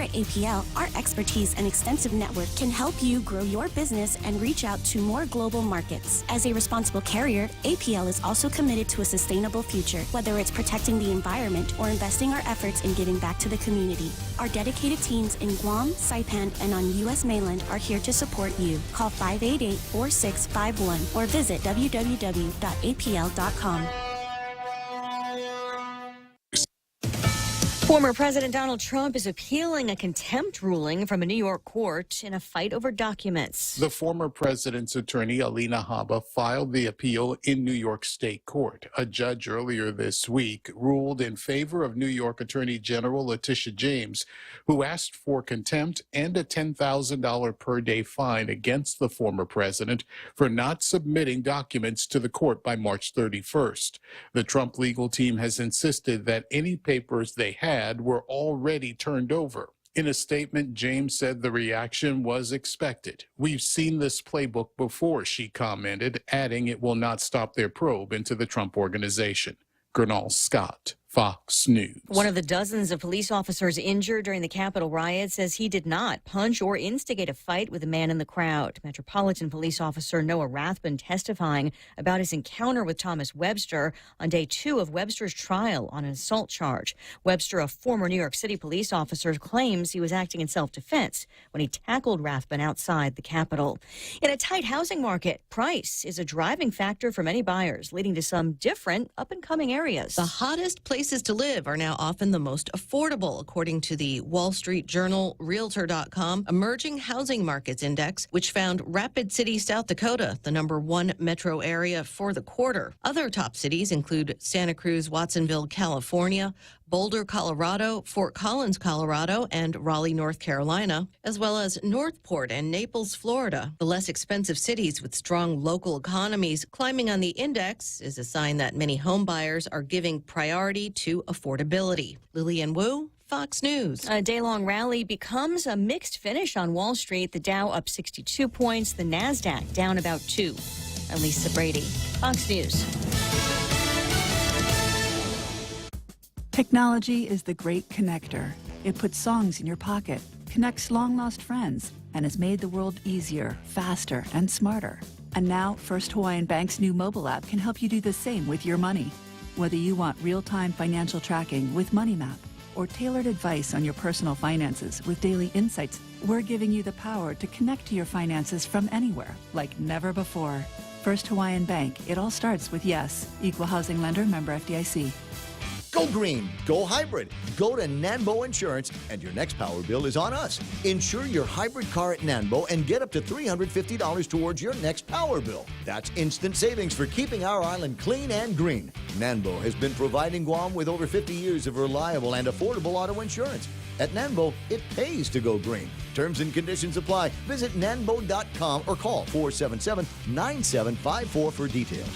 at APL, our expertise and extensive network can help you grow your business and reach out to more global markets. As a responsible carrier, APL is also committed to a sustainable future, whether it's protecting the environment or investing our efforts in giving back to the community. Our dedicated teams in Guam, Saipan, and on U.S. mainland are here to support you. Call 588-4651 or visit www.apl.com. Former President Donald Trump is appealing a contempt ruling from a New York court in a fight over documents. The former president's attorney, Alina Habba, filed the appeal in New York State Court. A judge earlier this week ruled in favor of New York Attorney General Letitia James, who asked for contempt and a $10,000 per day fine against the former president for not submitting documents to the court by March 31st. The Trump legal team has insisted that any papers they had were already turned over. In a statement, James said the reaction was expected. "We've seen this playbook before," she commented, adding it will not stop their probe into the Trump organization. Gernal Scott, Fox News. One of the dozens of police officers injured during the Capitol riot says he did not punch or instigate a fight with a man in the crowd. Metropolitan Police Officer Noah Rathbun testifying about his encounter with Thomas Webster on day 2 of Webster's trial on an assault charge. Webster, a former New York City police officer, claims he was acting in self-defense when he tackled Rathbun outside the Capitol. In a tight housing market, price is a driving factor for many buyers, leading to some different up-and-coming areas. The hottest places to live are now often the most affordable, according to the Wall Street Journal Realtor.com Emerging Housing Markets Index, which found Rapid City, South Dakota, the #1 metro area for the quarter. Other top cities include Santa Cruz, Watsonville, California, Boulder, Colorado, Fort Collins, Colorado, and Raleigh, North Carolina, as well as Northport and Naples, Florida. The less expensive cities with strong local economies climbing on the index is a sign that many home buyers are giving priority to affordability. Lillian Wu, Fox News. A day-long rally becomes a mixed finish on Wall Street. The Dow up 62 points, the NASDAQ down about 2. I'm Lisa Brady, Fox News. Technology is the great connector. It puts songs in your pocket, connects long-lost friends, and has made the world easier, faster, and smarter. And now, First Hawaiian Bank's new mobile app can help you do the same with your money. Whether you want real-time financial tracking with MoneyMap or tailored advice on your personal finances with daily insights, we're giving you the power to connect to your finances from anywhere, like never before. First Hawaiian Bank, it all starts with yes. Equal housing lender, member FDIC. Go green, go hybrid. Go to Nanbo Insurance, and your next power bill is on us. Insure your hybrid car at Nanbo and get up to $350 towards your next power bill. That's instant savings for keeping our island clean and green. Nanbo has been providing Guam with over 50 years of reliable and affordable auto insurance. At Nanbo, it pays to go green. Terms and conditions apply. Visit nanbo.com or call 477-9754 for details.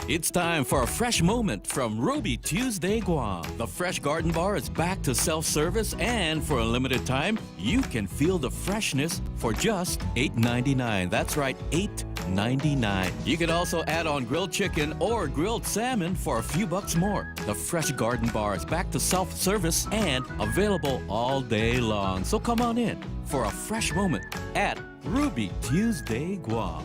It's time for a fresh moment from Ruby Tuesday Guam. The Fresh Garden Bar is back to self-service, and for a limited time, you can feel the freshness for just $8.99. That's right, $8.99. You can also add on grilled chicken or grilled salmon for a few bucks more. The Fresh Garden Bar is back to self-service and available all day long. So come on in for a fresh moment at Ruby Tuesday Guam.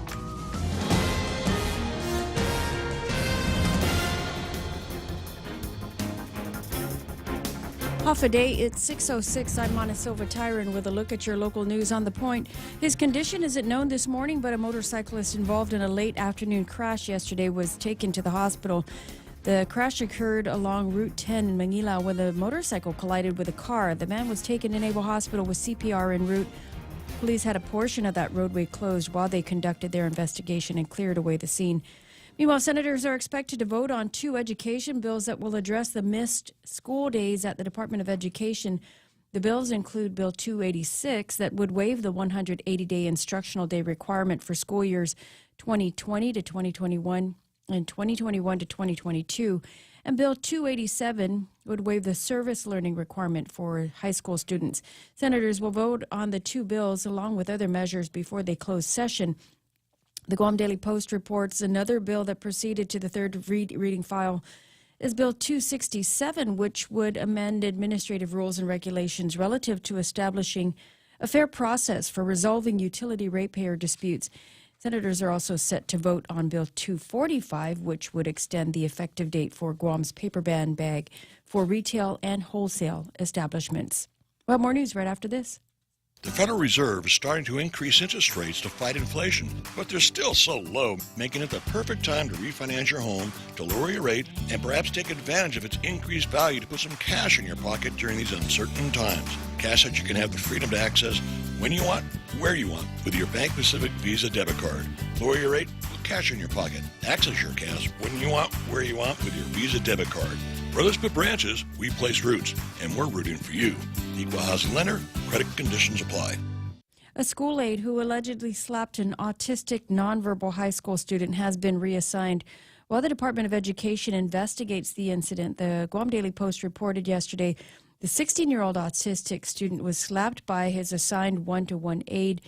Off a day, it's 6:06. I'm Mona Silva Tyron with a look at your local news on The Point. His condition isn't known this morning, but a motorcyclist involved in a late afternoon crash yesterday was taken to the hospital. The crash occurred along Route 10 in Manila when the motorcycle collided with a car. The man was taken to Naval Hospital with CPR en route. Police had a portion of that roadway closed while they conducted their investigation and cleared away the scene. Meanwhile, senators are expected to vote on 2 education bills that will address the missed school days at the Department of Education. The bills include Bill 286 that would waive the 180-day instructional day requirement for school years 2020 to 2021 and 2021 to 2022, and Bill 287 would waive the service learning requirement for high school students. Senators will vote on the 2 bills along with other measures before they close session. The Guam Daily Post reports another bill that proceeded to the third reading file is Bill 267, which would amend administrative rules and regulations relative to establishing a fair process for resolving utility ratepayer disputes. Senators are also set to vote on Bill 245, which would extend the effective date for Guam's paper ban bag for retail and wholesale establishments. Well, more news right after this. The Federal Reserve is starting to increase interest rates to fight inflation, but they're still so low, making it the perfect time to refinance your home, to lower your rate, and perhaps take advantage of its increased value to put some cash in your pocket during these uncertain times. Cash that you can have the freedom to access when you want, where you want, with your Bank Pacific Visa debit card. Lower your rate with cash in your pocket. Access your cash when you want, where you want, with your Visa debit card. Brothers put branches, we place roots, and we're rooting for you. Equal housing lender, credit conditions apply. A school aide who allegedly slapped an autistic nonverbal high school student has been reassigned. While the Department of Education investigates the incident, the Guam Daily Post reported yesterday the 16-year-old autistic student was slapped by his assigned one-to-one aide.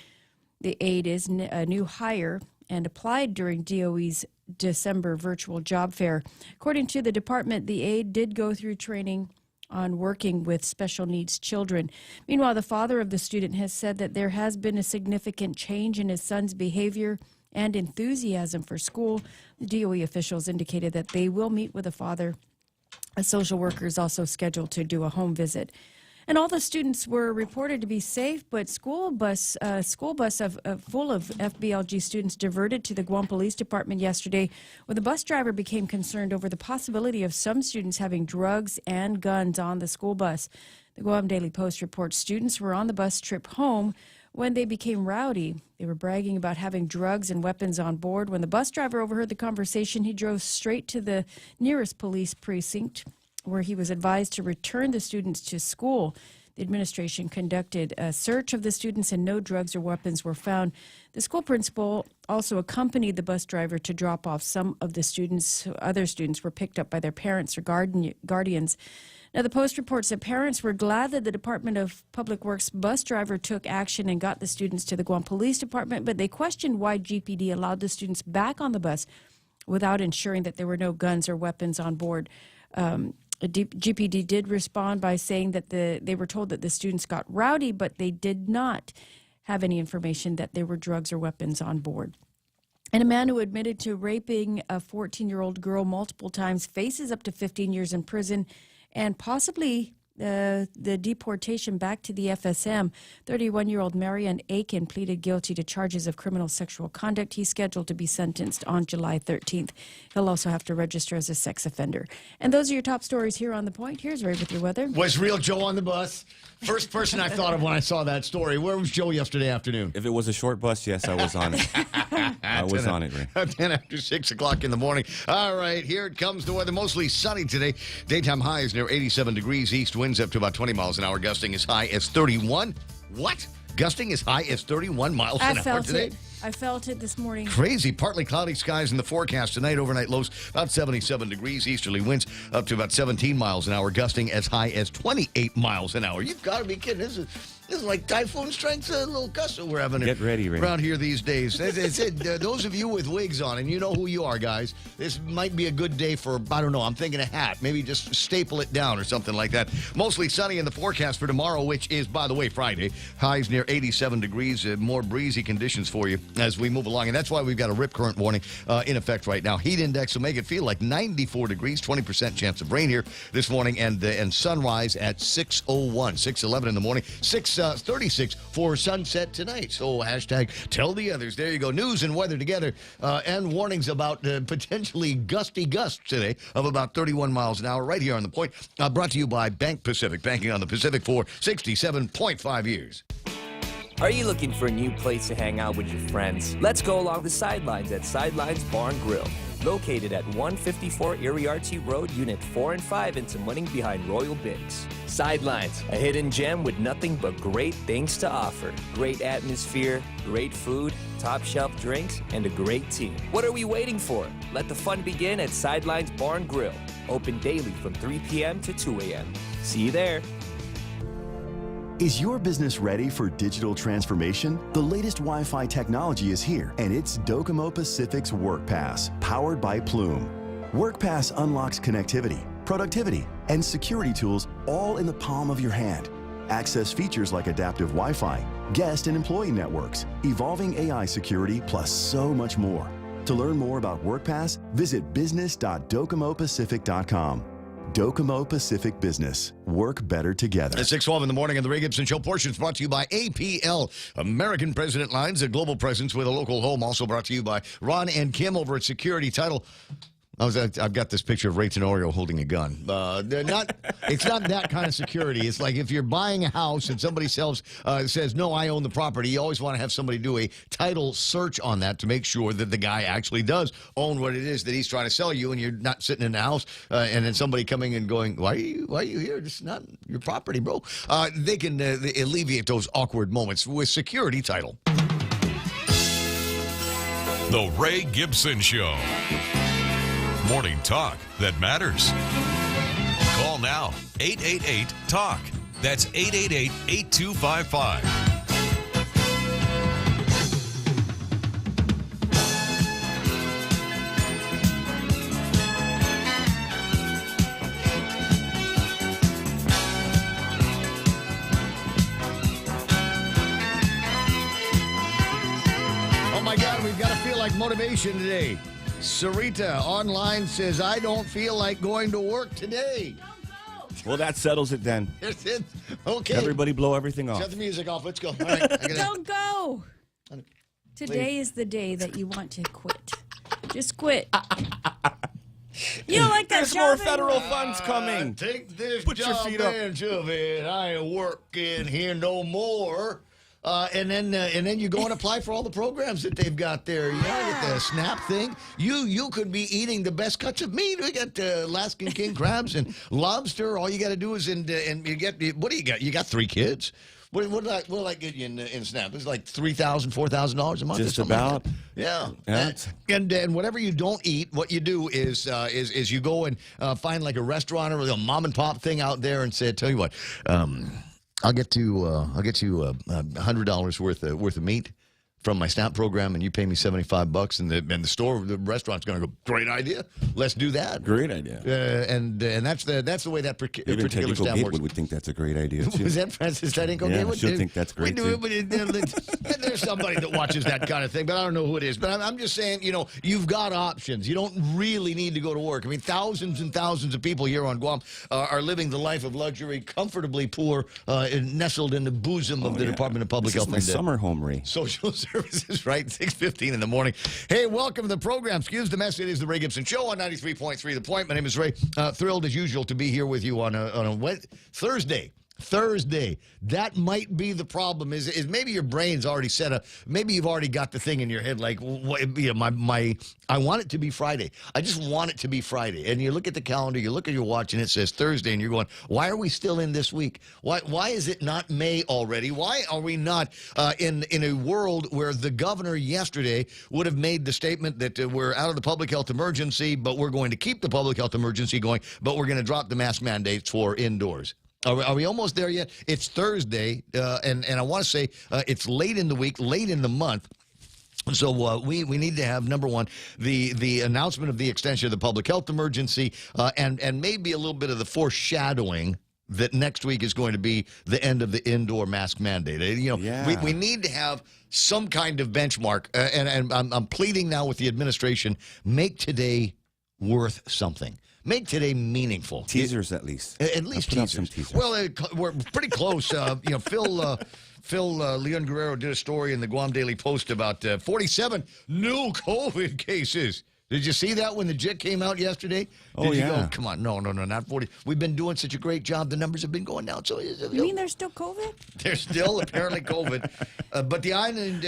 The aide is a new hire and applied during DOE's December virtual job fair. According to the department, the aide did go through training on working with special needs children. Meanwhile, the father of the student has said that there has been a significant change in his son's behavior and enthusiasm for school. The DOE officials indicated that they will meet with the father. A social worker is also scheduled to do a home visit. And all the students were reported to be safe, but school bus full of FBLG students diverted to the Guam Police Department yesterday, when the bus driver became concerned over the possibility of some students having drugs and guns on the school bus. The Guam Daily Post reports students were on the bus trip home when they became rowdy. They were bragging about having drugs and weapons on board. When the bus driver overheard the conversation, he drove straight to the nearest police precinct, where he was advised to return the students to school. The administration conducted a search of the students and no drugs or weapons were found. The school principal also accompanied the bus driver to drop off some of the students. Other students were picked up by their parents or guardians. Now, the Post reports that parents were glad that the Department of Public Works bus driver took action and got the students to the Guam Police Department, but they questioned why GPD allowed the students back on the bus without ensuring that there were no guns or weapons on board. GPD did respond by saying that they were told that the students got rowdy, but they did not have any information that there were drugs or weapons on board. And a man who admitted to raping a 14-year-old girl multiple times faces up to 15 years in prison and possibly the deportation back to the FSM. 31-year-old Marian Aiken pleaded guilty to charges of criminal sexual conduct. He's scheduled to be sentenced on July 13th. He'll also have to register as a sex offender. And those are your top stories here on The Point. Here's Ray with your weather. Was Real Joe on the bus? First person I thought of when I saw that story. Where was Joe yesterday afternoon? If it was a short bus, yes, I was on it. I was on it, Ray. 10 after 6 o'clock in the morning. All right, here it comes. The weather mostly sunny today. Daytime highs near 87 degrees. East winds up to about 20 miles an hour. Gusting as high as 31. What? Gusting as high as 31 miles an hour today? I felt it this morning. Crazy. Partly cloudy skies in the forecast tonight. Overnight lows about 77 degrees. Easterly winds up to about 17 miles an hour. Gusting as high as 28 miles an hour. You've got to be kidding. This is like typhoon strength, a little gust that we're having Get ready, Ray. around here these days. Those of you with wigs on, and you know who you are, guys, this might be a good day for, I don't know, I'm thinking a hat. Maybe just staple it down or something like that. Mostly sunny in the forecast for tomorrow, which is, by the way, Friday. Highs near 87 degrees. More breezy conditions for you as we move along. And that's why we've got a rip current warning in effect right now. Heat index will make it feel like 94 degrees, 20% chance of rain here this morning, and sunrise at 6:01, 6:11 in the morning, 6:36 for sunset tonight. So hashtag tell the others. There you go. News and weather together, and warnings about potentially gusty gusts today of about 31 miles an hour right here on The Point. Brought to you by Bank Pacific, banking on the Pacific for 67.5 years. Are you looking for a new place to hang out with your friends? Let's go along the sidelines at Sidelines Bar and Grill. Located at 154 Iriarty Road, Unit 4 and 5 in Tamuning behind Royal Bigs. Sidelines, a hidden gem with nothing but great things to offer. Great atmosphere, great food, top shelf drinks, and a great team. What are we waiting for? Let the fun begin at Sidelines Bar and Grill. Open daily from 3 p.m. to 2 a.m. See you there. Is your business ready for digital transformation? The latest Wi-Fi technology is here, and it's Docomo Pacific's WorkPass, powered by Plume. WorkPass unlocks connectivity, productivity, and security tools all in the palm of your hand. Access features like adaptive Wi-Fi, guest and employee networks, evolving AI security, plus so much more. To learn more about WorkPass, visit business.docomopacific.com. Docomo Pacific Business. Work better together. At 6:12 in the morning on the Ray Gibson Show. Portions brought to you by APL, American President Lines, a global presence with a local home. Also brought to you by Ron and Kim over at Security Title. I've got this picture of Ray Tenorio holding a gun. It's not that kind of security. It's like if you're buying a house and somebody says, no, I own the property, you always want to have somebody do a title search on that to make sure that the guy actually does own what it is that he's trying to sell you, and you're not sitting in the house and then somebody coming and going, why are you here? This is not your property, bro. They can alleviate those awkward moments with Security Title. The Ray Gibson Show. Morning talk that matters. Call now, 888-TALK. That's 888-8255. Oh my God, we've got to feel like motivation today. Sarita online says, I don't feel like going to work today. Well, that settles it then. Okay. Everybody blow everything off. Shut the music off. Let's go. All right. Don't go. Today is the day that you want to quit. Just quit. You don't like that There's job more federal funds coming. Take this Put your job feet up. and shove it. I ain't working here no more. And then you go and apply for all the programs that they've got there. You know, get the SNAP thing. You could be eating the best cuts of meat. We got Alaskan king crabs and lobster. All you got to do is and you get, what do you got? You got 3 kids. What will I get you in SNAP? It's like $3,000, $4,000 a month. Just or something about. Like that. Yeah. And whatever you don't eat, what you do is you go and find like a restaurant or a mom and pop thing out there and say, tell you what. I'll get you $100 worth of meat from my SNAP program, and you pay me $75, and the restaurant's going to go, great idea. Let's do that. Great idea. And that's the way that Even particular Teddy SNAP works. would think that's a great idea too. Was that Francis Teddy Yeah, she'll think that's great too. There's somebody that watches that kind of thing, but I don't know who it is. But I'm just saying, you've got options. You don't really need to go to work. I mean, thousands and thousands of people here on Guam are living the life of luxury, comfortably poor, nestled in the bosom of the Department of Public Health. This is my summer home, Ray. Social Services, right? 6:15 in the morning. Hey, welcome to the program. Excuse the mess. It is the Ray Gibson Show on 93.3 The Point. My name is Ray. Thrilled as usual to be here with you on a Thursday. That might be the problem. Is maybe your brain's already maybe you've already got the thing in your head like, I want it to be Friday. I just want it to be Friday. And you look at the calendar, you look at your watch, and it says Thursday, and you're going, why are we still in this week? Why is it not May already? Why are we not in a world where the governor yesterday would have made the statement that we're out of the public health emergency, but we're going to keep the public health emergency going, but we're going to drop the mask mandates for indoors? Are we almost there yet? It's Thursday, and I want to say it's late in the week, late in the month. So we need to have, number one, the announcement of the extension of the public health emergency, and maybe a little bit of the foreshadowing that next week is going to be the end of the indoor mask mandate. We need to have some kind of benchmark, and I'm pleading now with the administration, make today worth something. Make today meaningful. Teasers, at least. At least teasers. Some teasers. Well, we're pretty close. Phil Leon Guerrero did a story in the Guam Daily Post about 47 new COVID cases. Did you see that when the JIT came out yesterday? Did you go, come on, no, not 40. We've been doing such a great job. The numbers have been going down. So You mean there's still COVID? There's still apparently COVID. But the island,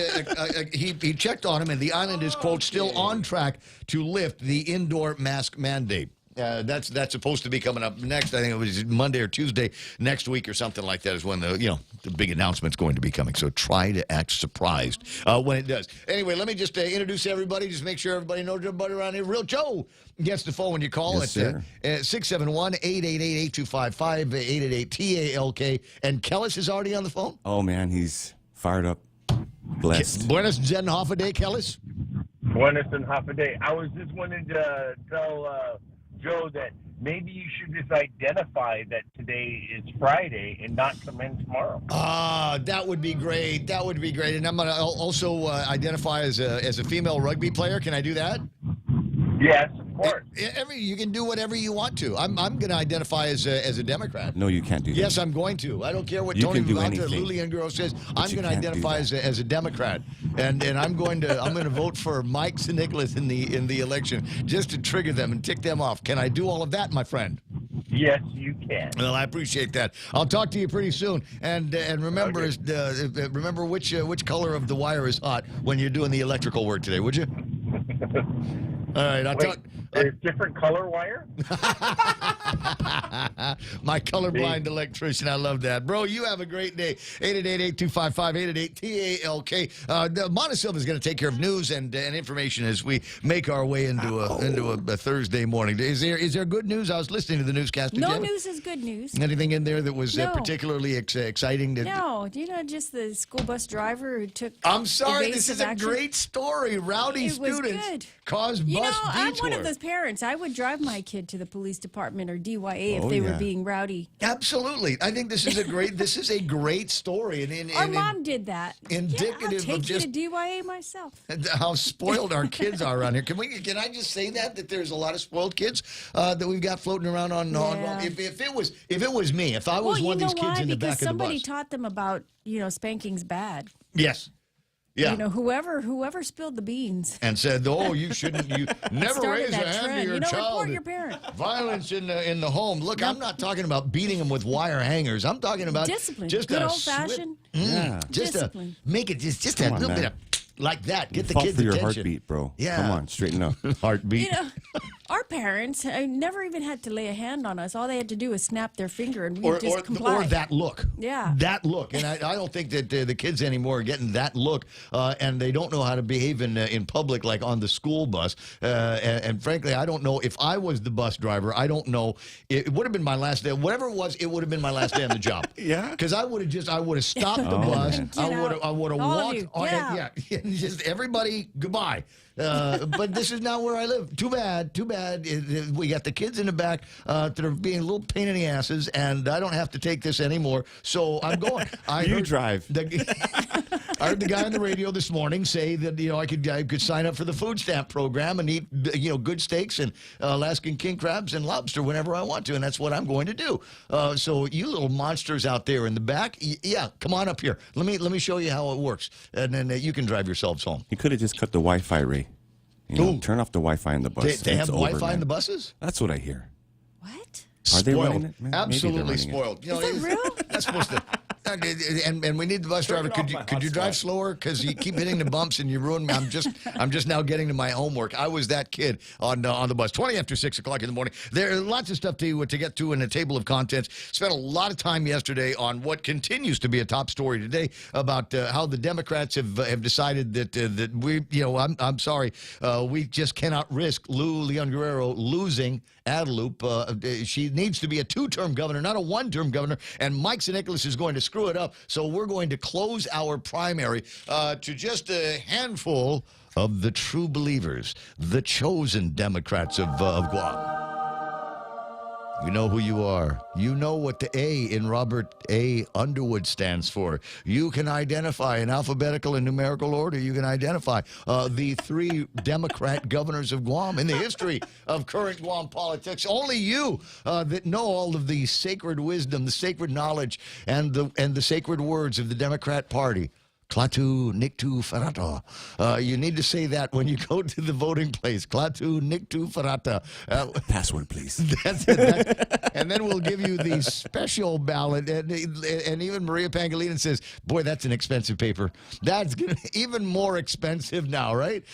he checked on him, and the island is, quote, still on track to lift the indoor mask mandate. That's supposed to be coming up next. I think it was Monday or Tuesday next week or something like that is when the big announcement's going to be coming. So try to act surprised when it does. Anyway, let me just introduce everybody. Just make sure everybody knows everybody around here. Real Joe gets the phone when you call. Yes, at 671-888-8255, 888-TALK. And Kellis is already on the phone? Oh, man, he's fired up. Blessed. Buenos Zen Hoffa Day, Kellis. Buenos and half a day. I was just wanting to tell Joe that maybe you should just identify that today is Friday and not come in tomorrow. That would be great. That would be great. And I'm going to also identify as a female rugby player. Can I do that? Yes, of course. You can do whatever you want to. I'm going to identify as a Democrat. No, you can't do that. Yes, I'm going to. I don't care what You Tony can do Vivanta, anything. Lulian Girl says. I'm you going to can't do identify as a Democrat, and I'm going to vote for Mike St. Nicholas in the election just to trigger them and tick them off. Can I do all of that, my friend? Yes, you can. Well, I appreciate that. I'll talk to you pretty soon. And remember, remember which color of the wire is hot when you're doing the electrical work today, would you? All right, I'll talk. There's different color wire? My colorblind electrician. I love that. Bro, you have a great day. 888-825-888-TALK. Montesilva is going to take care of news and information as we make our way into a Thursday morning. Is there good news? I was listening to the newscast. No news is good news. Anything in there that was No. particularly exciting? No, just the school bus driver who took I'm sorry, this evasive is a action? great story. Rowdy It was students good. cause bus detour. I'm one of those parents. I would drive my kid to the police department or DYA if they were being rowdy. Absolutely. I think this is a great story. Our mom did that. Indicative I'll of take just you to DYA myself. how spoiled our kids are around here. Can I just say that there's a lot of spoiled kids that we've got floating around on if it was me, if I was one of these kids in the back of the somebody bus. taught them about, spanking's bad. Yes. Yeah. Whoever spilled the beans. And said, you shouldn't, you never Started raise a that hand trend. to your child. Report your parent. Violence in the home. Look, I'm not talking about beating them with wire hangers. I'm talking about discipline. Just good a old-fashioned just discipline. Make it just a Come on, little man. bit of like that. Get the Fought kids' for your attention. heartbeat, bro. Yeah. Come on, straighten up. Heartbeat. Our parents never even had to lay a hand on us. All they had to do was snap their finger and we just comply. Or that look. Yeah. That look. And I don't think that the kids anymore are getting that look, and they don't know how to behave in public, like on the school bus. And frankly, I don't know if I was the bus driver. I don't know. It would have been my last day. Whatever it was, it would have been my last day on the job. Yeah. Because I would have stopped the bus. I would have All of walked. you, Just everybody, goodbye. But this is not where I live. Too bad. We got the kids in the back that are being a little pain in the asses, and I don't have to take this anymore. So I'm going. You drive. I heard the guy on the radio this morning say that I could sign up for the food stamp program and eat good steaks and Alaskan king crabs and lobster whenever I want to, and that's what I'm going to do. So you little monsters out there in the back, come on up here. Let me show you how it works, and then you can drive yourselves home. You could have just cut the Wi-Fi, Ray. Turn off the Wi-Fi in the bus. They have It's Wi-Fi over, in man. the buses? That's what I hear. What? Are they Spoiled. running it? Maybe they're Absolutely running it. spoiled. Is that real? That's supposed to. And we need the bus driver. Could you drive slower? Because you keep hitting the bumps and you ruin me. I'm just now getting to my homework. I was that kid on the bus. 20 after 6 o'clock in the morning. There are lots of stuff to get to in the table of contents. Spent a lot of time yesterday on what continues to be a top story today about how the Democrats have decided that we I'm sorry, we just cannot risk Leon Guerrero losing Adelup. She needs to be a 2-term governor, not a 1-term governor. And Mike St. Nicholas is going to screw it up. So we're going to close our primary to just a handful of the true believers, the chosen Democrats of Guam. You know who you are. You know what the A in Robert A. Underwood stands for. You can identify in alphabetical and numerical order. You can identify the 3 Democrat governors of Guam in the history of current Guam politics. Only you that know all of the sacred wisdom, the sacred knowledge, and the sacred words of the Democrat Party. Klaatu Niktu Farata. You need to say that when you go to the voting place. Klaatu Niktu Farata. Password, please. And then we'll give you the special ballot. And even Maria Pangilinan says, boy, that's an expensive paper. That's even more expensive now, right?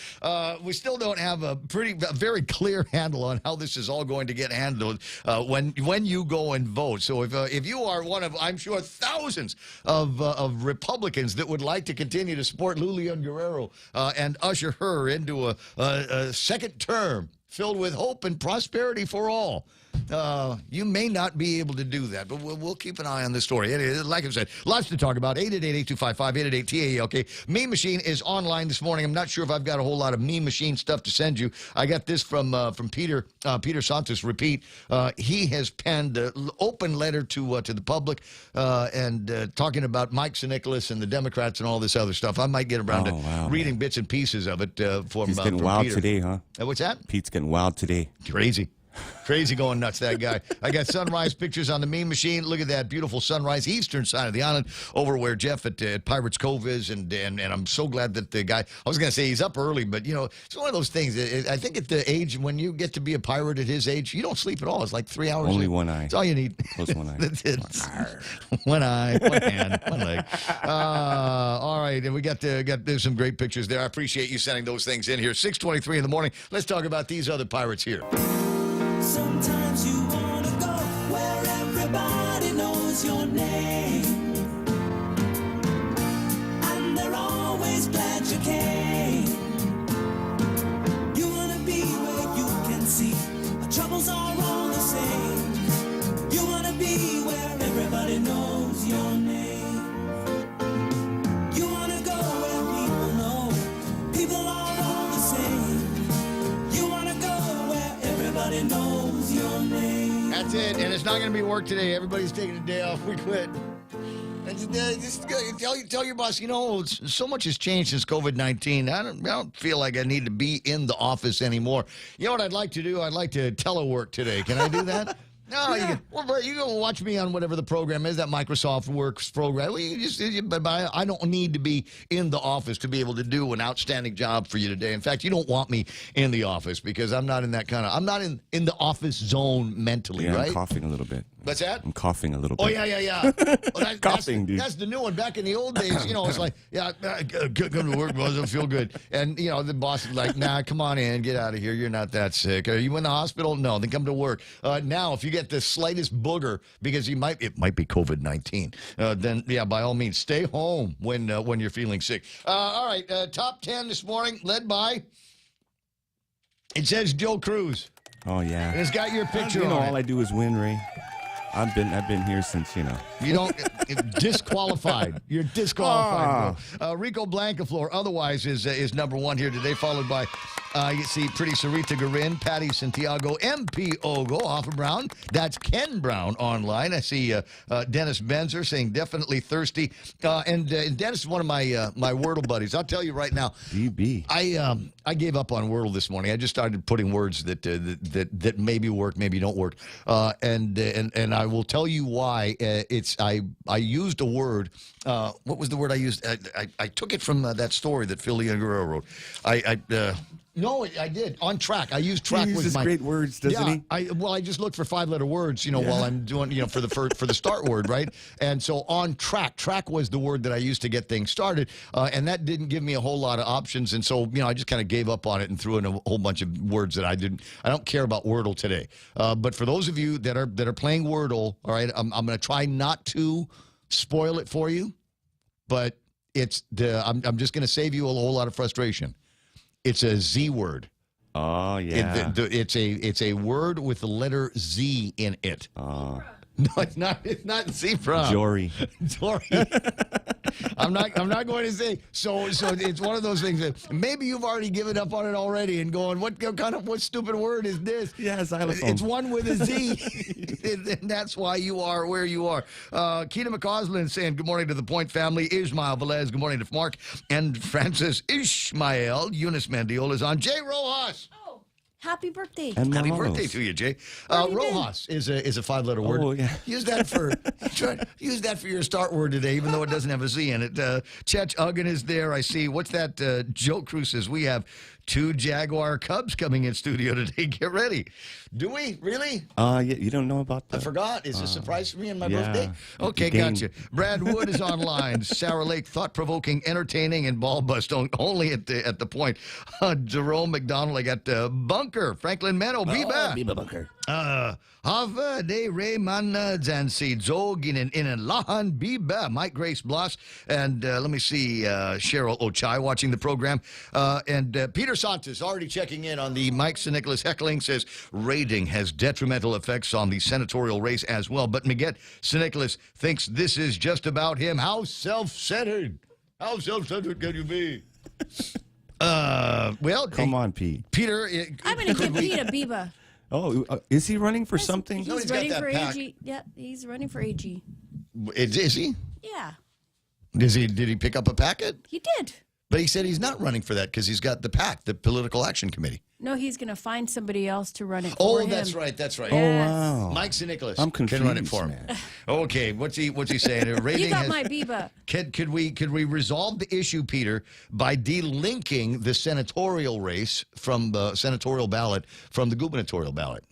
We still don't have a very clear handle on how this is all going to get handled when you go and vote. So if you are one of, I'm sure, thousands of Republicans that would like to continue to support Lulian Guerrero and usher her into a second term filled with hope and prosperity for all. You may not be able to do that, but we'll keep an eye on this story. Like I said, lots to talk about. 888-8255, 888-TALK. Meme Machine is online this morning. I'm not sure if I've got a whole lot of Meme Machine stuff to send you. I got this from Peter Santos. Repeat. He has penned an open letter to the public and talking about Mike Nicholas and the Democrats and all this other stuff. I might get around to reading bits and pieces of it from He's getting wild Peter. today, huh? What's that? Pete's getting wild today. Crazy going nuts, that guy. I got sunrise pictures on the Meme Machine. Look at that beautiful sunrise, eastern side of the island, over where Jeff at Pirates Cove is. And I'm so glad that the guy, I was going to say he's up early, but, you know, it's one of those things. I think at the age, when you get to be a pirate at his age, you don't sleep at all. It's like 3 hours. Only sleep. one eye. That's all you need. Close one eye. That's it. One eye, one hand, one leg. All right, and we got there's some great pictures there. I appreciate you sending those things in here. 6:23 in the morning. Let's talk about these other pirates here. Sometimes you want to go where everybody knows your name, and they're always glad you came. You want to be where you can see our troubles are all the same. You want to be where everybody knows your name. You want to go where people know people are all the same. You want to go where everybody knows your name. That's it, and it's not going to be work today. Everybody's taking a day off. We quit. Just tell your boss, you know, so much has changed since COVID-19. I don't feel like I need to be in the office anymore. You know what I'd like to do? I'd like to telework today. Can I do that? No, yeah. You can watch me on whatever the program is, that Microsoft Works program. But I don't need to be in the office to be able to do an outstanding job for you today. In fact, you don't want me in the office because I'm not in that kind of, I'm not in the office zone mentally, right? I'm coughing a little bit. What's that? I'm coughing a little bit. Oh, yeah. Well, Coughing, dude. That's the new one. Back in the old days, you know, it's like, yeah, come to work, doesn't feel good. And, you know, the boss is like, nah, come on in, get out of here. You're not that sick. Are you in the hospital? No, then come to work. Now, if you get the slightest booger, because it might be COVID-19, then, yeah, by all means, stay home when you're feeling sick. All right, top 10 this morning, led by, it says Joe Cruz. Oh, yeah. And it's got your picture on it. All I do is win, Ray. I've been here since, you know. You don't disqualified. You're disqualified. Rico Blancaflor, otherwise, is number one here today, followed by you see pretty Sarita Garin, Patty Santiago, MP Ogo, Hoffa Brown. That's Ken Brown online. I see Dennis Benzer saying definitely thirsty, and Dennis is one of my Wordle buddies. I'll tell you right now, DB. I gave up on Wordle this morning. I just started putting words that maybe work, maybe don't work, and I will tell you why. I used a word. What was the word I used? I took it from that story that Phil Guerrero wrote. No, I did. On track. I used track He with uses my great words, doesn't he? I just look for 5-letter words, you know, while I'm doing, you know, for the start word, right? And so on track. Track was the word that I used to get things started, and that didn't give me a whole lot of options, and so, you know, I just kind of gave up on it and threw in a whole bunch of words that I don't care about Wordle today. But for those of you that are playing Wordle, all right, I'm going to try not to spoil it for you, but I'm just going to save you a whole lot of frustration. It's a Z word. Oh, yeah. It's a word with the letter Z in it. No, it's not. It's not zebra. Jory. I'm not going to say. So it's one of those things that maybe you've already given up on it already and going, what stupid word is this? Yeah, xylophone. It's one with a Z, and that's why you are where you are. Keena McCausland saying good morning to the Point family. Ismail Velez, good morning to Mark and Francis Ishmael. Eunice Mandiola is on. Jay Rojas. Happy birthday. And Happy Mamolos. birthday to you, Jay. Rojas is a 5-letter word. Oh, yeah. Use that for your start word today, even though it doesn't have a Z in it. Chetch Uggan is there. I see. What's that? Joe Cruz says we have 2 Jaguar Cubs coming in studio today. Get ready. Do we? Really? Yeah, you don't know about that? I forgot. Is it a surprise for me on my yeah. birthday? Okay, gotcha. Brad Wood is online. Sarah Lake, thought-provoking, entertaining, and ball bust only at the point. Jerome McDonald, I got Bunk Bunker. Franklin Meno, Biba. Biba Bunker. Hava de Rayman Zansi Zogin in Lahan Biba. Mike Grace Bloss. And let me see, Cheryl Ochai watching the program. And Peter Santos already checking in on the Mike St. Nicholas heckling, says raiding has detrimental effects on the senatorial race as well. But Miguel St. Nicholas thinks this is just about him. How self-centered? How self-centered can you be? Well, come on, Pete. Peter, I'm going to give Pete a Biba. Oh, is he running for something? He's running for AG. Yeah, he's running for AG. Is he? Yeah. Did he pick up a packet? He did. But he said he's not running for that because he's got the PAC, the Political Action Committee. No, he's going to find somebody else to run it for him. Oh, that's right. That's right. Yes. Oh, wow. Mike St. Nicholas I'm can run it for him. man. Okay, what's he saying? You got my Biba. Could we resolve the issue, Peter, by delinking the senatorial race from the senatorial ballot from the gubernatorial ballot?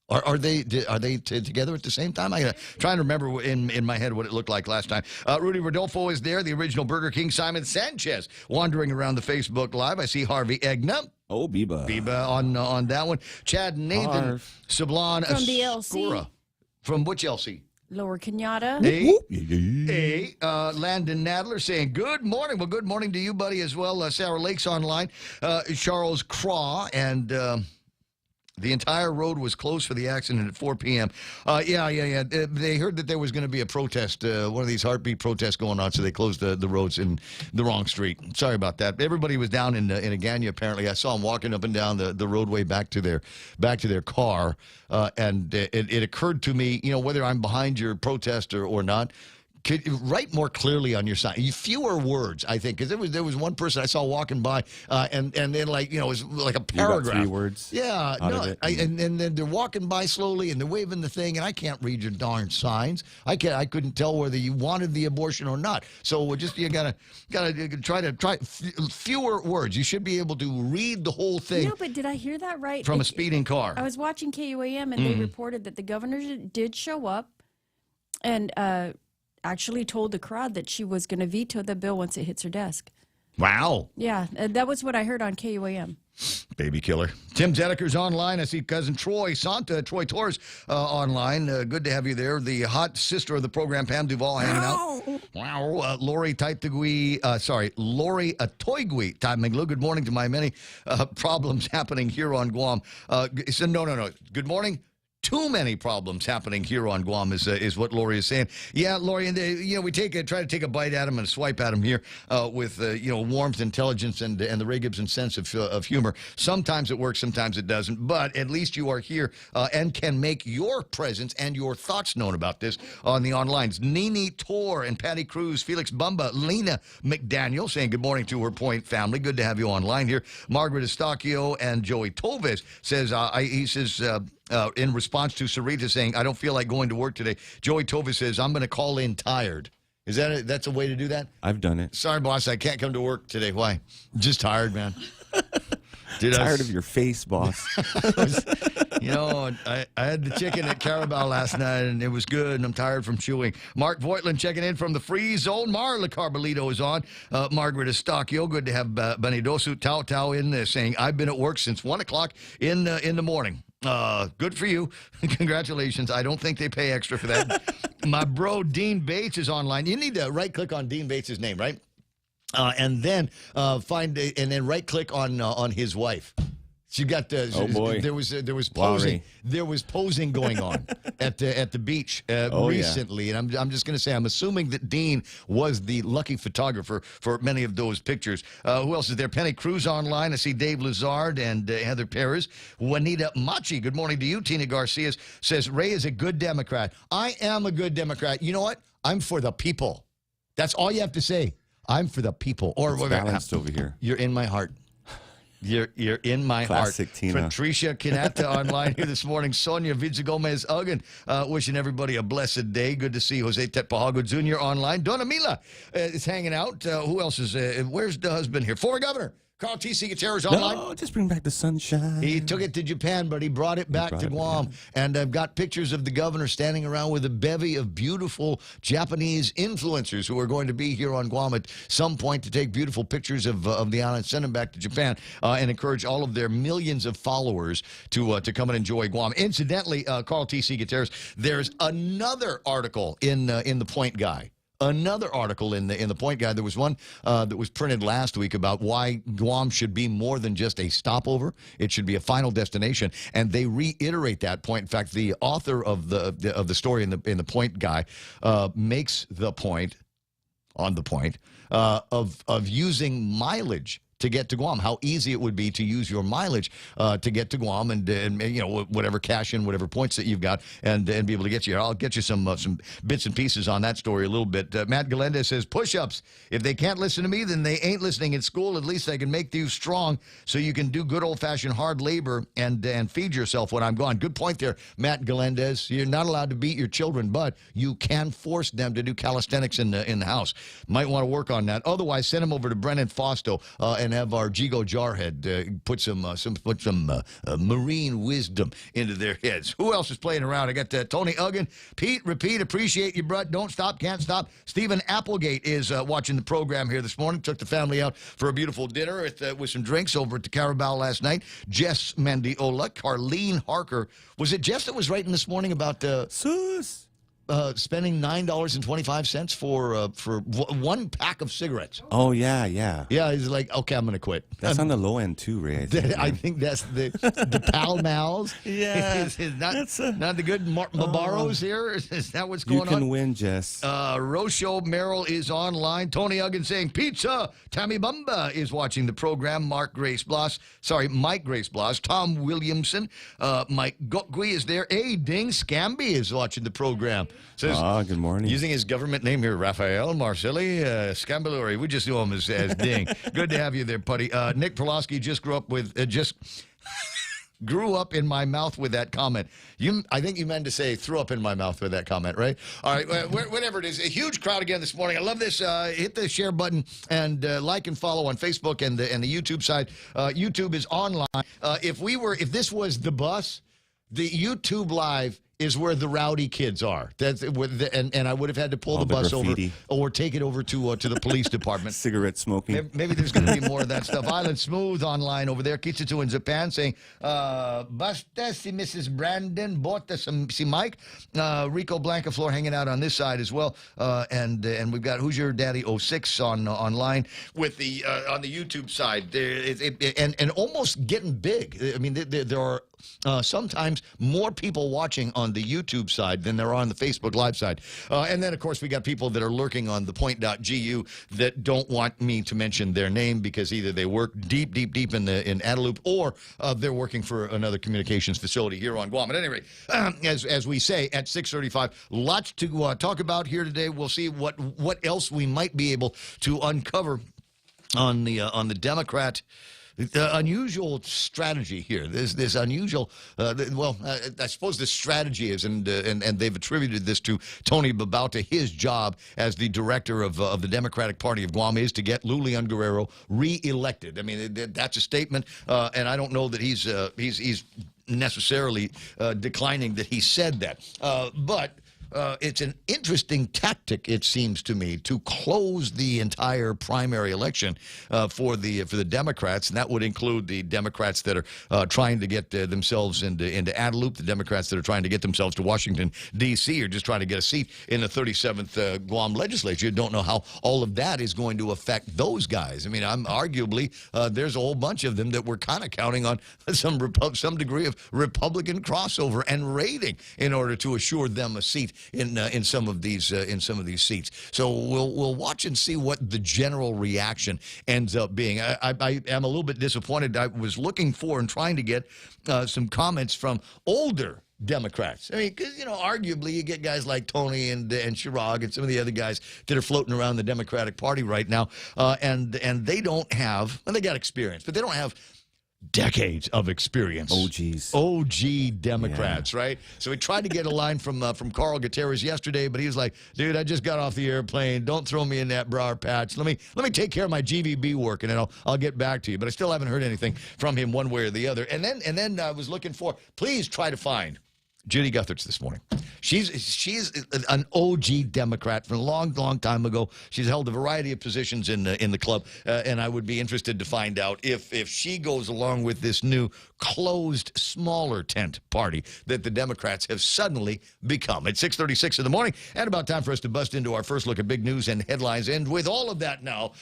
Are they together at the same time? I'm trying to remember in my head what it looked like last time. Rudy Rodolfo is there, the original Burger King. Simon Sanchez wandering around the Facebook Live. I see Harvey Egna. Oh, Biba. Biba on that one. Chad Nathan Sablon. From the LC. From which LC? Lower Kenyatta. Landon Nadler saying, good morning. Well, good morning to you, buddy, as well. Sarah Lake's online. Charles Craw and... the entire road was closed for the accident at 4 p.m. Yeah. They heard that there was going to be a protest, one of these heartbeat protests going on, so they closed the roads in the wrong street. Sorry about that. Everybody was down in Agana, apparently. I saw them walking up and down the roadway back to their car, and it occurred to me, whether I'm behind your protest or not, could you write more clearly on your sign? Fewer words, I think, because there was one person I saw walking by, and then it was like a paragraph. You got 3 words. Yeah, and then they're walking by slowly and they're waving the thing, and I can't read your darn signs. I couldn't tell whether you wanted the abortion or not. So you gotta try fewer words. You should be able to read the whole thing. No, but did I hear that right? From a speeding car. I was watching KUAM, and they reported that the governor did show up, and actually told the crowd that she was going to veto the bill once it hits her desk. Wow. Yeah, that was what I heard on KUAM. Baby killer. Tim Zedeker's online. I see cousin Troy Torres online. Good to have you there. The hot sister of the program, Pam Duvall, hanging out. Wow. Lori Atoigui. Miglu. Good morning to my many problems happening here on Guam. So no. Good morning. Too many problems happening here on Guam is what Lori is saying. Yeah, Lori, and we try to take a bite at him and swipe at him here with warmth, intelligence, and the Ray Gibson sense of humor. Sometimes it works, sometimes it doesn't. But at least you are here and can make your presence and your thoughts known about this on the onlines. Nini Tor and Patty Cruz, Felix Bumba, Lena McDaniel saying good morning to her Point family. Good to have you online here. Margaret Estacchio and Joey Toves says in response to Sarita saying, I don't feel like going to work today, Joey Tovis says, I'm going to call in tired. Is that's a way to do that? I've done it. Sorry, boss, I can't come to work today. Why? Just tired, man. Tired of your face, boss. I had the chicken at Carabao last night, and it was good, and I'm tired from chewing. Mark Voigtland checking in from the free zone. Marla Carbolito is on. Margaret Estacchio, good to have Benidosu Tau in there saying, I've been at work since 1 o'clock in the morning. Good for you. Congratulations. I don't think they pay extra for that. My bro Dean Bates is online. You need to right-click on Dean Bates' name, right? And then right-click on his wife. She got oh boy. There was posing. Lowry. There was posing going on at the beach recently, yeah. And I'm just going to say I'm assuming that Dean was the lucky photographer for many of those pictures. Who else is there? Penny Cruz online. I see Dave Lazard and Heather Perez. Juanita Machi. Good morning to you. Tina Garcia says Ray is a good Democrat. I am a good Democrat. You know what? I'm for the people. That's all you have to say. I'm for the people. Or it's balanced over here. You're in my heart. You're in my Classic heart. Tina. Patricia Canata online here this morning. Sonia Vidzagomez Uggan wishing everybody a blessed day. Good to see Jose Tetpahago Jr. online. Donna Mila is hanging out. Who else is where's the husband here? Former Governor Carl T.C. Gutierrez online. No, just bring back the sunshine. He took it to Japan, but he brought it back to Guam. And I've got pictures of the governor standing around with a bevy of beautiful Japanese influencers who are going to be here on Guam at some point to take beautiful pictures of the island, send them back to Japan, and encourage all of their millions of followers to come and enjoy Guam. Incidentally, Carl T.C. Gutierrez, there's another article in the Point Guy. Another article in the Point Guide. There was one that was printed last week about why Guam should be more than just a stopover. It should be a final destination, and they reiterate that point. In fact, the author of the story in the Point Guide makes the point on the point of using mileage to get to Guam, how easy it would be to use your mileage to get to Guam and you know, whatever cash in, whatever points that you've got, and be able to get you. I'll get you some bits and pieces on that story a little bit. Matt Galenda says, push-ups. If they can't listen to me, then they ain't listening in school. At least I can make you strong so you can do good old-fashioned hard labor and feed yourself when I'm gone. Good point there, Matt Galendez. You're not allowed to beat your children, but you can force them to do calisthenics in the house. Might want to work on that. Otherwise, send them over to Brennan Fausto and have our Jigo Jarhead put some marine wisdom into their heads. Who else is playing around? I got Tony Uggan, Pete, repeat, appreciate you, Brett. Don't stop, can't stop. Stephen Applegate is watching the program here this morning. Took the family out for a beautiful dinner with some drinks over at the Carabao last night. Jess Mendiola, Carlene Harker. Was it Jess that was writing this morning about spending $9.25 for one pack of cigarettes? Oh, yeah. Yeah, he's like, okay, I'm going to quit. That's on the low end, too, Ray. I think that's the Pall Malls. Yeah. Is not the good Mabaros here? Is that what's going on? You can win, Jess. Rosho Merrill is online. Tony Uggan saying, pizza. Tammy Bumba is watching the program. Mike Grace Bloss. Tom Williamson. Mike Gokwe is there. Hey, Ding Scamby is watching the program. Says, good morning. Using his government name here, Raphael Marcelli Scambalori. We just know him as Ding. Good to have you there, buddy. Nick Perlowski just grew up in my mouth with that comment. I think you meant to say threw up in my mouth with that comment, right? All right, whatever it is. A huge crowd again this morning. I love this. Hit the share button and like and follow on Facebook and the YouTube side. YouTube is online. If this was the bus, the YouTube Live is where the rowdy kids are. And I would have had to pull the bus graffiti over or take it over to the police department. Cigarette smoking. Maybe there's going to be more of that stuff. Island Smooth online over there. Kitsutu in Japan saying, Basta si Mrs. Brandon, Bota si Mike. Rico Blancaflor hanging out on this side as well. And we've got Who's Your Daddy 06 online with the on the YouTube side. And almost getting big. I mean, there are sometimes more people watching on the YouTube side than there are on the Facebook Live side. And then, of course, we got people that are lurking on the point.gu that don't want me to mention their name because either they work deep in Adelup or they're working for another communications facility here on Guam. At any rate, as we say at 6:35, lots to talk about here today. We'll see what else we might be able to uncover on the Democrat. The unusual strategy here. This unusual. I suppose the strategy is, and they've attributed this to Tony Babauta. His job as the director of the Democratic Party of Guam is to get Lulian Guerrero reelected. I mean, that's a statement, and I don't know that he's necessarily declining that he said that, but. It's an interesting tactic, it seems to me, to close the entire primary election for the Democrats, and that would include the Democrats that are trying to get themselves into Adelup, the Democrats that are trying to get themselves to Washington, D.C., or just trying to get a seat in the 37th Guam legislature. You don't know how all of that is going to affect those guys. I mean, arguably there's a whole bunch of them that we're kind of counting on some degree of Republican crossover and raiding in order to assure them a seat in some of these seats. So we'll watch and see what the general reaction ends up being. I am a little bit disappointed. I was looking for and trying to get some comments from older Democrats. I mean, because, arguably you get guys like Tony and Chirag and some of the other guys that are floating around the Democratic Party right now, and they don't have, well, they got experience, but they don't have decades of experience. OGs. OG Democrats, right? So we tried to get a line from Carl Gutierrez yesterday, but he was like, dude, I just got off the airplane. Don't throw me in that briar patch. Let me take care of my GVB work, and then I'll get back to you. But I still haven't heard anything from him one way or the other. And then I was looking for, please try to find Judy Guthertz this morning. She's an OG Democrat from a long, long time ago. She's held a variety of positions in the club, and I would be interested to find out if she goes along with this new closed, smaller tent party that the Democrats have suddenly become. It's 6:36 in the morning, and about time for us to bust into our first look at big news and headlines. And with all of that now,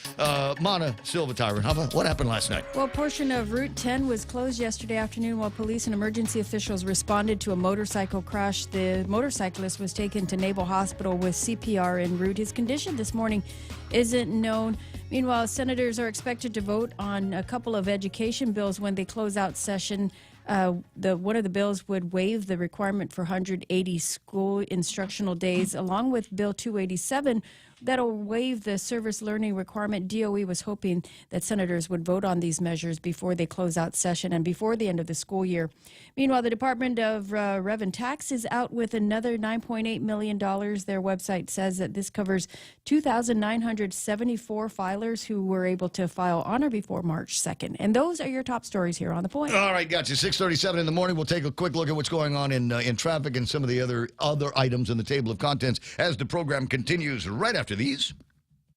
Mana Silva-Tyron, what happened last night? Well, a portion of Route 10 was closed yesterday afternoon while police and emergency officials responded to a motorcycle crash. The motorcyclist was taken to Naval Hospital with CPR en route. His condition this morning isn't known. Meanwhile, senators are expected to vote on a couple of education bills when they close out session. One of the bills would waive the requirement for 180 school instructional days, along with Bill 287 that'll waive the service learning requirement. DOE was hoping that senators would vote on these measures before they close out session and before the end of the school year. Meanwhile, the Department of Rev and Tax is out with another $9.8 million. Their website says that this covers 2,974 filers who were able to file on or before March 2nd. And those are your top stories here on The Point. All right, gotcha. 6:37 in the morning. We'll take a quick look at what's going on in traffic and some of the other items in the table of contents as the program continues right after these.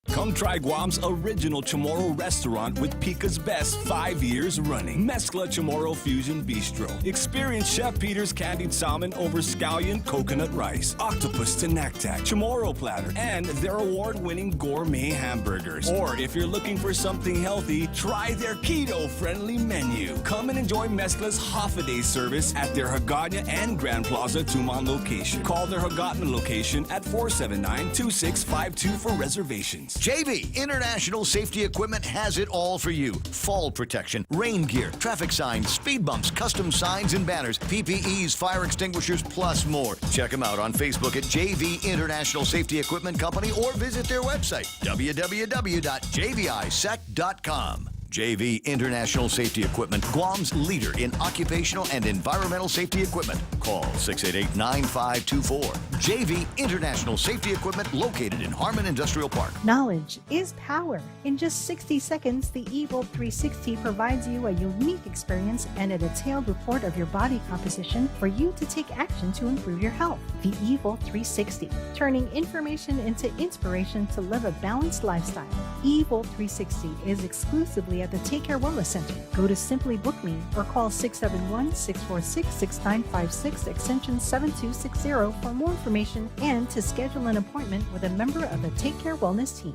Come try Guam's original Chamorro restaurant with Pica's Best 5 years running. Mezcla Chamorro Fusion Bistro. Experience Chef Peter's candied salmon over scallion coconut rice, octopus to naktak, Chamorro platter, and their award-winning gourmet hamburgers. Or if you're looking for something healthy, try their keto-friendly menu. Come and enjoy Mezcla's half-a-day service at their Hagåtña and Grand Plaza Tuman location. Call their Hagåtña location at 479-2652 for reservations. JV International Safety Equipment has it all for you. Fall protection, rain gear, traffic signs, speed bumps, custom signs and banners, PPEs, fire extinguishers, plus more. Check them out on Facebook at JV International Safety Equipment Company or visit their website, www.jvisec.com. JV International Safety Equipment, Guam's leader in occupational and environmental safety equipment. Call 688-9524. JV International Safety Equipment, located in Harmon Industrial Park. Knowledge is power. In just 60 seconds, the Evil 360 provides you a unique experience and a detailed report of your body composition for you to take action to improve your health. The Evil 360, turning information into inspiration to live a balanced lifestyle. Evil 360 is exclusively at the Take Care Wellness Center. Go to Simply Book Me or call 671-646-6956 extension 7260 for more information and to schedule an appointment with a member of the Take Care Wellness team.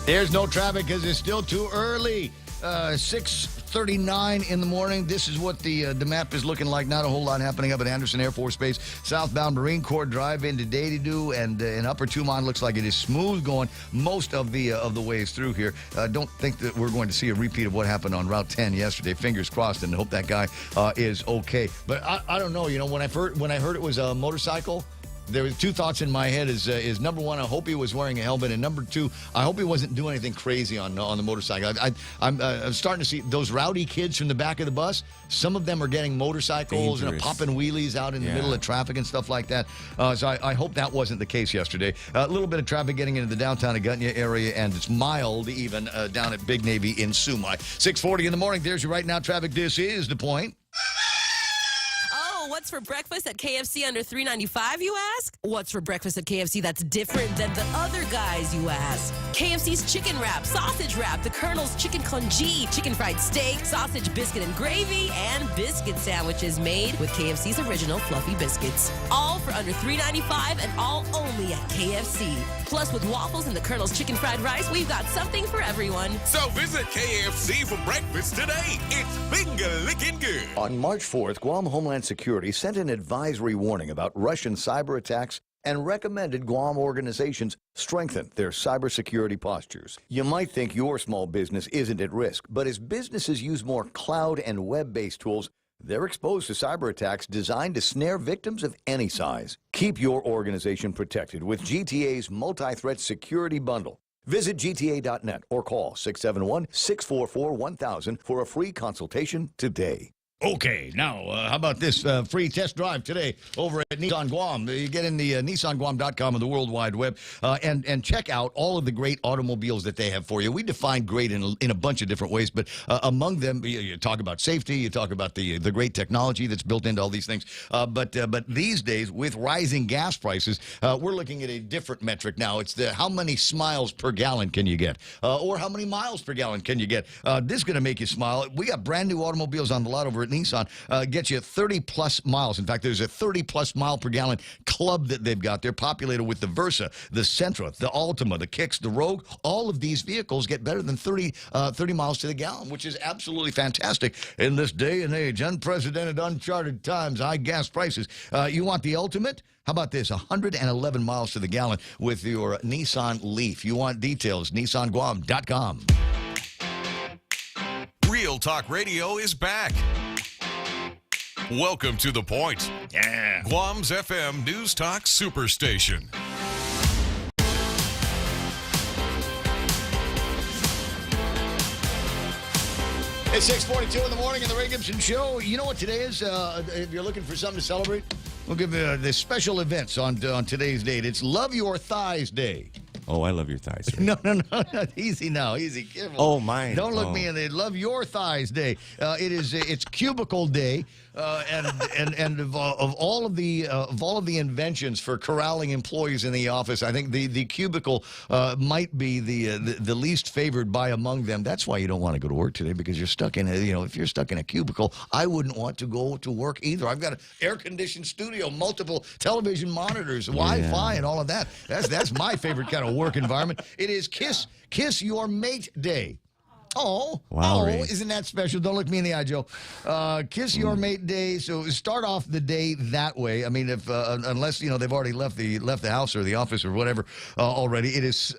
There's no traffic because it's still too early. 6:39 in the morning. This is what the map is looking like. Not a whole lot happening up at Anderson Air Force Base. Southbound Marine Corps Drive into Day-to-Do and in Upper Tuman looks like it is smooth going most of the ways through here. Don't think that we're going to see a repeat of what happened on Route 10 yesterday. Fingers crossed, and hope that guy is okay. But I don't know. You know, when I heard it was a motorcycle, there were two thoughts in my head. Is number one, I hope he was wearing a helmet, and number two, I hope he wasn't doing anything crazy on the motorcycle. I'm starting to see those rowdy kids from the back of the bus. Some of them are getting motorcycles and popping wheelies out in the middle of traffic and stuff like that. So I hope that wasn't the case yesterday. A little bit of traffic getting into the downtown Hagåtña area, and it's mild even down at Big Navy in Sumai. 6:40 in the morning. There's your right now traffic. This is The Point. What's for breakfast at KFC under $3.95, you ask? What's for breakfast at KFC that's different than the other guys, you ask? KFC's chicken wrap, sausage wrap, the Colonel's chicken congee, chicken fried steak, sausage biscuit and gravy, and biscuit sandwiches made with KFC's original fluffy biscuits. All for under $3.95 and all only at KFC. Plus, with waffles and the Colonel's chicken fried rice, we've got something for everyone. So visit KFC for breakfast today. It's finger-licking good. On March 4th, Guam Homeland Security sent an advisory warning about Russian cyber attacks and recommended Guam organizations strengthen their cybersecurity postures. You might think your small business isn't at risk, but as businesses use more cloud and web-based tools, they're exposed to cyber attacks designed to snare victims of any size. Keep your organization protected with GTA's multi-threat security bundle. Visit GTA.net or call 671-644-1000 for a free consultation today. Okay, now, how about this free test drive today over at Nissan Guam? You get in the NissanGuam.com of the World Wide Web and check out all of the great automobiles that they have for you. We define great in a bunch of different ways, but among them, you talk about safety, you talk about the great technology that's built into all these things. But these days, with rising gas prices, we're looking at a different metric now. It's the how many smiles per gallon can you get, or how many miles per gallon can you get. This is going to make you smile. We got brand new automobiles on the lot over at Nissan, gets you 30-plus miles. In fact, there's a 30-plus mile per gallon club that they've got there, populated with the Versa, the Sentra, the Altima, the Kicks, the Rogue. All of these vehicles get better than 30 miles to the gallon, which is absolutely fantastic in this day and age. Unprecedented, uncharted times, high gas prices. You want the ultimate? How about this? 111 miles to the gallon with your Nissan Leaf. You want details? NissanGuam.com. Real Talk Radio is back. Welcome to The Point. Yeah. Guam's FM News Talk Superstation. It's 6:42 in the morning in the Ray Gibson Show. You know what today is? If you're looking for something to celebrate, we'll give you the special events on today's date. It's Love Your Thighs Day. Oh, I love your thighs. Ray. No. Easy now. Easy. Careful. Oh, mine. Don't look me in the Love Your Thighs Day. It's Cubicle Day. And of all of the inventions for corralling employees in the office, I think the cubicle might be the least favored by among them. That's why you don't want to go to work today, because you're stuck in if you're stuck in a cubicle, I wouldn't want to go to work either. I've got an air-conditioned studio, multiple television monitors, Wi-Fi, and all of that. That's my favorite kind of work environment. It is Kiss Your Mate Day. Oh, wow, Ray. Isn't that special? Don't look me in the eye, Joe. Kiss Your Mate Day. So start off the day that way. I mean, if unless they've already left the house or the office or whatever already. It is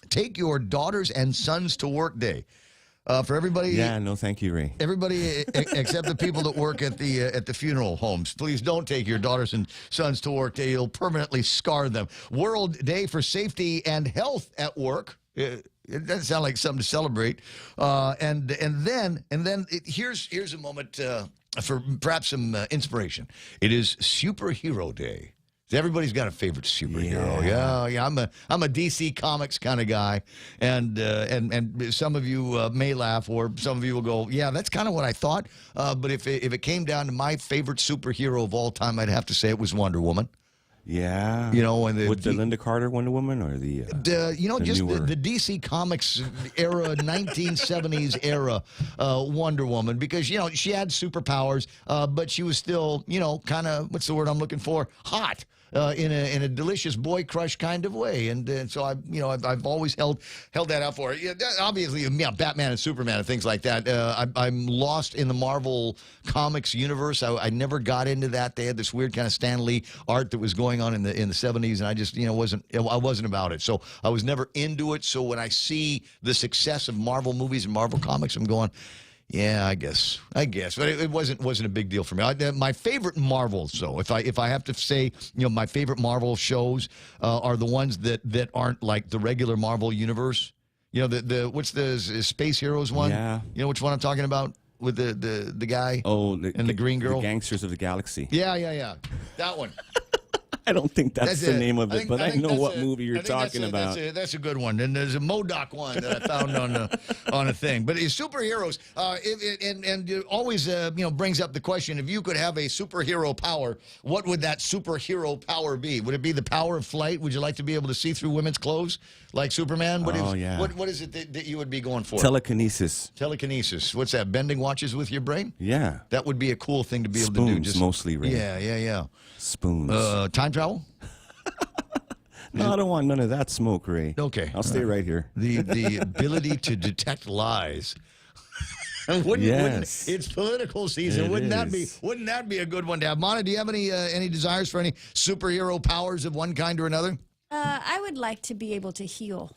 Take Your Daughters and Sons to Work Day. For everybody. Yeah, no, thank you, Ray. Everybody except the people that work at the funeral homes. Please don't take your daughters and sons to work day. You'll permanently scar them. World Day for Safety and Health at Work. It doesn't sound like something to celebrate. And then here's a moment for perhaps some inspiration. It is Superhero Day. Everybody's got a favorite superhero. Yeah. I'm a DC Comics kind of guy, and some of you may laugh, or some of you will go, yeah, that's kind of what I thought. But if it came down to my favorite superhero of all time, I'd have to say it was Wonder Woman. Yeah. With the Linda Carter Wonder Woman, or the DC Comics era, 1970s era Wonder Woman, because she had superpowers, but she was still kind of, what's the word I'm looking for, hot. In a delicious boy crush kind of way, and so I've always held that out for her. Yeah, obviously, Batman and Superman and things like that. I'm lost in the Marvel Comics universe. I never got into that. They had this weird kind of Stan Lee art that was going on in the 70s, and I just wasn't about it. So I was never into it. So when I see the success of Marvel movies and Marvel Comics, I'm going, yeah, I guess, but it wasn't a big deal for me. My favorite Marvels, though, if I have to say, my favorite Marvel shows are the ones that aren't like the regular Marvel universe. What's the Space Heroes one? Yeah. You know which one I'm talking about, with the guy? Oh, and the green girl, the Gangsters of the Galaxy. Yeah, that one. I don't think that's the name of it, but I know what movie you're talking about. That's a good one. And there's a MODOK one that I found on a thing. But it's superheroes, and it always brings up the question: if you could have a superhero power, what would that superhero power be? Would it be the power of flight? Would you like to be able to see through women's clothes like Superman? What is it that you would be going for? Telekinesis. Telekinesis. What's that? Bending watches with your brain? Yeah. That would be a cool thing to be able Spoons, to do. Just mostly, Ray. Yeah. Spoons. Time travel? No, I don't want none of that smoke, Ray. Okay. I'll stay right here. The ability to detect lies. It's political season. Wouldn't that be a good one to have? Mana, do you have any desires for any superhero powers of one kind or another? I would like to be able to heal.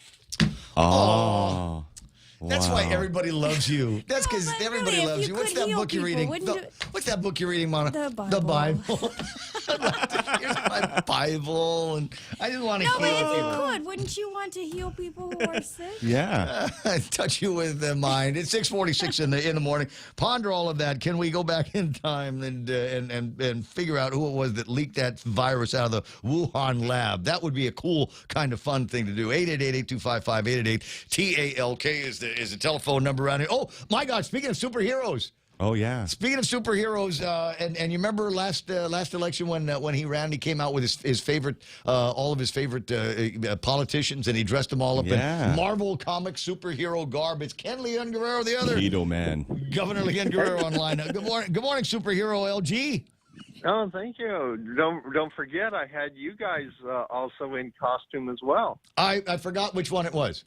Oh. That's why Wow. everybody loves you. That's because everybody really, loves you. What's that book you're reading? What's that book you're reading, Mana? The Bible. The Bible. Here's my Bible, and I just want to No, heal but if you people. could, wouldn't you want to heal people who are sick? Yeah. Touch you with the mind. It's 6:46 in the morning. Ponder all of that. Can we go back in time and figure out who it was that leaked that virus out of the Wuhan lab? That would be a cool kind of fun thing to do. 888-825-5888. TALK is the telephone number around here. Oh my God! Speaking of superheroes. Oh, yeah. Speaking of superheroes, and you remember last election when he ran, he came out with his favorite, all of his favorite politicians, and he dressed them all up in Marvel comic superhero garb. It's Ken Leon Guerrero, the other Keto man. Governor Leon Guerrero online. Good morning, superhero LG. Oh, thank you. Don't forget, I had you guys also in costume as well. I forgot which one it was.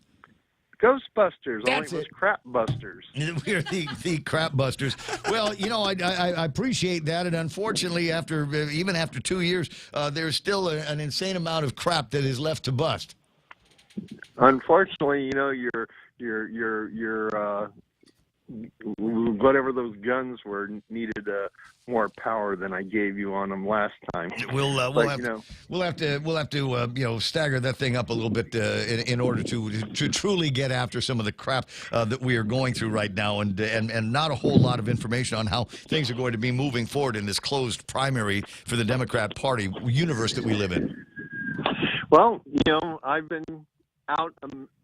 Ghostbusters. That's only it was it. Crap Busters. We're the crap busters. Well, I appreciate that, and unfortunately, even after 2 years, there's still an insane amount of crap that is left to bust. Unfortunately, your whatever those guns were needed more power than I gave you on them last time. We'll have to stagger that thing up a little bit in order to truly get after some of the crap that we are going through right now, and not a whole lot of information on how things are going to be moving forward in this closed primary for the Democrat Party universe that we live in. Well, I've been out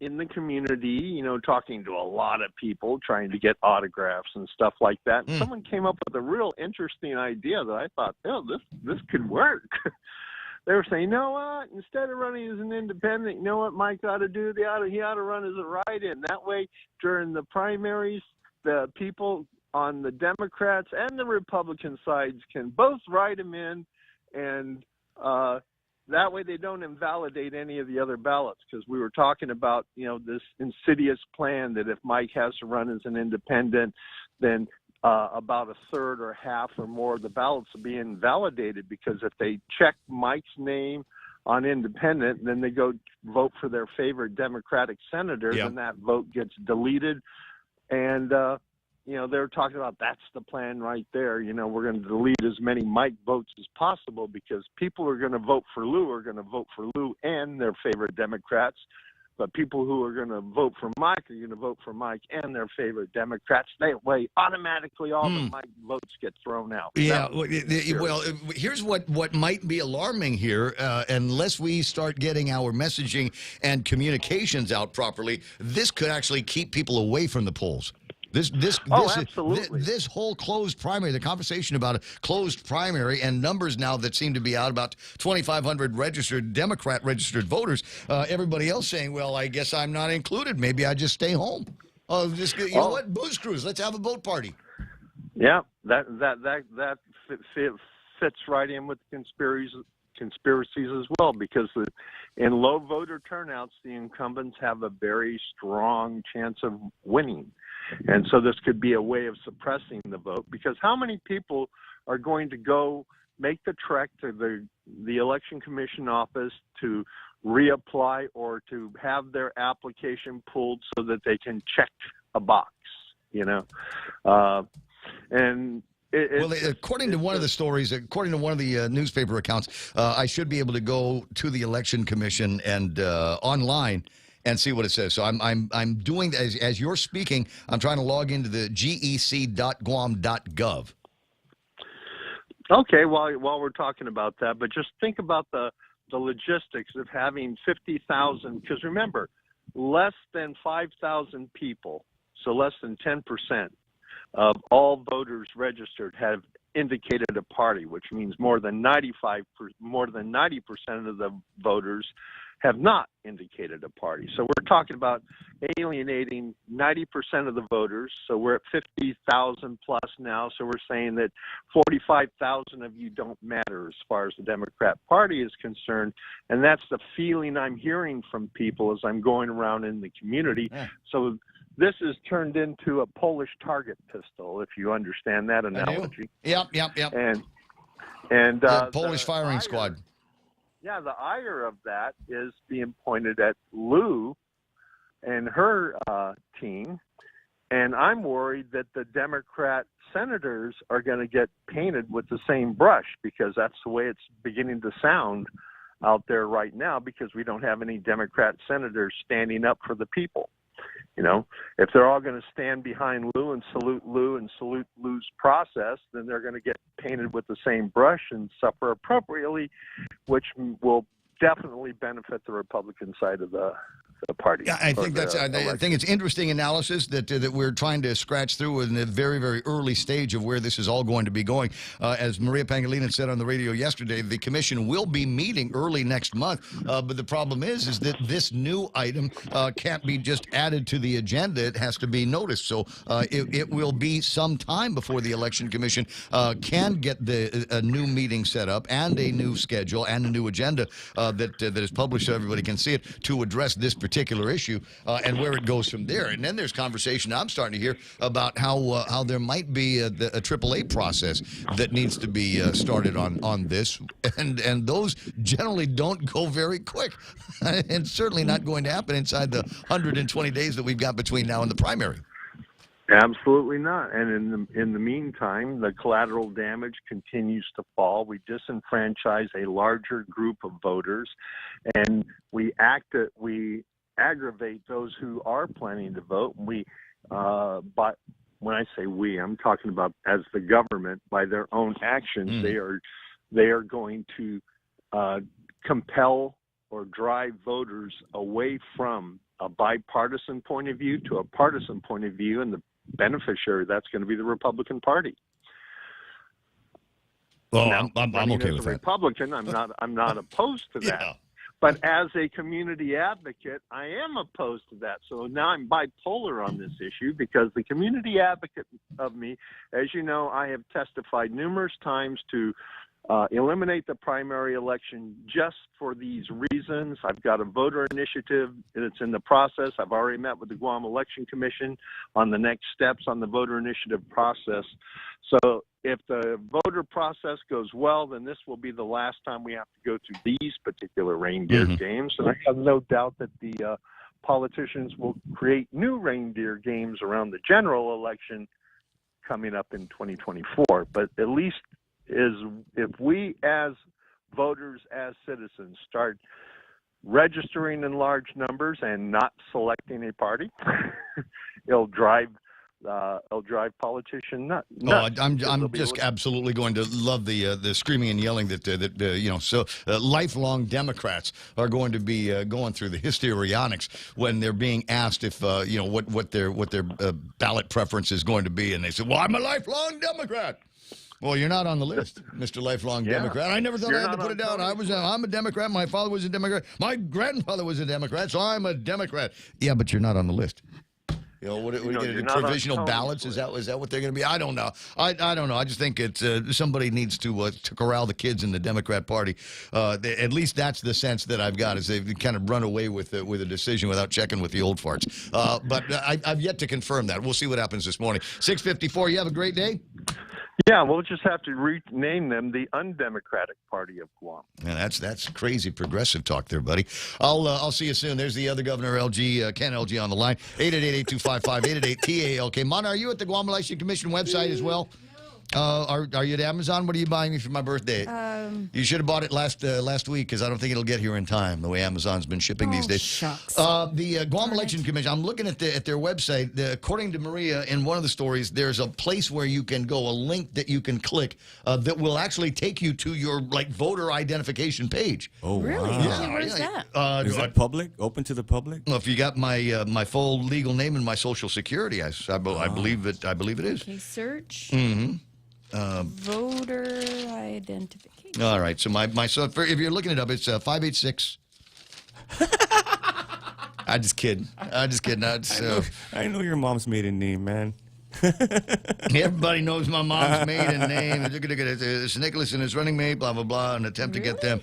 in the community, talking to a lot of people, trying to get autographs and stuff like that. And someone came up with a real interesting idea that I thought, this could work. They were saying, you know what? Instead of running as an independent, you know what Mike ought to do? He ought to run as a write-in. That way, during the primaries, the people on the Democrats and the Republican sides can both write him in, and that way they don't invalidate any of the other ballots, because we were talking about, this insidious plan that if Mike has to run as an independent, then about a third or half or more of the ballots will be invalidated, because if they check Mike's name on independent, then they go vote for their favorite Democratic senator, and that vote gets deleted. And, they're talking about that's the plan right there. We're going to delete as many Mike votes as possible, because people who are going to vote for Lou are going to vote for Lou and their favorite Democrats. But people who are going to vote for Mike are going to vote for Mike and their favorite Democrats. That way, automatically, all the Mike votes get thrown out. Yeah, well, here's what might be alarming here. Unless we start getting our messaging and communications out properly, this could actually keep people away from the polls. Absolutely. This whole closed primary, the conversation about a closed primary and numbers now that seem to be out, about 2,500 Democrat registered voters. Everybody else saying, well, I guess I'm not included. Maybe I just stay home. Oh, you know what? Booze cruise. Let's have a boat party. Yeah, that fits right in with conspiracies as well, because in low voter turnouts, the incumbents have a very strong chance of winning. And so this could be a way of suppressing the vote, because how many people are going to go make the trek to the Election Commission office to reapply or to have their application pulled so that they can check a box, according to one of the stories, according to one of the newspaper accounts, I should be able to go to the Election Commission and online and see what it says. So I'm doing that as you're speaking. I'm trying to log into the gec.guam.gov. Okay, while we're talking about that, but just think about the logistics of having 50,000, because remember, less than 5,000 people, so less than 10% of all voters registered have indicated a party, which means more than 90% of the voters have not indicated a party. So we're talking about alienating 90% of the voters. So we're at 50,000 plus now. So we're saying that 45,000 of you don't matter as far as the Democrat Party is concerned. And that's the feeling I'm hearing from people as I'm going around in the community. Yeah. So this is turned into a Polish target pistol, if you understand that analogy. Yep. And Polish firing squad. Yeah, the ire of that is being pointed at Lou and her team, And I'm worried that the Democrat senators are going to get painted with the same brush, because that's the way it's beginning to sound out there right now, because we don't have any Democrat senators standing up for the people. You know, if they're all going to stand behind Lou and salute Lou's process, then they're going to get painted with the same brush and suffer appropriately, which will definitely benefit the Republican side of the party. Yeah, I think it's interesting analysis that we're trying to scratch through in the very, very early stage of where this is all going to be going. As Maria Pangilinan said on the radio yesterday, the commission will be meeting early next month. But the problem is that this new item can't be just added to the agenda. It has to be noticed. So it will be some time before the election commission can get a new meeting set up and a new schedule and a new agenda that is published so everybody can see it to address this particular issue and where it goes from there. And then there's conversation I'm starting to hear about how there might be a AAA process that needs to be started on this, and those generally don't go very quick, and certainly not going to happen inside the 120 days that we've got between now and the primary. Absolutely not. And in the meantime, the collateral damage continues to fall. We disenfranchise a larger group of voters, and we aggravate those who are planning to vote. But when I say we, I'm talking about as the government, by their own actions, they are going to compel or drive voters away from a bipartisan point of view to a partisan point of view, and the beneficiary, that's going to be the Republican Party. Well, now, I'm okay with that. Republican, I'm not opposed to that. Yeah. But as a community advocate, I am opposed to that. So now I'm bipolar on this issue, because the community advocate of me, as you know, I have testified numerous times to eliminate the primary election just for these reasons. I've got a voter initiative that's in the process. I've already met with the Guam Election Commission on the next steps on the voter initiative process. So if the voter process goes well, then this will be the last time we have to go to these particular reindeer games. And I have no doubt that the politicians will create new reindeer games around the general election coming up in 2024. But at least if we as voters, as citizens, start registering in large numbers and not selecting a party, it'll drive politicians nuts. Oh, I'm just absolutely going to love the screaming and yelling that lifelong Democrats are going to be going through the histrionics when they're being asked if what their ballot preference is going to be, and they say, "Well, I'm a lifelong Democrat." Well, you're not on the list, Mr. Lifelong Democrat. I never thought I had to put it down. I'm a Democrat. My father was a Democrat. My grandfather was a Democrat, so I'm a Democrat. Yeah, but you're not on the list. You know, what are you going to do? Provisional ballots? Is that what they're going to be? I don't know. I don't know. I just think it's somebody needs to corral the kids in the Democrat Party. At least that's the sense that I've got, is they've kind of run away with a decision without checking with the old farts. But I've yet to confirm that. We'll see what happens this morning. 6:54. You have a great day. Yeah, we'll just have to rename them the Undemocratic Party of Guam. Yeah, that's crazy progressive talk there, buddy. I'll see you soon. There's the other governor, Ken LG, on the line. 888-825-5888-TALK. Mon, are you at the Guam Election Commission website as well? Are you at Amazon? What are you buying me for my birthday? You should have bought it last week, because I don't think it'll get here in time, the way Amazon's been shipping these days. Shucks. The Guam Election Commission, I'm looking at their website. According to Maria, in one of the stories, there's a place where you can go, a link that you can click that will actually take you to your voter identification page. Oh, really? wow. Yeah, where's that? Is that public? Open to the public? Well, if you got my full legal name and my social security, I believe it is. Okay, search. Mm-hmm. Voter identification. All right. So if you're looking it up, it's 586. I'm just kidding. I know your mom's maiden name, man. Everybody knows my mom's maiden name. It's Nicholas and his running mate, blah, blah, blah, an attempt to get them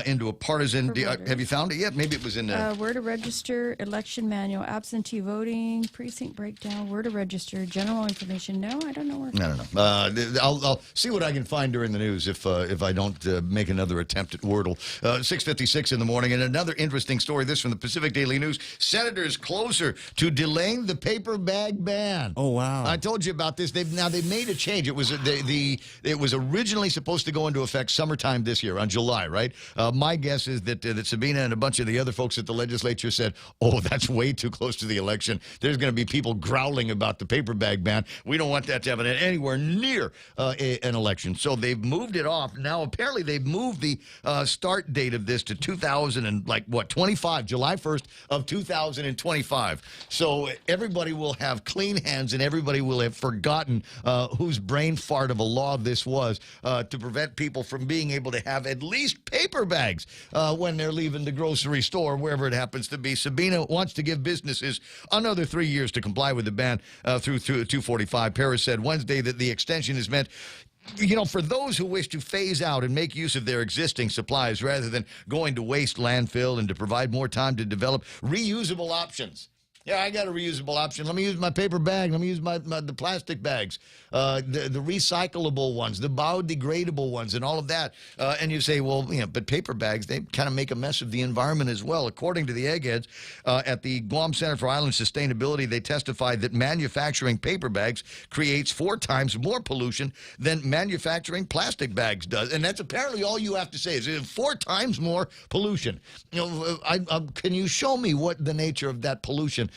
into a partisan. Have you found it yet? Maybe it was in there. Where to register, election manual, absentee voting, precinct breakdown, where to register, general information. No, I don't know where. I don't know. I'll see what I can find during the news if I don't make another attempt at Wordle. 6:56 in the morning, and another interesting story. This from the Pacific Daily News. Senators closer to delaying the paper bag ban. Oh wow! I told you about this. They've made a change. It was it was originally supposed to go into effect summertime this year on July, right? My guess is that Sabina and a bunch of the other folks at the legislature said, "Oh, that's way too close to the election. There's going to be people growling about the paper bag ban. We don't want that to happen anywhere near an election." So they've moved it off. Now apparently they've moved the start date of this to 25, July 1st of 2025. So everybody will have clean hands and everybody will have forgotten whose brain fart of a law this was to prevent people from being able to have at least paper bags when they're leaving the grocery store, wherever it happens to be. Sabina wants to give businesses another 3 years to comply with the ban through 245. Paris said Wednesday that the extension is meant, for those who wish to phase out and make use of their existing supplies rather than going to waste landfill, and to provide more time to develop reusable options. Yeah, I got a reusable option. Let me use my paper bag. Let me use the plastic bags, the recyclable ones, the biodegradable ones, and all of that. And you say, well, but paper bags, they kind of make a mess of the environment as well. According to the eggheads at the Guam Center for Island Sustainability, they testified that manufacturing paper bags creates 4 times more pollution than manufacturing plastic bags does. And that's apparently all you have to say is 4 times more pollution. Can you show me what the nature of that pollution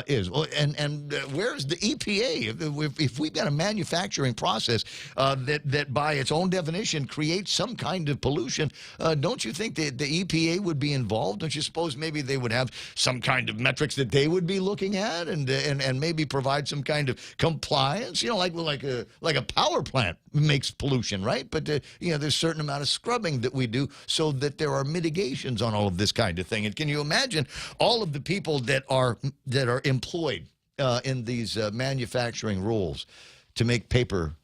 is? And where's the EPA? If we've got a manufacturing process that by its own definition creates some kind of pollution, don't you think that the EPA would be involved? Don't you suppose maybe they would have some kind of metrics that they would be looking at and maybe provide some kind of compliance? Like a power plant makes pollution, right? But there's a certain amount of scrubbing that we do so that there are mitigations on all of this kind of thing. And can you imagine all of the people that are employed in these manufacturing rules to make paper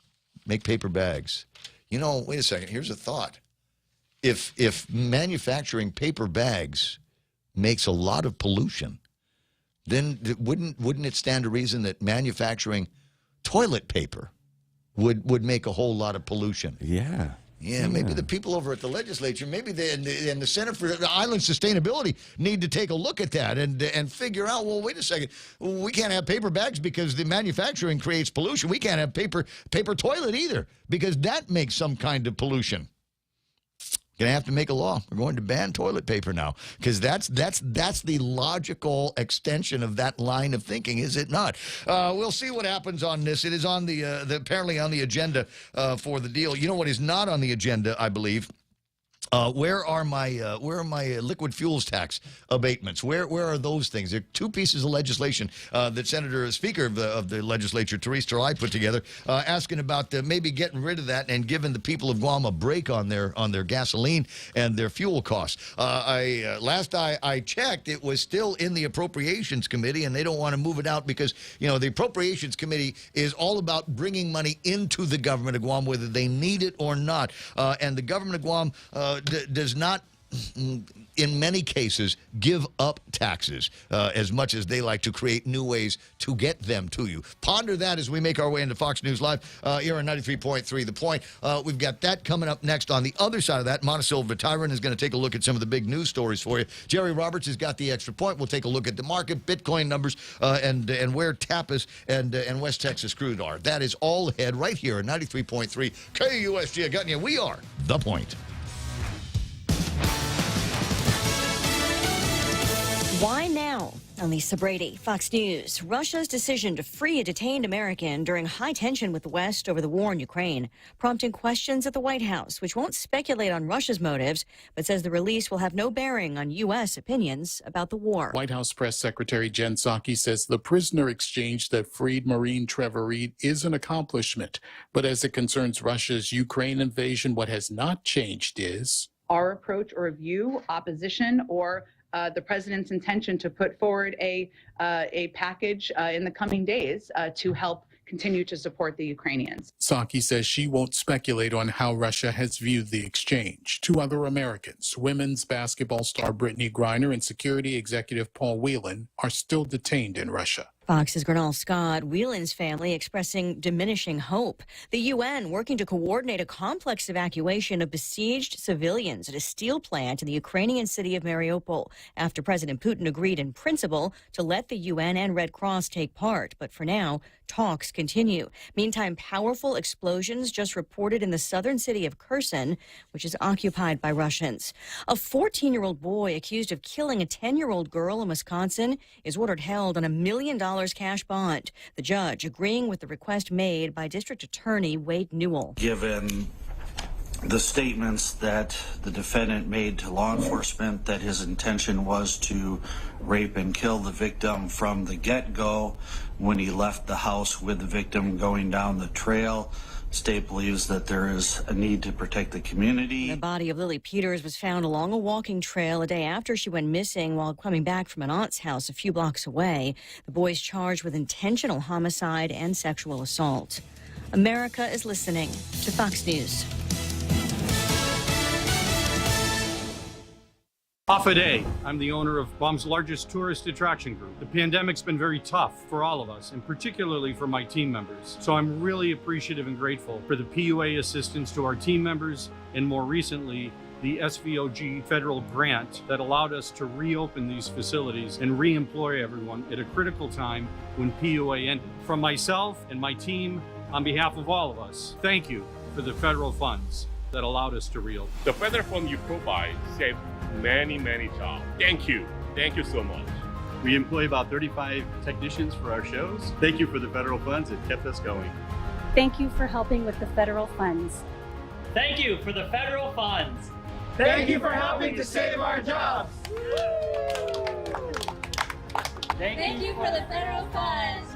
bags? Wait a second. Here's a thought. If manufacturing paper bags makes a lot of pollution, then wouldn't it stand to reason that manufacturing toilet paper would make a whole lot of pollution? Yeah. Yeah, maybe the people over at the legislature, maybe and the Center for Island Sustainability need to take a look at that and figure out, well, wait a second, we can't have paper bags because the manufacturing creates pollution. We can't have paper toilet either because that makes some kind of pollution. Going to have to make a law. We're going to ban toilet paper now because that's the logical extension of that line of thinking, is it not? We'll see what happens on this. It is on apparently on the agenda for the deal. You know what is not on the agenda, I believe? Where are my liquid fuels tax abatements? Where are those things? There are 2 pieces of legislation that Speaker of the legislature, Therese Terlai, put together, asking about maybe getting rid of that and giving the people of Guam a break on their gasoline and their fuel costs. Last I checked, it was still in the Appropriations Committee, and they don't want to move it out because the Appropriations Committee is all about bringing money into the government of Guam, whether they need it or not. And the government of Guam does not, in many cases, give up taxes as much as they like to create new ways to get them to you. Ponder that as we make our way into Fox News Live here on 93.3 The Point. We've got that coming up next. On the other side of that, Montecillo Tyron is going to take a look at some of the big news stories for you. Jerry Roberts has got the extra point. We'll take a look at the market, Bitcoin numbers, and where Tapas and West Texas crude are. That is all ahead right here at 93.3 KUSG. I got you. We are The Point. Why now? I'm Lisa Brady, Fox News. Russia's decision to free a detained American during high tension with the West over the war in Ukraine, prompting questions at the White House, which won't speculate on Russia's motives, but says the release will have no bearing on U.S. opinions about the war. White House Press Secretary Jen Psaki says the prisoner exchange that freed Marine Trevor Reed is an accomplishment. But as it concerns Russia's Ukraine invasion, what has not changed is our approach or view, opposition, or the president's intention to put forward a package in the coming days to help continue to support the Ukrainians. Psaki says she won't speculate on how Russia has viewed the exchange. Two other Americans, women's basketball star Brittany Griner and security executive Paul Whelan, are still detained in Russia. Fox's Gernal Scott, Whelan's family expressing diminishing hope. The UN working to coordinate a complex evacuation of besieged civilians at a steel plant in the Ukrainian city of Mariupol after President Putin agreed in principle to let the UN and Red Cross take part. But for now, talks continue. Meantime, powerful explosions just reported in the southern city of Kherson, which is occupied by Russians. A 14-year-old boy accused of killing a 10-year-old girl in Wisconsin is ordered held on $1 million cash bond. The judge agreeing with the request made by District Attorney Wade Newell. Given the statements that the defendant made to law enforcement that his intention was to rape and kill the victim from the get-go when he left the house with the victim going down the trail, state believes that there is a need to protect the community. The body of Lily Peters was found along a walking trail a day after she went missing while coming back from an aunt's house a few blocks away. The boy is charged with intentional homicide and sexual assault. America is listening to Fox News. Off a day. I'm the owner of Guam's largest tourist attraction group. The pandemic's been very tough for all of us, and particularly for my team members. So I'm really appreciative and grateful for the PUA assistance to our team members, and more recently, the SVOG federal grant that allowed us to reopen these facilities and re-employ everyone at a critical time when PUA ended. From myself and my team, on behalf of all of us, thank you for the federal funds that allowed us to reopen. The federal fund you provide saved many jobs. Thank you so much. We employ about 35 technicians for our shows. Thank you for the federal funds that kept us going. Thank you for helping with the federal funds. Thank you for the federal funds. Thank you for helping to save our jobs. Thank you for the federal funds.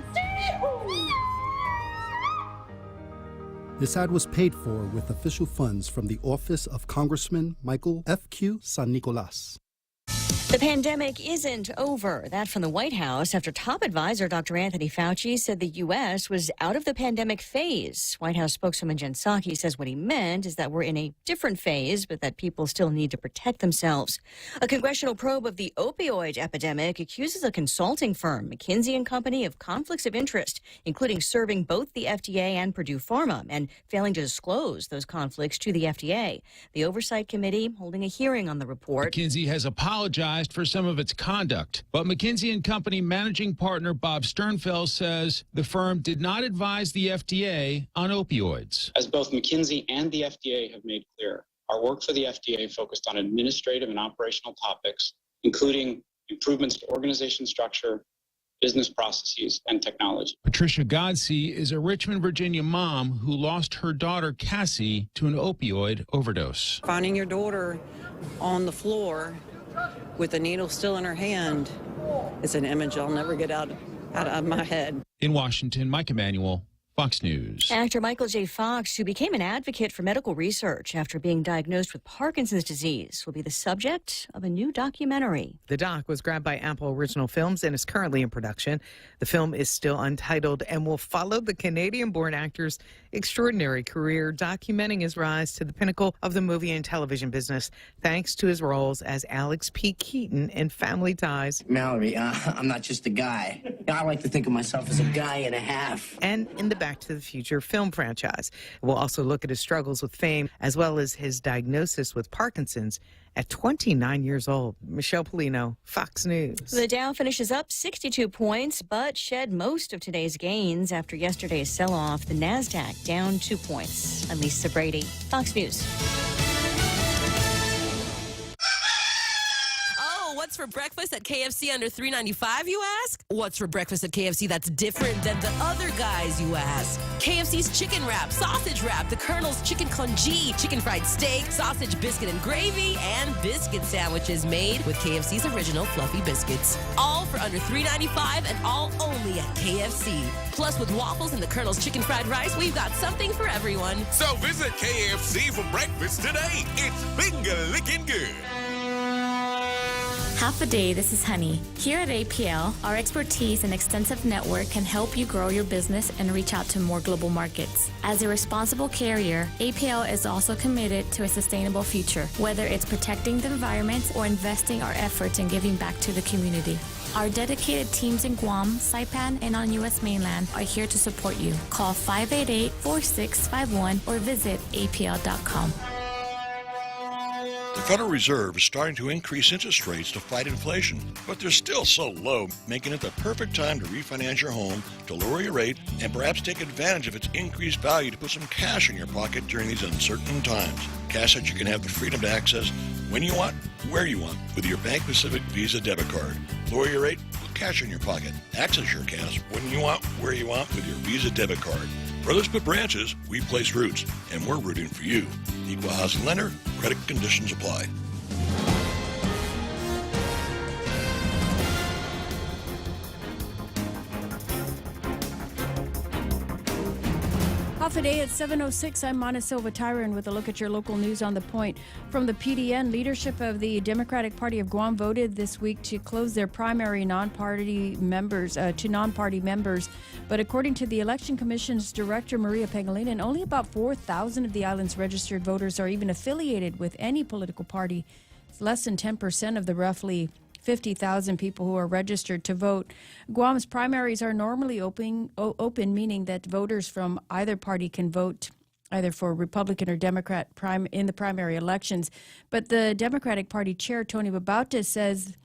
This ad was paid for with official funds from the office of Congressman Michael F.Q. San Nicolas. The pandemic isn't over. That from the White House after top advisor Dr. Anthony Fauci said the U.S. was out of the pandemic phase. White House spokeswoman Jen Psaki says what he meant is that we're in a different phase, but that people still need to protect themselves. A congressional probe of the opioid epidemic accuses a consulting firm, McKinsey & Company, of conflicts of interest, including serving both the FDA and Purdue Pharma and failing to disclose those conflicts to the FDA. The Oversight Committee holding a hearing on the report. McKinsey has apologized for some of its conduct, but McKinsey & Company managing partner Bob Sternfeld says the firm did not advise the FDA on opioids. As both McKinsey and the FDA have made clear, our work for the FDA focused on administrative and operational topics, including improvements to organization structure, business processes, and technology. Patricia Godsey is a Richmond, Virginia mom who lost her daughter Cassie to an opioid overdose. Finding your daughter on the floor with a needle still in her hand is an image I'll never get out of my head. In Washington, Mike Emanuel, Fox News. Actor Michael J. Fox, who became an advocate for medical research after being diagnosed with Parkinson's disease, will be the subject of a new documentary. The doc was grabbed by Apple Original Films and is currently in production. The film is still untitled and will follow the Canadian-born actor's extraordinary career, documenting his rise to the pinnacle of the movie and television business, thanks to his roles as Alex P. Keaton in Family Ties. Mallory, I'm not just a guy. I like to think of myself as a guy and a half. And in the Back to the Future film franchise. We'll also look at his struggles with fame, as well as his diagnosis with Parkinson's at 29 years old. Michelle Polino, Fox News. The Dow finishes up 62 points, but shed most of today's gains after yesterday's sell-off. The NASDAQ down 2 points. I'm Lisa Brady, Fox News. What's for breakfast at KFC under $3.95, you ask? What's for breakfast at KFC that's different than the other guys, you ask? KFC's chicken wrap, sausage wrap, the Colonel's chicken congee, chicken fried steak, sausage biscuit and gravy, and biscuit sandwiches made with KFC's original fluffy biscuits. All for under $3.95 and all only at KFC. Plus, with waffles and the Colonel's chicken fried rice, we've got something for everyone. So visit KFC for breakfast today. It's finger licking good. Half a day, this is Honey. Here at APL, our expertise and extensive network can help you grow your business and reach out to more global markets. As a responsible carrier, APL is also committed to a sustainable future, whether it's protecting the environment or investing our efforts in giving back to the community. Our dedicated teams in Guam, Saipan, and on U.S. mainland are here to support you. Call 588-4651 or visit apl.com. The Federal Reserve is starting to increase interest rates to fight inflation, but they're still so low, making it the perfect time to refinance your home, to lower your rate, and perhaps take advantage of its increased value to put some cash in your pocket during these uncertain times. Cash that you can have the freedom to access when you want, where you want, with your Bank Pacific Visa debit card. Lower your rate, put cash in your pocket. Access your cash when you want, where you want, with your Visa debit card. For others put branches, we place roots, and we're rooting for you. Equal housing lender, credit conditions apply. Off a day at 7:06, I'm Mana Silva Tyron with a look at your local news on the point. From the PDN, leadership of the Democratic Party of Guam voted this week to close their primary non-party members. But according to the Election Commission's Director, Maria Pangilinan, only about 4,000 of the island's registered voters are even affiliated with any political party. It's less than 10% of the roughly 50,000 people who are registered to vote. Guam's primaries are normally open, meaning that voters from either party can vote either for Republican or Democrat in the primary elections. But the Democratic Party chair, Tony Babauta, says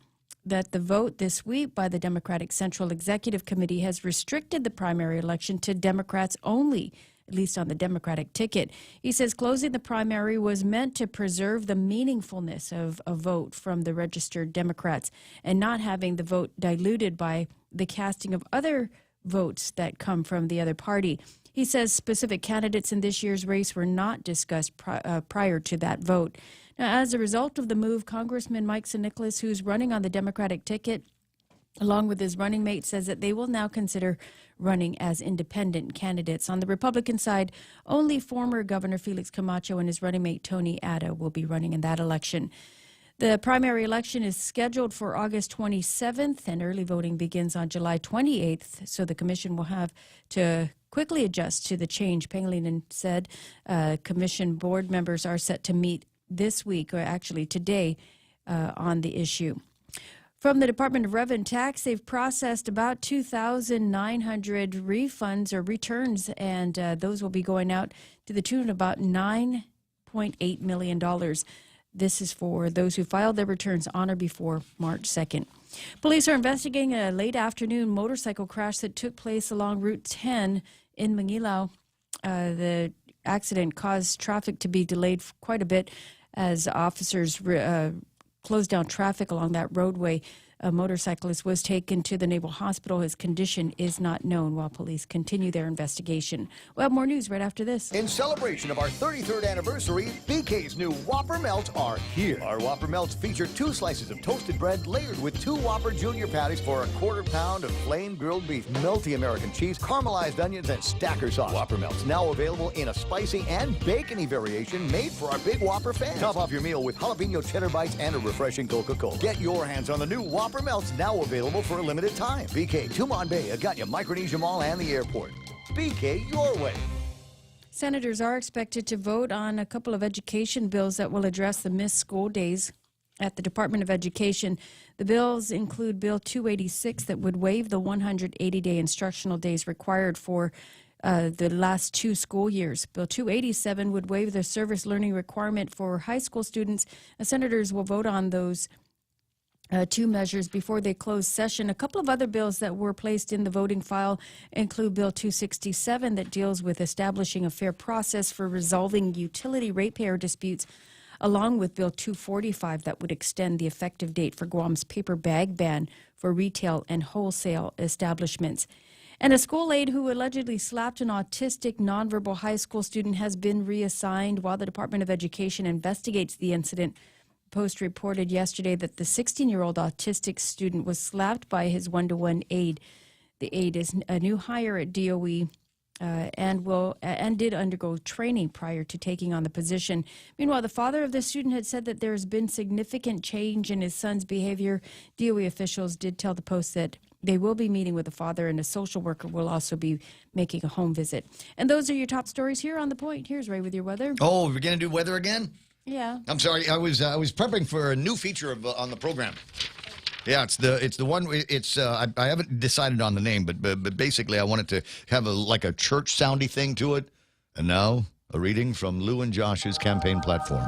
that the vote this week by the Democratic Central Executive Committee has restricted the primary election to Democrats only, at least on the Democratic ticket. He says closing the primary was meant to preserve the meaningfulness of a vote from the registered Democrats and not having the vote diluted by the casting of other votes that come from the other party. He says specific candidates in this year's race were not discussed prior to that vote. Now, as a result of the move, Congressman Mike San Nicolas, who's running on the Democratic ticket, along with his running mate, says that they will now consider running as independent candidates. On the Republican side, only former Governor Felix Camacho and his running mate Tony Ada will be running in that election. The primary election is scheduled for August 27th, and early voting begins on July 28th, so the commission will have to quickly adjust to the change. Pangilinan said commission board members are set to meet this week, or actually today, on the issue. From the Department of Revenue and Tax, they've processed about 2,900 refunds or returns, and those will be going out to the tune of about $9.8 million. This is for those who filed their returns on or before March 2nd. Police are investigating a late afternoon motorcycle crash that took place along Route 10 in Mangilau. The accident caused traffic to be delayed quite a bit as officers closed down traffic along that roadway. A motorcyclist was taken to the Naval Hospital. His condition is not known while police continue their investigation. We'll have more news right after this. In celebration of our 33rd anniversary, BK's new Whopper Melts are here. Our Whopper Melts feature 2 slices of toasted bread layered with 2 Whopper Junior patties for a quarter pound of flame grilled beef, melty American cheese, caramelized onions, and stacker sauce. Whopper Melts now available in a spicy and bacony variation made for our big Whopper fans. Top off your meal with jalapeno cheddar bites and a refreshing Coca-Cola. Get your hands on the new Whopper Melts, now available for a limited time. BK, Tumon Bay, Aganya, Micronesia Mall, and the airport. BK, your way. Senators are expected to vote on a couple of education bills that will address the missed school days at the Department of Education. The bills include Bill 286 that would waive the 180-day instructional days required for the last 2 school years. Bill 287 would waive the service learning requirement for high school students. The senators will vote on those 2 measures before they close session. A couple of other bills that were placed in the voting file include Bill 267 that deals with establishing a fair process for resolving utility ratepayer disputes, along with Bill 245 that would extend the effective date for Guam's paper bag ban for retail and wholesale establishments. And a school aide who allegedly slapped an autistic nonverbal high school student has been reassigned while the Department of Education investigates the incident. Post reported yesterday that the 16-year-old autistic student was slapped by his one-to-one aide. The aide is a new hire at DOE and did undergo training prior to taking on the position. Meanwhile, the father of the student had said that there has been significant change in his son's behavior. DOE officials did tell the Post that they will be meeting with the father, and a social worker will also be making a home visit. And those are your top stories here on The Point. Here's Ray with your weather. Oh, we're going to do weather again? Yeah. I'm sorry. I was prepping for a new feature on the program. Yeah, it's the one. I haven't decided on the name, but basically I wanted to have a church soundy thing to it. And now a reading from Lou and Josh's campaign platform.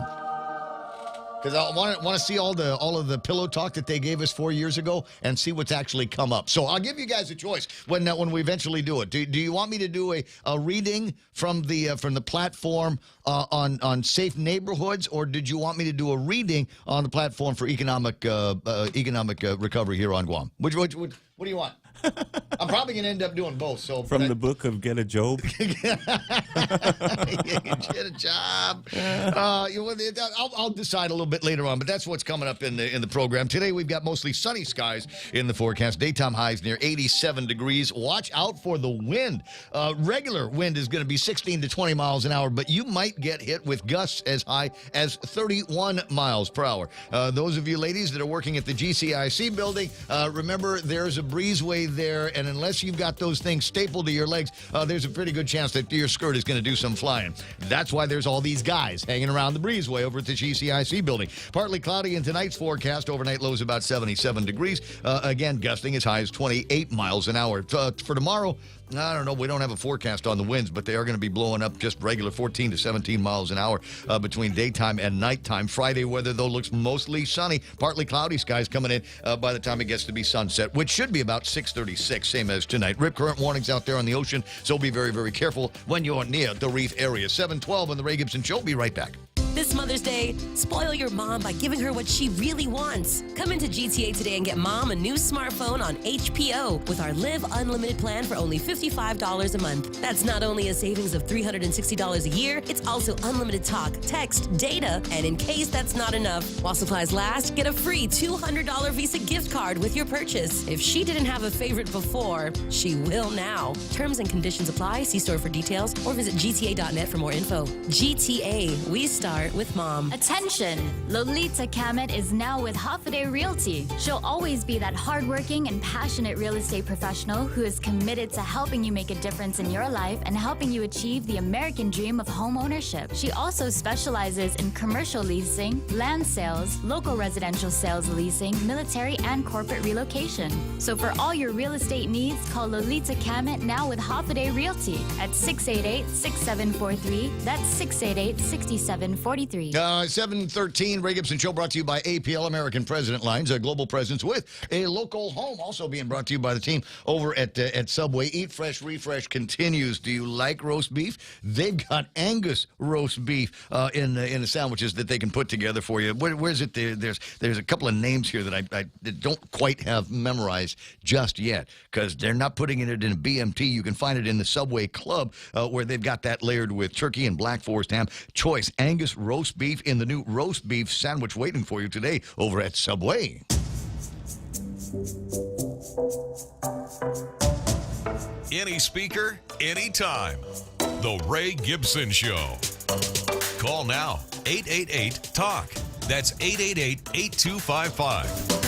Because I want to see all of the pillow talk that they gave us 4 years ago and see what's actually come up. So I'll give you guys a choice when we eventually do it. Do you want me to do a reading from the platform on safe neighborhoods, or did you want me to do a reading on the platform for economic recovery here on Guam? What do you want? I'm probably going to end up doing both. So from the book of Get a Job. Get a job. I'll decide a little bit later on, but that's what's coming up in the program. Today we've got mostly sunny skies in the forecast. Daytime highs near 87 degrees. Watch out for the wind. Regular wind is going to be 16 to 20 miles an hour, but you might get hit with gusts as high as 31 miles per hour. Those of you ladies that are working at the GCIC building, remember there's a breezeway there, and unless you've got those things stapled to your legs, there's a pretty good chance that your skirt is going to do some flying. That's why there's all these guys hanging around the breezeway over at the GCIC building. Partly cloudy in tonight's forecast. Overnight lows about 77 degrees. Again, gusting as high as 28 miles an hour. For tomorrow, I don't know. We don't have a forecast on the winds, but they are going to be blowing up just regular 14 to 17 miles an hour between daytime and nighttime. Friday weather, though, looks mostly sunny. Partly cloudy skies coming in by the time it gets to be sunset, which should be about 6:36, same as tonight. Rip current warnings out there on the ocean, so be very, very careful when you're near the reef area. 7:12 on the Ray Gibson Show. Be right back. This Mother's Day, spoil your mom by giving her what she really wants. Come into GTA today and get mom a new smartphone on HPO with our Live Unlimited plan for only $55 a month. That's not only a savings of $360 a year, it's also unlimited talk, text, data, and in case that's not enough, while supplies last, get a free $200 Visa gift card with your purchase. If she didn't have a favorite before, she will now. Terms and conditions apply. See store for details or visit gta.net for more info. GTA, we start with mom. Attention! Lolita Kamet is now with Hafaday Realty. She'll always be that hardworking and passionate real estate professional who is committed to helping you make a difference in your life and helping you achieve the American dream of home ownership. She also specializes in commercial leasing, land sales, local residential sales leasing, military and corporate relocation. So for all your real estate needs, call Lolita Kamet now with Hafaday Realty at 688-6743. That's 688-6743. 7:13, Ray Gibson Show brought to you by APL American President Lines, a global presence with a local home. Also being brought to you by the team over at Subway. Eat Fresh, Refresh continues. Do you like roast beef? They've got Angus roast beef in the sandwiches that they can put together for you. Where's it? There's a couple of names here that I don't quite have memorized just yet because they're not putting it in a BMT. You can find it in the Subway Club where they've got that layered with turkey and Black Forest ham. Choice Angus roast beef in the new roast beef sandwich waiting for you today over at Subway. Any speaker, anytime. The Ray Gibson Show. Call now, 888-TALK. That's 888-8255.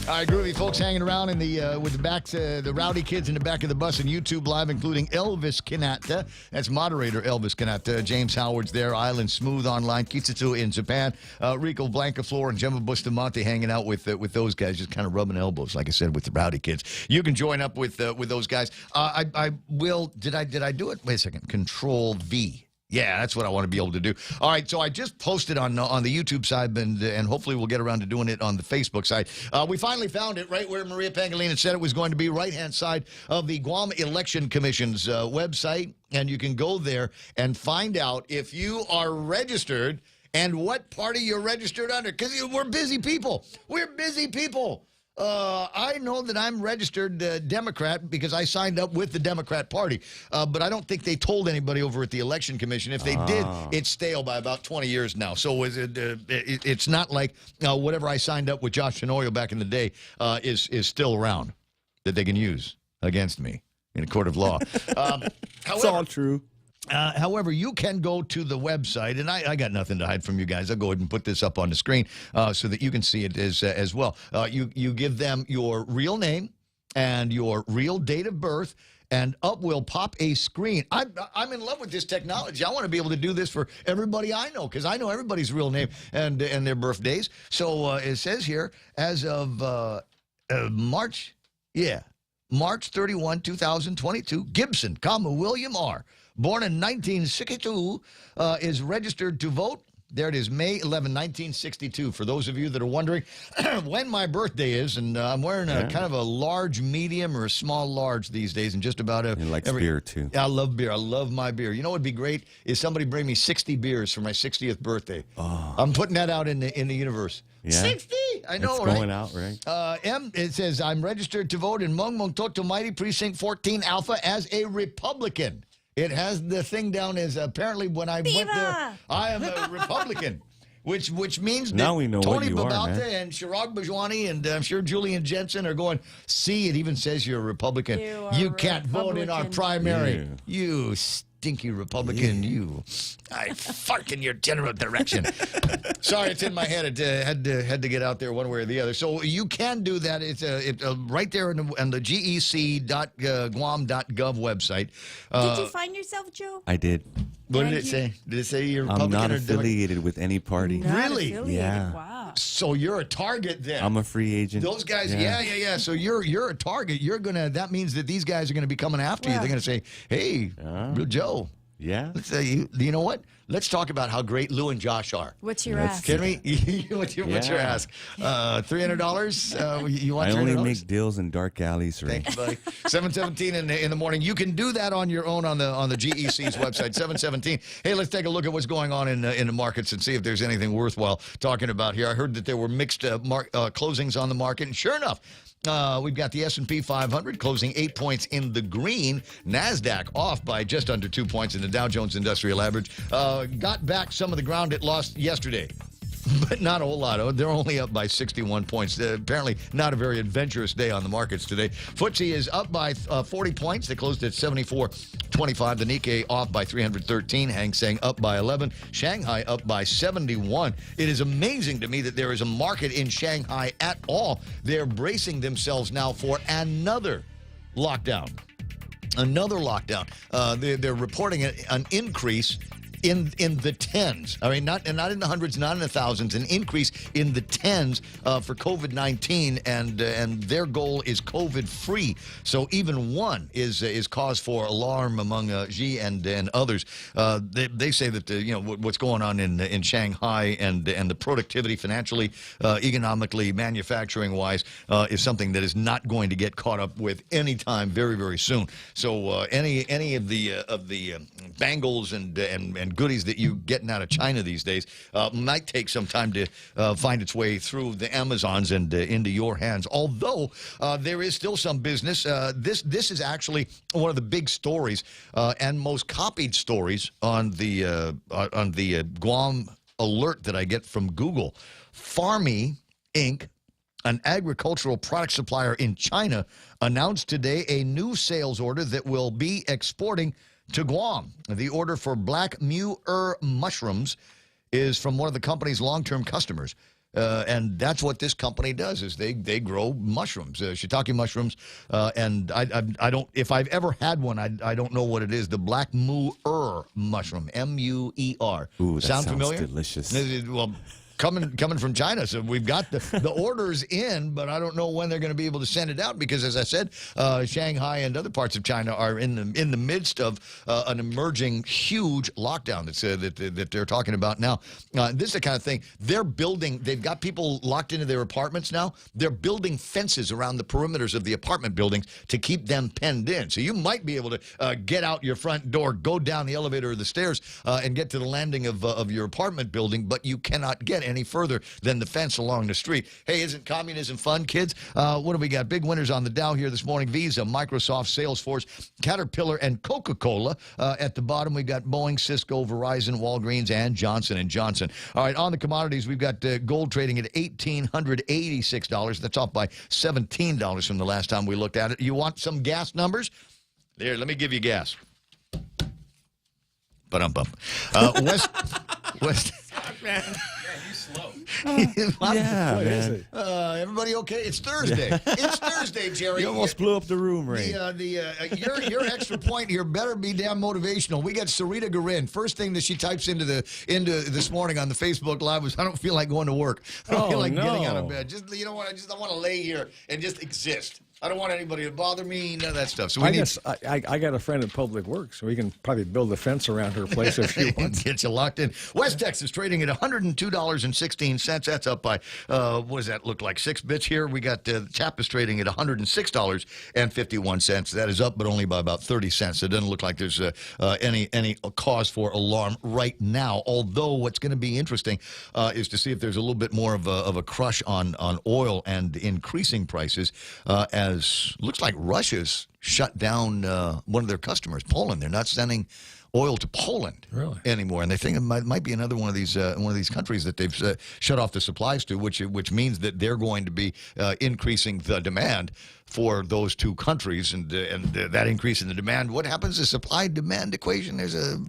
All right, groovy folks hanging around with the rowdy kids in the back of the bus and YouTube Live, including Elvis Kanata. That's moderator Elvis Kanata. James Howard's there. Island Smooth online. Kitsutsu in Japan. Rico Blancaflor and Gemma Bustamante hanging out with those guys, just kind of rubbing elbows, like I said, with the rowdy kids. You can join up with those guys. I will. Did I do it? Wait a second. Control V. Yeah, that's what I want to be able to do. All right, so I just posted on the YouTube side, and hopefully we'll get around to doing it on the Facebook side. We finally found it right where Maria Pangilinan said it was going to be, right-hand side of the Guam Election Commission's website, and you can go there and find out if you are registered and what party you're registered under, because we're busy people. We're busy people. I know that I'm registered Democrat because I signed up with the Democrat Party, but I don't think they told anybody over at the Election Commission. If they did, it's stale by about 20 years now. So it's not like whatever I signed up with Josh Shinoyo back in the day is still around that they can use against me. in a court of law. It's all true. However, you can go to the website, and I got nothing to hide from you guys. I'll go ahead and put this up on the screen so that you can see it as well. You give them your real name and your real date of birth, and up will pop a screen. I'm in love with this technology. I want to be able to do this for everybody I know, because I know everybody's real name and their birthdays. So it says here, as of March 31, 2022, Gibson, William R., born in 1962, is registered to vote. There it is, May 11, 1962. For those of you that are wondering when my birthday is, and I'm wearing a kind of a large medium or a small large these days, and just about He likes beer, too. I love beer. I love my beer. You know what would be great is somebody bring me 60 beers for my 60th birthday. Oh. I'm putting that out in the universe. Yeah. 60? I know, it's right? going out, right? It says, I'm registered to vote in Mung Mung Toto Mighty Precinct 14 Alpha as a Republican. It has the thing down as apparently when I went there, I am a Republican, which means now that we know Tony what you Babauta are, man. and Chirag Bajwani and I'm sure Julian Jensen are going, see, it even says you're a Republican. You can't vote in our primary. You stinky Republican, you. I fart in your general direction. Sorry, it's in my head. It had to get out there one way or the other. So you can do that. It's right there on the gec.guam.gov website. Did you find yourself, Joe? I did. What did it say? Did it say you're Republican? I'm not or affiliated with any party. Really? Yeah. Wow. So you're a target then. I'm a free agent. Those guys, yeah. So you're a target. That means that these guys are gonna be coming after you. They're gonna say, hey, Joe. Yeah. Let's say you know what? Let's talk about how great Lou and Josh are. What's your ask? Can we? What's your ask? $300. You want? I $300? only make deals in dark alleys, right? Thank you, buddy. 7:17 in the morning. You can do that on your own on the GEC's website. 7:17. Hey, let's take a look at what's going on in the markets and see if there's anything worthwhile talking about here. I heard that there were mixed closings on the market, and sure enough. We've got the S&P 500 closing 8 points in the green. NASDAQ off by just under 2 points in the Dow Jones Industrial Average. Got back some of the ground it lost yesterday. But not a whole lot. They're only up by 61 points. Apparently not a very adventurous day on the markets today. FTSE is up by 40 points. They closed at 74.25. The Nikkei off by 313. Hang Seng up by 11. Shanghai up by 71. It is amazing to me that there is a market in Shanghai at all. They're bracing themselves now for another lockdown. They're reporting an increase in the tens. I mean, not in the hundreds, not in the thousands. An increase in the tens for COVID-19, and their goal is COVID-free. So even one is cause for alarm among Xi and others. They say that what's going on in Shanghai and the productivity financially, economically, manufacturing wise is something that is not going to get caught up with anytime very, very soon. So any of the bangles and goodies that you getting out of China these days might take some time to find its way through the Amazons and into your hands. Although there is still some business. This is actually one of the big stories and most copied stories on the Guam alert that I get from Google. Farmy Inc., an agricultural product supplier in China, announced today a new sales order that will be exporting to Guam. The order for black mu-er mushrooms is from one of the company's long-term customers. And that's what this company does, is they grow mushrooms, shiitake mushrooms. And I don't, if I've ever had one, I don't know what it is. The black mu-er mushroom, M-U-E-R. Ooh, that sounds familiar? Delicious. Well, coming from China, so we've got the orders in, but I don't know when they're going to be able to send it out because, as I said, Shanghai and other parts of China are in the midst of an emerging huge lockdown that they're talking about now. This is the kind of thing they're building. They've got people locked into their apartments now. They're building fences around the perimeters of the apartment buildings to keep them penned in. So you might be able to get out your front door, go down the elevator or the stairs, and get to the landing of your apartment building, but you cannot get any further than the fence along the street. Hey, isn't communism fun, kids? What do we got? Big winners on the Dow here this morning. Visa, Microsoft, Salesforce, Caterpillar, and Coca-Cola. At the bottom, we got Boeing, Cisco, Verizon, Walgreens, and Johnson & Johnson. All right, on the commodities, we've got gold trading at $1,886. That's off by $17 from the last time we looked at it. You want some gas numbers? There, let me give you gas. But West. Man, you slow. Yeah, man. Everybody okay? It's Thursday. It's Thursday, Jerry. You almost blew up the room, Ray. Your extra point here better be damn motivational. We got Sarita Garin. First thing that she types into this morning on the Facebook Live was, "I don't feel like going to work. I don't feel like getting out of bed. Just you know what? I want to lay here and just exist. I don't want anybody to bother me, none of that stuff." So I got a friend at Public Works, so we can probably build a fence around her place if she wants. Get you locked in. West Texas trading at $102.16. That's up by, what does that look like, 6 bits here? We got Chap is trading at $106.51. That is up, but only by about 30 cents. It doesn't look like there's any cause for alarm right now. Although what's going to be interesting is to see if there's a little bit more of a crush on oil and increasing prices as looks like Russia's shut down one of their customers, Poland. They're not sending oil to Poland anymore, and they think it might be another one of these countries that they've shut off the supplies to, which means that they're going to be increasing the demand for those two countries, and that increase in the demand. What happens to supply-demand equation? There's a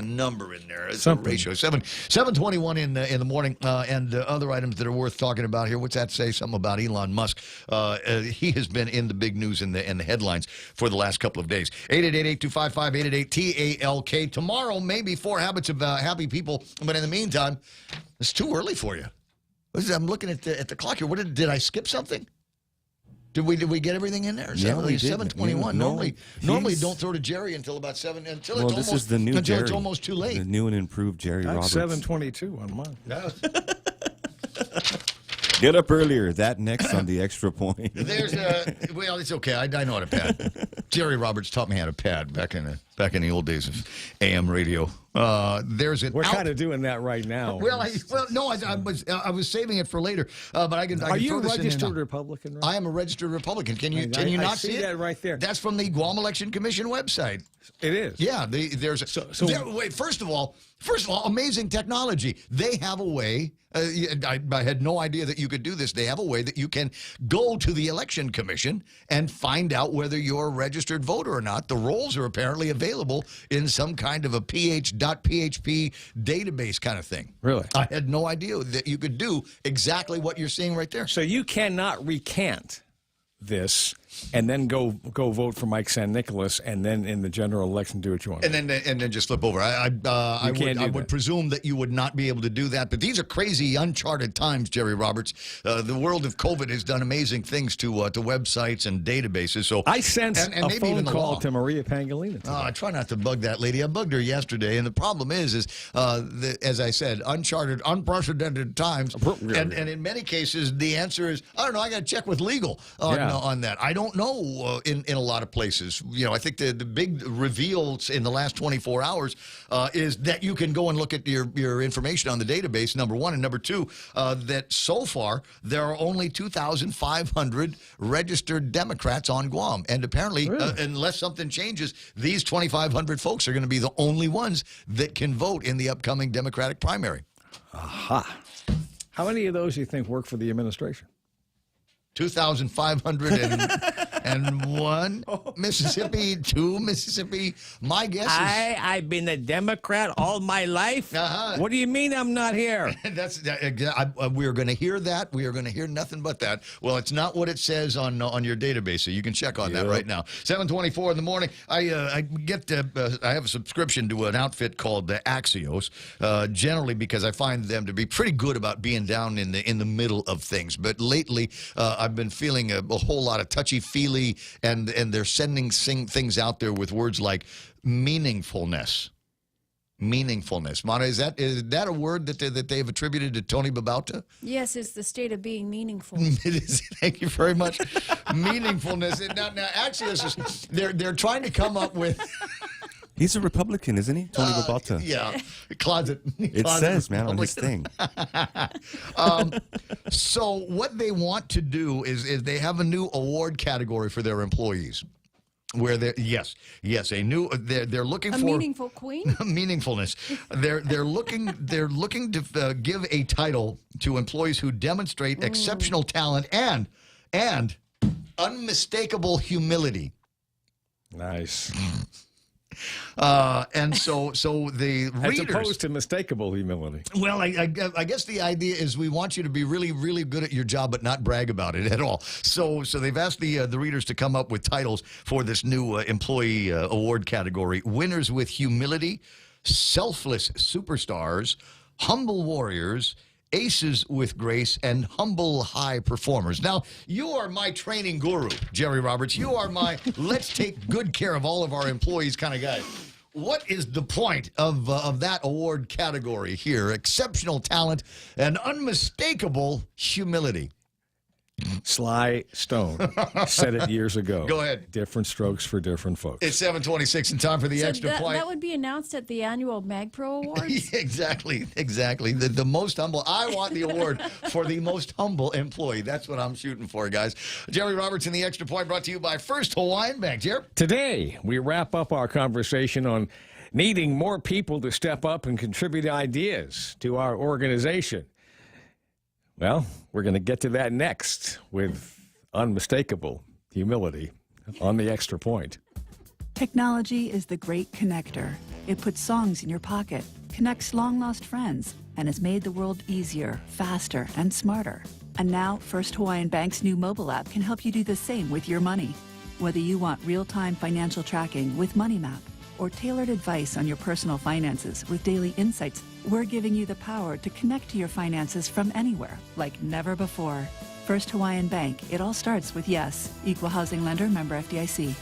number in there. It's Something. a ratio. 7:21 in the morning, and other items that are worth talking about here. What's that say? Something about Elon Musk. He has been in the big news in the headlines for the last couple of days. 888-825-5888-TALK. Tomorrow, maybe 4 habits of happy people, but in the meantime, it's too early for you. I'm looking at the clock here. Did I skip something? Did we get everything in there? Yeah, we did. 7:21. Normally don't throw to Jerry until about 7. Until This is the new Jerry. It's almost too late. The new and improved Jerry Roberts. 7:22 on mine. Get up earlier. That next on the extra point. Well, it's okay. I know how to pad. Jerry Roberts taught me how to pad back in the old days of AM radio. We're kind of doing that right now. I was saving it for later, but I can. Are you a throw this in registered now. Republican? Right? I am a registered Republican. Can you I not see it? that right there? That's from the Guam Election Commission website. It is. Yeah, there's. Wait, first of all, amazing technology. They have a way. I had no idea that you could do this. They have a way that you can go to the Election Commission and find out whether you're a registered voter or not. The rolls are apparently available in some kind of a PH.PHP database kind of thing. Really? I had no idea that you could do exactly what you're seeing right there. So you cannot recant this and then go vote for Mike San Nicolas, and then in the general election do what you want. And then just flip over. I would presume that you would not be able to do that. But these are crazy, uncharted times, Jerry Roberts. The world of COVID has done amazing things to websites and databases. So I sense and a maybe phone even the call law. to Maria Pangolina today. I try not to bug that lady. I bugged her yesterday, and the problem is as I said, uncharted, unprecedented times. And in many cases, the answer is, I don't know. I got to check with legal on that. I don't know in a lot of places. I think the big reveals in the last 24 hours is that you can go and look at your information on the database, number one. And number two, that so far there are only 2,500 registered Democrats on Guam. And apparently, unless something changes, these 2,500 folks are going to be the only ones that can vote in the upcoming Democratic primary. Aha. How many of those do you think work for the administration? 2,501 Mississippi, 2 Mississippi. My guess is I've been a Democrat all my life. What do you mean I'm not here? We are going to hear that. We are going to hear nothing but that. Well, it's not what it says on your database, so you can check on that right now. 7:24 in the morning. I have a subscription to an outfit called Axios, generally because I find them to be pretty good about being down in the middle of things. But lately, I've been feeling a whole lot of touchy-feely, and they're sending things out there with words like meaningfulness. Meaningfulness. Mana, is that a word that they've attributed to Tony Babauta? Yes, it's the state of being meaningful. It is. Thank you very much. Meaningfulness. Now, actually, they're trying to come up with. He's a Republican, isn't he? Tony Babauta. Yeah. Closet. It says, man, on his thing. So what they want to do is they have a new award category for their employees. Where they're they're looking for a meaningful queen. Meaningfulness. They're looking to give a title to employees who demonstrate exceptional talent and unmistakable humility. Nice. And so the readers, as opposed to mistakable humility. Well, I guess the idea is we want you to be really, really good at your job, but not brag about it at all. So they've asked the readers to come up with titles for this new employee award category: winners with humility, selfless superstars, humble warriors, aces with grace, and humble high performers. Now, you are my training guru, Jerry Roberts. You are my let's take good care of all of our employees kind of guy. What is the point of that award category here? Exceptional talent and unmistakable humility. Sly Stone said it years ago. Go ahead. Different strokes for different folks. It's 7:26 and time for the extra point. That would be announced at the annual MagPro Awards. Exactly. The most humble. I want the award for the most humble employee. That's what I'm shooting for, guys. Jerry Roberts in the extra point, brought to you by First Hawaiian Bank. Jerry? Today, we wrap up our conversation on needing more people to step up and contribute ideas to our organization. Well, we're going to get to that next with unmistakable humility on the extra point. Technology is the great connector. It puts songs in your pocket, connects long-lost friends, and has made the world easier, faster, and smarter. And now, First Hawaiian Bank's new mobile app can help you do the same with your money. Whether you want real-time financial tracking with MoneyMap or tailored advice on your personal finances with daily insights, we're giving you the power to connect to your finances from anywhere, like never before. First Hawaiian Bank. It all starts with yes. Equal housing lender, member FDIC.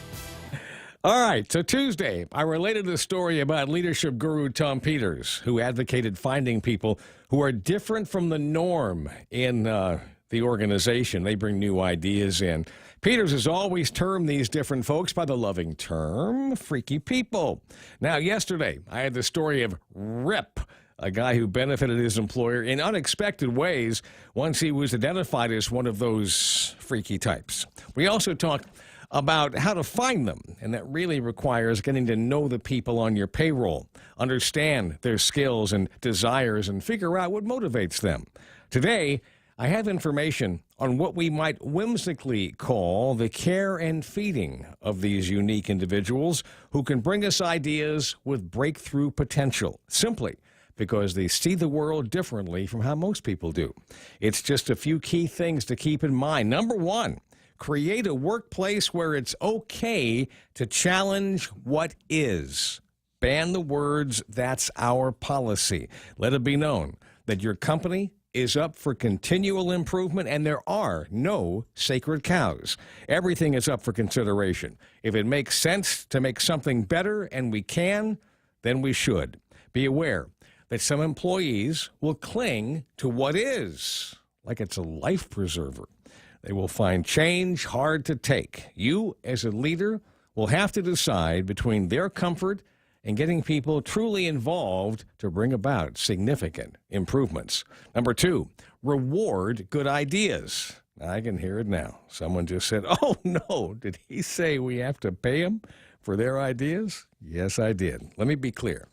All right, so Tuesday, I related a story about leadership guru Tom Peters, who advocated finding people who are different from the norm in the organization. They bring new ideas in. Peters has always termed these different folks by the loving term, freaky people. Now, yesterday, I had the story of Rip, a guy who benefited his employer in unexpected ways once he was identified as one of those freaky types. We also talked about how to find them, and that really requires getting to know the people on your payroll, understand their skills and desires, and figure out what motivates them. Today, I have information on what we might whimsically call the care and feeding of these unique individuals who can bring us ideas with breakthrough potential, simply because they see the world differently from how most people do. It's just a few key things to keep in mind. Number one, create a workplace where it's okay to challenge what is. Ban the words, "that's our policy." Let it be known that your company is up for continual improvement, and there are no sacred cows. Everything is up for consideration. If it makes sense to make something better, and we can, then we should. Be aware that some employees will cling to what is, like it's a life preserver. They will find change hard to take. You, as a leader, will have to decide between their comfort and getting people truly involved to bring about significant improvements. Number two, reward good ideas. I can hear it now. Someone just said, "Oh, no, did he say we have to pay them for their ideas?" Yes, I did. Let me be clear.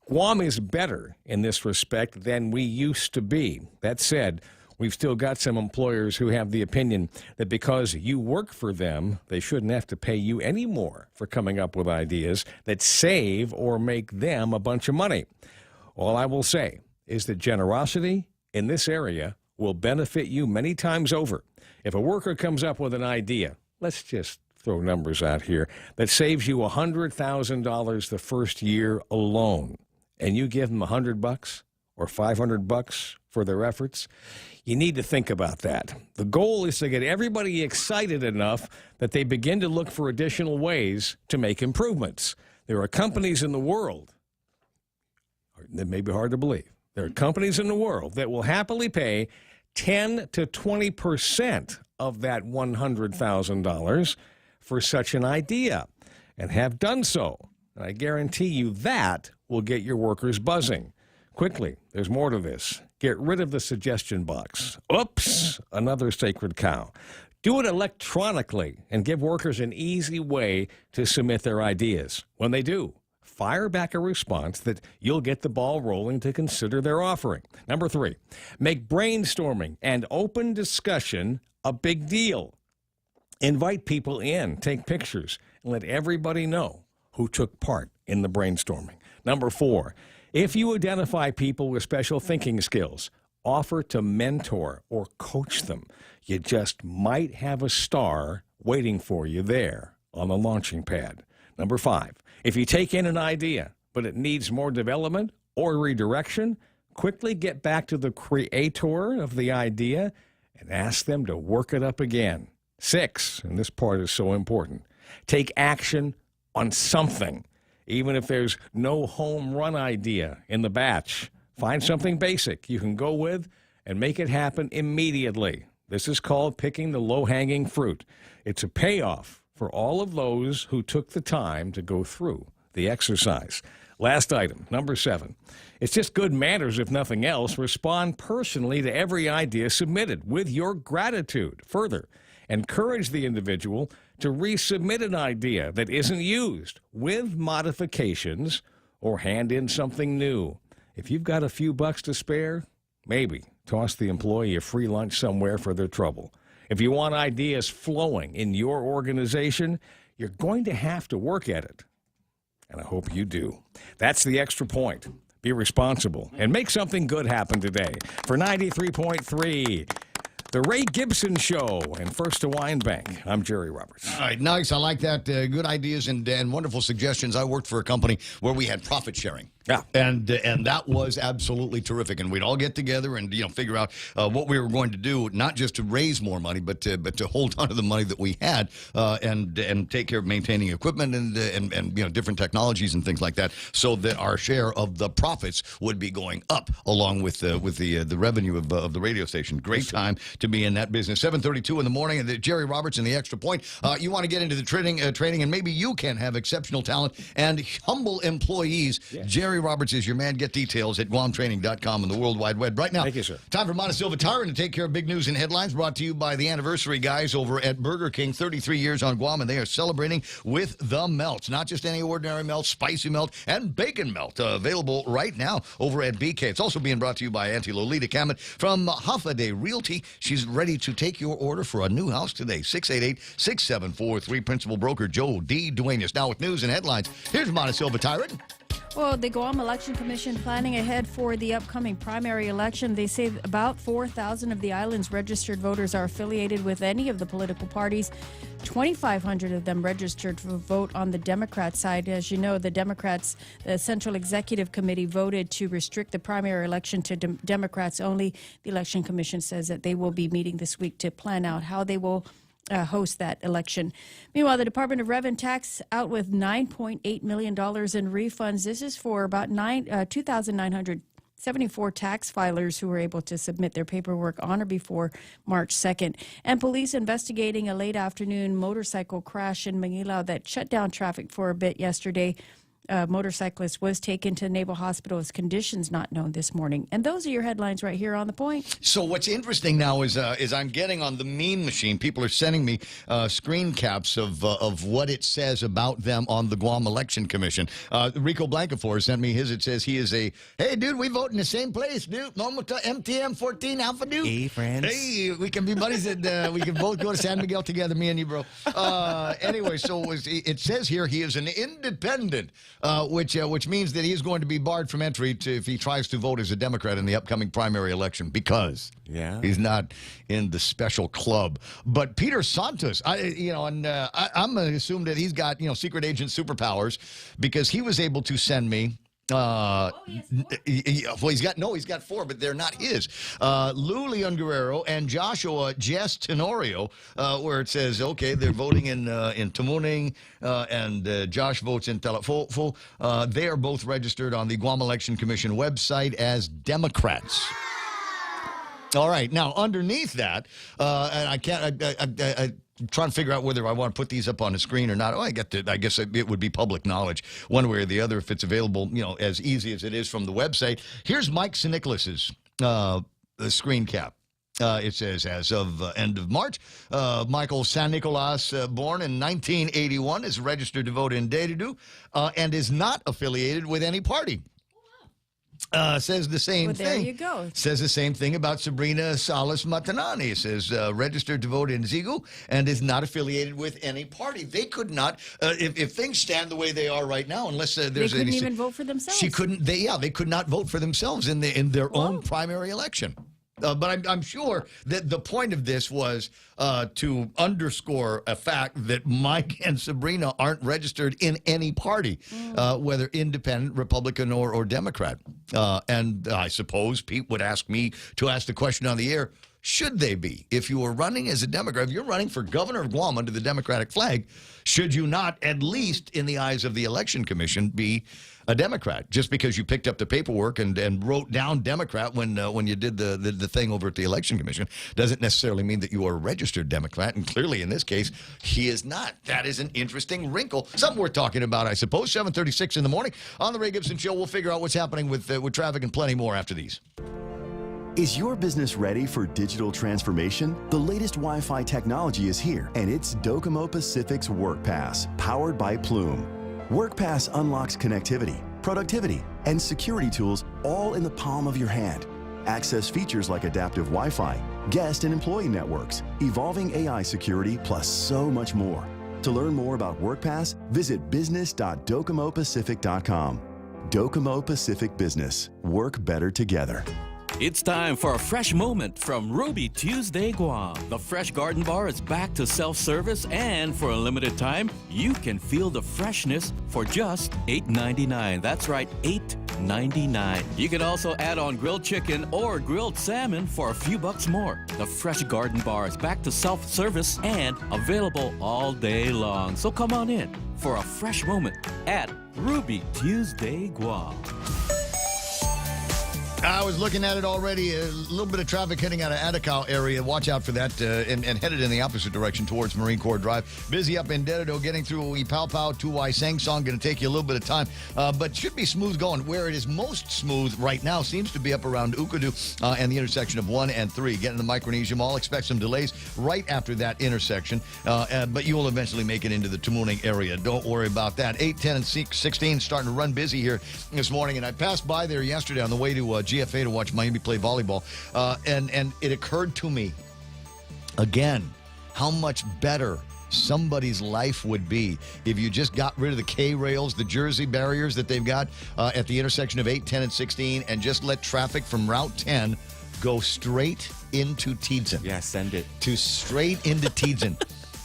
Guam is better in this respect than we used to be. That said, we've still got some employers who have the opinion that because you work for them, they shouldn't have to pay you any more for coming up with ideas that save or make them a bunch of money. All I will say is that generosity in this area will benefit you many times over. If a worker comes up with an idea, let's just throw numbers out here, that saves you $100,000 the first year alone, and you give them $100 or $500 for their efforts, you need to think about that. The goal is to get everybody excited enough that they begin to look for additional ways to make improvements. There are companies in the world, that may be hard to believe, there are companies in the world that will happily pay 10 to 20% of that $100,000 for such an idea, and have done so. And I guarantee you that will get your workers buzzing. Quickly, there's more to this. Get rid of the suggestion box. Oops, another sacred cow. Do it electronically and give workers an easy way to submit their ideas. When they do, fire back a response that you'll get the ball rolling to consider their offering. Number three, make brainstorming and open discussion a big deal. Invite people in, take pictures, and let everybody know who took part in the brainstorming. Number 4, if you identify people with special thinking skills, offer to mentor or coach them. You just might have a star waiting for you there on the launching pad. Number 5, if you take in an idea, but it needs more development or redirection, quickly get back to the creator of the idea and ask them to work it up again. 6, and this part is so important, take action on something. Even if there's no home run idea in the batch, find something basic you can go with and make it happen immediately. This is called picking the low-hanging fruit. It's a payoff for all of those who took the time to go through the exercise. Last item, number 7. It's just good manners, if nothing else. Respond personally to every idea submitted with your gratitude. Further, encourage the individual to resubmit an idea that isn't used with modifications or hand in something new. If you've got a few bucks to spare, maybe toss the employee a free lunch somewhere for their trouble. If you want ideas flowing in your organization, you're going to have to work at it. And I hope you do. That's the Extra Point. Be responsible and make something good happen today. For 93.3, The Ray Gibson Show and First Hawaiian Bank. I'm Jerry Roberts. All right, nice. I like that. Good ideas and wonderful suggestions. I worked for a company where we had profit sharing. Yeah. And that was absolutely terrific. And we'd all get together and figure out what we were going to do, not just to raise more money, but to hold on to the money that we had and take care of maintaining equipment and different technologies and things like that, so that our share of the profits would be going up along with the revenue of the radio station. Great time to be in that business. 7:32 in the morning, and Jerry Roberts in the Extra Point. You want to get into the training, and maybe you can have exceptional talent and humble employees. Yeah. Jerry Roberts is your man. Get details at GuamTraining.com and the World Wide Web. Right now, thank you, sir. Time for Montecillo Tyron to take care of big news and headlines, brought to you by the anniversary guys over at Burger King. 33 years on Guam, and they are celebrating with the melts. Not just any ordinary melt, spicy melt, and bacon melt. Available right now over at BK. It's also being brought to you by Auntie Lolita Cammett from Hoffaday Realty. She's ready to take your order for a new house today. 688-6743. Principal broker Joe D. Duenas. Now with news and headlines, here's Montecillo Tyron. Well, the Guam Election Commission planning ahead for the upcoming primary election. They say about 4,000 of the island's registered voters are affiliated with any of the political parties. 2,500 of them registered to vote on the Democrat side. As you know, the Democrats, the Central Executive Committee, voted to restrict the primary election to Democrats only. The Election Commission says that they will be meeting this week to plan out how they will host that election. Meanwhile, the Department of Revenue tax out with $9.8 million in refunds. This is for about 2,974 tax filers who were able to submit their paperwork on or before March 2nd. And police investigating a late afternoon motorcycle crash in Manila that shut down traffic for a bit yesterday. A motorcyclist was taken to Naval Hospital with conditions not known this morning. And those are your headlines right here on The Point. So what's interesting now is I'm getting on the meme machine. People are sending me screen caps of what it says about them on the Guam Election Commission. Rico Blancafor sent me his. It says he is hey, dude, we vote in the same place, dude. Normal to MTM 14 Alpha, dude. Hey, friends. Hey, we can be buddies and we can both go to San Miguel together, me and you, bro. Anyway, so it says here he is an independent. Which means that he is going to be barred from entry if he tries to vote as a Democrat in the upcoming primary election, because he's not in the special club. But Peter Santos, I'm going to assume that he's got secret agent superpowers, because he was able to send me. He's got 4, but they're not his. Lou Leon Guerrero and Joshua Jess Tenorio, where it says, okay, they're voting in Tamuning, and Josh votes in Telefo. They are both registered on the Guam Election Commission website as Democrats. All right. Now, underneath that, and I can't, I'm trying to figure out whether I want to put these up on the screen or not. I guess it would be public knowledge one way or the other if it's available, as easy as it is from the website. Here's Mike Sinicholas's screen cap. It says, as of end of March, Michael San Nicolas, born in 1981, is registered to vote in Dededu and is not affiliated with any party. says the same Well, thing. there you go. Says the same thing about Sabrina Salas Matanani. Says registered to vote in Zigu and is not affiliated with any party. They could not, if things stand the way they are right now, unless there's They couldn't any, even vote for themselves. She couldn't. They could not vote for themselves in their own primary election. But I'm sure that the point of this was to underscore a fact that Mike and Sabrina aren't registered in any party, whether independent, Republican, or Democrat. And I suppose Pete would ask me to ask the question on the air, should they be? If you were running as a Democrat, if you're running for governor of Guam under the Democratic flag, should you not, at least in the eyes of the Election Commission, be a Democrat? Just because you picked up the paperwork and wrote down Democrat when you did the thing over at the Election Commission doesn't necessarily mean that you are a registered Democrat. And clearly, in this case, he is not. That is an interesting wrinkle. Something worth talking about, I suppose. 7:36 in the morning on the Ray Gibson Show. We'll figure out what's happening with traffic and plenty more after these. Is your business ready for digital transformation? The latest Wi-Fi technology is here, and it's Docomo Pacific's WorkPass, powered by Plume. WorkPass unlocks connectivity, productivity, and security tools all in the palm of your hand. Access features like adaptive Wi-Fi, guest and employee networks, evolving AI security, plus so much more. To learn more about WorkPass, visit business.docomopacific.com. Docomo Pacific Business. Work better together. It's time for a fresh moment from Ruby Tuesday Guam. The Fresh Garden Bar is back to self-service, and for a limited time, you can feel the freshness for just $8.99. That's right, $8.99. You can also add on grilled chicken or grilled salmon for a few bucks more. The Fresh Garden Bar is back to self-service and available all day long. So come on in for a fresh moment at Ruby Tuesday Guam. I was looking at it already. A little bit of traffic heading out of Atacao area. Watch out for that and headed in the opposite direction towards Marine Corps Drive. Busy up in Dededo getting through Ipao to Waisang Song. Going to take you a little bit of time, but should be smooth going. Where it is most smooth right now seems to be up around Ukadu and the intersection of 1 and 3. Getting to the Micronesia Mall. Expect some delays right after that intersection, but you will eventually make it into the Tamuning area. Don't worry about that. 8, 10, and 16 starting to run busy here this morning, and I passed by there yesterday on the way to GFA to watch Miami play volleyball, and it occurred to me again how much better somebody's life would be if you just got rid of the K-rails, the Jersey barriers that they've got at the intersection of 8, 10, and 16, and just let traffic from Route 10 go straight into Teedzin. Yeah, send it. Straight into Teedzin.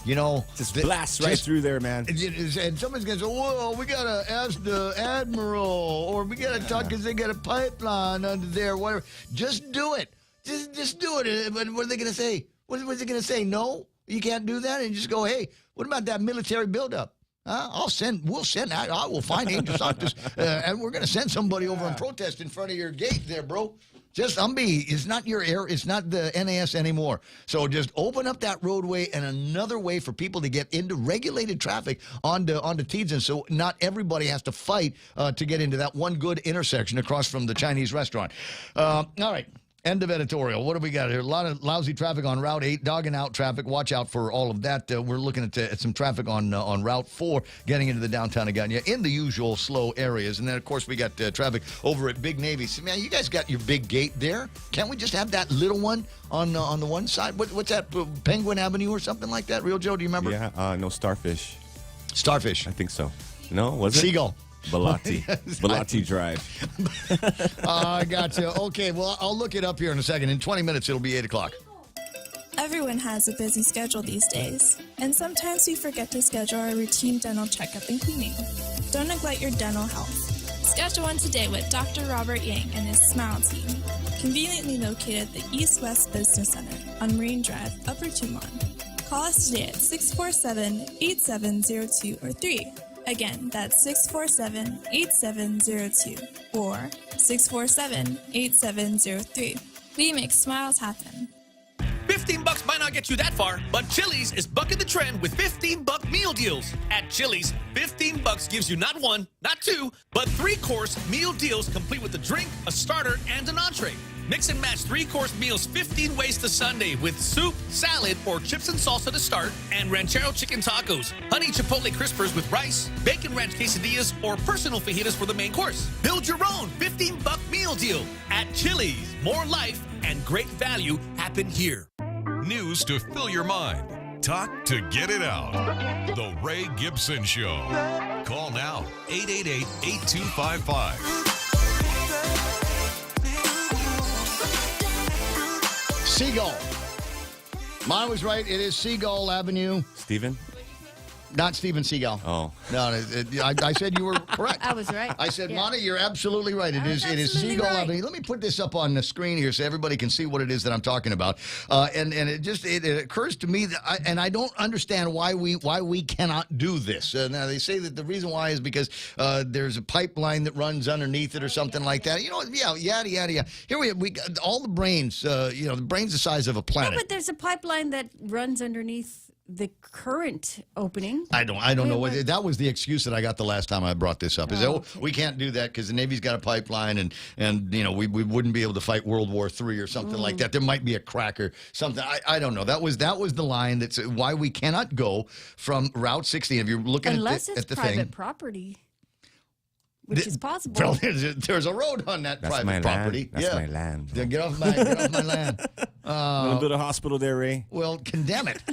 You know, just blast right through there, man. And somebody's going to say, whoa, we got to ask the Admiral, or we got to talk because they got a pipeline under there, whatever. Just do it. Just do it. But what are they going to say? What's it going to say? No, you can't do that? And just go, hey, what about that military buildup? We'll send that. I will find Angel Santos, and we're going to send somebody over and protest in front of your gate there, bro. It's not your air. It's not the NAS anymore. So just open up that roadway and another way for people to get into regulated traffic onto Teedzin. So not everybody has to fight to get into that one good intersection across from the Chinese restaurant. All right. End of editorial. What do we got here? A lot of lousy traffic on Route 8, dogging out traffic. Watch out for all of that. We're looking at some traffic on Route 4 getting into the downtown Agana in the usual slow areas. And then, of course, we got traffic over at Big Navy. So, man, you guys got your big gate there. Can't we just have that little one on the one side? What's that, Penguin Avenue or something like that? Real Joe, do you remember? Yeah, no, Starfish. Starfish. I think so. No, was it? Seagull. Balati. Balati Drive. I gotcha. Okay, well, I'll look it up here in a second. In 20 minutes, it'll be 8 o'clock. Everyone has a busy schedule these days, and sometimes we forget to schedule our routine dental checkup and cleaning. Don't neglect your dental health. Schedule one today with Dr. Robert Yang and his Smile Team, conveniently located at the East West Business Center on Marine Drive, Upper Tumon. Call us today at 647-8702 or 3. Again, that's 647-8702 or 647-8703. We make smiles happen. $15 might not get you that far, but Chili's is bucking the trend with $15 meal deals. At Chili's, $15 gives you not one, not two, but 3-course meal deals complete with a drink, a starter, and an entree. Mix and match 3-course meals 15 ways to Sunday with soup, salad, or chips and salsa to start, and ranchero chicken tacos, honey chipotle crispers with rice, bacon ranch quesadillas, or personal fajitas for the main course. Build your own $15 meal deal at Chili's. More life and great value happen here. News to fill your mind. Talk to get it out. The Ray Gibson Show. Call now, 888-8255. Seagull. Mine was right. It is Seagull Avenue. Steven? Not Steven Seagal. Oh. No, I said you were correct. I was right. I said, Monty, you're absolutely right. It is Seagull Avenue. Let me put this up on the screen here so everybody can see what it is that I'm talking about. And it occurs to me that I don't understand why we cannot do this. Now they say that the reason why is because there's a pipeline that runs underneath it or something like that. You know, yada yada. Here we got all the brains. The brain's the size of a planet. No, but there's a pipeline that runs underneath the current opening. I don't know. That was the excuse that I got the last time I brought this up. We can't do that because the Navy's got a pipeline and we wouldn't be able to fight World War III or something like that. There might be a crack or something. I don't know. That was the line that's why we cannot go from Route 16. If you're looking Unless at it's the private thing. property. Which is possible. Well, there's a road on that private property. That's my land. Then get off my land. I'm going to build a hospital there, Ray. Well, condemn it.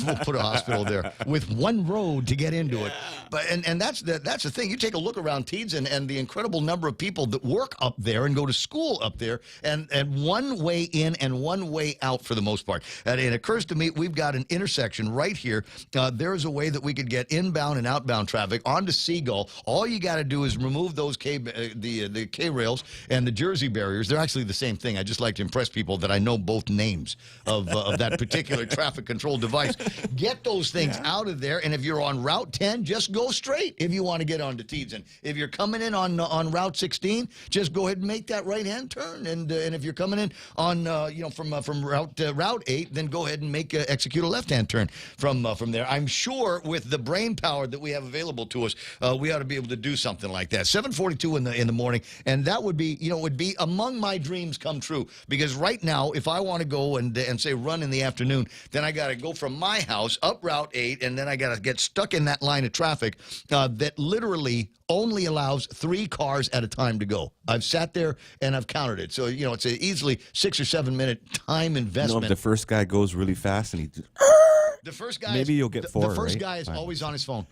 We'll put a hospital there with one road to get into it. But and that's the thing. You take a look around Teeds and the incredible number of people that work up there and go to school up there, and one way in and one way out for the most part. And it occurs to me we've got an intersection right here. There's a way that we could get inbound and outbound traffic onto Seagull. All you got to do is remove those the K rails and the Jersey barriers. They're actually the same thing. I just like to impress people that I know both names of that particular traffic control device. Get those things out of there, and if you're on Route 10, just go straight if you want to get onto Teedson. If you're coming in on Route 16, just go ahead and make that right-hand turn, and if you're coming in on from Route 8, then go ahead and execute a left-hand turn from there. I'm sure with the brain power that we have available to us, we ought to be able to do something like that. 7:42 in the morning, and that would be would be among my dreams come true, because right now, if I want to go and say run in the afternoon, then I got to go from my house up Route 8, and then I got to get stuck in that line of traffic that literally only allows 3 cars at a time to go. I've sat there and I've counted it. So, it's an easily 6 or 7 minute time investment. If the first guy goes really fast and the first guy maybe you'll get 4. The first right? guy is always on his phone.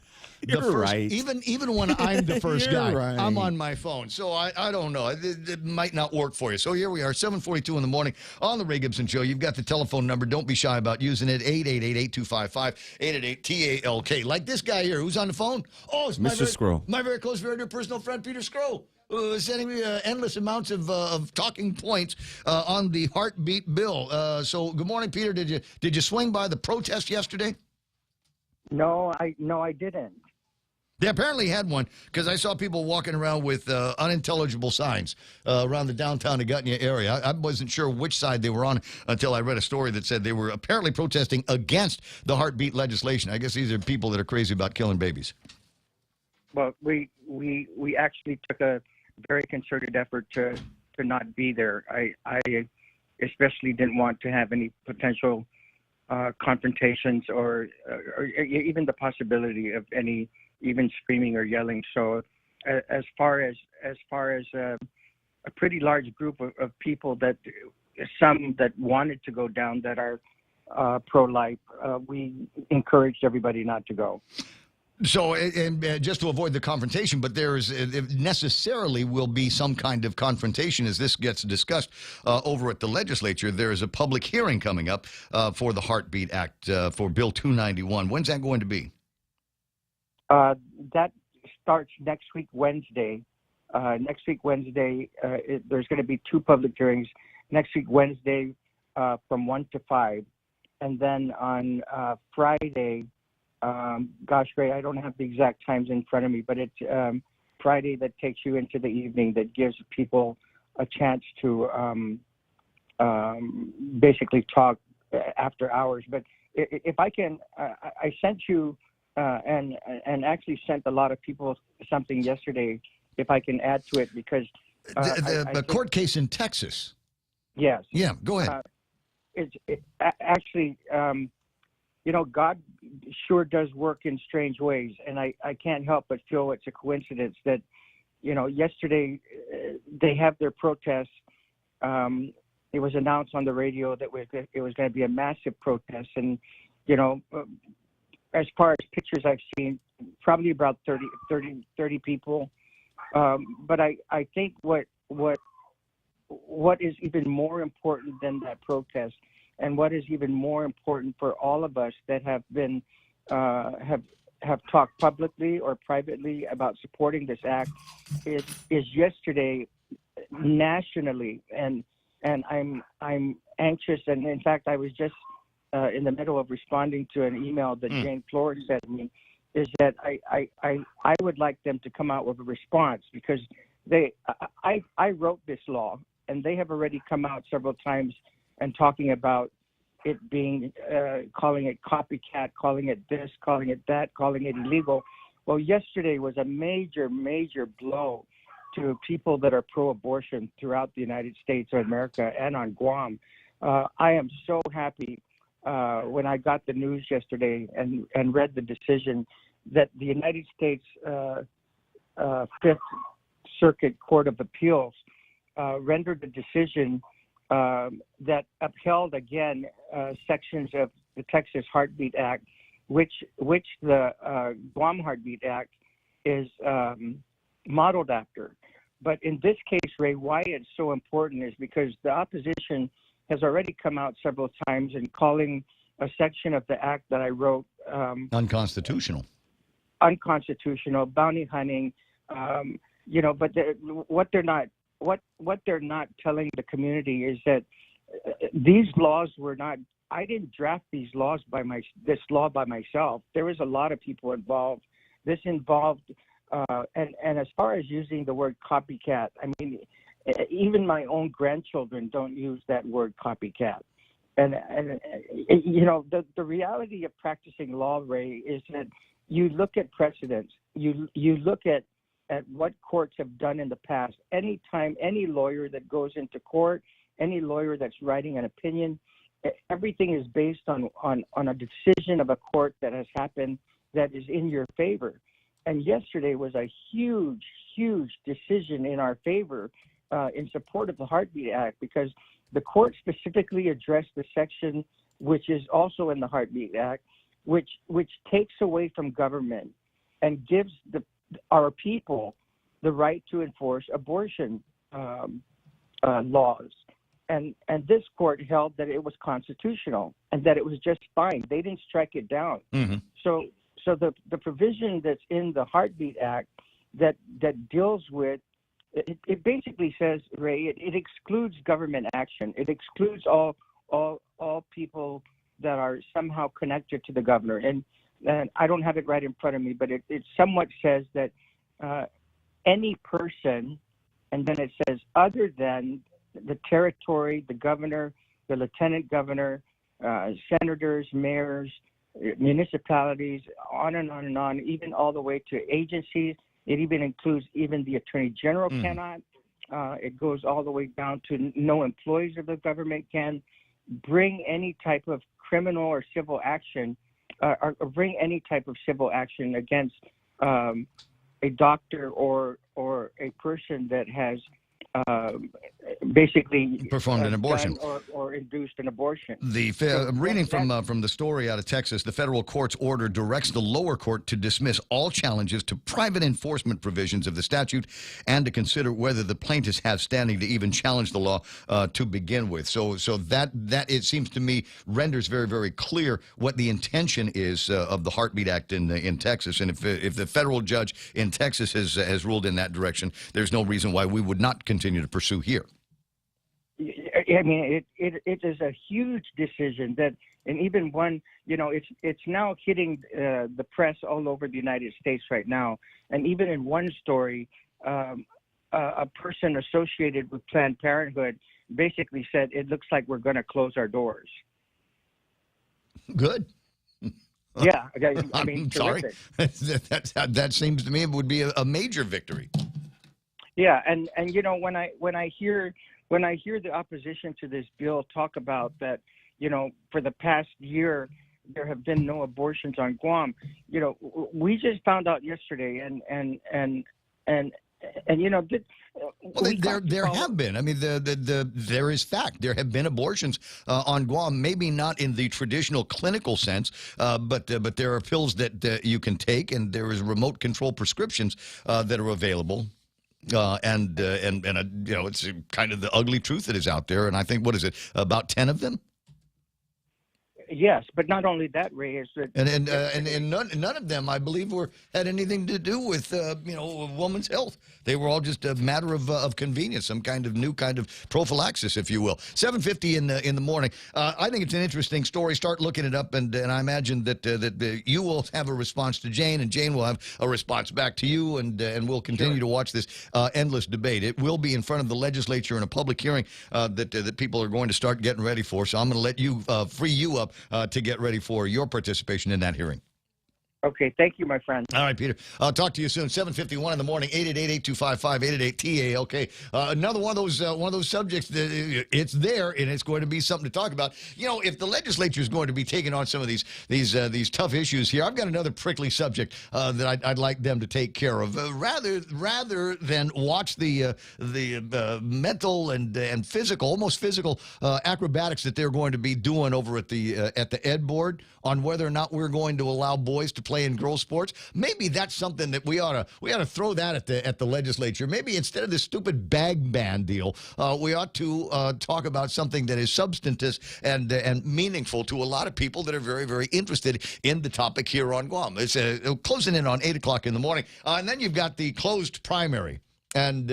You're right. Even when I'm the first guy, right. I'm on my phone. So I don't know. It might not work for you. So here we are, 7:42 in the morning on the Ray Gibson Show. You've got the telephone number. Don't be shy about using it. 888-8255, 888-TALK. Like this guy here who's on the phone. Oh, it's Mr. Scroll. My very close, very dear personal friend, Peter Scroll. Sending me endless amounts of talking points on the heartbeat bill. So good morning, Peter. Did you swing by the protest yesterday? No, I didn't. They apparently had one, because I saw people walking around with unintelligible signs around the downtown Agutnia area. I wasn't sure which side they were on until I read a story that said they were apparently protesting against the heartbeat legislation. I guess these are people that are crazy about killing babies. Well, we actually took a very concerted effort to not be there. I especially didn't want to have any potential confrontations or even the possibility of any even screaming or yelling. So as far as a pretty large group of people, that some that wanted to go down that are pro-life, we encouraged everybody not to go. So, and just to avoid the confrontation, but there necessarily will be some kind of confrontation as this gets discussed over at the legislature. There is a public hearing coming up for the Heartbeat Act for Bill 291. When's that going to be? That starts next week, Wednesday. There's going to be 2 public hearings next week, Wednesday, from 1 to 5. And then on Friday, gosh, Ray, I don't have the exact times in front of me, but it's Friday that takes you into the evening, that gives people a chance to basically talk after hours. But if I can, I sent you and actually sent a lot of people something yesterday. If I can add to it, because the court case in Texas. Yes. Yeah, go ahead. Actually, God sure does work in strange ways, and I can't help but feel it's a coincidence that, yesterday they have their protests. It was announced on the radio that it was going to be a massive protest, and as far as pictures I've seen, probably about 30 people. But I think what is even more important than that protest, and what is even more important for all of us that have been have talked publicly or privately about supporting this act, is yesterday nationally, and I'm anxious, and in fact I was just in the middle of responding to an email that Jane Flores sent me, is that I would like them to come out with a response, because I wrote this law, and they have already come out several times and talking about it being, calling it copycat, calling it this, calling it that, calling it illegal. Well, yesterday was a major, major blow to people that are pro-abortion throughout the United States of America and on Guam. I am so happy when I got the news yesterday and read the decision that the United States Fifth Circuit Court of Appeals rendered a decision that upheld again sections of the Texas Heartbeat Act, which the Guam Heartbeat Act is modeled after. But in this case, Ray, why it's so important is because the opposition has already come out several times and calling a section of the act that I wrote unconstitutional, bounty hunting, but what they're not telling the community is that these laws were not. I didn't draft these laws this law by myself. There was a lot of people involved. This involved, and as far as using the word copycat, I mean, even my own grandchildren don't use that word copycat. And the reality of practicing law, Ray, is that you look at precedents. You look at what courts have done in the past. Anytime any lawyer that goes into court, any lawyer that's writing an opinion, everything is based on a decision of a court that has happened that is in your favor. And yesterday was a huge, huge decision in our favor in support of the Heartbeat Act, because the court specifically addressed the section which is also in the Heartbeat Act, which takes away from government and gives our people the right to enforce abortion laws. And this court held that it was constitutional and that it was just fine. They didn't strike it down. Mm-hmm. So the provision that's in the Heartbeat Act that deals with it basically says, Ray, it excludes government action. It excludes all people that are somehow connected to the governor. And I don't have it right in front of me, but it somewhat says that any person, and then it says other than the territory, the governor, the lieutenant governor, senators, mayors, municipalities, on and on and on, even all the way to agencies. It even includes even the attorney general cannot. It goes all the way down to no employees of the government can bring any type of criminal or civil action, or bring any type of civil action against a doctor or a person that has basically performed an abortion or induced an abortion. Reading from the story out of Texas, the federal court's order directs the lower court to dismiss all challenges to private enforcement provisions of the statute and to consider whether the plaintiffs have standing to even challenge the law to begin with. So that it seems to me renders very, very clear what the intention is of the Heartbeat Act in Texas. And if the federal judge in Texas has ruled in that direction, there's no reason why we would not continue to pursue here. I mean, it is a huge decision that, and even one, it's now hitting the press all over the United States right now. And even in one story, a person associated with Planned Parenthood basically said it looks like we're going to close our doors. Good. Yeah, I mean, I'm sorry. that seems to me it would be a major victory. Yeah, and you know, when I hear the opposition to this bill talk about that, you know, for the past year there have been no abortions on Guam. You know, we just found out yesterday, and you know, well, there have been. I mean, there is fact. There have been abortions on Guam. Maybe not in the traditional clinical sense, but there are pills that you can take, and there is remote control prescriptions that are available. You know, it's kind of the ugly truth that is out there. And I think, what is it, about 10 of them? Yes, but not only that, Ray, is that and none of them, I believe, had anything to do with you know, a woman's health. They were all just a matter of convenience, some kind of new kind of prophylaxis, if you will. 7:50 in the morning. I think it's an interesting story. Start looking it up, and I imagine that you will have a response to Jane, and Jane will have a response back to you, and we'll continue to watch this endless debate. It will be in front of the legislature in a public hearing that people are going to start getting ready for. So I'm going to let you free you up to get ready for your participation in that hearing. Okay, thank you, my friend. All right, Peter. I'll talk to you soon. 7:51 in the morning. 888-825-5888-TALK. Another one of those subjects that it's there, and it's going to be something to talk about. You know, if the legislature is going to be taking on some of these tough issues here, I've got another prickly subject that I'd like them to take care of. Rather than watch the mental and physical, almost physical acrobatics that they're going to be doing over at the Ed Board on whether or not we're going to allow boys to play in girls' sports. Maybe that's something that we ought to throw that at the legislature. Maybe instead of this stupid bag ban deal, we ought to talk about something that is substantive and meaningful to a lot of people that are very, very interested in the topic here on Guam. It's closing in on 8 o'clock in the morning, and then you've got the closed primary, and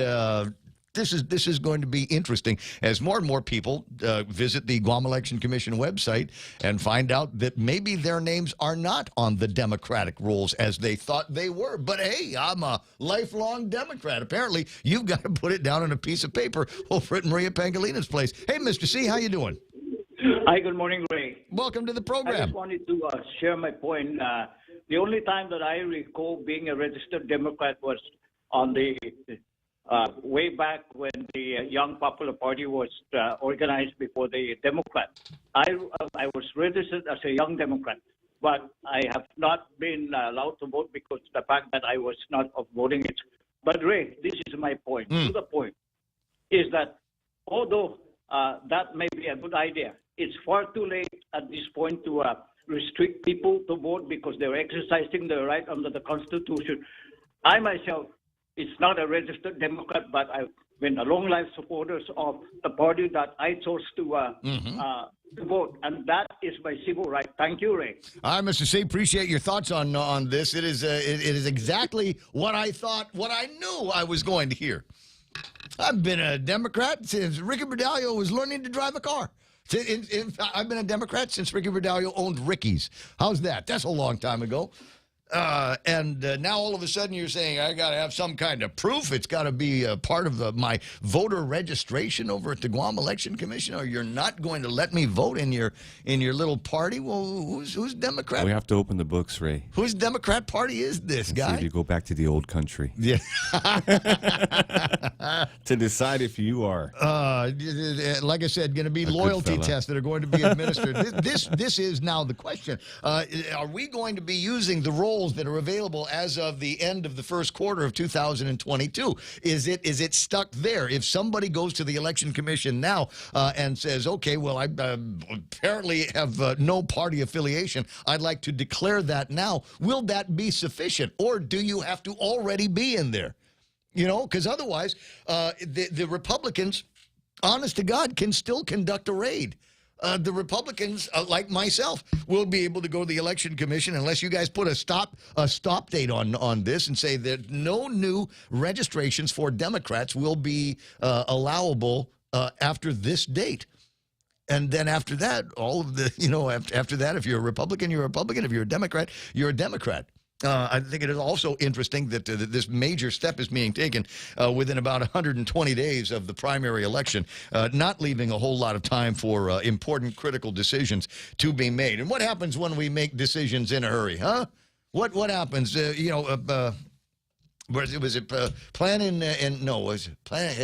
this is going to be interesting as more and more people visit the Guam Election Commission website and find out that maybe their names are not on the Democratic rolls as they thought they were. But hey, I'm a lifelong Democrat. Apparently, you've got to put it down on a piece of paper over at Maria Pangolina's place. Hey, Mr. C, how you doing? Hi, good morning, Ray. Welcome to the program. I just wanted to share my point. The only time that I recall being a registered Democrat was on the way back when the Young Popular Party was organized before the Democrat. I was registered as a young Democrat, but I have not been allowed to vote because the fact that I was not of voting age. But Ray, this is my point. To the point is that although that may be a good idea, it's far too late at this point to restrict people to vote because they're exercising their right under the Constitution. I myself, it's not a registered Democrat, but I've been a long-life supporter of the party that I chose to vote, and that is my civil right. Thank you, Ray. All right, Mr. C, appreciate your thoughts on this. It is exactly what I thought, what I knew I was going to hear. I've been a Democrat since Ricky Berdalio was learning to drive a car. I've been a Democrat since Ricky Berdalio owned Ricky's. How's that? That's a long time ago. And now all of a sudden you're saying I got to have some kind of proof. It's got to be a part of my voter registration over at the Guam Election Commission, or you're not going to let me vote in your little party. Well, who's Democrat? We have to open the books, Ray. Whose Democrat party is this guy? See if you go back to the old country. Yeah. To decide if you are. Like I said, going to be loyalty tests that are going to be administered. This is now the question. Are we going to be using the roles that are available as of the end of the first quarter of 2022? Is it stuck there? If somebody goes to the Election Commission now and says, okay, well, I apparently have no party affiliation, I'd like to declare that now, will that be sufficient? Or do you have to already be in there? You know, because otherwise, the Republicans, honest to God, can still conduct a raid. The Republicans, like myself, will be able to go to the Election Commission unless you guys put a stop date on this and say that no new registrations for Democrats will be allowable after this date. And then after that, all of the, after that, if you're a Republican, you're a Republican. If you're a Democrat, you're a Democrat. I think it is also interesting that this major step is being taken within about 120 days of the primary election, not leaving a whole lot of time for important, critical decisions to be made. And what happens when we make decisions in a hurry, huh? What happens? Was it plan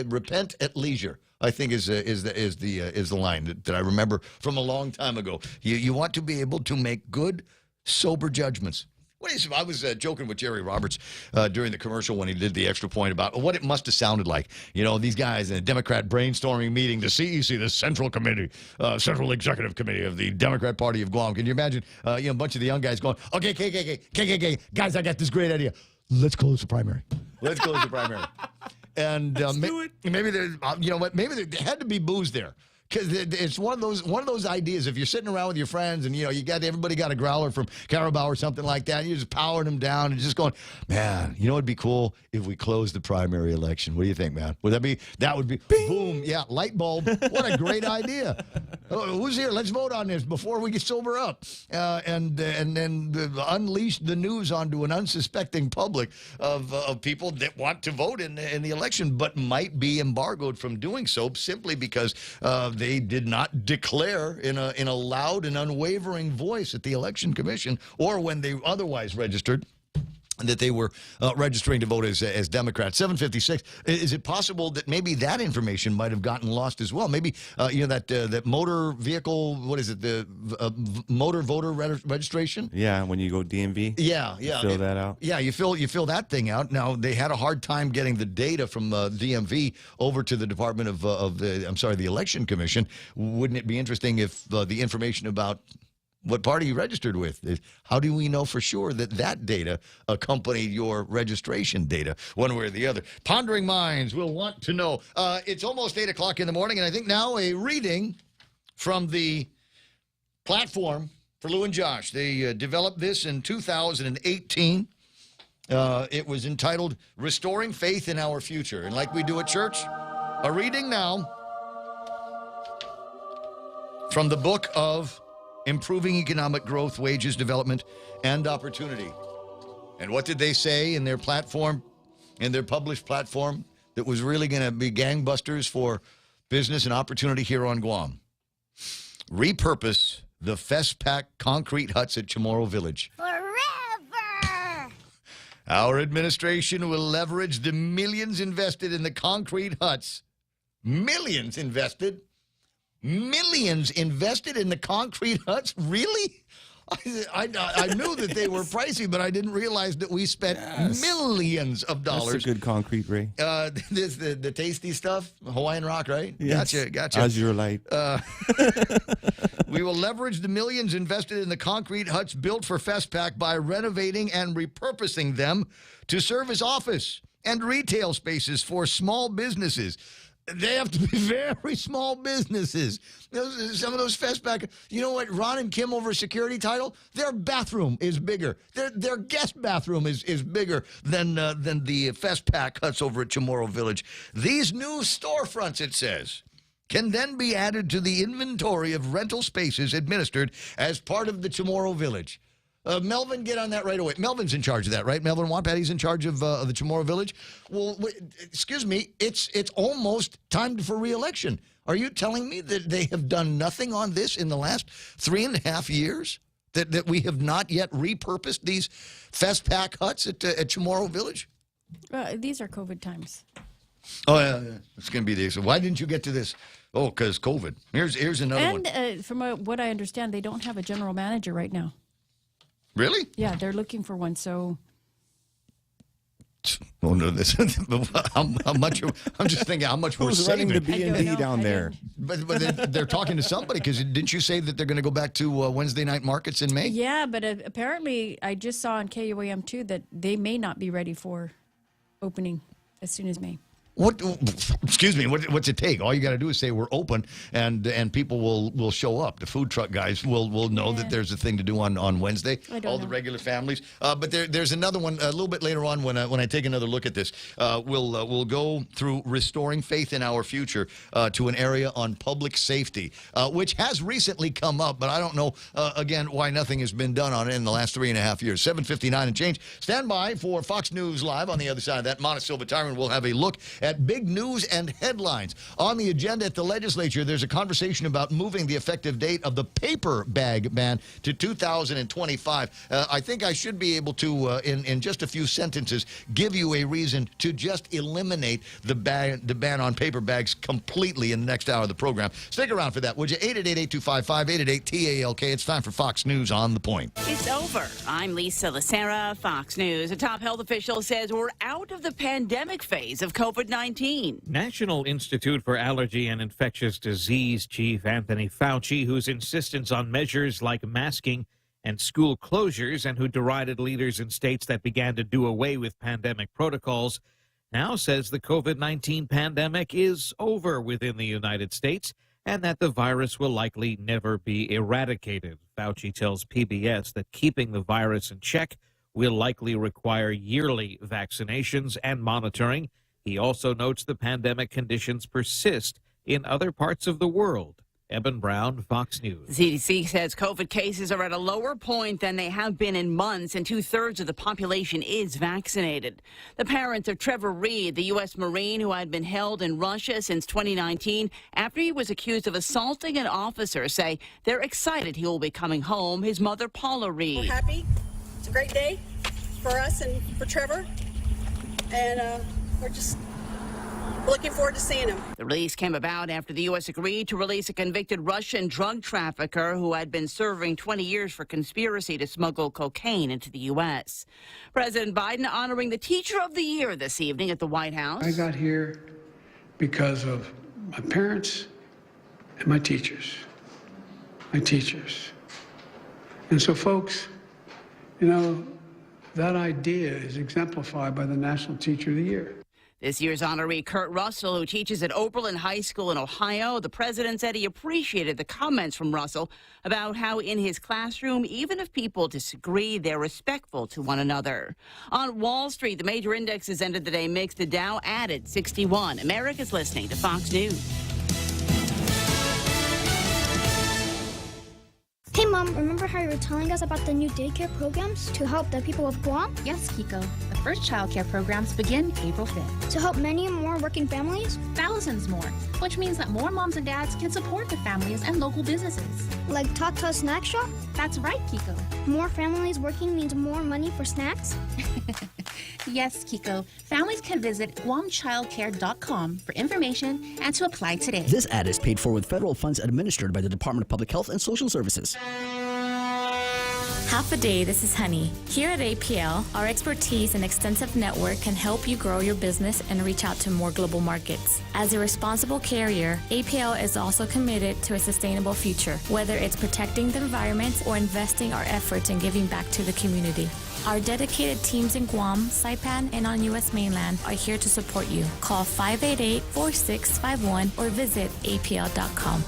repent at leisure? I think is the line that I remember from a long time ago. You want to be able to make good, sober judgments. I was joking with Jerry Roberts during the commercial when he did the extra point about what it must have sounded like. You know, these guys in a Democrat brainstorming meeting, the CEC, the Central Central Executive Committee of the Democrat Party of Guam. Can you imagine, a bunch of the young guys going, okay, KKK, guys, I got this great idea. Let's close the primary. Let's close the primary. And maybe there had to be booze there. Because it's one of those ideas. If you're sitting around with your friends and everybody got a growler from Carabao or something like that, and you're just powering them down and just going, man, it'd be cool if we closed the primary election. What do you think, man? That would be boom, yeah, light bulb. What a great idea. Who's here? Let's vote on this before we get sober up, and then unleash the news onto an unsuspecting public of people that want to vote in the election, but might be embargoed from doing so simply because they did not declare in a loud and unwavering voice at the Election Commission or when they otherwise registered that they were registering to vote as Democrats. 756. Is it possible that maybe that information might have gotten lost as well? Maybe that motor vehicle. What is it? The motor voter registration. Yeah, when you go DMV. Yeah. Fill that out. Yeah, you fill that thing out. Now they had a hard time getting the data from DMV over to the Department of the Election Commission. Wouldn't it be interesting if the information about what party you registered with? How do we know for sure that data accompanied your registration data, one way or the other? Pondering minds will want to know. It's almost 8 o'clock in the morning, and I think now a reading from the platform for Lou and Josh. They developed this in 2018. It was entitled Restoring Faith in Our Future. And like we do at church, a reading now from the book of Improving Economic Growth, Wages, Development, and Opportunity. And what did they say in their platform, in their published platform, that was really going to be gangbusters for business and opportunity here on Guam? Repurpose the FestPac concrete huts at Chamorro Village. Forever! Our administration will leverage the millions invested in the concrete huts. Millions invested in the concrete huts? Really? I knew that they were pricey, but I didn't realize that we spent millions of dollars. That's a good concrete, Ray. The tasty stuff, Hawaiian Rock, right? Yes. Gotcha. Azure Light. We will leverage the millions invested in the concrete huts built for FestPac by renovating and repurposing them to serve as office and retail spaces for small businesses. They have to be very small businesses. Some of those FestPac, you know what, Ron and Kim over security title, their bathroom is bigger. Their guest bathroom is bigger than the FestPac huts over at Chamorro Village. These new storefronts, it says, can then be added to the inventory of rental spaces administered as part of the Chamorro Village. Melvin, get on that right away. Melvin's in charge of that, right? Melvin Wampatty's in charge of the Chamorro Village. Well, excuse me, it's almost time for re-election. Are you telling me that they have done nothing on this in the last 3.5 years? That we have not yet repurposed these FestPac huts at Chamorro Village? These are COVID times. Oh, yeah. It's going to be this. Why didn't you get to this? Oh, because COVID. Here's another one. And from what I understand, they don't have a general manager right now. Really? Yeah, they're looking for one, so... Oh, no, how much? I'm just thinking how much we're Who's running saving. the B&B down there? But they're talking to somebody, because didn't you say that they're going to go back to Wednesday night markets in May? Yeah, but apparently I just saw on KUAM too that they may not be ready for opening as soon as May. Excuse me. What's it take? All you got to do is say we're open, and people will show up. The food truck guys will know that there's a thing to do on Wednesday. All the regular families. But there's another one a little bit later on when I take another look at this. We'll go through restoring faith in our future to an area on public safety, which has recently come up, but I don't know again why nothing has been done on it in the last 3.5 years. 7:59 and change. Stand by for Fox News Live. On the other side of that, Montecillo Tyron will have a look at big news and headlines. On the agenda at the legislature, there's a conversation about moving the effective date of the paper bag ban to 2025. I think I should be able to, in just a few sentences, give you a reason to just eliminate the ban on paper bags completely in the next hour of the program. Stick around for that, would you? 888-8255, 888-TALK. It's time for Fox News on the Point. It's over. I'm Lisa Lacera, Fox News. A top health official says we're out of the pandemic phase of COVID-19. National Institute for Allergy and Infectious Disease Chief Anthony Fauci, whose insistence on measures like masking and school closures and who derided leaders in states that began to do away with pandemic protocols, now says the COVID-19 pandemic is over within the United States and that the virus will likely never be eradicated. Fauci tells PBS that keeping the virus in check will likely require yearly vaccinations and monitoring. He also notes the pandemic conditions persist in other parts of the world. Eben Brown, Fox News. The CDC says COVID cases are at a lower point than they have been in months, and 2/3 of the population is vaccinated. The parents of Trevor Reed, the U.S. Marine who had been held in Russia since 2019 after he was accused of assaulting an officer, say they're excited he will be coming home. His mother, Paula Reed. We're happy. It's a great day for us and for Trevor, and we're just looking forward to seeing him. The release came about after the U.S. agreed to release a convicted Russian drug trafficker who had been serving 20 years for conspiracy to smuggle cocaine into the U.S. President Biden honoring the Teacher of the Year this evening at the White House. I got here because of my parents and my teachers. And so, folks, you know, that idea is exemplified by the National Teacher of the Year. This year's honoree, Kurt Russell, who teaches at Oberlin High School in Ohio, the president said he appreciated the comments from Russell about how in his classroom, even if people disagree, they're respectful to one another. On Wall Street, the major indexes ended the day mixed. The Dow added 61. America's listening to Fox News. Hey, Mom, remember how you were telling us about the new daycare programs to help the people of Guam? Yes, Kiko. The first child care programs begin April 5th. To help many more working families? Thousands more, which means that more moms and dads can support the families and local businesses. Like Tata Snack Shop? That's right, Kiko. More families working means more money for snacks? Yes, Kiko. Families can visit guamchildcare.com for information and to apply today. This ad is paid for with federal funds administered by the Department of Public Health and Social Services. Half a day, this is Honey. Here at APL, our expertise and extensive network can help you grow your business and reach out to more global markets. As a responsible carrier, APL is also committed to a sustainable future, whether it's protecting the environment or investing our efforts in giving back to the community. Our dedicated teams in Guam, Saipan, and on U.S. mainland are here to support you. Call 588-4651 or visit apl.com.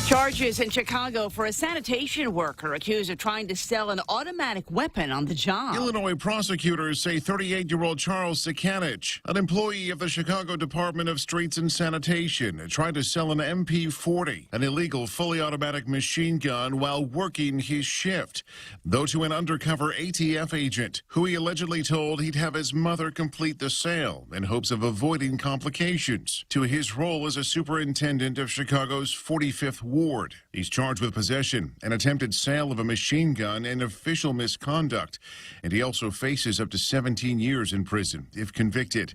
Charges in Chicago for a sanitation worker accused of trying to sell an automatic weapon on the job. Illinois prosecutors say 38-year-old Charles Sikanich, an employee of the Chicago Department of Streets and Sanitation, tried to sell an MP40, an illegal fully automatic machine gun, while working his shift, though to an undercover ATF agent, who he allegedly told he'd have his mother complete the sale in hopes of avoiding complications to his role as a superintendent of Chicago's 45th Ward. He's charged with possession, an attempted sale of a machine gun, and official misconduct. And he also faces up to 17 years in prison if convicted.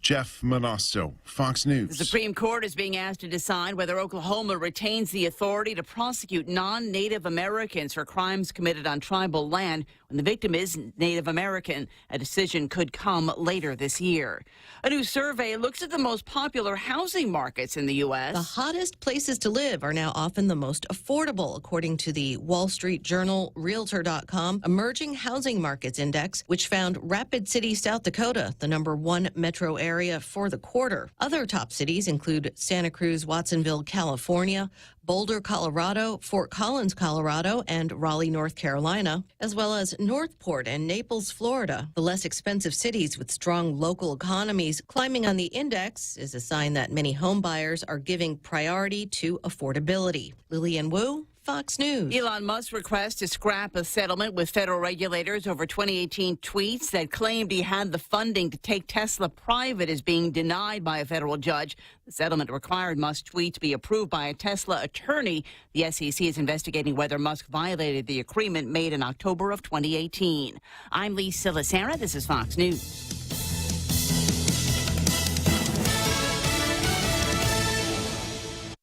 Jeff Manasso, Fox News. The Supreme Court is being asked to decide whether Oklahoma retains the authority to prosecute non-Native Americans for crimes committed on tribal land when the victim is Native American. A decision could come later this year. A new survey looks at the most popular housing markets in the U.S. The hottest places to live are now often the most affordable, according to the Wall Street Journal Realtor.com Emerging Housing Markets Index, which found Rapid City, South Dakota, the #1 metro area for the quarter. Other top cities include Santa Cruz, Watsonville, California, Boulder, Colorado, Fort Collins, Colorado, and Raleigh, North Carolina, as well as Northport and Naples, Florida. The less expensive cities with strong local economies climbing on the index is a sign that many home buyers are giving priority to affordability. Lillian Wu, Fox News. Elon Musk's request to scrap a settlement with federal regulators over 2018 tweets that claimed he had the funding to take Tesla private is being denied by a federal judge. The settlement required Musk's tweets be approved by a Tesla attorney. The SEC is investigating whether Musk violated the agreement made in October of 2018. I'm Lee Silasera. This is Fox News.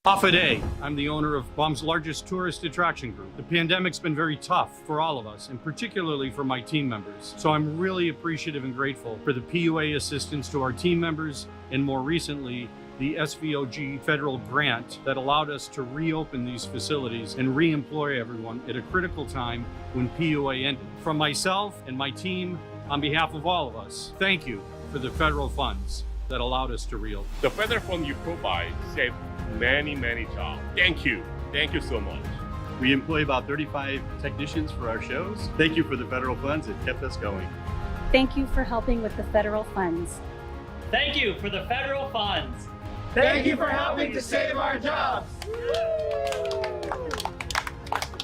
Hafa Day. I'm the owner of Guam's largest tourist attraction group. The pandemic's been very tough for all of us, and particularly for my team members. So I'm really appreciative and grateful for the PUA assistance to our team members, and more recently, the SVOG federal grant that allowed us to reopen these facilities and re-employ everyone at a critical time when PUA ended. From myself and my team, on behalf of all of us, thank you for the federal funds that allowed us to reopen. The federal fund you provide saved many jobs. Thank you so much. We employ about 35 technicians for our shows. Thank you for the federal funds that kept us going. Thank you for helping with the federal funds. Thank you for the federal funds. Thank you for helping to save our jobs.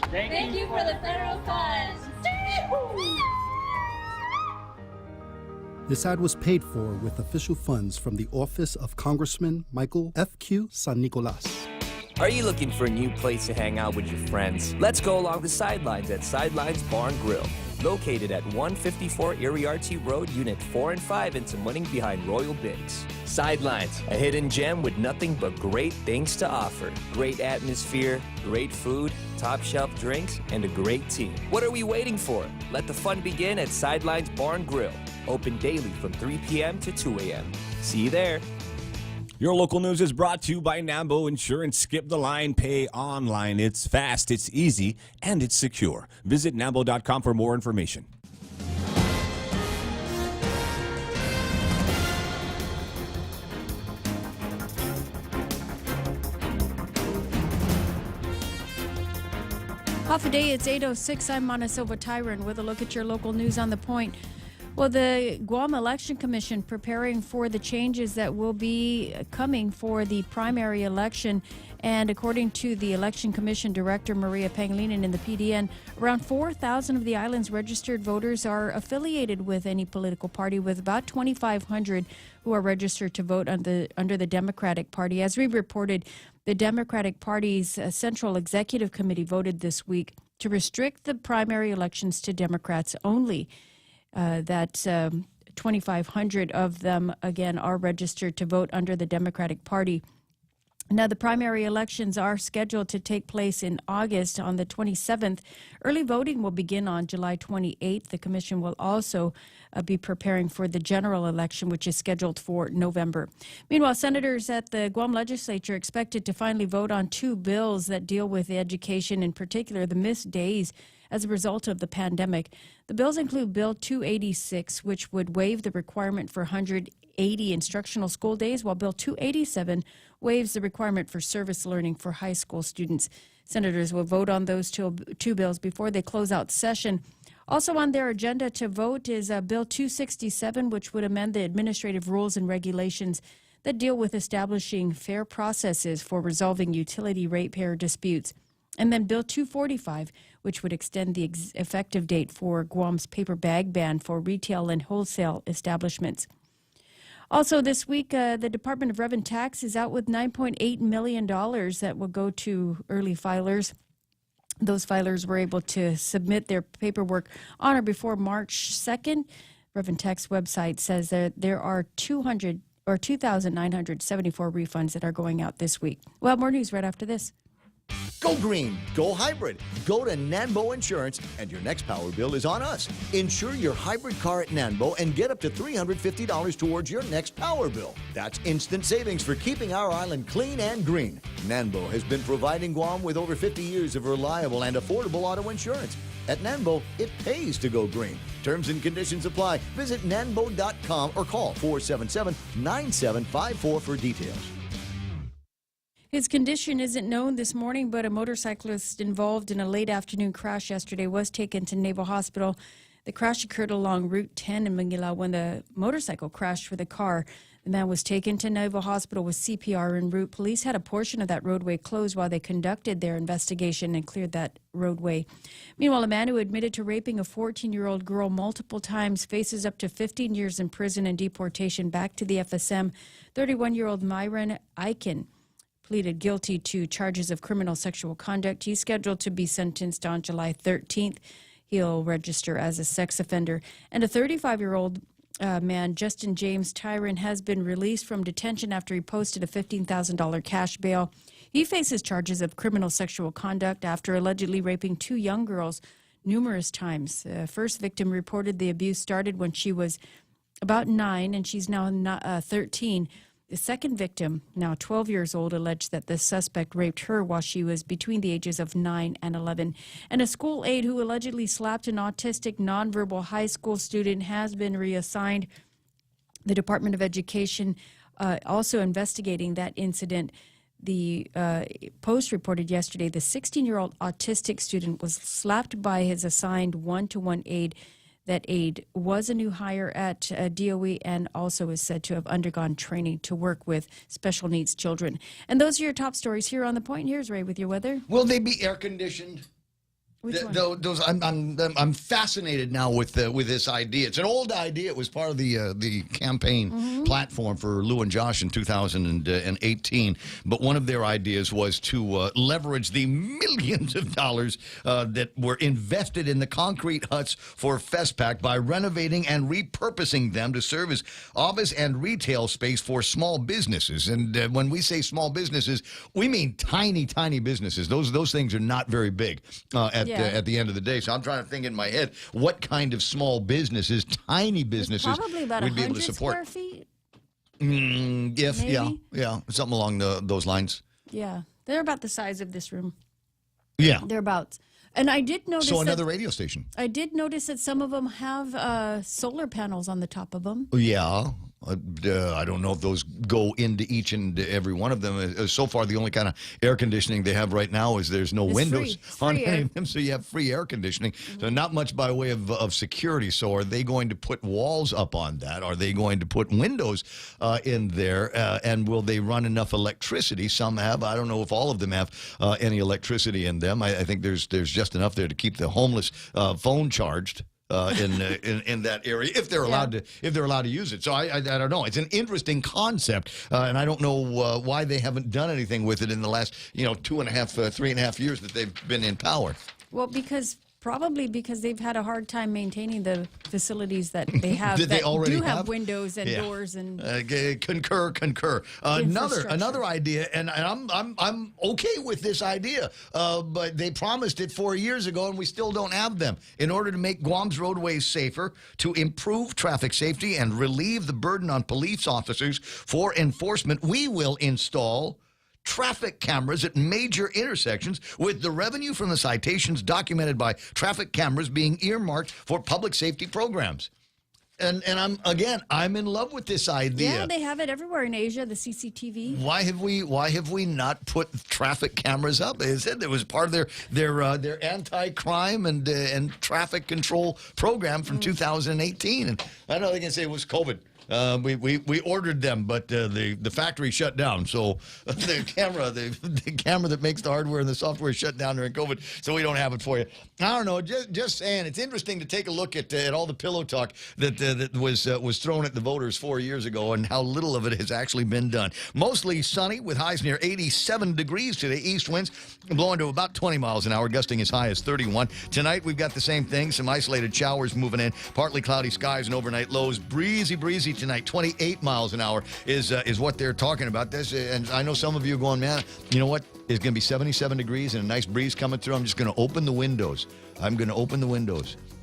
Thank you for the federal funds. This ad was paid for with official funds from the office of Congressman Michael F.Q. San Nicolas. Are you looking for a new place to hang out with your friends? Let's go along the sidelines at Sidelines Bar and Grill. Located at 154 Iriarte Road, Unit 4 and 5 in Tamuning behind Royal Bigs. Sidelines, a hidden gem with nothing but great things to offer. Great atmosphere, great food, top shelf drinks, and a great team. What are we waiting for? Let the fun begin at Sidelines Bar and Grill. Open daily from 3 p.m. to 2 a.m. See you there. Your local news is brought to you by Nambo Insurance. Skip the line, pay online. It's fast, it's easy, and it's secure. Visit Nambo.com for more information. Off a day, it's 8:06. I'm Mana Silva Tyron with a look at your local news on the point. Well, the Guam Election Commission preparing for the changes that will be coming for the primary election. And according to the Election Commission Director Maria Pangilinan in the PDN, around 4,000 of the island's registered voters are affiliated with any political party, with about 2,500 who are registered to vote under the Democratic Party. As we reported, the Democratic Party's Central Executive Committee voted this week to restrict the primary elections to Democrats only. That's 2,500 of them, again, are registered to vote under the Democratic Party. Now, the primary elections are scheduled to take place in August on the 27th. Early voting will begin on July 28th. The commission will also be preparing for the general election, which is scheduled for November. Meanwhile, senators at the Guam legislature expected to finally vote on two bills that deal with education, in particular the missed days as a result of the pandemic. The bills include Bill 286, which would waive the requirement for 180 instructional school days, while Bill 287 waives the requirement for service learning for high school students. Senators will vote on those two bills before they close out session. Also on their agenda to vote is Bill 267, which would amend the administrative rules and regulations that deal with establishing fair processes for resolving utility ratepayer disputes. And then Bill 245, which would extend the effective date for Guam's paper bag ban for retail and wholesale establishments. Also this week, the Department of Revenue Tax is out with $9.8 million that will go to early filers. Those filers were able to submit their paperwork on or before March 2nd. Revenue Tax website says that there are 2,974 refunds that are going out this week. Well, more news right after this. Go green, go hybrid, go to Nanbo Insurance, and your next power bill is on us. Insure your hybrid car at Nanbo and get up to $350 towards your next power bill. That's instant savings for keeping our island clean and green. Nanbo has been providing Guam with over 50 years of reliable and affordable auto insurance. At Nanbo, it pays to go green. Terms and conditions apply. Visit nanbo.com or call 477-9754 for details. His condition isn't known this morning, but a motorcyclist involved in a late afternoon crash yesterday was taken to Naval Hospital. The crash occurred along Route 10 in Manila when the motorcycle crashed with a car. The man was taken to Naval Hospital with CPR en route. Police had a portion of that roadway closed while they conducted their investigation and cleared that roadway. Meanwhile, a man who admitted to raping a 14-year-old girl multiple times faces up to 15 years in prison and deportation back to the FSM. 31-year-old Myron Eichen pleaded guilty to charges of criminal sexual conduct. He's scheduled to be sentenced on July 13th. He'll register as a sex offender. And a 35-year-old man, Justin James Tyron, has been released from detention after he posted a $15,000 cash bail. He faces charges of criminal sexual conduct after allegedly raping 2 young girls numerous times. The first victim reported the abuse started when she was about 9, and she's now 13. The second victim, now 12 years old, alleged that the suspect raped her while she was between the ages of 9 and 11. And a school aide who allegedly slapped an autistic nonverbal high school student has been reassigned. The Department of Education also investigating that incident. The Post reported yesterday the 16-year-old autistic student was slapped by his assigned one-to-one aide. That aide was a new hire at DOE and also is said to have undergone training to work with special needs children. And those are your top stories here on The Point. Here's Ray with your weather. Will they be air conditioned? Which one? Those I'm fascinated now with this idea. It's an old idea. It was part of the campaign platform for Lou and Josh in 2018. But one of their ideas was to leverage the millions of dollars that were invested in the concrete huts for FestPac by renovating and repurposing them to serve as office and retail space for small businesses. And when we say small businesses, we mean tiny, tiny businesses. Those things are not very big at the end of the day. So I'm trying to think in my head what kind of small businesses, tiny businesses, probably about we'd be able to 100 support. square feet. Yeah, something along those lines. Yeah, they're about the size of this room. Yeah, they're about. And I did notice. So another radio station. I did notice that some of them have solar panels on the top of them. Yeah. I don't know if those go into each and every one of them. So far, the only kind of air conditioning they have right now is there's no windows on any of them, so you have free air conditioning. So not much by way of security. So are they going to put walls up on that? Are they going to put windows in there? And will they run enough electricity? Some have. I don't know if all of them have any electricity in them. I think there's just enough there to keep the homeless phone charged. In that area, if they're allowed to use it. So I don't know. It's an interesting concept, and I don't know why they haven't done anything with it in the last 3.5 years that they've been in power. Well, probably because they've had a hard time maintaining the facilities that they have that they already do have windows and doors and concur. Another idea, and I'm okay with this idea, but they promised it 4 years ago, and we still don't have them. In order to make Guam's roadways safer, to improve traffic safety, and relieve the burden on police officers for enforcement, we will install traffic cameras at major intersections, with the revenue from the citations documented by traffic cameras being earmarked for public safety programs. And I'm in love with this idea. Yeah, they have it everywhere in Asia, the CCTV. Why have we not put traffic cameras up? They said it was part of their anti-crime and traffic control program from 2018. And I know they can say it was COVID. We ordered them, but the factory shut down. So the camera that makes the hardware and the software shut down during COVID. So we don't have it for you. I don't know. Just saying, it's interesting to take a look at all the pillow talk that was thrown at the voters 4 years ago, and how little of it has actually been done. Mostly sunny with highs near 87 degrees today. East winds blowing to about 20 miles an hour, gusting as high as 31. Tonight we've got the same thing. Some isolated showers moving in. Partly cloudy skies and overnight lows. Breezy tonight. 28 miles an hour is what they're talking about. This, and I know some of you are going, man, you know what? is going to be 77 degrees and a nice breeze coming through. I'm just going to open the windows.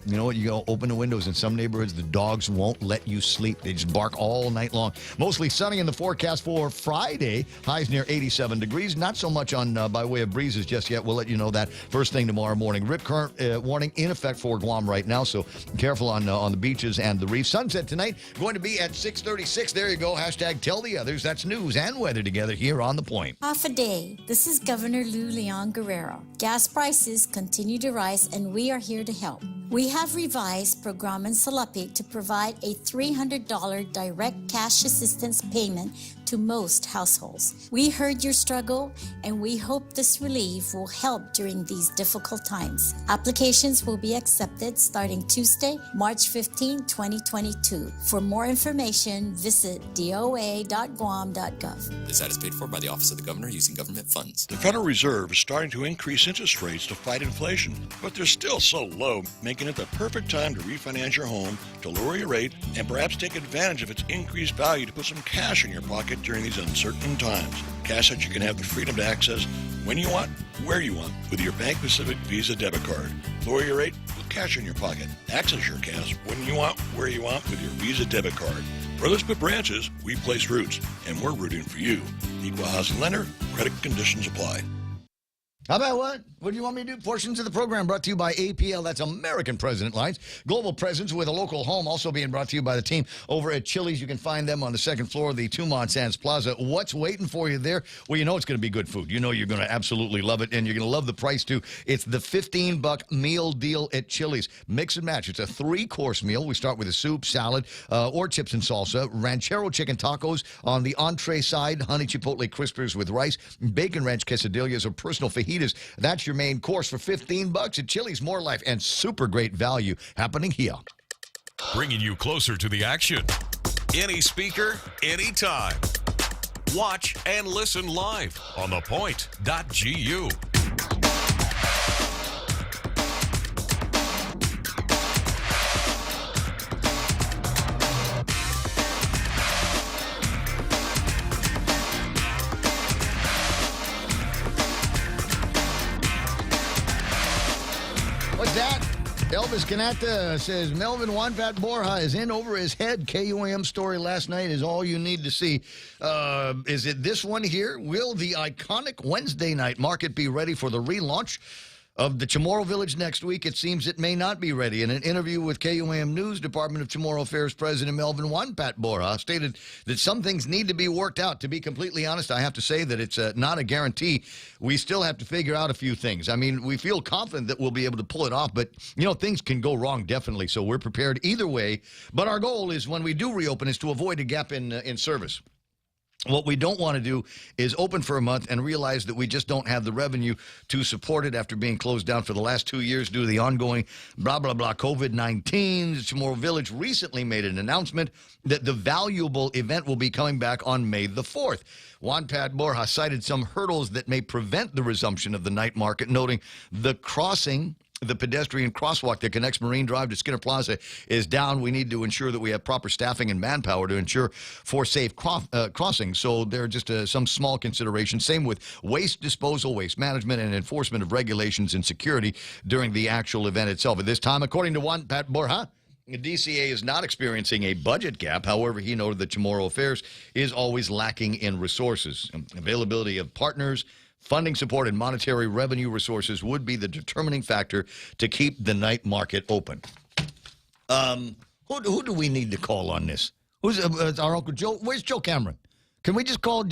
You know what? You go open the windows. In some neighborhoods, the dogs won't let you sleep. They just bark all night long. Mostly sunny in the forecast for Friday. Highs near 87 degrees. Not so much on by way of breezes just yet. We'll let you know that first thing tomorrow morning. Rip current warning in effect for Guam right now, so careful on the beaches and the reef. Sunset tonight going to be at 6:36. There you go. Hashtag tell the others. That's news and weather together here on The Point. Half a day. This is Governor Lou Leon Guerrero. Gas prices continue to rise, and we are here to help. We have revised Programan Salapi to provide a $300 direct cash assistance payment to most households. We heard your struggle, and we hope this relief will help during these difficult times. Applications will be accepted starting Tuesday, March 15, 2022. For more information, visit doa.guam.gov. This ad is paid for by the Office of the Governor using government funds. The Federal Reserve is starting to increase interest rates to fight inflation, but they're still so low, making it the perfect time to refinance your home, to lower your rate, and perhaps take advantage of its increased value to put some cash in your pocket during these uncertain times. Cash that you can have the freedom to access when you want, where you want, with your Bank Pacific Visa debit card. Lower your rate with cash in your pocket. Access your cash when you want, where you want, with your Visa debit card. Where there's put branches, we place roots, and we're rooting for you. Equal housing lender, credit conditions apply. How about what? What do you want me to do? Portions of the program brought to you by APL. That's American President Lines. Global presence with a local home, also being brought to you by the team over at Chili's. You can find them on the second floor of the Tumon Sands Plaza. What's waiting for you there? Well, you know it's going to be good food. You know you're going to absolutely love it, and you're going to love the price, too. It's the $15 meal deal at Chili's. Mix and match. It's a 3-course meal. We start with a soup, salad, or chips and salsa. Ranchero chicken tacos on the entree side. Honey chipotle crispers with rice. Bacon ranch quesadillas or personal fajitas. That's your main course for $15 at Chili's. More life and super great value happening here. Bringing you closer to the action. Any speaker, anytime. Watch and listen live on ThePOINT.gu. What's that? Elvis Canata says Melvin Juan Pat Borja is in over his head. KUAM story last night is all you need to see. Is it this one here? Will the iconic Wednesday night market be ready for the relaunch of the Chamorro Village next week? It seems it may not be ready. In an interview with KUAM News, Department of Chamorro Affairs President Melvin Juan Pat Borja stated that some things need to be worked out. To be completely honest, I have to say that it's not a guarantee. We still have to figure out a few things. I mean, we feel confident that we'll be able to pull it off, but, you know, things can go wrong, definitely. So we're prepared either way. But our goal is, when we do reopen, is to avoid a gap in service. What we don't want to do is open for a month and realize that we just don't have the revenue to support it after being closed down for the last 2 years due to the ongoing blah, blah, blah, COVID-19. Chamorro Village recently made an announcement that the valuable event will be coming back on May the 4th. Juan Pat Borja cited some hurdles that may prevent the resumption of the night market, noting the pedestrian crosswalk that connects Marine Drive to Skinner Plaza is down. We need to ensure that we have proper staffing and manpower to ensure for safe crossing. So there are just some small considerations. Same with waste disposal, waste management, and enforcement of regulations and security during the actual event itself. At this time, according to Juan Pat Borja, the DCA is not experiencing a budget gap. However, he noted that Chamorro Affairs is always lacking in resources. Availability of partners, funding support, and monetary revenue resources would be the determining factor to keep the night market open. Who do we need to call on this? Who's our Uncle Joe? Where's Joe Cameron? Can we just go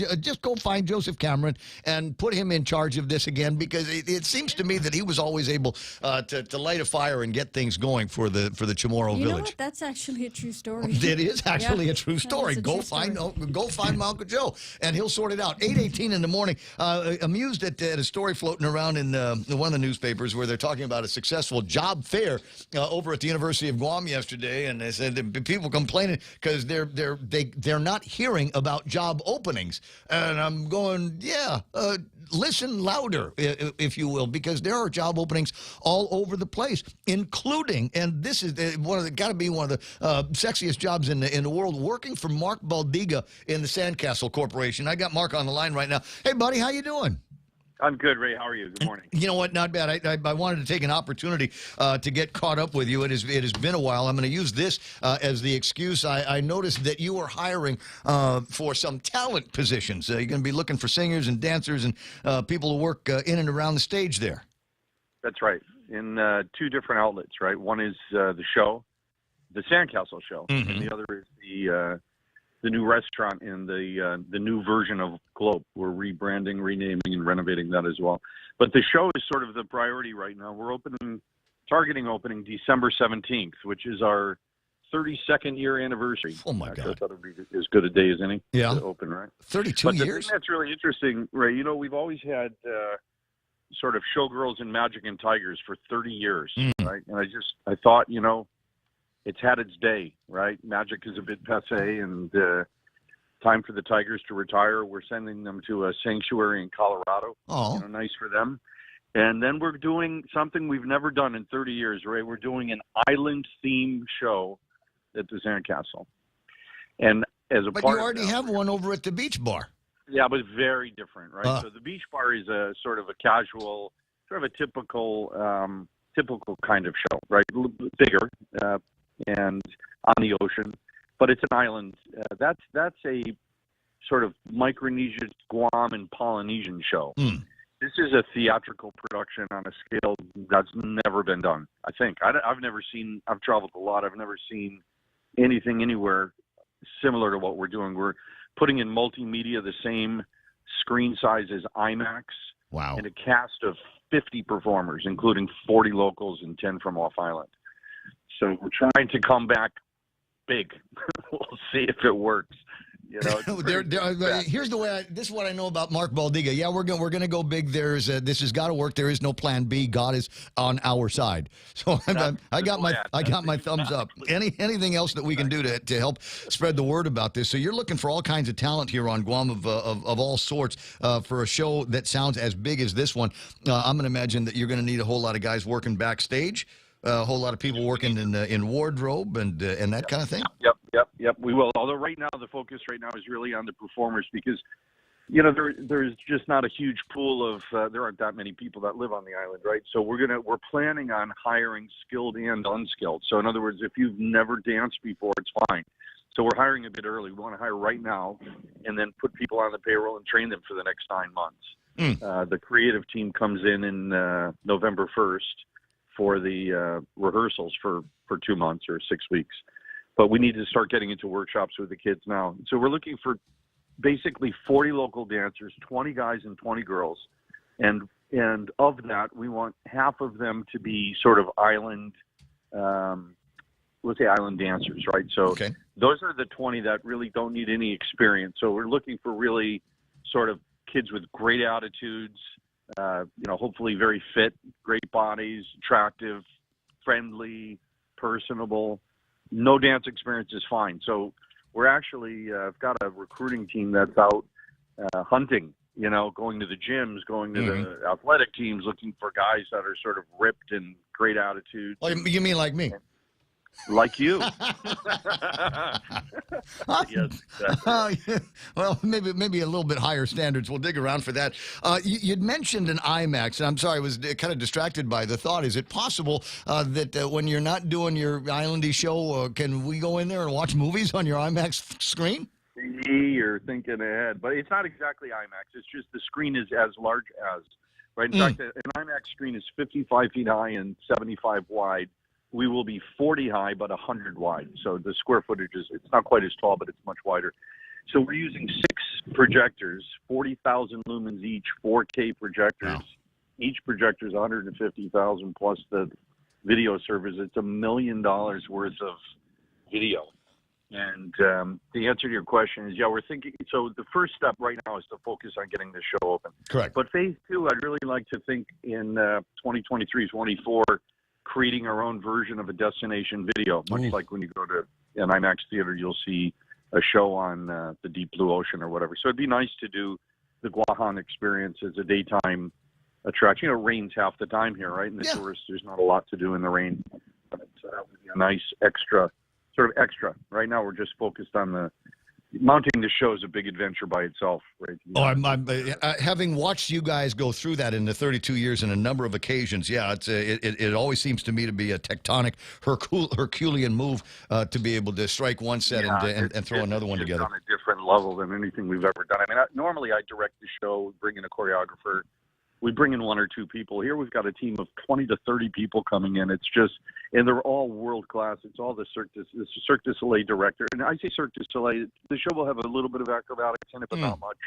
find Joseph Cameron and put him in charge of this again? Because it seems to me that he was always able to light a fire and get things going for the Chamorro Village. You know what? That's actually a true story. It is actually a true story. Go find my Uncle Joe, and he'll sort it out. 8:18 in the morning. Amused at a story floating around in one of the newspapers where they're talking about a successful job fair over at the University of Guam yesterday, and they said that people complaining because they're not hearing about job openings. And I'm going, listen louder, if you will, because there are job openings all over the place, including, and this is got to be one of the sexiest jobs in the world, working for Mark Baldiga in the Sandcastle Corporation. I got Mark on the line right now. Hey, buddy, how you doing? I'm good, Ray. How are you? Good morning. You know what? Not bad. I wanted to take an opportunity to get caught up with you. It has been a while. I'm going to use this as the excuse. I noticed that you are hiring for some talent positions. You're going to be looking for singers and dancers and people to work in and around the stage there. That's right. In two different outlets, right? One is the show, the Sandcastle show, and the other is the new restaurant in the new version of Globe. We're rebranding, renaming, and renovating that as well. But the show is sort of the priority right now. We're targeting opening December 17th, which is our 32nd year anniversary. Oh my God! I thought it would be as good a day as any to open, right? 32 but years. The thing that's really interesting, Ray, we've always had sort of showgirls and Magic and Tigers for 30 years, right? And I thought, it's had its day, right? Magic is a bit passé, and time for the Tigers to retire. We're sending them to a sanctuary in Colorado. Oh. Nice for them. And then we're doing something we've never done in 30 years, right? We're doing an island-themed show at the Sandcastle. And as a But part you already have one over at the Beach Bar. Yeah, but very different, right? So the Beach Bar is a sort of a casual, sort of a typical kind of show, right? A little bit bigger and on the ocean, but it's an island. That's a sort of Micronesian, Guam, and Polynesian show. This is a theatrical production on a scale that's never been done. I think I've never seen. I've traveled a lot. I've never seen anything anywhere similar to what we're doing. We're putting in multimedia, the same screen size as IMAX. Wow. And a cast of 50 performers, including 40 locals and 10 from off island. So we're trying to come back big. We'll see if it works. Here's the way. This is what I know about Mark Baldiga. Yeah, we're gonna go big. This has got to work. There is no plan B. God is on our side. So I got my thumbs up. Anything else that we can do to help spread the word about this? So you're looking for all kinds of talent here on Guam of all sorts for a show that sounds as big as this one. I'm gonna imagine that you're gonna need a whole lot of guys working backstage. A whole lot of people working in wardrobe and that kind of thing. Yep. We will. Although right now the focus is really on the performers because, there's just not a huge pool of. There aren't that many people that live on the island, right? So we're planning on hiring skilled and unskilled. So in other words, if you've never danced before, it's fine. So we're hiring a bit early. We want to hire right now, and then put people on the payroll and train them for the next 9 months. The creative team comes in November 1st. For the rehearsals for 2 months or 6 weeks. But we need to start getting into workshops with the kids now. So we're looking for basically 40 local dancers, 20 guys and 20 girls. And of that, we want half of them to be sort of island, let's say island dancers, right? So those are the 20 that really don't need any experience. So we're looking for really sort of kids with great attitudes, hopefully very fit, great bodies, attractive, friendly, personable. No dance experience is fine. So we're actually got a recruiting team that's out hunting, going to the gyms, going to the athletic teams, looking for guys that are sort of ripped and great attitudes. Oh, you mean like me? Like you. Yes, exactly. Well, maybe a little bit higher standards. We'll dig around for that. You'd mentioned an IMAX, and I'm sorry, I was kind of distracted by the thought. Is it possible that when you're not doing your islandy show, can we go in there and watch movies on your IMAX screen? You're thinking ahead, but it's not exactly IMAX. It's just the screen is as large as, right? In fact, an IMAX screen is 55 feet high and 75 wide. We will be 40 high, but 100 wide. So the square footage it's not quite as tall, but it's much wider. So we're using 6 projectors, 40,000 lumens each, 4K projectors. Wow. Each projector is 150,000 plus the video servers. It's $1 million worth of video. And the answer to your question is, we're thinking. So the first step right now is to focus on getting the show open. Correct. But phase 2, I'd really like to think in 2023, 24. Creating our own version of a destination video, much like when you go to an IMAX theater, you'll see a show on the deep blue ocean or whatever. So it'd be nice to do the Guahan experience as a daytime attraction. It rains half the time here, right? And the tourists, there's not a lot to do in the rain. But that would be a nice extra. Right now, we're just focused on the mounting the show is a big adventure by itself, right? Oh, I'm having watched you guys go through that in the 32 years in a number of occasions. Yeah, it always seems to me to be a tectonic, Herculean move to be able to strike one set and throw another one together. On a different level than anything we've ever done. I mean, normally I direct the show, bring in a choreographer. We bring in 1 or 2 people. Here we've got a team of 20 to 30 people coming in. It's just, and they're all world class. It's all the Cirque du Soleil director. And I say Cirque du Soleil, the show will have a little bit of acrobatics in it, but not much.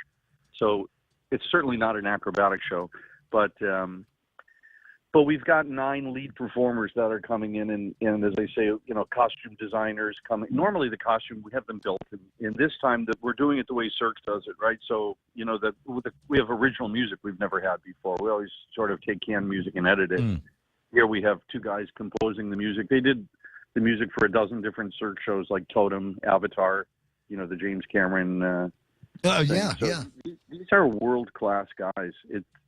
So it's certainly not an acrobatic show. But we've got 9 lead performers that are coming in, and as I say, costume designers coming. Normally the costume, we have them built. And this time that we're doing it the way Cirque does it, right? So, we have original music we've never had before. We always sort of take canned music and edit it. Here we have 2 guys composing the music. They did the music for a dozen different Cirque shows like Totem, Avatar, the James Cameron These are world-class guys.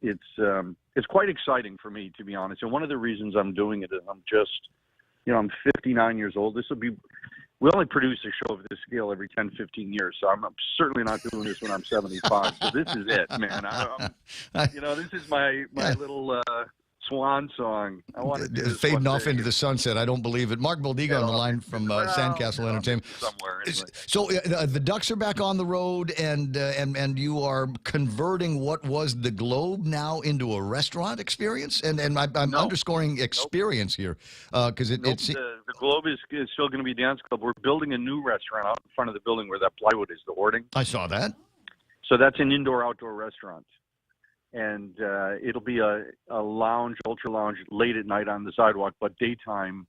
It's quite exciting for me, to be honest. And one of the reasons I'm doing it is I'm 59 years old. We only produce a show of this scale every 10, 15 years. So I'm certainly not doing this when I'm 75. So this is it, man. This is my little swan song. I want to do this fading off into the sunset. I don't believe it. Mark Baldiga on the line from Sandcastle Entertainment. Somewhere. Anyway. So the Ducks are back on the road, and you are converting what was the Globe now into a restaurant experience. And I'm underscoring experience here because the Globe is still going to be a dance club. We're building a new restaurant out in front of the building where that plywood is, the hoarding. I saw that. So that's an indoor-outdoor restaurant. And it'll be a lounge, ultra lounge, late at night on the sidewalk, but daytime,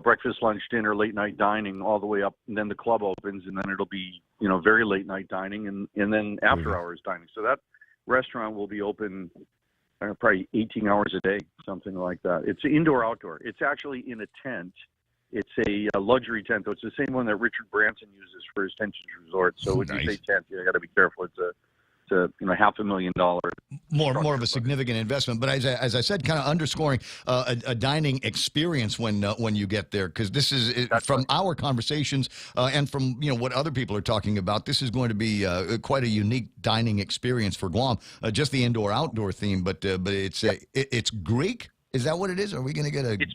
breakfast, lunch, dinner, late night dining all the way up. And then the club opens, and then it'll be, very late night dining and then after hours dining. So that restaurant will be open probably 18 hours a day, something like that. It's indoor, outdoor. It's actually in a tent. It's a luxury tent, though. It's the same one that Richard Branson uses for his Tensions Resort. So when you say tent, you got to be careful. It's $500,000. More of a significant investment, but as I said, kind of underscoring a dining experience when you get there, because this is from our conversations and from what other people are talking about. This is going to be quite a unique dining experience for Guam. Just the indoor-outdoor theme, but it's Greek. Is that what it is? Are we going to get a? It's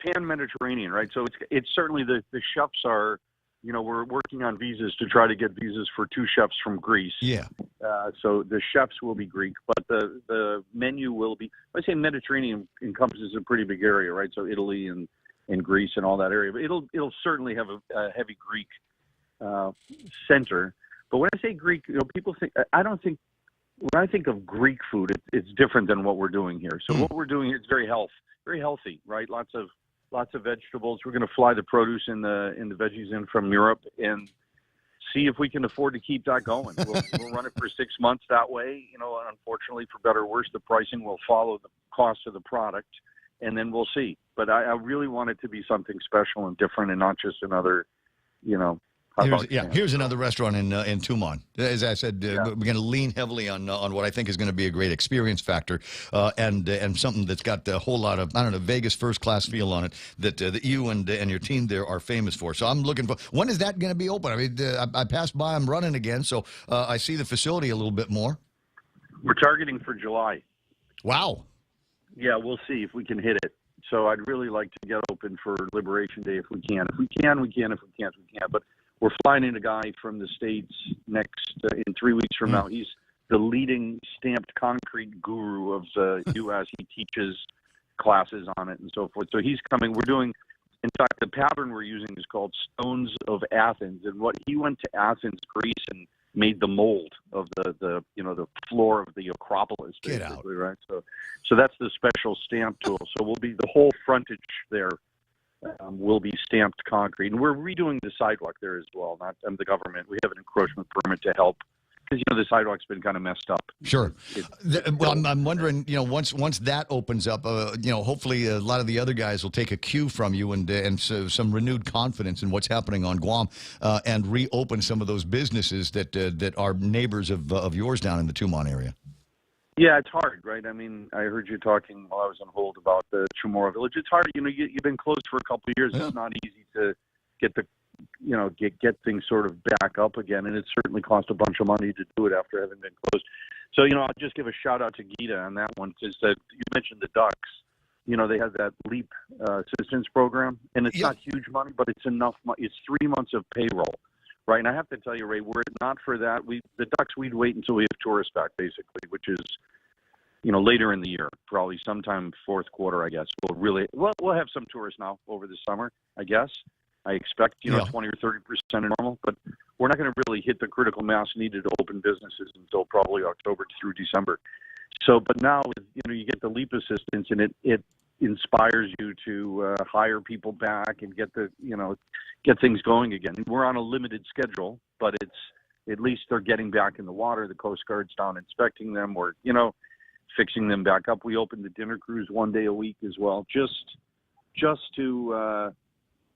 pan-Mediterranean, right? So it's certainly the chefs are. We're working on visas to try to get visas for 2 chefs from Greece. Yeah. So the chefs will be Greek, but the menu will be. I say Mediterranean encompasses a pretty big area, right? So Italy and Greece and all that area. But it'll certainly have a heavy Greek center. But when I say Greek, people think when I think of Greek food, it's different than what we're doing here. So what we're doing here is very healthy, right? Lots of vegetables. We're going to fly the produce and the veggies in from Europe and see if we can afford to keep that going. We'll run it for 6 months that way. Unfortunately, for better or worse, the pricing will follow the cost of the product, and then we'll see. But I really want it to be something special and different, and not just another, Here's another restaurant in Tumon. As I said, we're going to lean heavily on what I think is going to be a great experience factor, and something that's got a whole lot of Vegas first class feel on it that you and your team there are famous for. So I'm looking for. When is that going to be open? I mean, I passed by. I'm running again, so I see the facility a little bit more. We're targeting for July. Wow. Yeah, we'll see if we can hit it. So I'd really like to get open for Liberation Day if we can. If we can, we can. If we can't, we can't. But we're flying in a guy from the States in 3 weeks from now. He's the leading stamped concrete guru of the U.S. He teaches classes on it and so forth. So he's coming. In fact, the pattern we're using is called Stones of Athens. And he went to Athens, Greece, and made the mold of the floor of the Acropolis, basically, right? So that's the special stamp tool. So the whole frontage there will be stamped concrete, and we're redoing the sidewalk there as well. Not the government. We have an encroachment permit to help because the sidewalk's been kind of messed up. Sure. I'm wondering, once that opens up, hopefully a lot of the other guys will take a cue from you and so some renewed confidence in what's happening on Guam, and reopen some of those businesses that are neighbors of yours down in the Tumon area. Yeah, it's hard, right? I mean, I heard you talking while I was on hold about the Chamorro Village. It's hard. You've been closed for a couple of years. Yeah. It's not easy to get the get things sort of back up again. And it certainly cost a bunch of money to do it after having been closed. So, I'll just give a shout out to Gita on that one, because you mentioned the Ducks. They have that LEAP assistance program, and it's not huge money, but it's enough money. It's 3 months of payroll, right? And I have to tell you, Ray, were it not for that, the Ducks, we'd wait until we have tourists back, basically, which is, later in the year, probably sometime fourth quarter, I guess. We'll have some tourists now over the summer, I guess. I expect, 20 or 30% of normal, but we're not going to really hit the critical mass needed to open businesses until probably October through December. So, but now, you get the LEAP assistance, and it inspires you to hire people back and get things going again. We're on a limited schedule, but at least they're getting back in the water. The Coast Guard's down inspecting them, or fixing them back up. We opened the dinner cruise one day a week as well, just to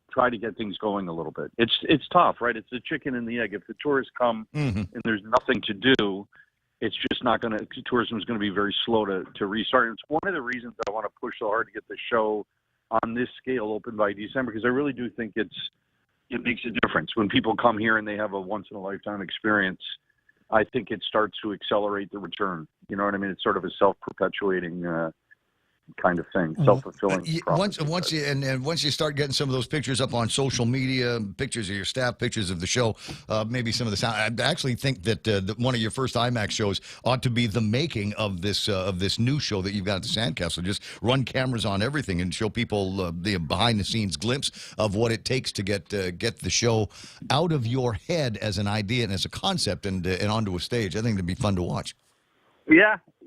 try to get things going a little bit. It's tough, right? It's the chicken and the egg. If the tourists come and there's nothing to do, it's just not going to, tourism is going to be very slow to restart. And it's one of the reasons I want to push so hard to get the show on this scale open by December, because I really do think it makes a difference. When people come here and they have a once-in-a-lifetime experience, I think it starts to accelerate the return. You know what I mean? It's sort of a self-perpetuating kind of thing, self-fulfilling. Once you start getting some of those pictures up on social media, pictures of your staff, pictures of the show, maybe some of the sound. I actually think that one of your first IMAX shows ought to be the making of this new show that you've got at the Sandcastle. Just run cameras on everything and show people the behind-the-scenes glimpse of what it takes to get the show out of your head as an idea and as a concept and onto a stage. I think it'd be fun to watch.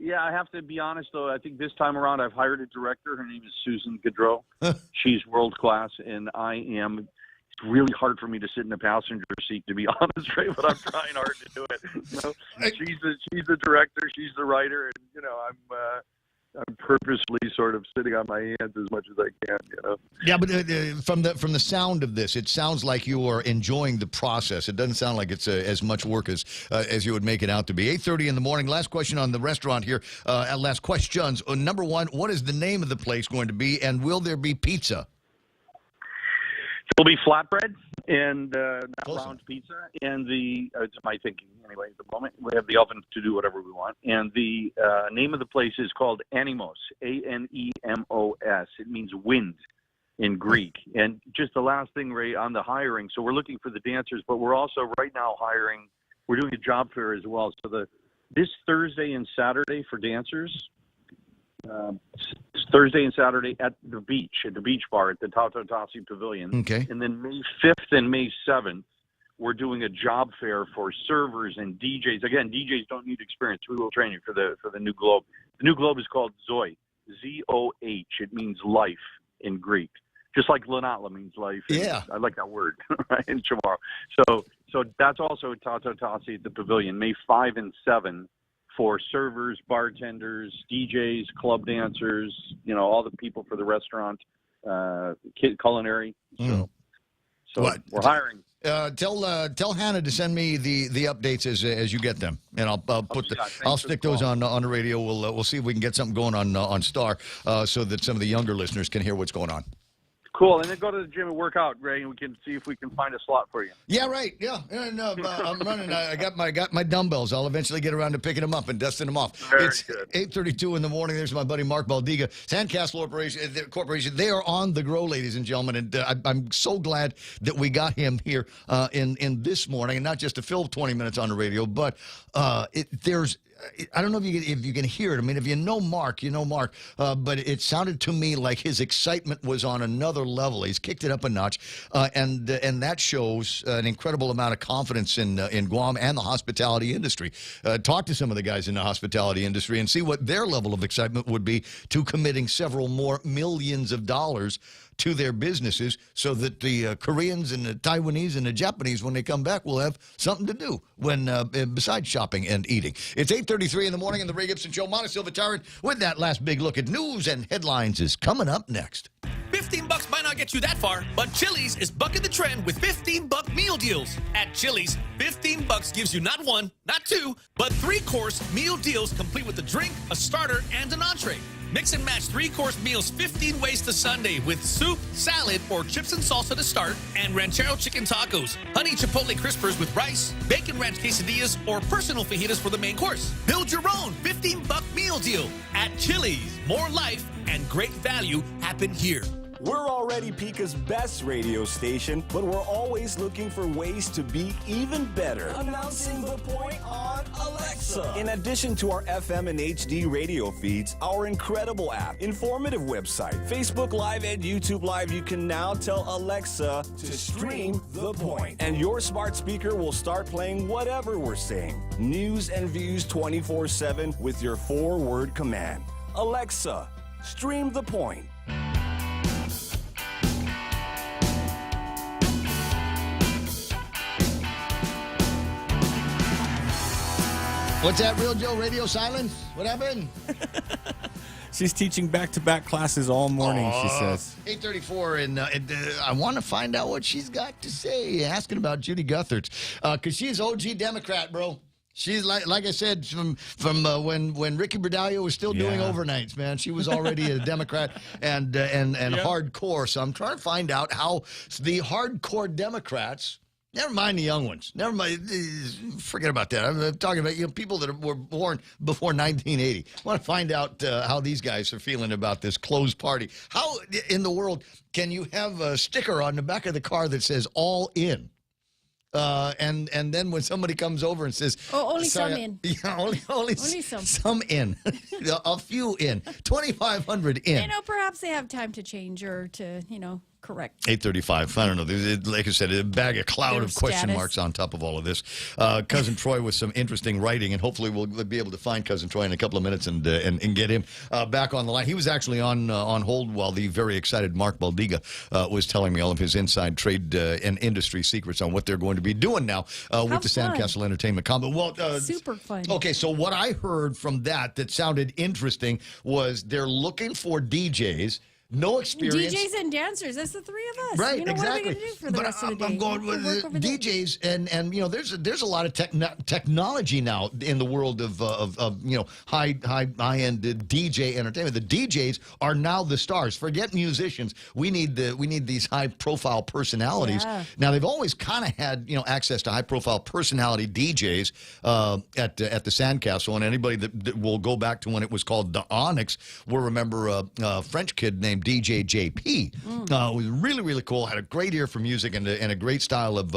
Yeah, I have to be honest, though. I think this time around I've hired a director. Her name is Susan Gaudreau. She's world-class, and it's really hard for me to sit in the passenger seat, to be honest, Ray, but I'm trying hard to do it. She's the director, she's the writer, and, I'm purposely sort of sitting on my hands as much as I can, Yeah, but from the sound of this, it sounds like you are enjoying the process. It doesn't sound like it's as much work as you would make it out to be. 8:30 in the morning. Last question on the restaurant here. Last questions. Number one, what is the name of the place going to be, and will there be pizza? It'll be flatbread and not round pizza. And it's my thinking anyway at the moment. We have the oven to do whatever we want. And the name of the place is called Anemos, Anemos. It means wind in Greek. And just the last thing, Ray, on the hiring. So we're looking for the dancers, but we're also right now hiring. We're doing a job fair as well. So this Thursday and Saturday for dancers. Thursday and Saturday at the beach bar at the Tautotasi Pavilion. Okay. And then May 5th and May 7th, we're doing a job fair for servers and DJs. Again, DJs don't need experience. We will train you for the new globe. The new globe is called Zoe, Z-O-H. It means life in Greek, just like Lanatla means life. Yeah. I like that word, right, in Chamorro. So that's also at Tautotasi at the Pavilion, May 5 and 7. For servers, bartenders, DJs, club dancers, all the people for the restaurant, culinary. So we're hiring. Tell Hannah to send me the updates as you get them, and I'll stick those on the radio. We'll see if we can get something going on Star, so that some of the younger listeners can hear what's going on. Cool, and then go to the gym and work out, Ray, and we can see if we can find a slot for you. Yeah, right. Yeah, and, I'm running. I got my dumbbells. I'll eventually get around to picking them up and dusting them off. It's 8:32 in the morning. There's my buddy Mark Baldiga, Sandcastle Corporation. They are on the grow, ladies and gentlemen, and I'm so glad that we got him here in this morning, and not just to fill 20 minutes on the radio, but there's. I don't know if you can hear it. I mean, if you know Mark, but it sounded to me like his excitement was on another level. He's kicked it up a notch, and that shows an incredible amount of confidence in Guam and the hospitality industry. Talk to some of the guys in the hospitality industry and see what their level of excitement would be to committing several more millions of dollars to their businesses, so that the Koreans and the Taiwanese and the Japanese, when they come back, will have something to do besides shopping and eating. It's 8:33 in the morning, and the Ray Gibson Show. Montesilva Tyrant with that last big look at news and headlines is coming up next. $15 might not get you that far, but Chili's is bucking the trend with $15 meal deals. At Chili's, $15 gives you not 1, not 2, but 3-course meal deals complete with a drink, a starter, and an entree. Mix and match 3-course meals 15 ways to Sunday with soup, salad, or chips and salsa to start, and ranchero chicken tacos, honey chipotle crispers with rice, bacon ranch quesadillas, or personal fajitas for the main course. Build your own 15-buck meal deal at Chili's. More life and great value happen here. We're already Pika's best radio station, but we're always looking for ways to be even better. Announcing The Point on Alexa. In addition to our FM and HD radio feeds, our incredible app, informative website, Facebook Live, and YouTube Live, you can now tell Alexa to stream The Point. And your smart speaker will start playing whatever we're saying. News and views 24/7 with your 4-word command. Alexa, stream The Point. What's that, Real Joe? Radio silence? What happened? She's teaching back-to-back classes all morning, she says. 8:34, and I want to find out what she's got to say, asking about Judy Guthertz, because she's OG Democrat, bro. She's like I said, from when Ricky Berdalio was still doing overnights, man. She was already a Democrat and hardcore. So I'm trying to find out how the hardcore Democrats. Never mind the young ones. Never mind. Forget about that. I'm talking about people that were born before 1980. I want to find out how these guys are feeling about this closed party. How in the world can you have a sticker on the back of the car that says "all in"? And then when somebody comes over and says, only some in. Yeah, only some in. A few in. 2,500 in. Perhaps they have time to change or to, correct. 8:35. I don't know. There's, like I said, a bag of cloud of question marks on top of all of this. Cousin Troy with some interesting writing, and hopefully we'll be able to find Cousin Troy in a couple of minutes and get him back on the line. He was actually on hold while the very excited Mark Baldiga was telling me all of his inside trade and industry secrets on what they're going to be doing now with the Sandcastle Entertainment Combo. Well, super fun. Okay, so what I heard from that sounded interesting was they're looking for DJs. No experience. DJs and dancers. That's the three of us. Right, exactly. What are they going to do for the rest of the day? I'm going with the DJs, and there's a lot of technology now in the world of high end DJ entertainment. The DJs are now the stars. Forget musicians. We need these high profile personalities. Yeah. Now they've always kind of had access to high profile personality DJs at the Sandcastle, and anybody that will go back to when it was called the Onyx will remember a French kid named DJ JP. Was really, really cool. Had a great ear for music and a great style of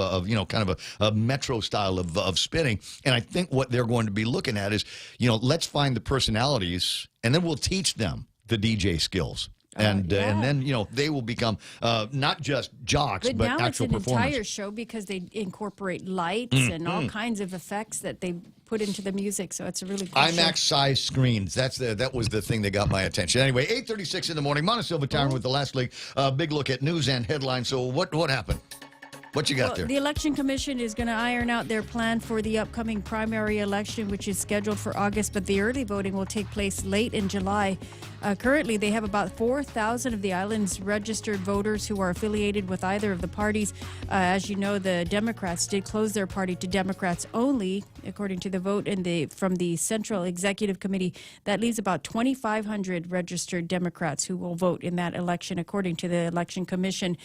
kind of a metro style of spinning. And I think what they're going to be looking at is, let's find the personalities and then we'll teach them the DJ skills. And then they will become not just jocks, but now actual it's an performers. entire show because they incorporate lights and all kinds of effects that they put into the music. So it's a really cool IMAX size screens. That was the thing that got my attention. Anyway, 8:36 in the morning. Montecillo Tyrant with the last league. Big look at news and headlines. So what happened? What you got there? The Election Commission is going to iron out their plan for the upcoming primary election, which is scheduled for August, but the early voting will take place late in July. Currently, they have about 4,000 of the island's registered voters who are affiliated with either of the parties. As you know, the Democrats did close their party to Democrats only, according to the vote from the Central Executive Committee. That leaves about 2,500 registered Democrats who will vote in that election, according to the Election Commission.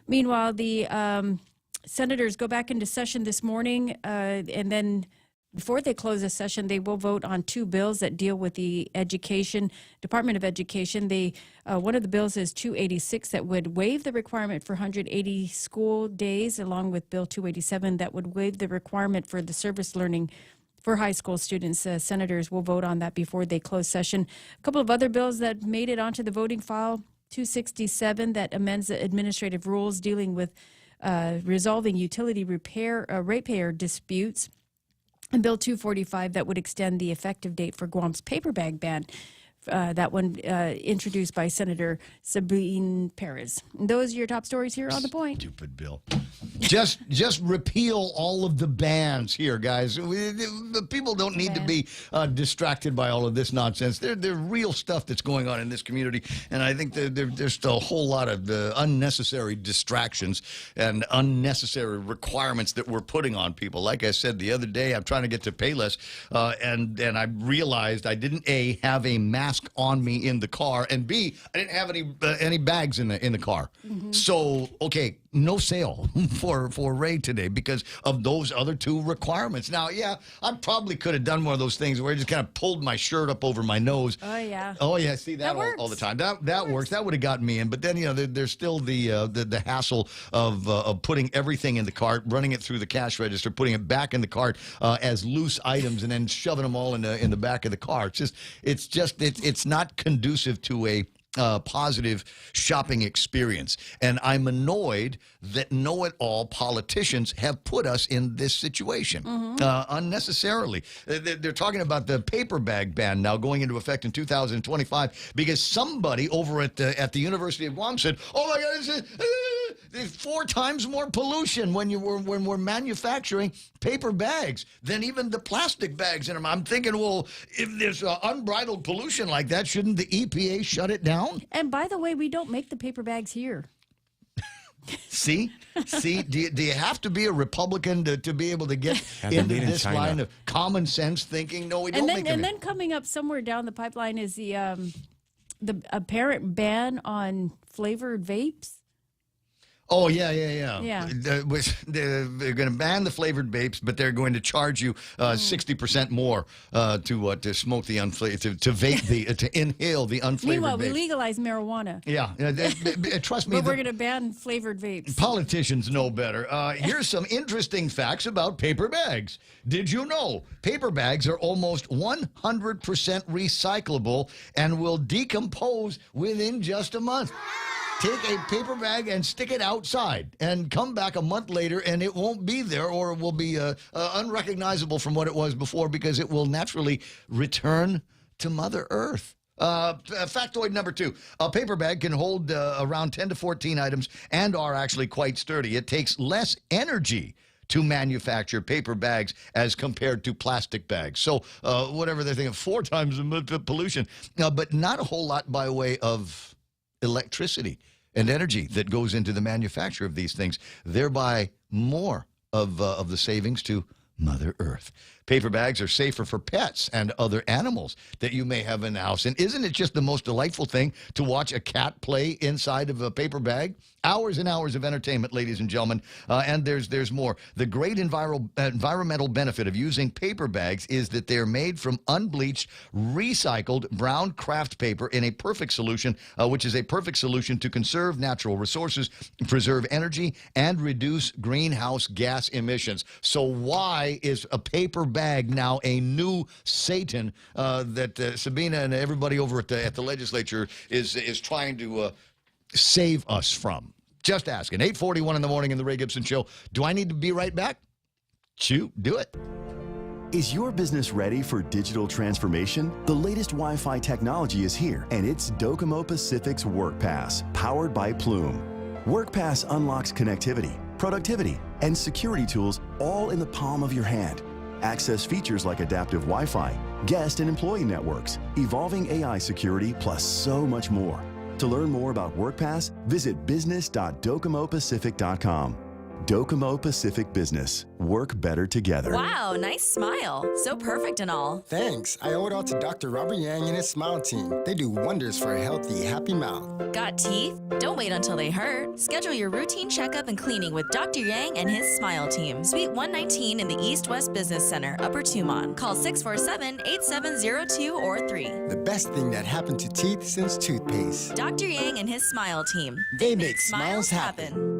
Meanwhile, the senators go back into session this morning, and then before they close the session, they will vote on two bills that deal with the Department of Education. One of the bills is 286 that would waive the requirement for 180 school days, along with Bill 287 that would waive the requirement for the service learning for high school students. Senators will vote on that before they close session. A couple of other bills that made it onto the voting file, 267 that amends the administrative rules dealing with resolving utility ratepayer disputes, and Bill 245 that would extend the effective date for Guam's paper bag ban. That one introduced by Senator Sabine Perez. And those are your top stories here on The Point. Stupid bill. Just repeal all of the bans here, guys. People don't need to be distracted by all of this nonsense. There's real stuff that's going on in this community, and I think there's a whole lot of unnecessary distractions and unnecessary requirements that we're putting on people. Like I said the other day, I'm trying to get to Payless, and I realized I didn't have a math mask on me in the car, and B, I didn't have any bags in the car. So, okay, no sale for Ray today because of those other two requirements. Now, yeah, I probably could have done one of those things where I just kind of pulled my shirt up over my nose. Oh, yeah. Oh, yeah, see that all the time. That works. That would have gotten me in. But then, there's still the hassle of putting everything in the cart, running it through the cash register, putting it back in the cart as loose items, and then shoving them all in the back of the car. It's not conducive to a positive shopping experience. And I'm annoyed that know-it-all politicians have put us in this situation unnecessarily. They're talking about the paper bag ban now going into effect in 2025 because somebody over at the University of Guam said, oh my God, there's 4 times more pollution when we're manufacturing paper bags than even the plastic bags in them. I'm thinking, well, if there's unbridled pollution like that, shouldn't the EPA shut it down? And by the way, we don't make the paper bags here. See, do you have to be a Republican to be able to get into this line of common sense thinking? No, we don't make them. And then coming up somewhere down the pipeline is the apparent ban on flavored vapes. Oh, yeah. They're going to ban the flavored vapes, but they're going to charge you 60% more to smoke the unflavored, to vape to inhale the unflavored Meanwhile, vape. we legalize marijuana. Yeah, trust me. But we're going to ban flavored vapes. Politicians know better. Here's some interesting facts about paper bags. Did you know paper bags are almost 100% recyclable and will decompose within just a month? Take a paper bag and stick it outside and come back a month later and it won't be there, or it will be unrecognizable from what it was before because it will naturally return to Mother Earth. Factoid number 2, a paper bag can hold around 10 to 14 items and are actually quite sturdy. It takes less energy to manufacture paper bags as compared to plastic bags. So whatever they're thinking, 4 times the pollution, but not a whole lot by way of electricity and energy that goes into the manufacture of these things, thereby more of the savings to Mother Earth. Paper bags are safer for pets and other animals that you may have in the house. And isn't it just the most delightful thing to watch a cat play inside of a paper bag? Hours and hours of entertainment, ladies and gentlemen. And there's more. The great environmental benefit of using paper bags is that they're made from unbleached, recycled brown craft paper in a perfect solution, which is a perfect solution to conserve natural resources, preserve energy, and reduce greenhouse gas emissions. So why is a paper bag now a new Satan that Sabina and everybody over at the legislature is trying to save us from? Just asking. 8:41 in the morning in the Ray Gibson Show. Do I need to be right back? Shoot, do it. Is your business ready for digital transformation? The latest Wi-Fi technology is here, and it's Docomo Pacific's WorkPass, powered by Plume. WorkPass unlocks connectivity, productivity, and security tools all in the palm of your hand. Access features like adaptive Wi-Fi, guest and employee networks, evolving AI security, plus so much more. To learn more about WorkPass, visit business.docomopacific.com. Docomo Pacific Business. Work better together. Wow, nice smile. So perfect and all. Thanks. I owe it all to Dr. Robert Yang and his smile team. They do wonders for a healthy, happy mouth. Got teeth? Don't wait until they hurt. Schedule your routine checkup and cleaning with Dr. Yang and his smile team. Suite 119 in the East West Business Center, Upper Tumon. Call 647-8702 or 3. The best thing that happened to teeth since toothpaste. Dr. Yang and his smile team. They make smiles happen.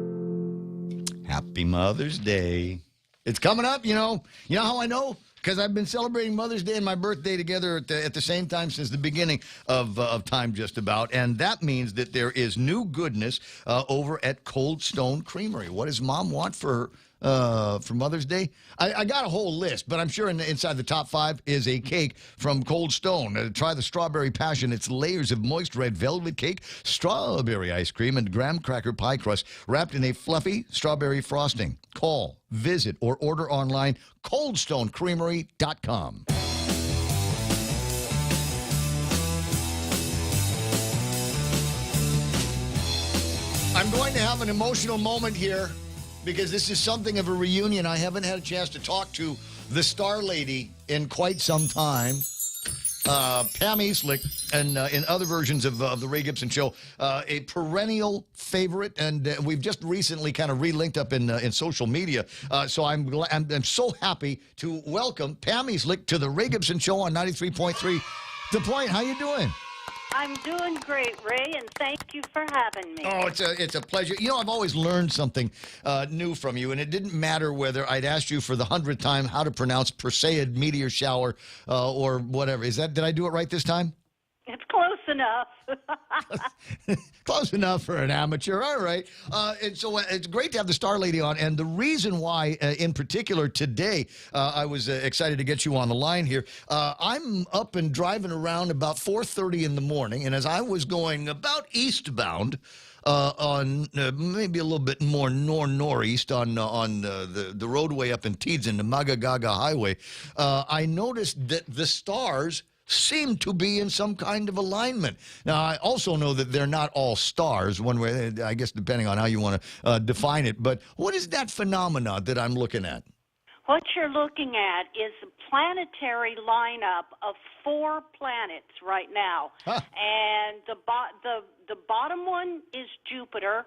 Happy Mother's Day. It's coming up, you know. You know how I know? Because I've been celebrating Mother's Day and my birthday together at the same time since the beginning of time just about. And that means that there is new goodness over at Cold Stone Creamery. What does Mom want for Mother's Day? I got a whole list, but I'm sure inside the top 5 is a cake from Cold Stone. Try the Strawberry Passion. It's layers of moist red velvet cake, strawberry ice cream, and graham cracker pie crust wrapped in a fluffy strawberry frosting. Call, visit, or order online, coldstonecreamery.com. I'm going to have an emotional moment here, because this is something of a reunion. I haven't had a chance to talk to the Star Lady in quite some time. Pam Eastlick, and in other versions of the Ray Gibson Show, a perennial favorite, and we've just recently kind of re-linked up in social media. So I'm so happy to welcome Pam Eastlick to the Ray Gibson Show on 93.3 The Point. How you doing? I'm doing great, Ray, and thank you for having me. Oh, it's a pleasure. You know, I've always learned something new from you, and it didn't matter whether I'd asked you for the 100th time how to pronounce Perseid meteor shower or whatever. Did I do it right this time? It's close enough. Close enough for an amateur. All right. And so it's great to have the Star Lady on. And the reason why, in particular, today, I was excited to get you on the line here. I'm up and driving around about 4:30 in the morning. And as I was going about eastbound, on maybe a little bit more northeast on the roadway up in Teedzin, the Magagaga Highway, I noticed that the stars seem to be in some kind of alignment. Now, I also know that they're not all stars, one way, I guess, depending on how you want to define it. But what is that phenomenon that I'm looking at? What you're looking at is a planetary lineup of 4 planets right now. Huh. And the bottom one is Jupiter.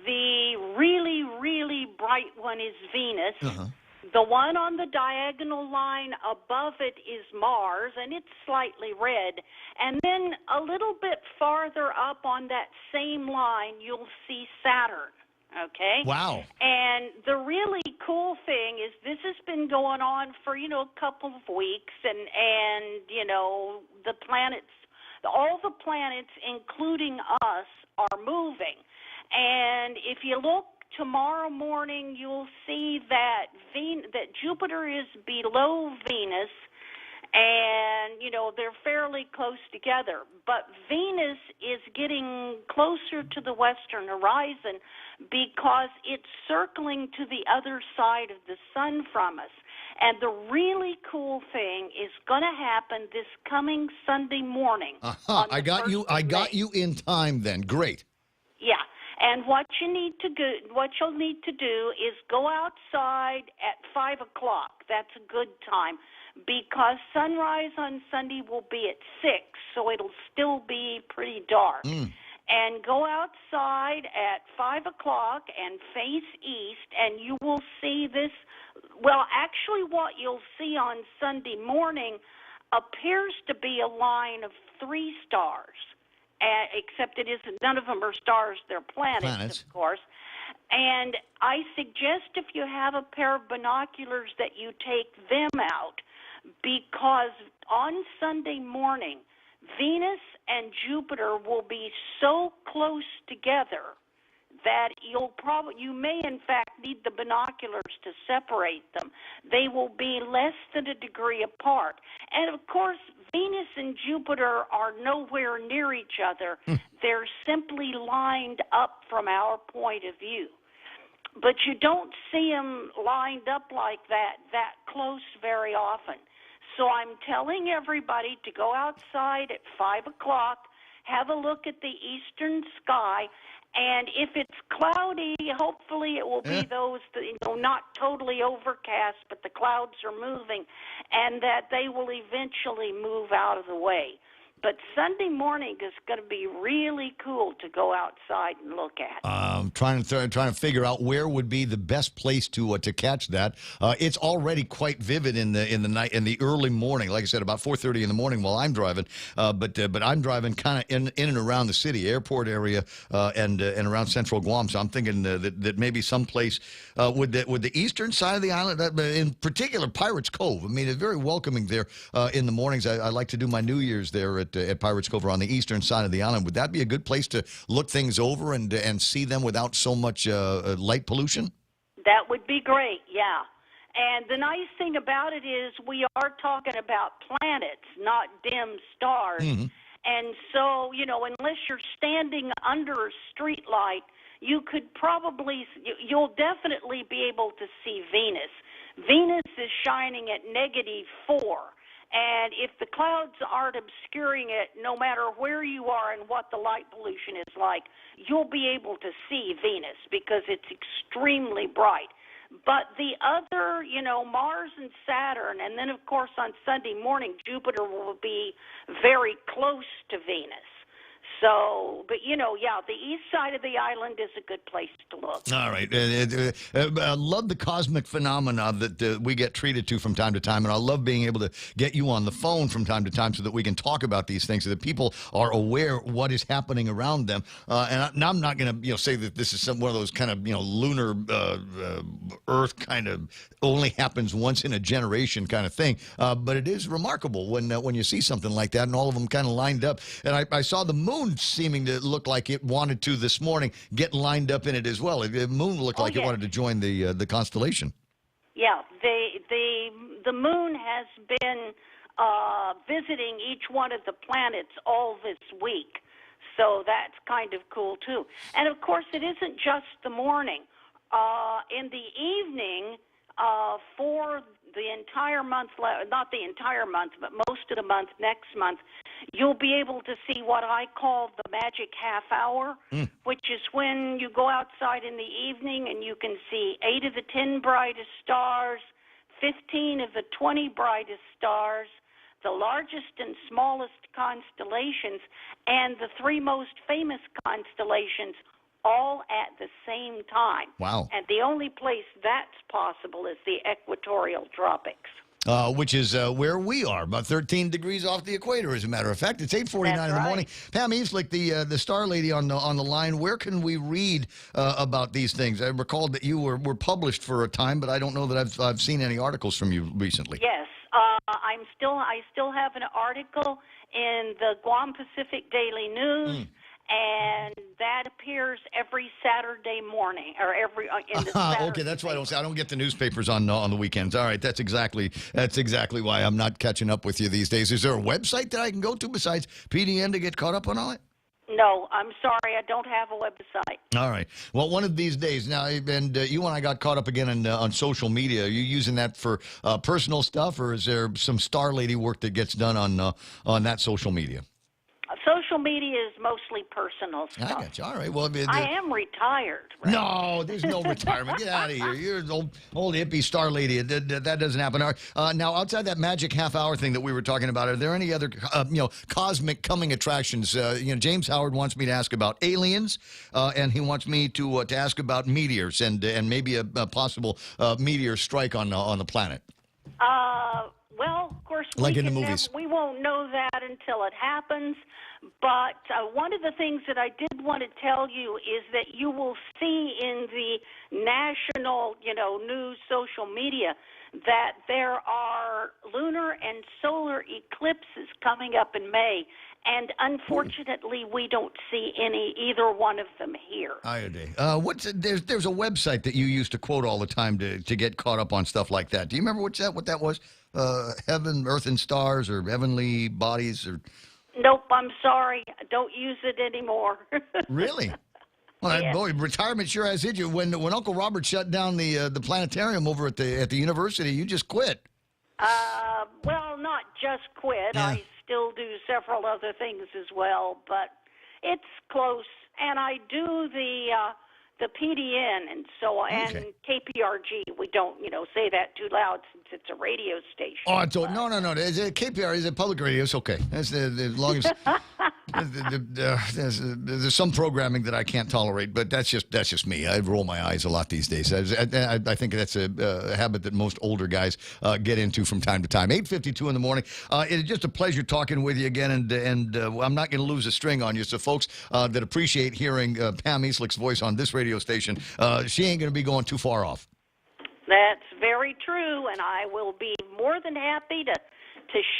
The really, really bright one is Venus. Uh-huh. The one on the diagonal line above it is Mars, and it's slightly red. And then a little bit farther up on that same line, you'll see Saturn. Okay? Wow. And the really cool thing is this has been going on for, a couple of weeks, and the planets, all the planets, including us, are moving. And if you look tomorrow morning, you'll see that Jupiter is below Venus, and, they're fairly close together. But Venus is getting closer to the western horizon because it's circling to the other side of the sun from us. And the really cool thing is going to happen this coming Sunday morning. Uh-huh. I got you in time then. Great. Yeah. And what you'll need to do is go outside at 5 o'clock. That's a good time because sunrise on Sunday will be at 6, so it'll still be pretty dark. And go outside at 5 o'clock and face east, and you will see this. Well, actually, what you'll see on Sunday morning appears to be a line of 3 stars. Except it isn't. None of them are stars; they're planets, of course. And I suggest if you have a pair of binoculars that you take them out, because on Sunday morning, Venus and Jupiter will be so close together that you may in fact need the binoculars to separate them. They will be less than a degree apart. And of course, Venus and Jupiter are nowhere near each other. They're simply lined up from our point of view. But you don't see them lined up like that close very often. So I'm telling everybody to go outside at 5 o'clock, have a look at the eastern sky, and if it's cloudy, hopefully it will be those, not totally overcast, but the clouds are moving, and that they will eventually move out of the way. But Sunday morning is going to be really cool to go outside and look at. I'm trying to figure out where would be the best place to catch that. It's already quite vivid in the night, in the early morning. Like I said, about 4:30 in the morning while I'm driving. But I'm driving kind of in and around the city, airport area, and around central Guam. So I'm thinking that maybe someplace would the eastern side of the island, in particular Pirates Cove. I mean, it's very welcoming there in the mornings. I like to do my New Year's there at Pirates Cove on the eastern side of the island. Would that be a good place to look things over and see them without so much light pollution? That would be great, yeah. And the nice thing about it is we are talking about planets, not dim stars. Mm-hmm. And so, unless you're standing under a street light, you'll definitely be able to see Venus. Venus is shining at -4. And if the clouds aren't obscuring it, no matter where you are and what the light pollution is like, you'll be able to see Venus because it's extremely bright. But the other, Mars and Saturn, and then, of course, on Sunday morning, Jupiter will be very close to Venus. So, but the east side of the island is a good place to look. All right. I love the cosmic phenomena that we get treated to from time to time, and I love being able to get you on the phone from time to time so that we can talk about these things, so that people are aware what is happening around them. And I'm not going to say that this is one of those kind of lunar Earth kind of only happens once in a generation kind of thing, but it is remarkable when you see something like that, and all of them kind of lined up. And I saw the moon seeming to look like it wanted to this morning get lined up in it as well. The moon looked like it wanted to join the constellation. Yeah, the moon has been visiting each one of the planets all this week, so that's kind of cool too. And of course, it isn't just the morning. In the evening, for the entire month, not the entire month, but most of the month, next month, you'll be able to see what I call the magic half hour, which is when you go outside in the evening and you can see 8 of the 10 brightest stars, 15 of the 20 brightest stars, the largest and smallest constellations, and the 3 most famous constellations all at the same time. Wow. And the only place that's possible is the equatorial tropics. Which is where we are, about 13 degrees off the equator, as a matter of fact. It's 8:49 in the morning. Pam Eastlick, the star lady on the line, where can we read about these things? I recalled that you were published for a time, but I don't know that I've seen any articles from you recently. Yes. I still have an article in the Guam Pacific Daily News. And that appears every Saturday morning, or every in the Saturday. Okay, that's why I don't get the newspapers on the weekends. All right, that's exactly why I'm not catching up with you these days. Is there a website that I can go to besides PDN to get caught up on all it? No, I'm sorry, I don't have a website. All right. Well, one of these days now, and you and I got caught up again on social media. Are you using that for personal stuff, or is there some star lady work that gets done on that social media? Social media is mostly personal stuff. I got you. All right. Well, I am retired. Right? No, there's no retirement. Get out of here. You're an old hippie star lady. That doesn't happen. Now, outside that magic half hour thing that we were talking about, are there any other cosmic coming attractions? James Howard wants me to ask about aliens, and he wants me to ask about meteors and maybe a possible meteor strike on the planet. Well, of course, like in the movies. We won't know that until it happens. But one of the things that I did want to tell you is that you will see in the national, news, social media, that there are lunar and solar eclipses coming up in May. And unfortunately, we don't see either one of them here. There's a website that you used to quote all the time to get caught up on stuff like that. Do you remember what that was? Heaven, Earth, and Stars, or Heavenly Bodies, or? Nope, I'm sorry. I don't use it anymore. Really? Well, boy, retirement sure has hit you. When Uncle Robert shut down the planetarium over at the university, you just quit. Well, not just quit. Yeah. I still do several other things as well, but it's close. And I do the PDN and and KPRG. We don't, say that too loud since it's a radio station. Oh, no. KPR is a public radio. It's okay. As long as there's some programming that I can't tolerate, but that's just me. I roll my eyes a lot these days. I think that's a habit that most older guys get into from time to time. 8:52 in the morning. It's just a pleasure talking with you again, and I'm not going to lose a string on you. So, folks that appreciate hearing Pam Eastlick's voice on this radio station, she ain't going to be going too far off. That's very true, and I will be more than happy to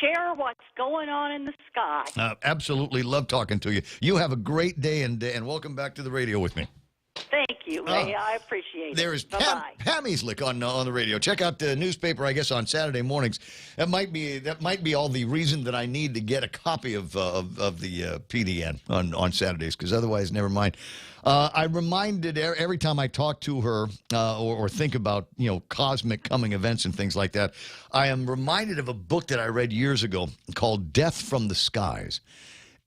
share what's going on in the sky. Absolutely love talking to you. You have a great day, and welcome back to the radio with me. Thank you, Ray. I appreciate it. There is Pam Eastlick on the radio. Check out the newspaper, I guess, on Saturday mornings. That might be all the reason that I need to get a copy of the PDN on Saturdays, because otherwise, never mind. I'm reminded every time I talk to her or think about cosmic coming events and things like that, I am reminded of a book that I read years ago called Death from the Skies.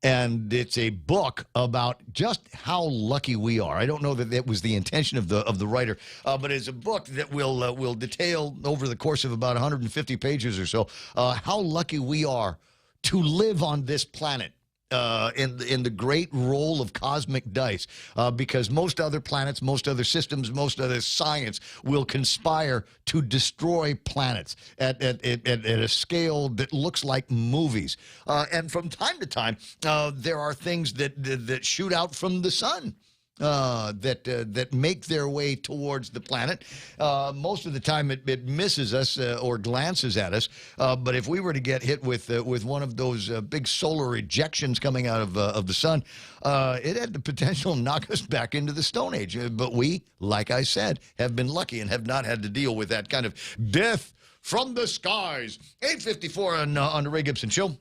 And it's a book about just how lucky we are. I don't know that that was the intention of the writer, but it's a book that will detail over the course of about 150 pages or so how lucky we are to live on this planet. In the great roll of cosmic dice, because most other planets, most other systems, most other science will conspire to destroy planets at a scale that looks like movies. And from time to time, there are things that shoot out from the sun. That make their way towards the planet. Most of the time, it misses us or glances at us. But if we were to get hit with one of those big solar ejections coming out of the sun, it had the potential to knock us back into the Stone Age. But we, like I said, have been lucky and have not had to deal with that kind of death from the skies. 8:54 on the Ray Gibson Show,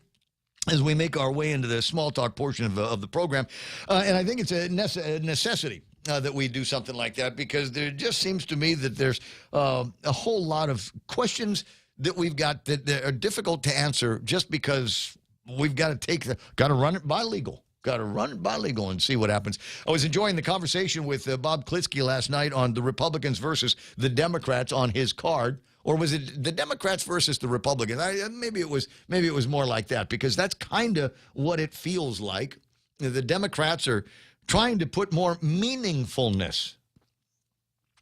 as we make our way into the small talk portion of the program. And I think it's a necessity that we do something like that, because there just seems to me that there's a whole lot of questions that we've got that are difficult to answer just because we've got to run it by legal. Got to run it by legal and see what happens. I was enjoying the conversation with Bob Klitsky last night on the Republicans versus the Democrats on his card. Or was it the Democrats versus the Republicans? Maybe it was more like that, because that's kind of what it feels like. The Democrats are trying to put more meaningfulness,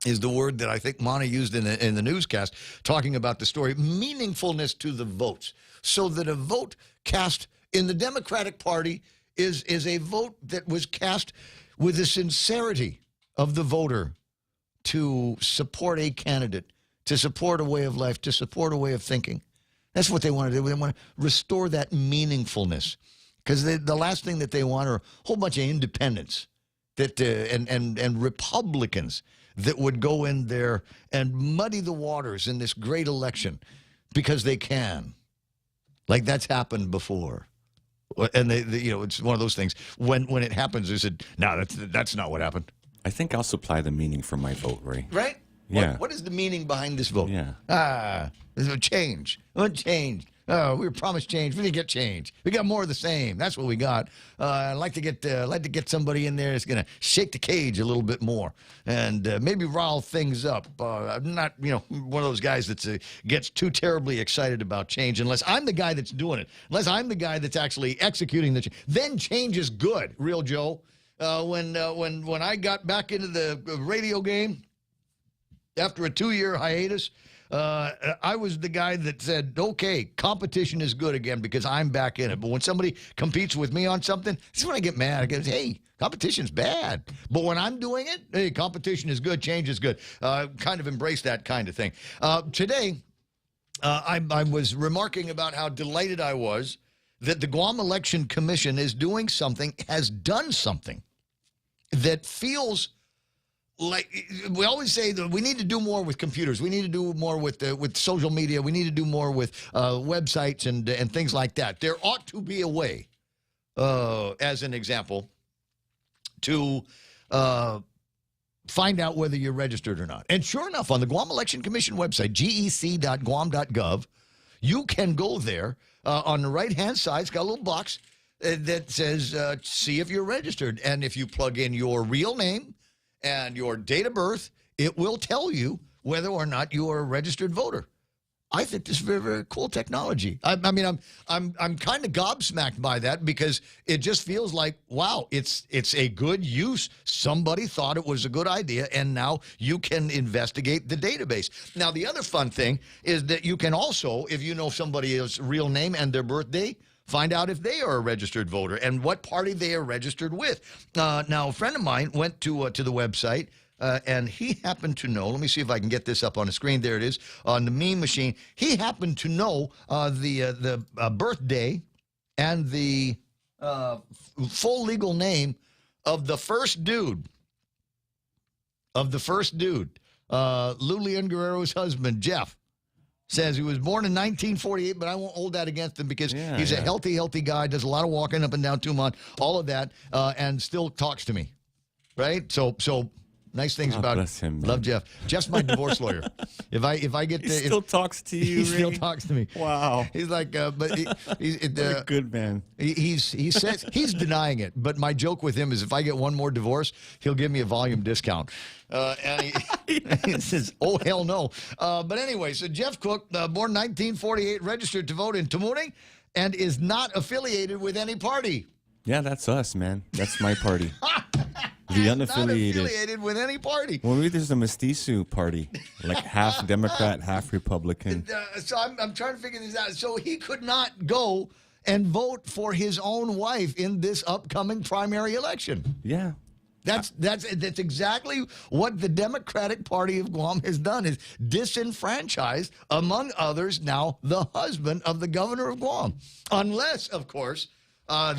is the word that I think Monty used in the newscast, talking about the story, meaningfulness to the votes, so that a vote cast in the Democratic Party is a vote that was cast with the sincerity of the voter to support a candidate, to support a way of life, to support a way of thinking. That's what they want to do. They want to restore that meaningfulness, because the last thing that they want are a whole bunch of independents that and Republicans that would go in there and muddy the waters in this great election because they can. Like that's happened before. And they it's one of those things. When it happens, they said, "No, that's not what happened." I think I'll supply the meaning for my vote, Ray. Right? Yeah. What is the meaning behind this vote? Yeah. There's a change. What change? Oh, we were promised change. We didn't get change. We got more of the same. That's what we got. I'd like to get somebody in there that's going to shake the cage a little bit more and maybe rile things up. I'm not, one of those guys that gets too terribly excited about change unless I'm the guy that's doing it. Unless I'm the guy that's actually executing the change. Then change is good, real Joe. When I got back into the radio game, after a 2-year hiatus, I was the guy that said, okay, competition is good again because I'm back in it. But when somebody competes with me on something, this is when I get mad. I go, hey, competition's bad. But when I'm doing it, hey, competition is good, change is good. Kind of embrace that kind of thing. Today, I was remarking about how delighted I was that the Guam Election Commission is doing something, has done something that feels like we always say that we need to do more with computers. We need to do more with social media. We need to do more with websites and things like that. There ought to be a way, as an example, to find out whether you're registered or not. And sure enough, on the Guam Election Commission website, gec.guam.gov, you can go there. On the right-hand side, it's got a little box that says, see if you're registered. And if you plug in your real name and your date of birth, it will tell you whether or not you are a registered voter. I think this is very, very cool technology. I mean, I'm kind of gobsmacked by that because it just feels like, wow, it's a good use. Somebody thought it was a good idea, and now you can investigate the database. Now, the other fun thing is that you can also, if you know somebody's real name and their birthday, find out if they are a registered voter and what party they are registered with. Now, a friend of mine went to the website, and he happened to know, let me see if I can get this up on the screen. There it is on the meme machine. He happened to know the birthday and the full legal name of the first dude. Lulian Guerrero's husband, Jeff. Says he was born in 1948, but I won't hold that against him because he's a healthy guy, does a lot of walking up and down Tumon, all of that, and still talks to me, right? So Nice things God about bless him, man. Love Jeff. Jeff's my divorce lawyer. If I get He to, still talks to you, he still Ray? talks to me. Wow. He's like, but he's What a good man. He says he's denying it. But my joke with him is if I get one more divorce, he'll give me a volume discount. And he says, "Oh hell no." But anyway, so Jeff Cook, born 1948, registered to vote in Tamuning, and is not affiliated with any party. Yeah, that's us, man. That's my party. The unaffiliated. Not affiliated with any party. Well, maybe there's a mestizo party, like half Democrat, half Republican. So I'm trying to figure this out. So he could not go and vote for his own wife in this upcoming primary election. Yeah. That's exactly what the Democratic Party of Guam has done, is disenfranchised, among others, now the husband of the governor of Guam. Unless, of course,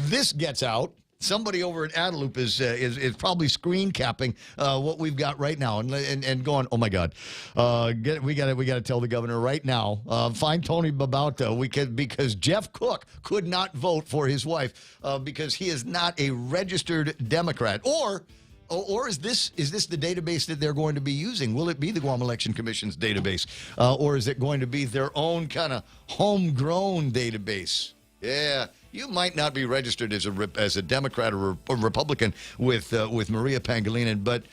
this gets out. Somebody over at Adeloop is probably screen capping what we've got right now and going, oh my God, we got to tell the governor right now. Find Tony Babauta because Jeff Cook could not vote for his wife because he is not a registered Democrat. Or is this the database that they're going to be using? Will it be the Guam Election Commission's database, or is it going to be their own kind of homegrown database? Yeah. You might not be registered as a Democrat or a Republican with Maria Pangilinan, but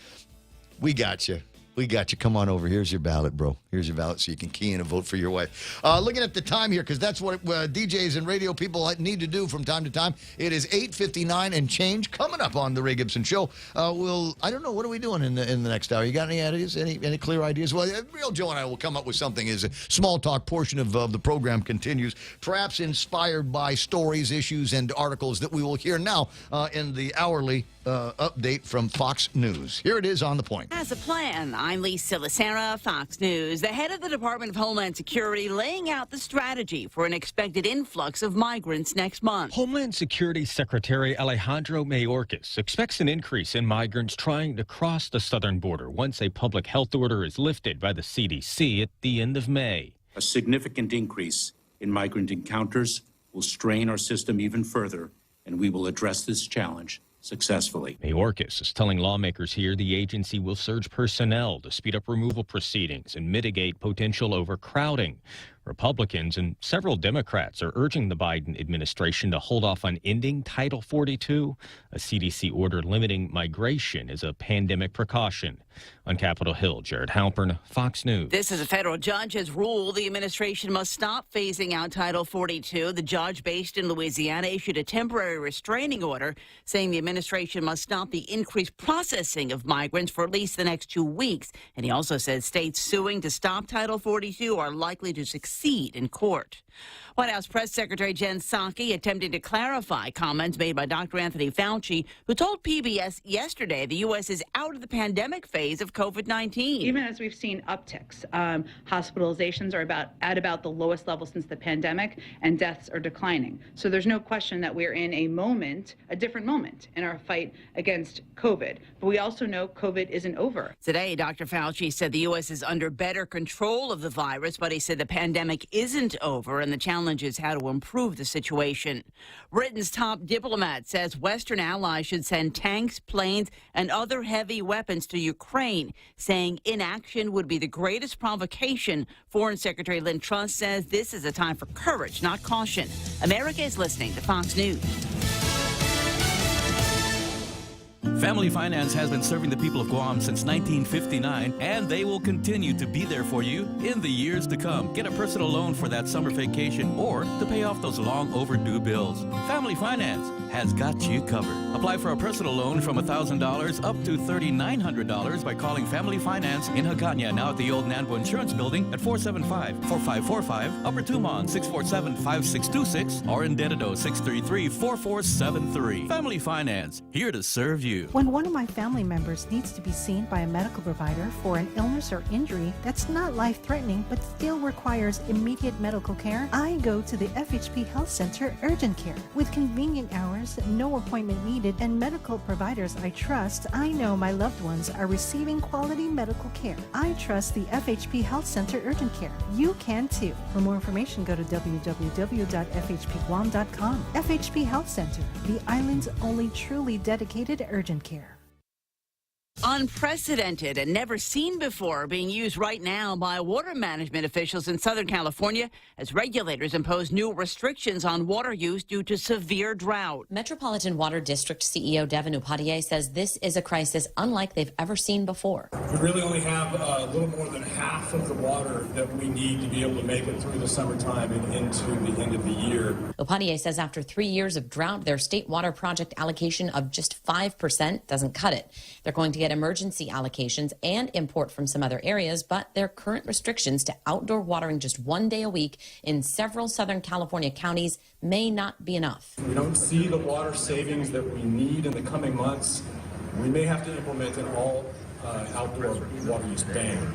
we got you. We got you. Come on over. Here's your ballot, bro. Here's your ballot so you can key in and vote for your wife. Looking at the time here, because that's what DJs and radio people need to do from time to time. It is 8:59 and change. Coming up on the Ray Gibson Show. I don't know, what are we doing in the next hour? You got any ideas? Any clear ideas? Well, Real Joe and I will come up with something as a small talk portion of the program continues, perhaps inspired by stories, issues, and articles that we will hear now in the hourly update from Fox News. Here it is on The Point. As a plan, I'm Lisa Lacera, Fox News. The head of the Department of Homeland Security laying out the strategy for an expected influx of migrants next month. Homeland Security Secretary Alejandro Mayorkas expects an increase in migrants trying to cross the southern border once a public health order is lifted by the CDC at the end of May. A significant increase in migrant encounters will strain our system even further, and we will address this challenge successfully. Mayorkas is telling lawmakers here the agency will surge personnel to speed up removal proceedings and mitigate potential overcrowding. Republicans and several Democrats are urging the Biden administration to hold off on ending Title 42, a CDC order limiting migration as a pandemic precaution. On Capitol Hill, Jared Halpern, Fox News. This is a federal judge has ruled the administration must stop phasing out Title 42. The judge based in Louisiana issued a temporary restraining order saying the administration must stop the increased processing of migrants for at least the next 2 weeks. And he also said states suing to stop Title 42 are likely to succeed in court. White House Press Secretary Jen Psaki attempting to clarify comments made by Dr. Anthony Fauci, who told PBS yesterday the U.S. is out of the pandemic phase of COVID-19. Even as we've seen upticks, hospitalizations are at about the lowest level since the pandemic, and deaths are declining. So there's no question that we're in a different moment in our fight against COVID. But we also know COVID isn't over. Today, Dr. Fauci said the U.S. is under better control of the virus, but he said the pandemic isn't over and the challenge is how to improve the situation. Britain's top diplomat says Western allies should send tanks, planes, and other heavy weapons to Ukraine, saying inaction would be the greatest provocation. Foreign Secretary Lynn Truss says this is a time for courage, not caution. America is listening to Fox News. Family Finance has been serving the people of Guam since 1959, and they will continue to be there for you in the years to come. Get a personal loan for that summer vacation or to pay off those long overdue bills. Family Finance has got you covered. Apply for a personal loan from $1,000 up to $3,900 by calling Family Finance in Hagåtña, now at the old Nanbo Insurance Building at 475-4545, Upper Tumon 647-5626, or in Dededo 633-4473. Family Finance, here to serve you. When one of my family members needs to be seen by a medical provider for an illness or injury that's not life-threatening but still requires immediate medical care, I go to the FHP Health Center Urgent Care. With convenient hours, no appointment needed, and medical providers I trust, I know my loved ones are receiving quality medical care. I trust the FHP Health Center Urgent Care. You can too. For more information, go to www.fhpguam.com. FHP Health Center, the island's only truly dedicated urgent care. Unprecedented and never seen before being used right now by water management officials in Southern California as regulators impose new restrictions on water use due to severe drought. Metropolitan Water District CEO Devin Upadhyay says this is a crisis unlike they've ever seen before. We really only have a little more than half of the water that we need to be able to make it through the summertime and into the end of the year. Upadhyay says after 3 years of drought, their state water project allocation of just 5% doesn't cut it. They're going to get emergency allocations and import from some other areas, but their current restrictions to outdoor watering just 1 day a week in several Southern California counties may not be enough. If we don't see the water savings that we need in the coming months, we may have to implement an all outdoor water use ban.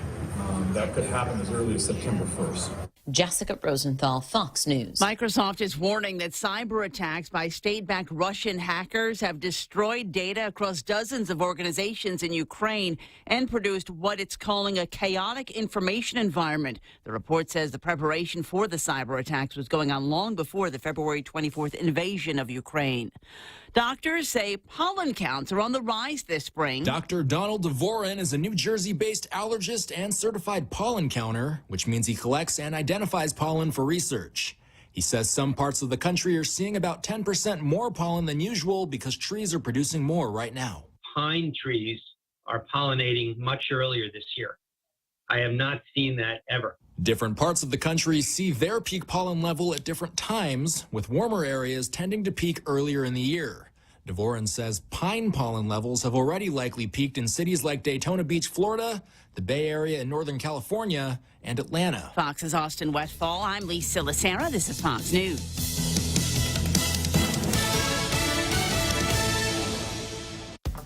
That could happen as early as September 1st. Jessica Rosenthal, Fox News. Microsoft is warning that cyber attacks by state-backed Russian hackers have destroyed data across dozens of organizations in Ukraine and produced what it's calling a chaotic information environment. The report says the preparation for the cyber attacks was going on long before the February 24th invasion of Ukraine. Doctors say pollen counts are on the rise this spring. Dr. Donald Dvorin is a New Jersey-based allergist and certified pollen counter, which means he collects and identifies pollen for research. He says some parts of the country are seeing about 10% more pollen than usual because trees are producing more right now. Pine trees are pollinating much earlier this year. I have not seen that ever. Different parts of the country see their peak pollen level at different times, with warmer areas tending to peak earlier in the year. Dvorin says pine pollen levels have already likely peaked in cities like Daytona Beach, Florida, the Bay Area in Northern California, and Atlanta. Fox's Austin Westfall. I'm Lisa Lacera. This is Fox News.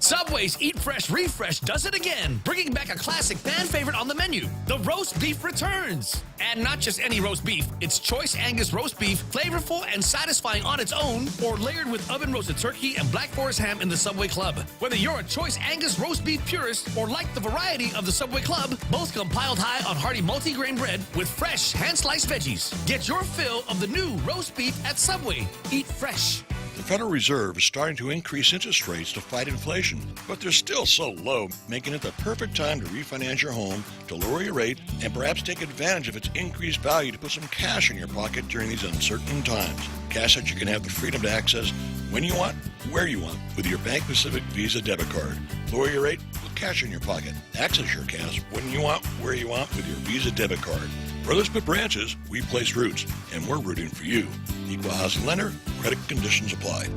Subway's Eat Fresh Refresh does it again, bringing back a classic fan favorite on the menu. The roast beef returns. And not just any roast beef, it's choice Angus roast beef, flavorful and satisfying on its own, or layered with oven-roasted turkey and Black Forest ham in the Subway Club. Whether you're a choice Angus roast beef purist or like the variety of the Subway Club, both come piled high on hearty multi-grain bread with fresh hand-sliced veggies. Get your fill of the new roast beef at Subway. Eat fresh. The Federal Reserve is starting to increase interest rates to fight inflation, but they're still so low, making it the perfect time to refinance your home, to lower your rate, and perhaps take advantage of its increased value to put some cash in your pocket during these uncertain times. Cash that you can have the freedom to access when you want, where you want, with your Bank Pacific Visa debit card. Lower your rate with cash in your pocket. Access your cash when you want, where you want, with your Visa debit card. Where there's put branches, we place roots, and we're rooting for you. Equal housing lender, credit conditions apply.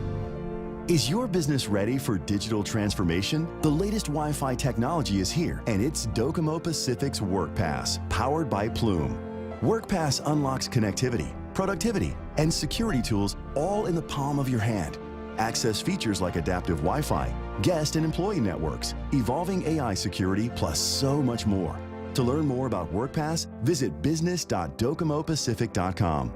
Is your business ready for digital transformation? The latest Wi-Fi technology is here, and it's Docomo Pacific's WorkPass, powered by Plume. WorkPass unlocks connectivity, productivity, and security tools all in the palm of your hand. Access features like adaptive Wi-Fi, guest and employee networks, evolving AI security, plus so much more. To learn more about WorkPass, visit business.docomopacific.com.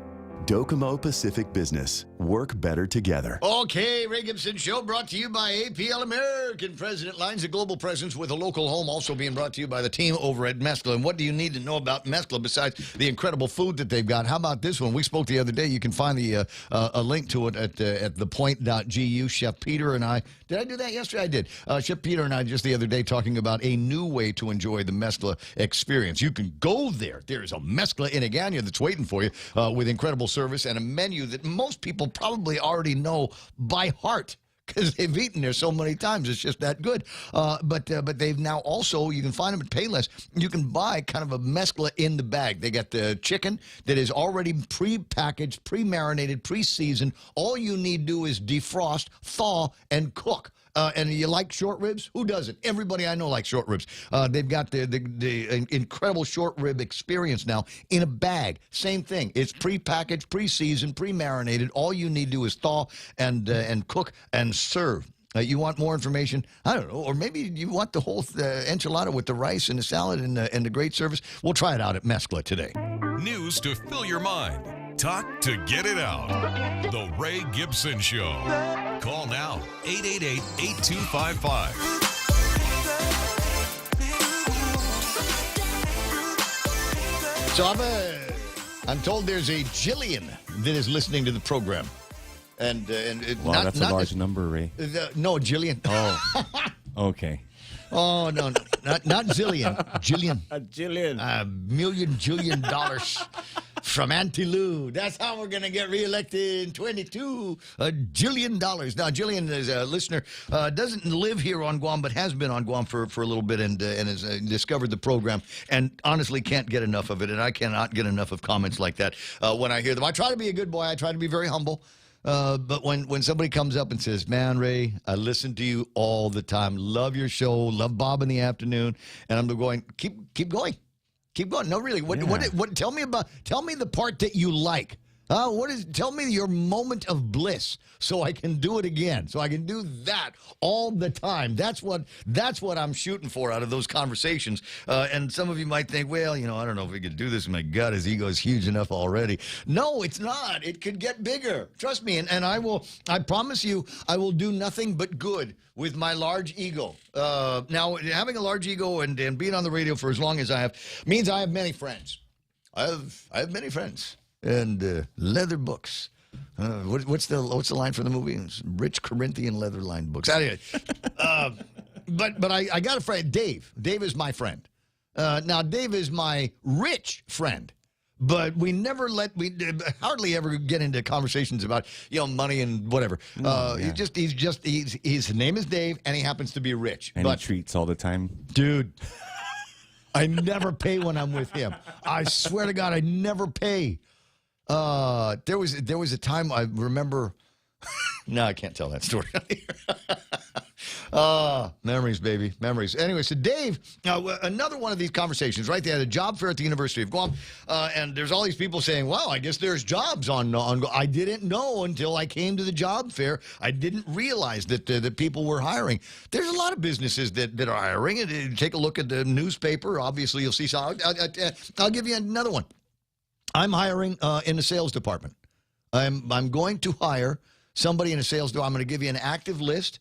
Docomo Pacific Business. Work better together. Okay, Ray Gibson Show brought to you by APL American President Lines, a global presence with a local home, also being brought to you by the team over at Mescla. And what do you need to know about Mescla besides the incredible food that they've got? How about this one? We spoke the other day. You can find the a link to it at thepoint.gu. Chef Peter and I, did I do that yesterday? I did. Chef Peter and I just the other day talking about a new way to enjoy the Mescla experience. You can go there. There's a Mescla in Agana that's waiting for you with incredible service and a menu that most people probably already know by heart because they've eaten there so many times. It's just that good. But they've now also, you can find them at Payless. You can buy kind of a Mescla in the bag. They got the chicken that is already pre-packaged, pre-marinated, pre-seasoned. All you need to do is defrost, thaw, and cook. And you like short ribs? Who doesn't? Everybody I know likes short ribs. They've got the incredible short rib experience now in a bag. Same thing. It's pre-packaged, pre-seasoned, pre-marinated. All you need to do is thaw and cook and serve. You want more information? I don't know. Or maybe you want the whole enchilada with the rice and the salad and the great service. We'll try it out at Mescla today. News to fill your mind. Talk to get it out. The Ray Gibson Show. Call now, 888-825-FIVE. So I'm told there's a Jillian that is listening to the program. Wow, that's a large number, Ray. No, Jillian. Oh, okay. Oh, no, not Zillion. Jillian. Jillian. Jillion dollars from Auntie Lou. That's how we're going to get reelected in 22. $1 jillion. Now, Jillian is a listener, doesn't live here on Guam, but has been on Guam for a little bit and has discovered the program and honestly can't get enough of it. And I cannot get enough of comments like that when I hear them. I try to be a good boy. I try to be very humble. But when somebody comes up and says, man, Ray, I listen to you all the time. Love your show. Love Bob in the afternoon. And I'm going, keep going. Keep going. No, really. What? Tell me the part that you like. Tell me your moment of bliss so I can do it again. So I can do that all the time. That's what I'm shooting for out of those conversations. And some of you might think, well, I don't know if we could do this. My God, his ego is huge enough already. No, it's not. It could get bigger. Trust me. And I promise you, I will do nothing but good with my large ego. Now, having a large ego and being on the radio for as long as I have means I have many friends. I have many friends. And leather books. What's the line from the movie? It's rich Corinthian leather-lined books. Anyway, but I got a friend, Dave. Dave is my friend. Now, Dave is my rich friend. But we hardly ever get into conversations about money and whatever. His name is Dave, and he happens to be rich. And he treats all the time, dude. I never pay when I'm with him. I swear to God, I never pay. There was a time I remember. No, I can't tell that story. Memories, baby, memories. Anyway, so Dave, another one of these conversations, right? They had a job fair at the University of Guam, and there's all these people saying, "Well, I guess there's jobs on." I didn't know until I came to the job fair. I didn't realize that people were hiring. There's a lot of businesses that are hiring. And take a look at the newspaper. Obviously, you'll see. So I'll give you another one. I'm hiring in the sales department. I'm going to hire somebody in a sales department. I'm going to give you an active list.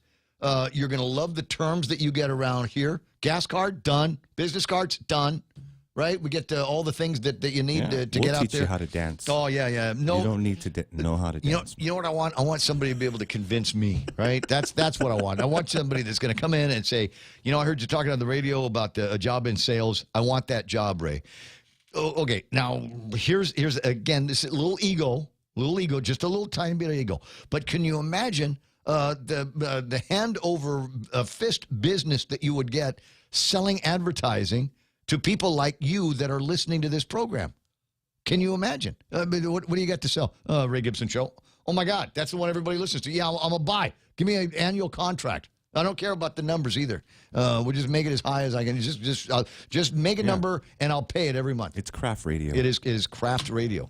You're going to love the terms that you get around here. Gas card, done. Business cards, done. Right? We get all the things that you need to get out there. We'll teach you how to dance. Oh, yeah. No, you don't need to know how to dance. You know what I want? I want somebody to be able to convince me, right? That's what I want. I want somebody that's going to come in and say, I heard you talking on the radio about a job in sales. I want that job, Ray. Oh, okay, now here's again, this little ego, just a little tiny bit of ego. But can you imagine the hand over fist business that you would get selling advertising to people like you that are listening to this program? Can you imagine? What do you got to sell? Ray Gibson Show. Oh my God, that's the one everybody listens to. Yeah, I'm gonna buy. Give me an annual contract. I don't care about the numbers either. We'll just make it as high as I can. Just make a number, and I'll pay it every month. It's craft radio. It is craft radio.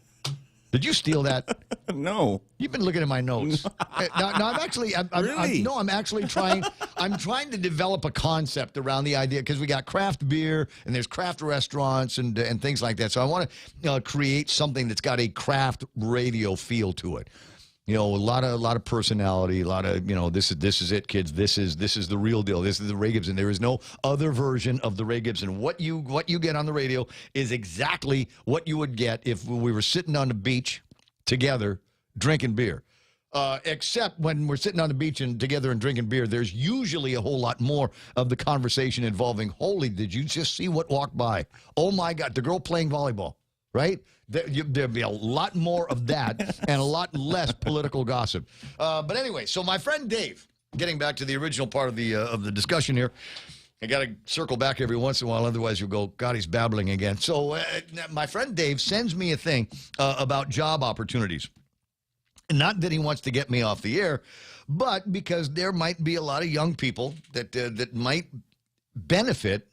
Did you steal that? No. You've been looking at my notes. No, I'm actually. I'm actually trying. I'm trying to develop a concept around the idea because we got craft beer and there's craft restaurants and things like that. So I want to create something that's got a craft radio feel to it. A lot of personality, a lot of, this is it, kids. This is the real deal. This is the Ray Gibson. There is no other version of the Ray Gibson. What you get on the radio is exactly what you would get if we were sitting on the beach together drinking beer. Except when we're sitting on the beach and together and drinking beer, there's usually a whole lot more of the conversation involving, holy, did you just see what walked by? Oh my God, the girl playing volleyball, right? There'd be a lot more of that and a lot less political gossip. But anyway, so my friend Dave, getting back to the original part of the discussion here, I got to circle back every once in a while, otherwise you'll go, God, he's babbling again. So my friend Dave sends me a thing about job opportunities. Not that he wants to get me off the air, but because there might be a lot of young people that might benefit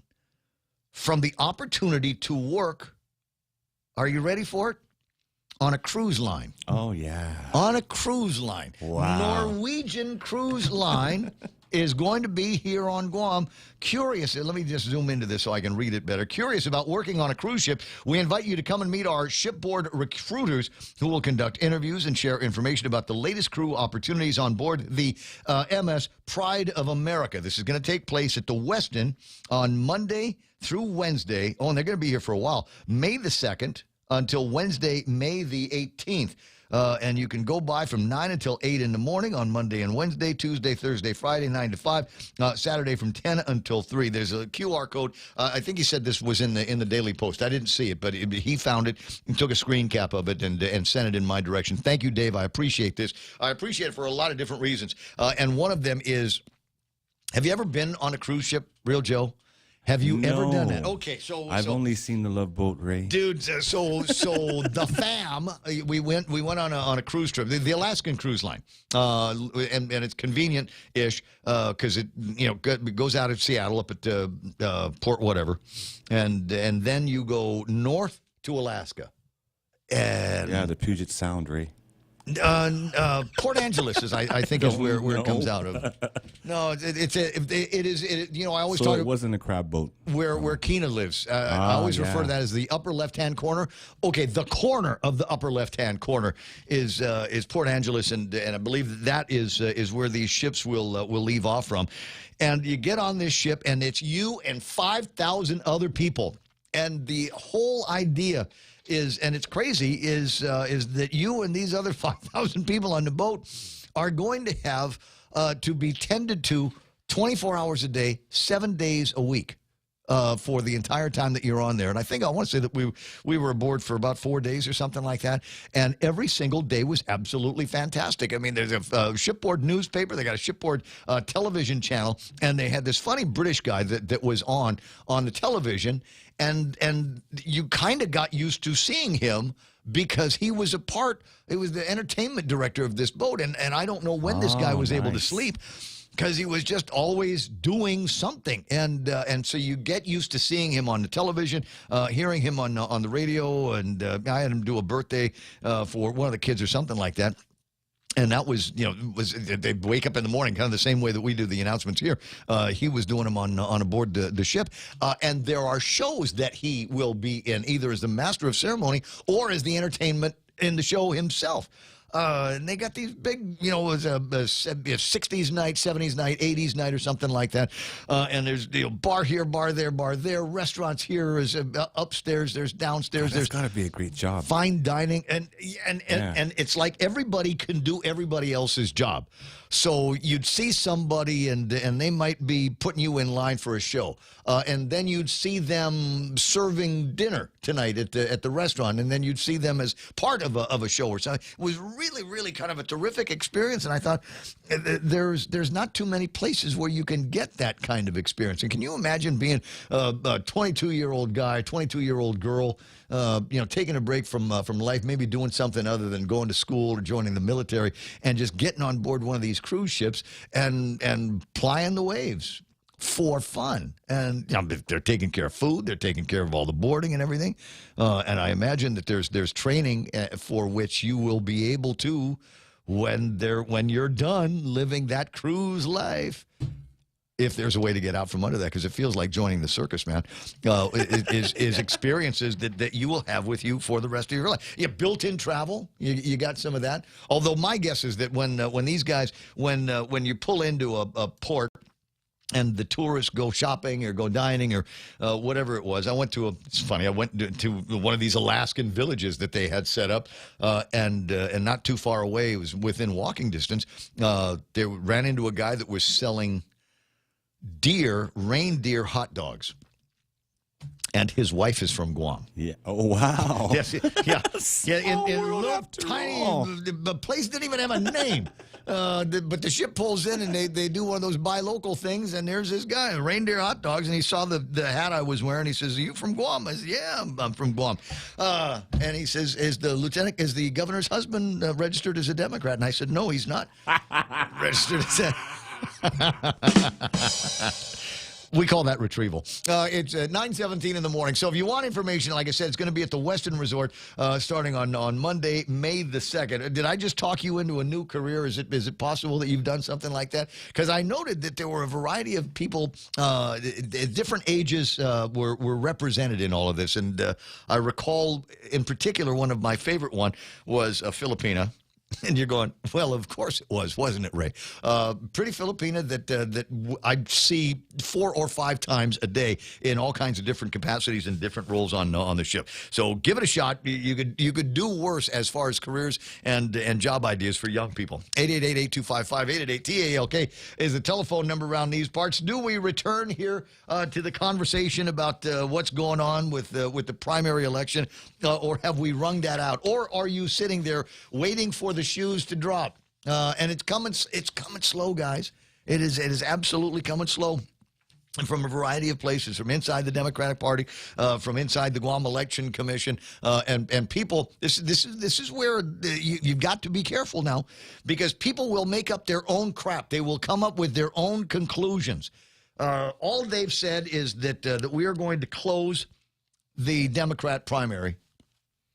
from the opportunity to work. Are you ready for it? On a cruise line. Oh, yeah. On a cruise line. Wow. Norwegian Cruise Line is going to be here on Guam. Curious, let me just zoom into this so I can read it better. Curious about working on a cruise ship, we invite you to come and meet our shipboard recruiters who will conduct interviews and share information about the latest crew opportunities on board the MS Pride of America. This is going to take place at the Westin on Monday through Wednesday. Oh, and they're going to be here for a while. May the 2nd until Wednesday, May the 18th. and you can go by from 9 until 8 in the morning on Monday and Wednesday, Tuesday, Thursday, Friday, 9 to 5, Saturday from 10 until 3. There's a QR code. I think he said this was in the Daily Post. I didn't see it, but he found it and took a screen cap of it and sent it in my direction. Thank you, Dave. I appreciate this. I appreciate it for a lot of different reasons. And one of them is, have you ever been on a cruise ship, Real Joe? Have you ever done that? Okay, I've only seen the Love Boat, Ray. Dude, so the fam, we went on a cruise trip, the Alaskan Cruise Line, and it's convenient-ish because it goes out of Seattle up at Port whatever, and then you go north to Alaska, and the Puget Sound, Ray. Port Angeles is, I think, is where it comes out of. No, it is. I always so talk. It wasn't a crab boat. Where Keena lives. I always refer to that as the upper left-hand corner. Okay, the corner of the upper left-hand corner is Port Angeles, and I believe that is where these ships will leave off from. And you get on this ship, and it's you and 5,000 other people, and the whole idea is, and it's crazy, is that you and these other 5,000 people on the boat are going to have to be tended to 24 hours a day, 7 days a week for the entire time that you're on there. And I think I want to say that we were aboard for about 4 days or something like that. And every single day was absolutely fantastic. I mean, there's a shipboard newspaper. They got a shipboard television channel. And they had this funny British guy that was on the television. And you kind of got used to seeing him because he was the entertainment director of this boat. And I don't know when this guy was able to sleep, because he was just always doing something. And so you get used to seeing him on the television, hearing him on the radio. And I had him do a birthday for one of the kids or something like that. And that was, they wake up in the morning kind of the same way that we do the announcements here. He was doing them on aboard the ship. And there are shows that he will be in, either as the master of ceremony or as the entertainment in the show himself. And they got these big, it was a 60s night, 70s night, 80s night or something like that. And there's bar here, bar there, restaurants here, is upstairs, there's downstairs. That's got to be a great job. Fine dining. And it's like everybody can do everybody else's job. So you'd see somebody and they might be putting you in line for a show. And then you'd see them serving dinner tonight at the restaurant. And then you'd see them as part of a show or something. It was really, really kind of a terrific experience. And I thought there's not too many places where you can get that kind of experience. And can you imagine being a 22-year-old guy, 22-year-old girl, taking a break from life, maybe doing something other than going to school or joining the military, and just getting on board one of these cruise ships and plying the waves for fun. And they're taking care of food, they're taking care of all the boarding and everything. And I imagine that there's training for which you will be able to, when you're done living that cruise life, if there's a way to get out from under that, because it feels like joining the circus, man, is experiences that you will have with you for the rest of your life. You built-in travel, you got some of that. Although my guess is that when these guys, when you pull into a port and the tourists go shopping or go dining or whatever it was. It's funny, I went to one of these Alaskan villages that they had set up, and not too far away, it was within walking distance, they ran into a guy that was selling reindeer hot dogs. And his wife is from Guam. Yeah. Oh, wow. Yes. Yeah. Yeah. In little tiny, the place didn't even have a name. But the ship pulls in and they do one of those buy local things. And there's this guy, reindeer hot dogs. And he saw the hat I was wearing. He says, "Are you from Guam?" I said, "Yeah, I'm from Guam." And he says, "Is the governor's husband registered as a Democrat?" And I said, "No, he's not registered as We call that retrieval. It's 9:17 in the morning. So if you want information, like I said, it's going to be at the Westin Resort starting on Monday, May the 2nd. Did I just talk you into a new career? Is it possible that you've done something like that? Because I noted that there were a variety of people, different ages were represented in all of this. And I recall, in particular, one of my favorite one was a Filipina. And you're going, well, of course it was, wasn't it, Ray? Pretty Filipina that I see 4 or 5 times a day in all kinds of different capacities and different roles on the ship. So give it a shot. You could do worse as far as careers and job ideas for young people. 888-8255-888-TALK is the telephone number around these parts. Do we return here to the conversation about what's going on with the primary election, or have we wrung that out? Or are you sitting there waiting for the shoes to drop? And it's coming slow, guys. It is absolutely coming slow. From a variety of places, from inside the Democratic Party, from inside the Guam Election Commission, and people. This is where you've got to be careful now, because people will make up their own crap. They will come up with their own conclusions. All they've said is that we are going to close the Democrat primary.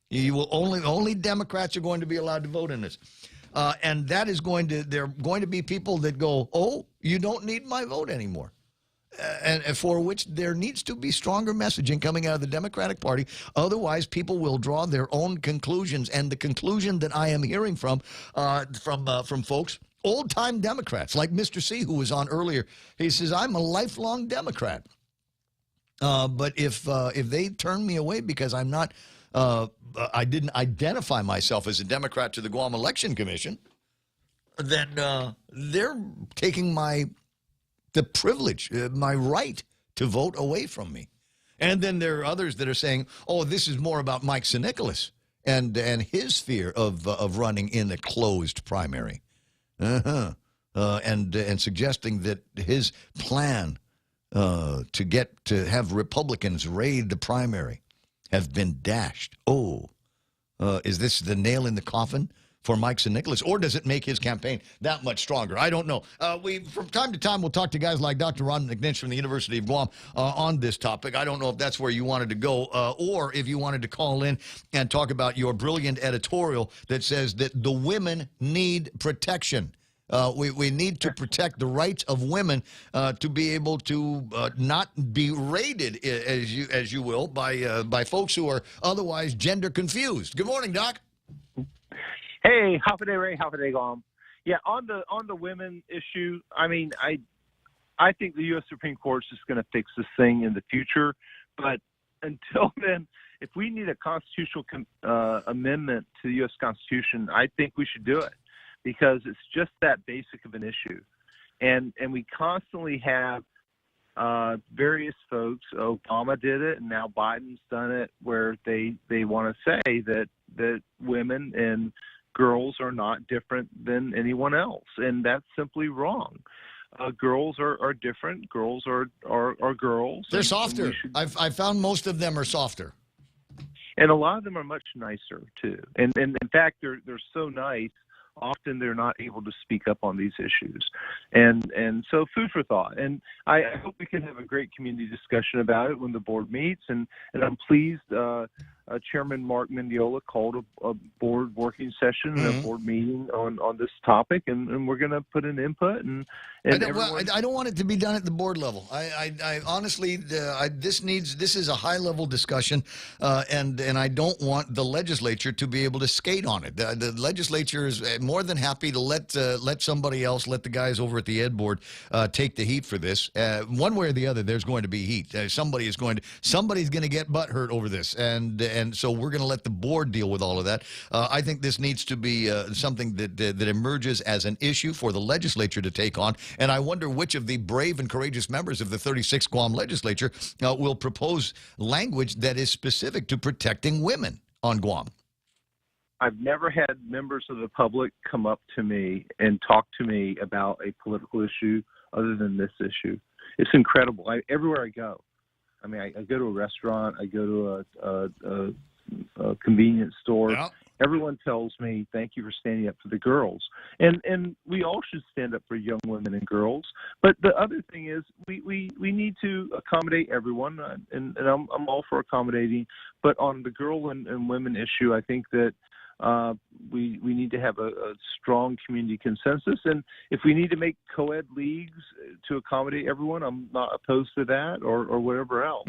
You will only Democrats are going to be allowed to vote in this. And that is there are going to be people that go, oh, you don't need my vote anymore. And for which there needs to be stronger messaging coming out of the Democratic Party. Otherwise, people will draw their own conclusions. And the conclusion that I am hearing from folks, old-time Democrats, like Mr. C, who was on earlier, he says, I'm a lifelong Democrat. But if they turn me away because I'm not... I didn't identify myself as a Democrat to the Guam Election Commission, then they're taking the privilege, my right to vote away from me. And then there are others that are saying, oh, this is more about Mike Sinicolas and his fear of running in a closed primary. And suggesting that his plan to have Republicans raid the primary have been dashed. Oh, is this the nail in the coffin for Mike Sinicolas, or does it make his campaign that much stronger? I don't know. From time to time, we'll talk to guys like Dr. Ron McNinch from the University of Guam on this topic. I don't know if that's where you wanted to go, or if you wanted to call in and talk about your brilliant editorial that says that the women need protection. We need to protect the rights of women to be able to not be raided, as you will, by folks who are otherwise gender confused. Good morning, Doc. Hey, half a day, Ray, half a day, Guam. Yeah, on the women issue, I mean, I think the U.S. Supreme Court is just going to fix this thing in the future. But until then, if we need a constitutional amendment to the U.S. Constitution, I think we should do it, because it's just that basic of an issue. And we constantly have various folks, Obama did it, and now Biden's done it, where they want to say that women and girls are not different than anyone else, and that's simply wrong. Girls are different. Girls are girls. They're softer. I've found most of them are softer. And a lot of them are much nicer, too. And in fact, they're so nice, often they're not able to speak up on these issues. And so food for thought. And I hope we can have a great community discussion about it when the board meets. And I'm pleased Chairman Mark Mendiola called a board working session and a board meeting on this topic, and we're going to put in input. I don't want it to be done at the board level. I honestly, this is a high level discussion, and I don't want the legislature to be able to skate on it. The legislature is more than happy to let somebody else, let the guys over at the Ed board take the heat for this. One way or the other, there's going to be heat. Somebody's going to get butthurt over this, and so we're going to let the board deal with all of that. I think this needs to be something that emerges as an issue for the legislature to take on, and I wonder which of the brave and courageous members of the 36th Guam legislature will propose language that is specific to protecting women on Guam. I've never had members of the public come up to me and talk to me about a political issue other than this issue. It's incredible. Everywhere I go. I mean, I go to a restaurant, I go to a convenience store. Yep. Everyone tells me, thank you for standing up for the girls. And we all should stand up for young women and girls. But the other thing is we need to accommodate everyone, and I'm all for accommodating. But on the girl and women issue, I think that we need to have a strong community consensus. And if we need to make co-ed leagues to accommodate everyone, I'm not opposed to that or whatever else.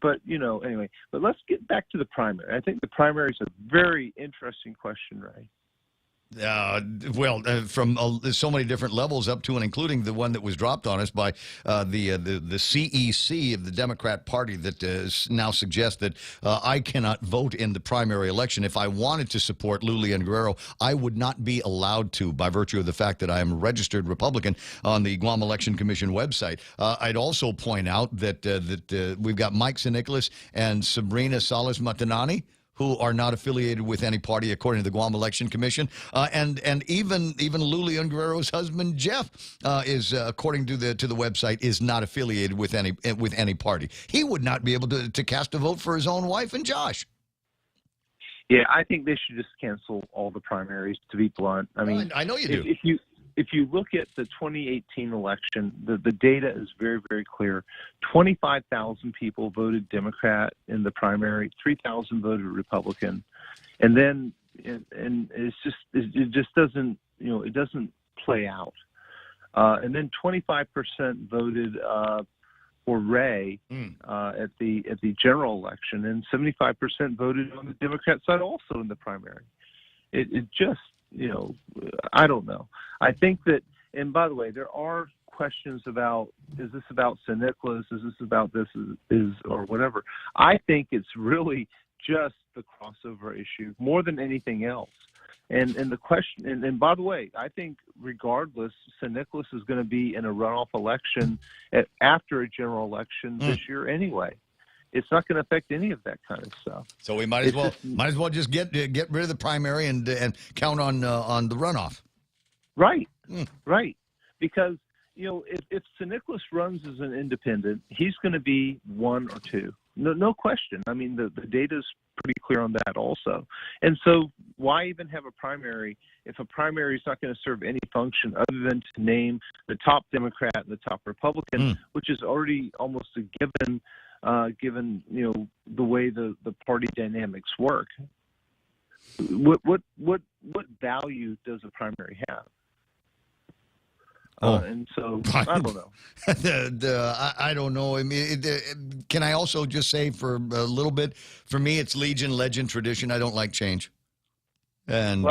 But anyway, but let's get back to the primary. I think the primary is a very interesting question, Ray. From so many different levels up to and including the one that was dropped on us by the CEC of the Democrat Party that now suggests that I cannot vote in the primary election. If I wanted to support Lulian Guerrero, I would not be allowed to by virtue of the fact that I am a registered Republican on the Guam Election Commission website. I'd also point out that we've got Mike Nicholas and Sabrina Salas Matanani, who are not affiliated with any party, according to the Guam Election Commission, and even Lulian Guerrero's husband Jeff is, according to the website, is not affiliated with any party. He would not be able to cast a vote for his own wife and Josh. Yeah, I think they should just cancel all the primaries. To be blunt, I mean, I know you do. If you look at the 2018 election, the data is very, very clear. 25,000 people voted Democrat in the primary, 3,000 voted Republican, and then it just doesn't it doesn't play out. And then 25% voted for Ray at the general election, and 75% voted on the Democrat side also in the primary. It just I don't know. I think that, and by the way, there are questions about, is this about St. Nicholas? Is this about this or whatever? I think it's really just the crossover issue more than anything else. And the question, and by the way, I think regardless, St. Nicholas is going to be in a runoff election after a general election this year anyway. It's not going to affect any of that kind of stuff. So we might as well just get rid of the primary and count on the runoff. Right, right. Because if St. Nicholas runs as an independent, he's going to be 1 or 2. No question. I mean, the data is pretty clear on that also. And so why even have a primary if a primary is not going to serve any function other than to name the top Democrat and the top Republican, which is already almost a given. Given the way the party dynamics work, what value does a primary have? And so I don't know. I don't know. I mean, can I also just say for a little bit? For me, it's Legion, legend, tradition. I don't like change. And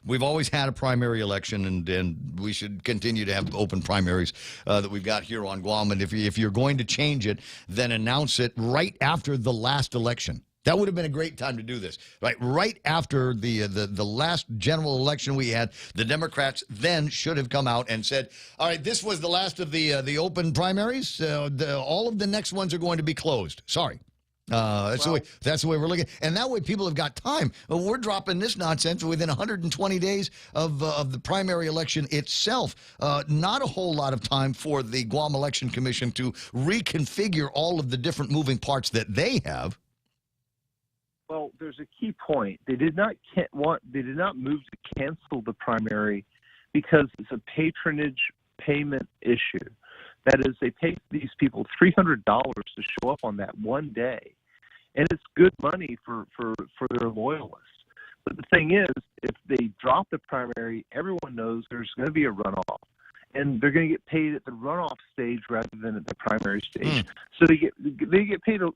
we've always had a primary election, and we should continue to have open primaries that we've got here on Guam. And if you're going to change it, then announce it right after the last election. That would have been a great time to do this, right after the last general election we had. The Democrats then should have come out and said, "All right, this was the last of the open primaries. All of the next ones are going to be closed. Sorry." That's the way we're looking. And that way people have got time. We're dropping this nonsense within 120 days of the primary election itself. Not a whole lot of time for the Guam Election Commission to reconfigure all of the different moving parts that they have. Well, there's a key point. They did not move to cancel the primary because it's a patronage payment issue. That is, they pay these people $300 to show up on that one day. And it's good money for their loyalists. But the thing is, if they drop the primary, everyone knows there's going to be a runoff. And they're going to get paid at the runoff stage rather than at the primary stage. So they get paid a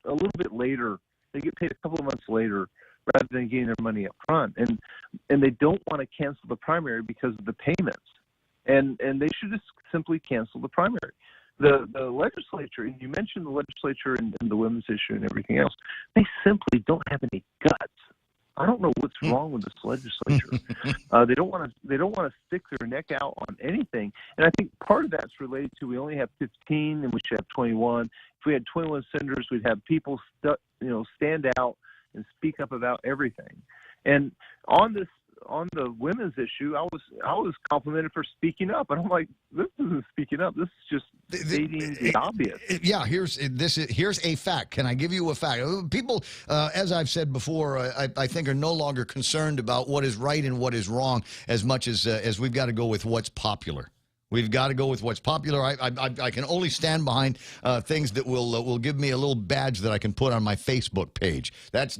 little bit later. They get paid a couple of months later rather than getting their money up front. And they don't want to cancel the primary because of the payments. And they should just simply cancel the primary. The legislature, and you mentioned the legislature and the women's issue and everything else, they simply don't have any guts. I don't know what's wrong with this legislature. They don't want to stick their neck out on anything. And I think part of that's related to we only have 15 and we should have 21. If we had 21 senators, we'd have people stand out and speak up about everything. And on the women's issue, I was complimented for speaking up, and I'm like, this isn't speaking up. This is just stating the obvious. Yeah, here's a fact. Can I give you a fact? People, as I've said before, I think are no longer concerned about what is right and what is wrong as much as we've got to go with what's popular. We've got to go with what's popular. I can only stand behind things that will give me a little badge that I can put on my Facebook page. Those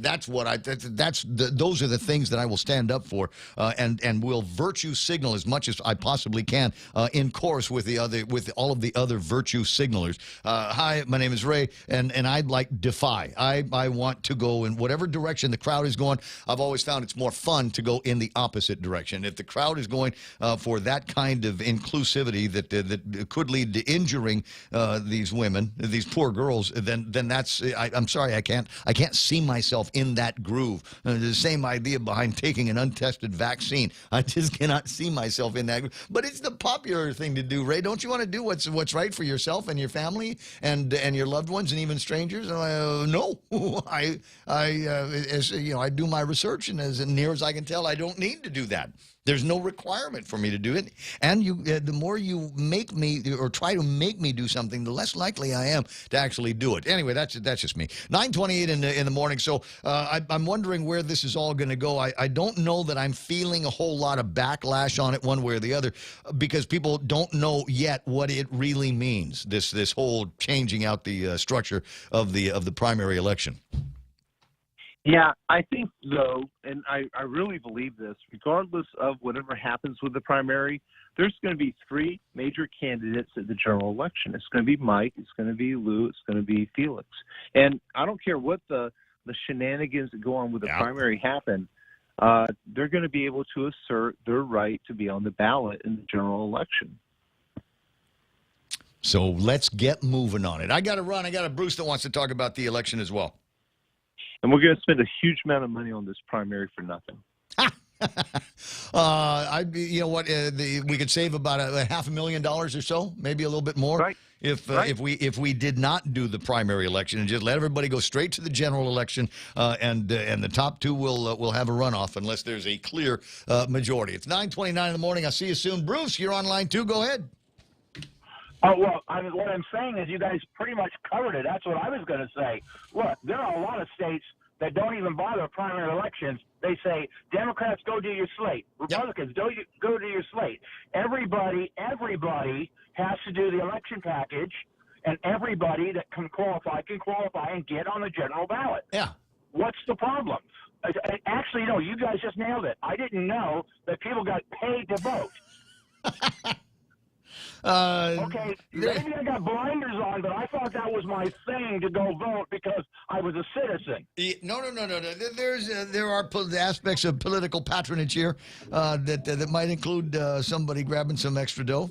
are the things that I will stand up for, and will virtue signal as much as I possibly can in course with all of the other virtue signalers. Hi, my name is Ray, and I'd like defy. I want to go in whatever direction the crowd is going. I've always found it's more fun to go in the opposite direction. If the crowd is going for that kind of inclusivity that could lead to injuring these women, these poor girls, then that's I'm sorry, I can't see myself in that groove. The same idea behind taking an untested vaccine. I just cannot see myself in that groove. But it's the popular thing to do, Ray. Don't you want to do what's right for yourself and your family and your loved ones and even strangers? No, I do my research, and as near as I can tell, I don't need to do that. There's no requirement for me to do it. And the more you make me or try to make me do something, the less likely I am to actually do it. Anyway, that's just me. 9:28 in the morning. So I'm wondering where this is all going to go. I don't know that I'm feeling a whole lot of backlash on it one way or the other, because people don't know yet what it really means, this whole changing out the structure of the primary election. Yeah, I think, though, and I really believe this, regardless of whatever happens with the primary, there's going to be three major candidates at the general election. It's going to be Mike, it's going to be Lou, it's going to be Felix. And I don't care what the shenanigans that go on with the primary happen, they're going to be able to assert their right to be on the ballot in the general election. So let's get moving on it. I got to run. I got a Bruce that wants to talk about the election as well. And we're going to spend a huge amount of money on this primary for nothing. You know what? We could save about $500,000 or so, maybe a little bit more, right. if we did not do the primary election and just let everybody go straight to the general election, and the top two will have a runoff unless there's a clear majority. It's 9:29 in the morning. I'll see you soon, Bruce. You're on line 2. Go ahead. Oh, well, what I'm saying is you guys pretty much covered it. That's what I was going to say. Look, there are a lot of states that don't even bother with primary elections. They say, Democrats, go do your slate. Republicans, go do your slate. Everybody has to do the election package, and everybody that can qualify and get on the general ballot. Yeah. What's the problem? Actually, no, you guys just nailed it. I didn't know that people got paid to vote. Okay, maybe I got blinders on, but I thought that was my thing to go vote because I was a citizen. No. There are aspects of political patronage here that might include somebody grabbing some extra dough.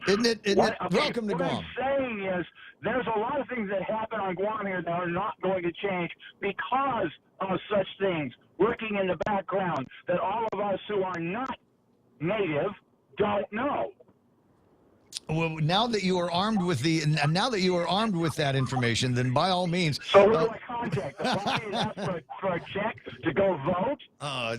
Isn't it? Welcome to Guam. What I'm saying is there's a lot of things that happen on Guam here that are not going to change because of such things working in the background that all of us who are not native don't know. Well, now that you are armed with that information, then by all means. So who do I contact? The party and ask for a check to go vote? I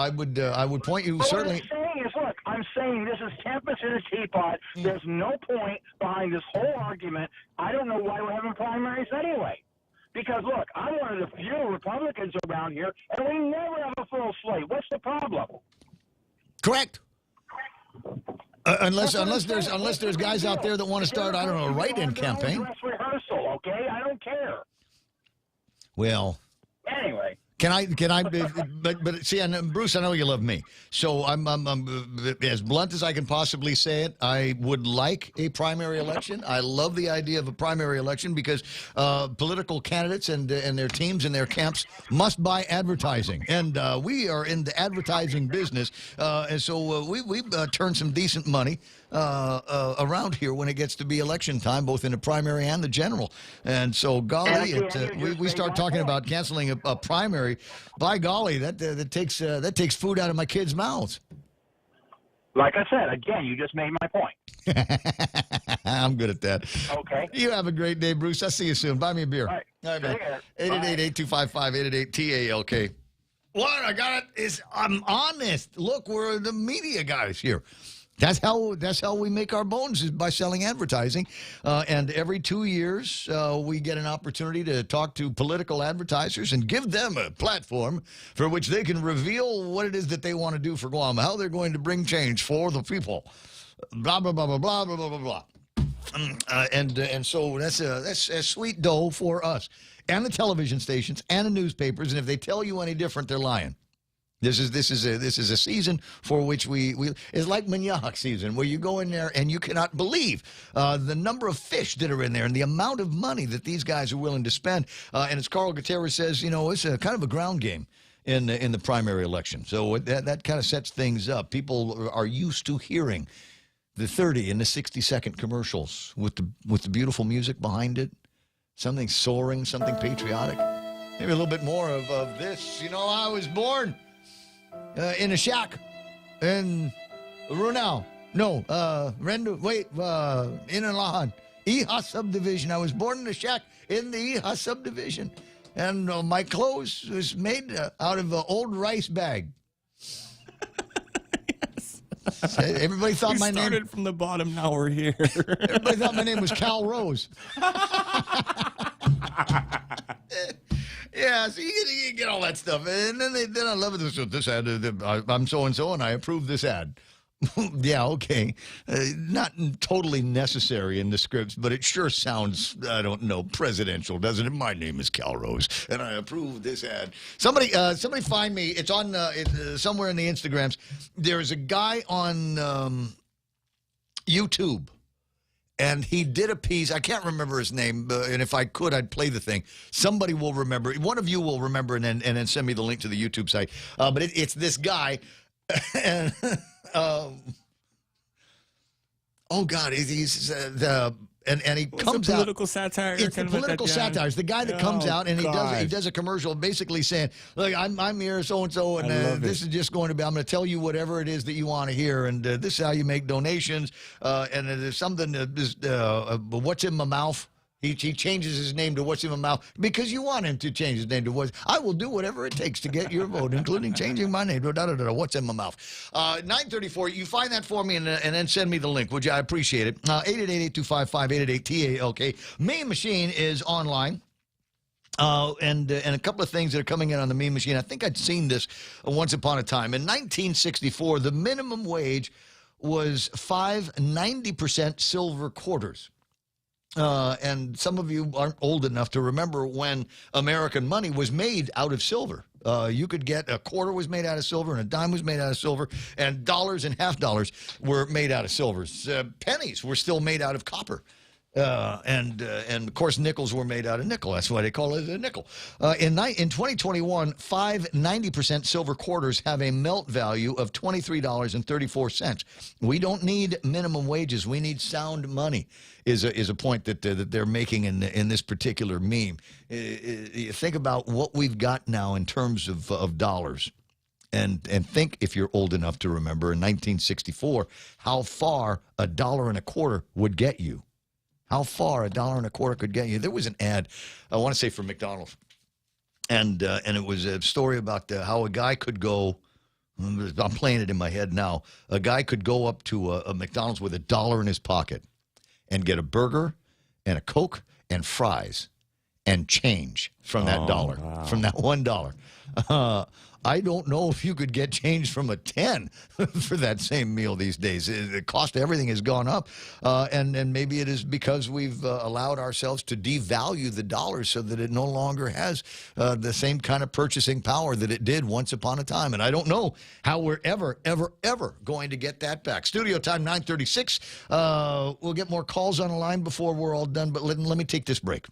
would point you certainly. What I'm saying is, look, I'm saying this is tempest in a teapot. There's no point behind this whole argument. I don't know why we're having primaries anyway. Because, look, I'm one of the few Republicans around here, and we never have a full slate. What's the problem? Correct. Unless there's guys out there that want to start, I don't know, a write-in campaign. Dress rehearsal, okay? I don't care. Well. Anyway. Can I? But see, Bruce, I know you love me, so I'm as blunt as I can possibly say it. I would like a primary election. I love the idea of a primary election because political candidates and their teams and their camps must buy advertising, and we are in the advertising business, and so we turn some decent money around here when it gets to be election time, both in the primary and the general. And so, golly, we start talking about canceling a primary. By golly, that takes food out of my kids' mouths. Like I said, again, you just made my point. I'm good at that. Okay. You have a great day, Bruce. I'll see you soon. Buy me a beer. All right, man. 888-825-5888-TALK. What I got is I'm honest. Look, we're the media guys here. That's how we make our bones, is by selling advertising. And every 2 years, we get an opportunity to talk to political advertisers and give them a platform for which they can reveal what it is that they want to do for Guam, how they're going to bring change for the people. Blah, blah, blah, blah, blah, blah, blah, blah, blah. And so that's a sweet dough for us and the television stations and the newspapers. And if they tell you any different, they're lying. This is a season for which we it's like Manyak season, where you go in there and you cannot believe the number of fish that are in there and the amount of money that these guys are willing to spend. And as Carl Gutierrez says, it's a kind of a ground game in the primary election. So that kind of sets things up. People are used to hearing the 30 and the 60-second commercials with the beautiful music behind it, something soaring, something patriotic. Maybe a little bit more of this. I was born in a shack in Runau. No, in Alahan. Iha subdivision. I was born in a shack in the Iha subdivision. And my clothes was made out of an old rice bag. Yes. Everybody thought my name... We started from the bottom, now we're here. Everybody thought my name was Cal Rose. Yeah, so you get all that stuff. And then I love it. This ad, I'm so-and-so, and I approve this ad. Yeah, okay. Not totally necessary in the scripts, but it sure sounds, I don't know, presidential, doesn't it? My name is Cal Rose, and I approve this ad. Somebody find me. It's on somewhere in the Instagrams. There's a guy on YouTube. And he did a piece, I can't remember his name, and if I could, I'd play the thing. Somebody will remember. One of you will remember and then send me the link to the YouTube site. But it's this guy. And, oh, God, he's and he comes out. Political satire. It's the political satire. It's the guy that comes out and he does a commercial basically saying, look, I'm here, so-and-so, and this is just going to be, I'm going to tell you whatever it is that you want to hear, and this is how you make donations, and there's something, what's in my mouth. He changes his name to What's in My Mouth because you want him to change his name to What's. I will do whatever it takes to get your vote, including changing my name to What's in My Mouth. 934, you find that for me and then send me the link, would you? I appreciate it. 888-825-5888-TALK. Mean Machine is online. And a couple of things that are coming in on the Mean Machine. I think I'd seen this once upon a time. In 1964, the minimum wage was 90% silver quarters. And some of you aren't old enough to remember when American money was made out of silver. You could get a quarter was made out of silver and a dime was made out of silver, and dollars and half dollars were made out of silver. Pennies were still made out of copper. And of course, nickels were made out of nickel. That's why they call it a nickel. In 2021, 90% silver quarters have a melt value of $23.34. We don't need minimum wages. We need sound money. Is a point that they're making in this particular meme. You think about what we've got now in terms of dollars. And think, if you're old enough to remember, in 1964, how far $1.25 would get you. How far $1.25 could get you. There was an ad, I want to say, for McDonald's. And it was a story about how a guy could go, I'm playing it in my head now, a guy could go up to a McDonald's with $1 in his pocket and get a burger and a Coke and fries and change from that dollar, from that $1. I don't know if you could get change from a 10 for that same meal these days. The cost of everything has gone up, and maybe it is because we've allowed ourselves to devalue the dollar so that it no longer has the same kind of purchasing power that it did once upon a time. And I don't know how we're ever going to get that back. Studio time, 9:36. We'll get more calls on the line before we're all done, but let me take this break.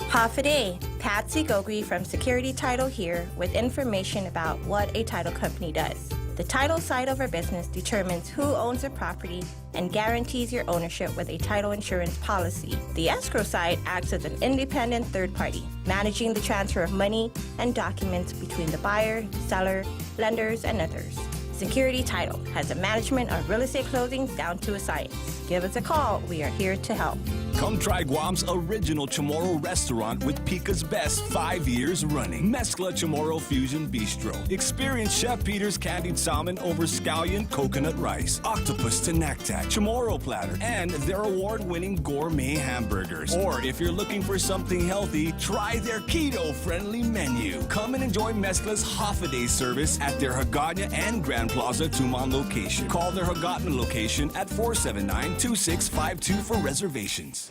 Half a day. Patsy Gogri from Security Title here with information about what a title company does. The title side of our business determines who owns a property and guarantees your ownership with a title insurance policy. The escrow side acts as an independent third party, managing the transfer of money and documents between the buyer, seller, lenders, and others. Security Title has a management of real estate closings down to a science. Give us a call. We are here to help. Come try Guam's original Chamorro restaurant with Pica's best 5 years running. Mezcla Chamorro Fusion Bistro. Experience Chef Peter's candied salmon over scallion coconut rice, octopus to naktak, Chamorro platter, and their award-winning gourmet hamburgers. Or if you're looking for something healthy, try their keto-friendly menu. Come and enjoy Mezcla's half-a-day service at their Hagåtña and Grand Plaza Tumon location. Call their Hagåtña location at 479-2652 for reservations.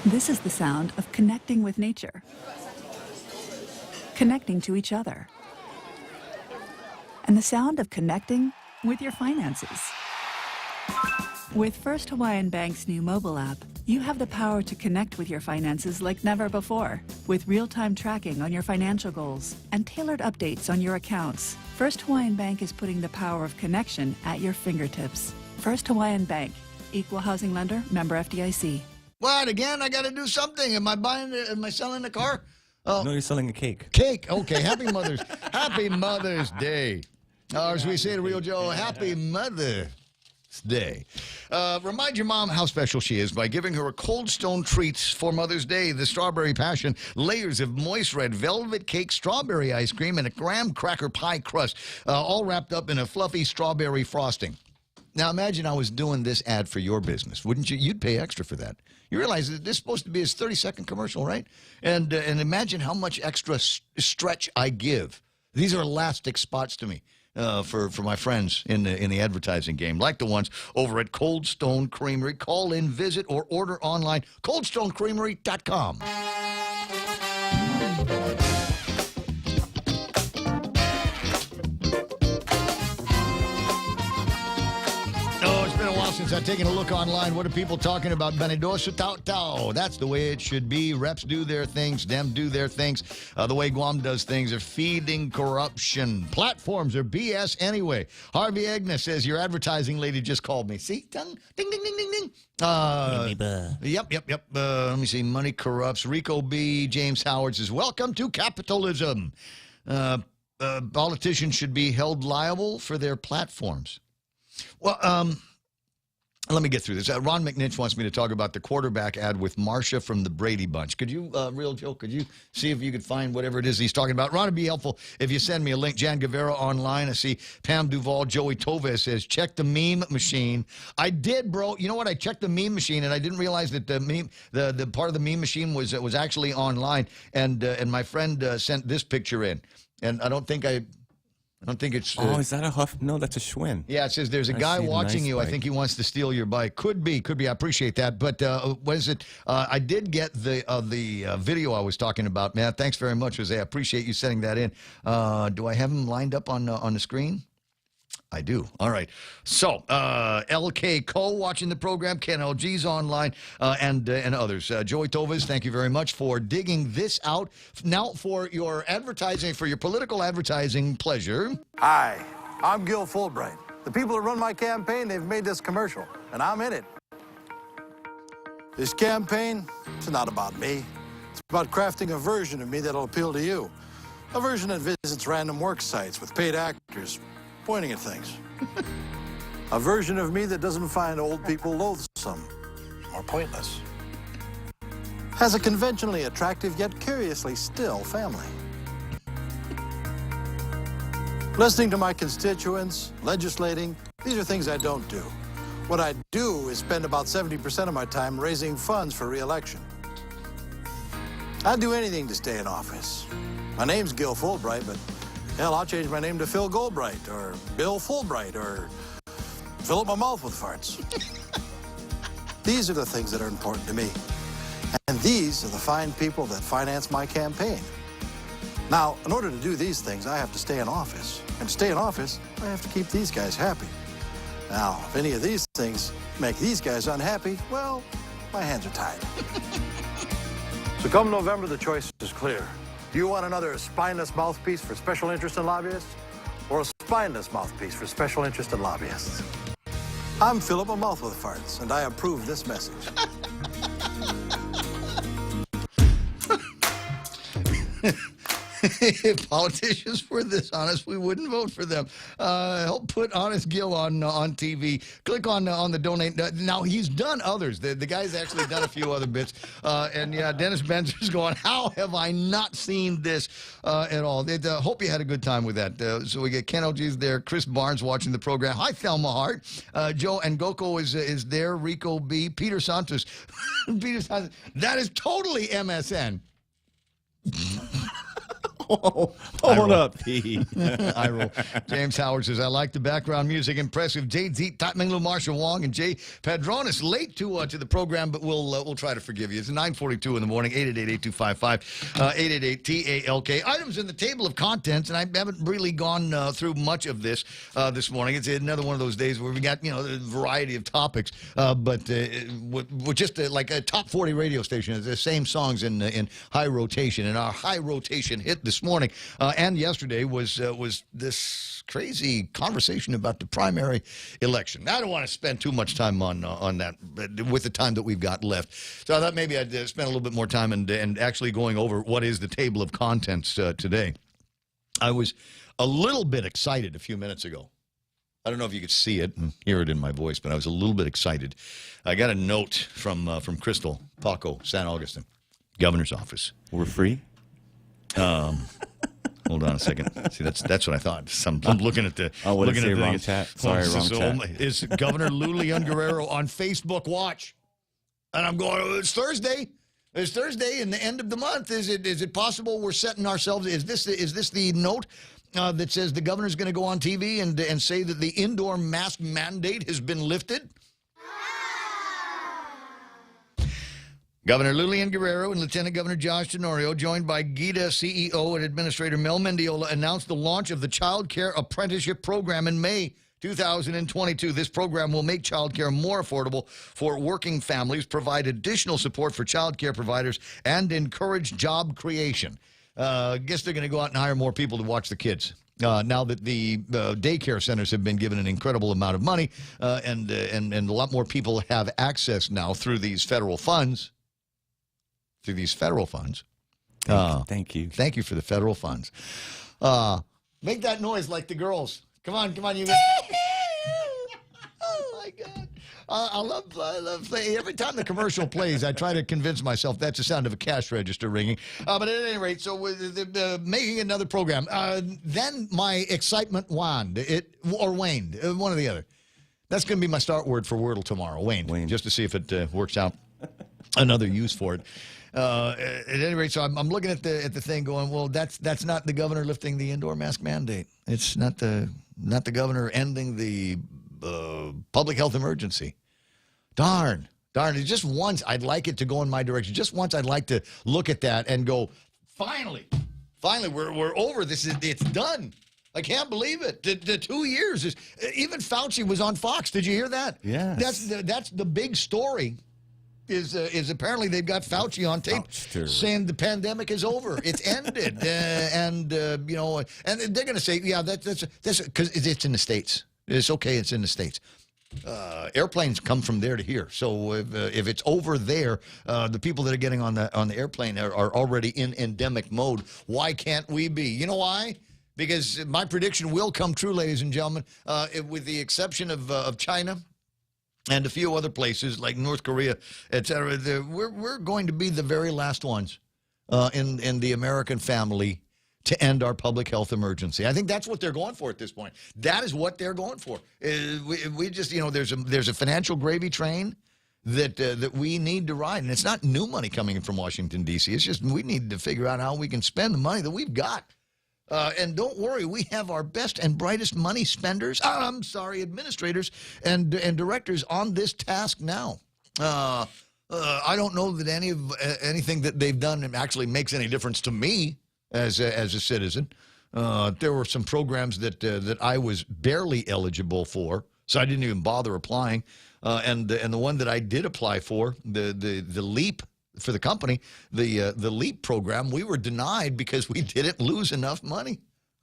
This is the sound of connecting with nature, connecting to each other, and the sound of connecting with your finances. With First Hawaiian Bank's new mobile app, you have the power to connect with your finances like never before. With real-time tracking on your financial goals and tailored updates on your accounts, First Hawaiian Bank is putting the power of connection at your fingertips. First Hawaiian Bank, Equal Housing Lender, member FDIC. What, again? I got to do something. Am I selling a car? No, you're selling a cake. Cake. Okay. Happy Mother's Day. Or as we say to Real Joe, Happy Mother's Day. Remind your mom how special she is by giving her a Cold Stone Treats for Mother's Day. The Strawberry Passion, layers of moist red velvet cake, strawberry ice cream, and a graham cracker pie crust, all wrapped up in a fluffy strawberry frosting. Now, imagine I was doing this ad for your business. Wouldn't you? You'd pay extra for that. You realize that this is supposed to be a 30-second commercial, right? And imagine how much extra stretch I give. These are elastic spots to me for my friends in the advertising game, like the ones over at Cold Stone Creamery. Call in, visit, or order online, coldstonecreamery.com. Since I've taken a look online, what are people talking about? Benidoso Tao Tao. That's the way it should be. Reps do their things. Dem do their things. The way Guam does things are feeding corruption. Platforms are BS anyway. Harvey Agnes says, your advertising lady just called me. See? Ding, ding, ding, ding, ding. Yep. Let me see. Money corrupts. Rico B. James Howard says, welcome to capitalism. Politicians should be held liable for their platforms. Well, let me get through this. Ron McNitch wants me to talk about the quarterback ad with Marsha from the Brady Bunch. Could you, Real Joe, could you see if you could find whatever it is he's talking about? Ron, it'd be helpful if you send me a link. Jan Guevara online. I see Pam Duvall, Joey Toves says, check the meme machine. I did, bro. You know what? I checked the meme machine, and I didn't realize that the meme, the part of the meme machine was actually online. And my friend sent this picture in, and I don't think it's... is that a huff? No, that's a Schwinn. Yeah, it says there's a guy watching you. Bike. I think he wants to steal your bike. Could be. I appreciate that. But what is it? I did get the video I was talking about, man. Thanks very much, Jose. I appreciate you sending that in. Do I have him lined up on the screen? I do. All right. So, LK Cole watching the program, Ken LG's online, and others. Joey Toves, thank you very much for digging this out. Now, for your advertising, for your political advertising pleasure. Hi, I'm Gil Fulbright. The people that run my campaign, they've made this commercial, and I'm in it. This campaign, it's not about me. It's about crafting a version of me that'll appeal to you. A version that visits random work sites with paid actors pointing at things. A version of me that doesn't find old people loathsome or pointless. Has a conventionally attractive yet curiously still family. Listening to my constituents, legislating, these are things I don't do. What I do is spend about 70% of my time raising funds for re-election. I'd do anything to stay in office. My name's Gil Fulbright, but hell, I'll change my name to Phil Goldbright, or Bill Fulbright, or fill up my mouth with farts. These are the things that are important to me. And these are the fine people that finance my campaign. Now, in order to do these things, I have to stay in office. And to stay in office, I have to keep these guys happy. Now, if any of these things make these guys unhappy, well, my hands are tied. So come November, the choice is clear. Do you want another spineless mouthpiece for special interest in lobbyists, or a spineless mouthpiece for special interest in lobbyists? I'm Philip a Mouth with Farts, and I approve this message. If politicians were this honest, we wouldn't vote for them. Help put Honest Gil on TV. Click on the donate. Now, he's done others. The guy's actually done a few other bits. And, yeah, Dennis Benzer's going, how have I not seen this at all? Hope you had a good time with that. So we get Ken O'G's there, Chris Barnes watching the program. Hi, Thelma Hart. Joe and Goko is there, Rico B. Peter Santos. Peter Santos. That is totally MSN. Oh, hold up, Pete. I roll. James Howard says, I like the background music. Impressive. JZ, Tatminglu, Marshall Wong, and Jay Padronis late to the program, but we'll try to forgive you. It's 9:42 in the morning, 888-8255, 888-TALK. Items in the table of contents, and I haven't really gone through much of this this morning. It's another one of those days where we got, a variety of topics, but we're just like a top 40 radio station. It's the same songs in high rotation, and our high rotation hit this morning and yesterday was this crazy conversation about the primary election. I don't want to spend too much time on that with the time that we've got left. So I thought maybe I'd spend a little bit more time and actually going over what is the table of contents today. I was a little bit excited a few minutes ago. I don't know if you could see it and hear it in my voice, but I was a little bit excited. I got a note from Crystal Paco, San Augustine, governor's office. We're free? Hold on a second. See, that's what I thought. I'm looking at the. Oh, what did looking it say? at Wrong chat. Sorry, wrong chat. Is Governor Lou Leon Guerrero on Facebook Watch? And I'm going, oh, it's Thursday. It's Thursday and the end of the month. Is it possible we're setting ourselves? Is this the note that says the governor's going to go on TV and say that the indoor mask mandate has been lifted? Governor Lilian Guerrero and Lieutenant Governor Josh Tenorio, joined by GIDA CEO and Administrator Mel Mendiola, announced the launch of the Child Care Apprenticeship Program in May 2022. This program will make child care more affordable for working families, provide additional support for child care providers, and encourage job creation. I guess they're going to go out and hire more people to watch the kids. Now that the daycare centers have been given an incredible amount of money, and a lot more people have access now through these federal funds. Thank you. Thank you for the federal funds. Make that noise like the girls. Come on, you. Oh, my God. I love every time the commercial plays, I try to convince myself that's the sound of a cash register ringing. But at any rate, so making another program. Then my excitement waned, waned, one or the other. That's going to be my start word for Wordle tomorrow, Wayne, just to see if it works out. Another use for it. At any rate, so I'm looking at the thing going, well, that's not the governor lifting the indoor mask mandate. It's not the governor ending the public health emergency. Darn. Just once I'd like it to go in my direction. Just once I'd like to look at that and go, finally, we're over this. It's done. I can't believe it. The 2 years is even Fauci was on Fox. Did you hear that? Yeah. That's the big story. Is apparently they've got Fauci on tape saying the pandemic is over, it's ended, and they're going to say, yeah, that's because it's in the States. It's okay, it's in the States. Airplanes come from there to here, so if it's over there, the people that are getting on the airplane are already in endemic mode. Why can't we be? You know why? Because my prediction will come true, ladies and gentlemen, with the exception of China. And a few other places like North Korea, et cetera, we're going to be the very last ones in the American family to end our public health emergency. I think that's what they're going for at this point. That is what they're going for. We just, there's a financial gravy train that we need to ride, and it's not new money coming in from Washington D.C. It's just we need to figure out how we can spend the money that we've got. And don't worry, we have our best and brightest money spenders, administrators and directors on this task now. I don't know that anything that they've done actually makes any difference to me as a citizen. There were some programs that I was barely eligible for, so I didn't even bother applying. And the one that I did apply for, the LEAP, for the company, the LEAP program, we were denied because we didn't lose enough money.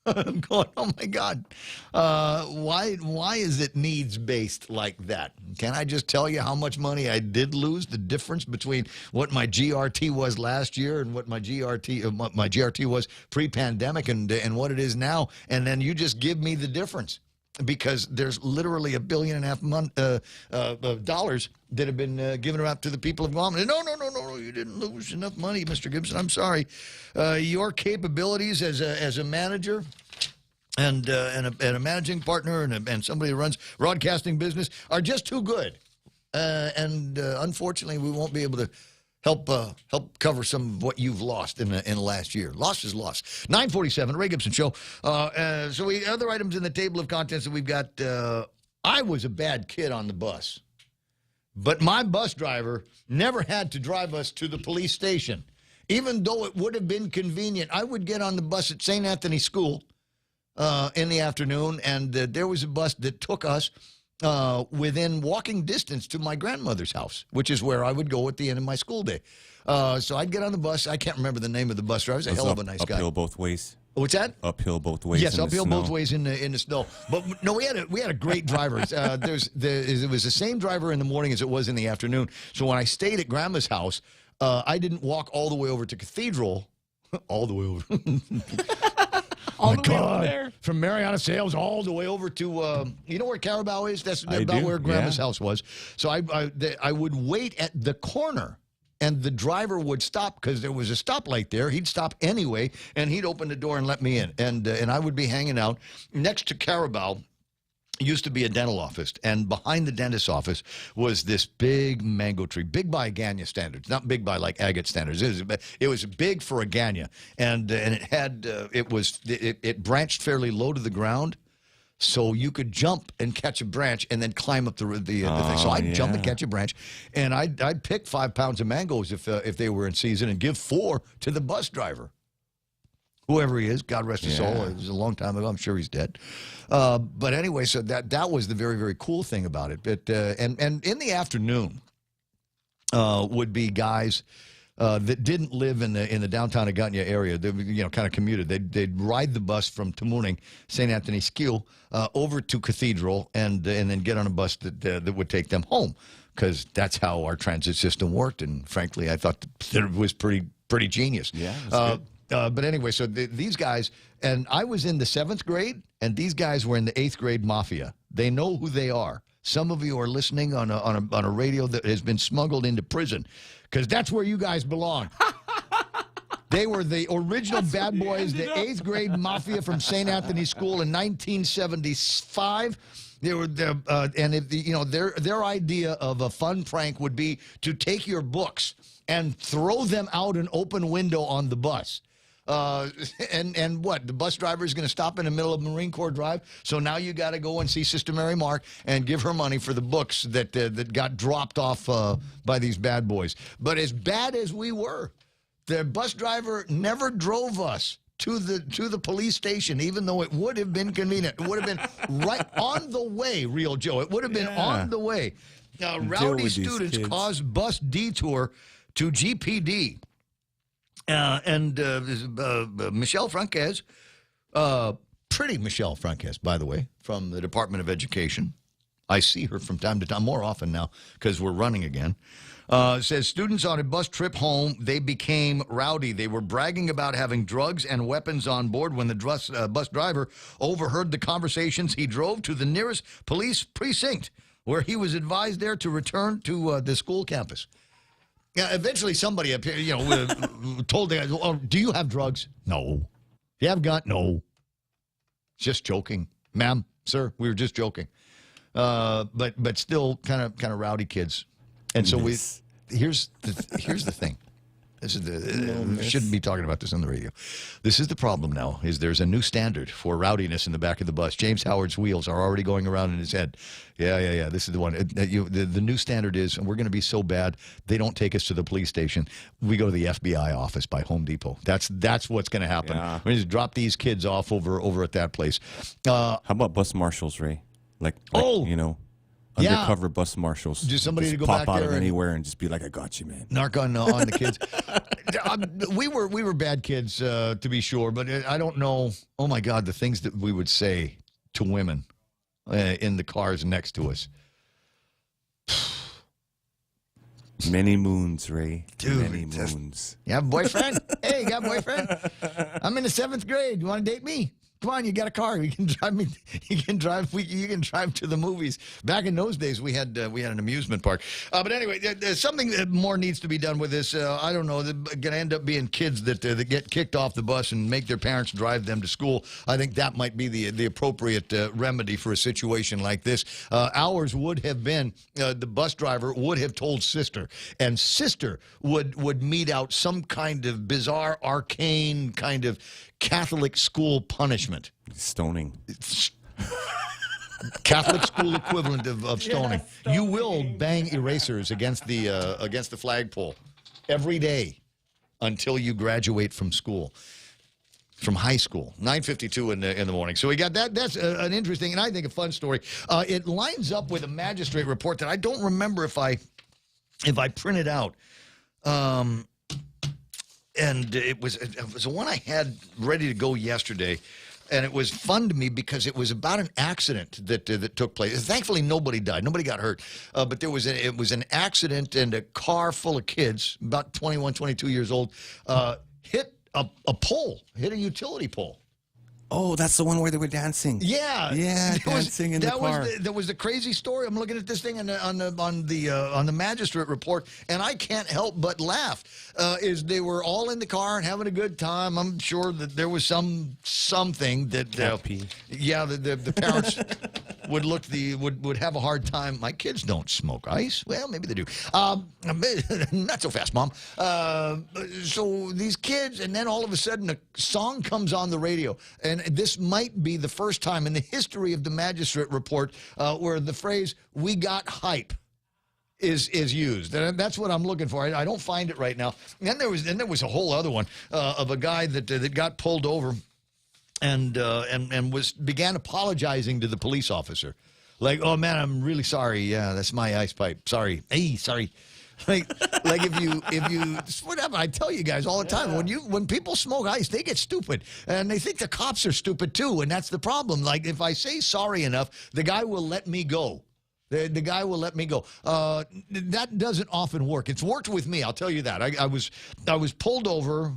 I'm going, oh my God, why is it needs based like that? Can I just tell you how much money I did lose? The difference between what my GRT was last year and what my GRT was pre-pandemic and what it is now, and then you just give me the difference. Because there's literally $1.5 billion dollars that have been given out to the people of Guam. No, you didn't lose enough money, Mr. Gibson. I'm sorry. Your capabilities as a manager and a managing partner and somebody who runs broadcasting business are just too good. Unfortunately, we won't be able to help cover some of what you've lost in the last year. Loss is loss. 9:47, Ray Gibson Show. Other items in the table of contents that we've got. I was a bad kid on the bus, but my bus driver never had to drive us to the police station, even though it would have been convenient. I would get on the bus at St. Anthony School in the afternoon, and there was a bus that took us within walking distance to my grandmother's house, which is where I would go at the end of my school day. So I'd get on the bus. I can't remember the name of the bus driver. He was a hell of a nice guy. Uphill both ways. What's that? Uphill both ways. Yes, in uphill the snow. both ways in the snow. But no, we had a great driver. It was the same driver in the morning as it was in the afternoon. So when I stayed at Grandma's house, I didn't walk all the way over to Cathedral. All the way over. All the way over there. From Mariana Sales all the way over to, you know where Carabao is? That's about where Grandma's house was. So I would wait at the corner, and the driver would stop because there was a stoplight there. He'd stop anyway, and he'd open the door and let me in. And I would be hanging out next to Carabao. Used to be a dental office, and behind the dentist's office was this big mango tree, big by Agana standards, not big by like agate standards. It was big for Agana, and it had it branched fairly low to the ground, so you could jump and catch a branch and then climb up the thing. So I'd jump and catch a branch, and I'd pick 5 pounds of mangoes if they were in season and give 4 to the bus driver. Whoever he is, God rest his soul. It was a long time ago. I'm sure he's dead. But anyway, so that was the very, very cool thing about it. But and in the afternoon would be guys that didn't live in the downtown Agana area. They kind of commuted. They'd ride the bus from Tamuning, St. Anthony Skill, over to Cathedral, and then get on a bus that would take them home, because that's how our transit system worked. And frankly, I thought that it was pretty genius. Yeah. It was good. But anyway, so these guys, and I was in the 7th grade, and these guys were in the 8th grade mafia. They know who they are. Some of you are listening on a radio that has been smuggled into prison, because that's where you guys belong. They were the original bad boys, the 8th grade mafia from St. Anthony School in 1975. They were their idea of a fun prank would be to take your books and throw them out an open window on the bus. And what? The bus driver is going to stop in the middle of Marine Corps Drive. So now you got to go and see Sister Mary Mark and give her money for the books that got dropped off by these bad boys. But as bad as we were, the bus driver never drove us to the police station, even though it would have been convenient. It would have been right on the way, Real Joe. It would have been on the way. Rowdy students caused bus detour to GPD. Michelle Franquez, pretty Michelle Franquez, by the way, from the Department of Education. I see her from time to time, more often now, because we're running again. Says students on a bus trip home, they became rowdy. They were bragging about having drugs and weapons on board. When the bus driver overheard the conversations, he drove to the nearest police precinct, where he was advised there to return to the school campus. Yeah, eventually somebody up here, told the guy, "Oh, do you have drugs?" "No." "You have gun?" "No." "Just joking, ma'am, sir. We were just joking." But still, kind of rowdy kids, and so here's the thing. This is we shouldn't be talking about this on the radio. This is the problem now, is there's a new standard for rowdiness in the back of the bus. James Howard's wheels are already going around in his head. Yeah. This is the one. The new standard is, and we're going to be so bad, they don't take us to the police station. We go to the FBI office by Home Depot. That's what's going to happen. Yeah. We just drop these kids off over at that place. How about bus marshals, Ray? Like undercover bus marshals. Just somebody to go pop back out there of anywhere and just be like, "I got you, man." Narc on the kids. we were bad kids, to be sure, but I don't know. Oh, my God, the things that we would say to women in the cars next to us. Many moons, Ray. Dude, Many moons. You have a boyfriend? Hey, you got a boyfriend? I'm in the 7th grade. You want to date me? Come on, you got a car. You can drive me. You can drive to the movies. Back in those days, we had an amusement park. But anyway, there's something that more needs to be done with this. I don't know. They're going to end up being kids that get kicked off the bus and make their parents drive them to school. I think that might be the appropriate remedy for a situation like this. Ours would have been the bus driver would have told sister, and sister would mete out some kind of bizarre, arcane kind of Catholic school punishment. Stoning. Catholic school equivalent of stoning. You will bang erasers against the flagpole every day until you graduate from school, from high school. 9:52 in the morning. So we got that. That's an interesting and I think a fun story. It lines up with a magistrate report that I don't remember if I printed out. And it was the one I had ready to go yesterday, and it was fun to me because it was about an accident that took place. Thankfully, nobody died, nobody got hurt, but it was an accident, and a car full of kids, about 21, 22 years old, hit a pole, hit a utility pole. Oh, that's the one where they were dancing. Yeah, dancing in the car. That was the crazy story. I'm looking at this thing on the magistrate report, and I can't help but laugh. Is they were all in the car and having a good time. I'm sure that there was something that the parents would have a hard time. My kids don't smoke ice. Well, maybe they do. Not so fast, Mom. So these kids, and then all of a sudden a song comes on the radio, and this might be the first time in the history of the magistrate report where the phrase "we got hype" is used. And that's what I'm looking for. I don't find it right now. And then there was a whole other one of a guy that got pulled over and began apologizing to the police officer. Like, "Oh man, I'm really sorry. Yeah, that's my ice pipe. Sorry. Hey, sorry." Like if you whatever, I tell you guys all the time, when people smoke ice, they get stupid, and they think the cops are stupid too, and that's the problem. Like if I say sorry enough, the guy will let me go. The guy will let me go. That doesn't often work. It's worked with me, I'll tell you that. I was pulled over.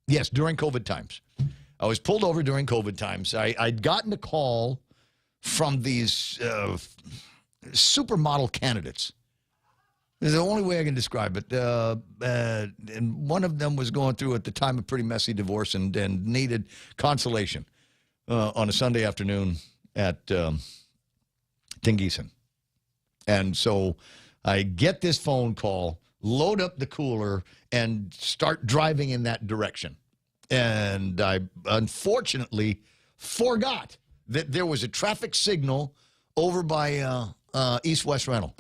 Yes, during COVID times. I was pulled over during COVID times. I'd gotten a call from these supermodel candidates. This is the only way I can describe it. And one of them was going through, at the time, a pretty messy divorce and needed consolation on a Sunday afternoon at Gibson. And so I get this phone call, load up the cooler, and start driving in that direction. And I unfortunately forgot that there was a traffic signal over by East-West Rental.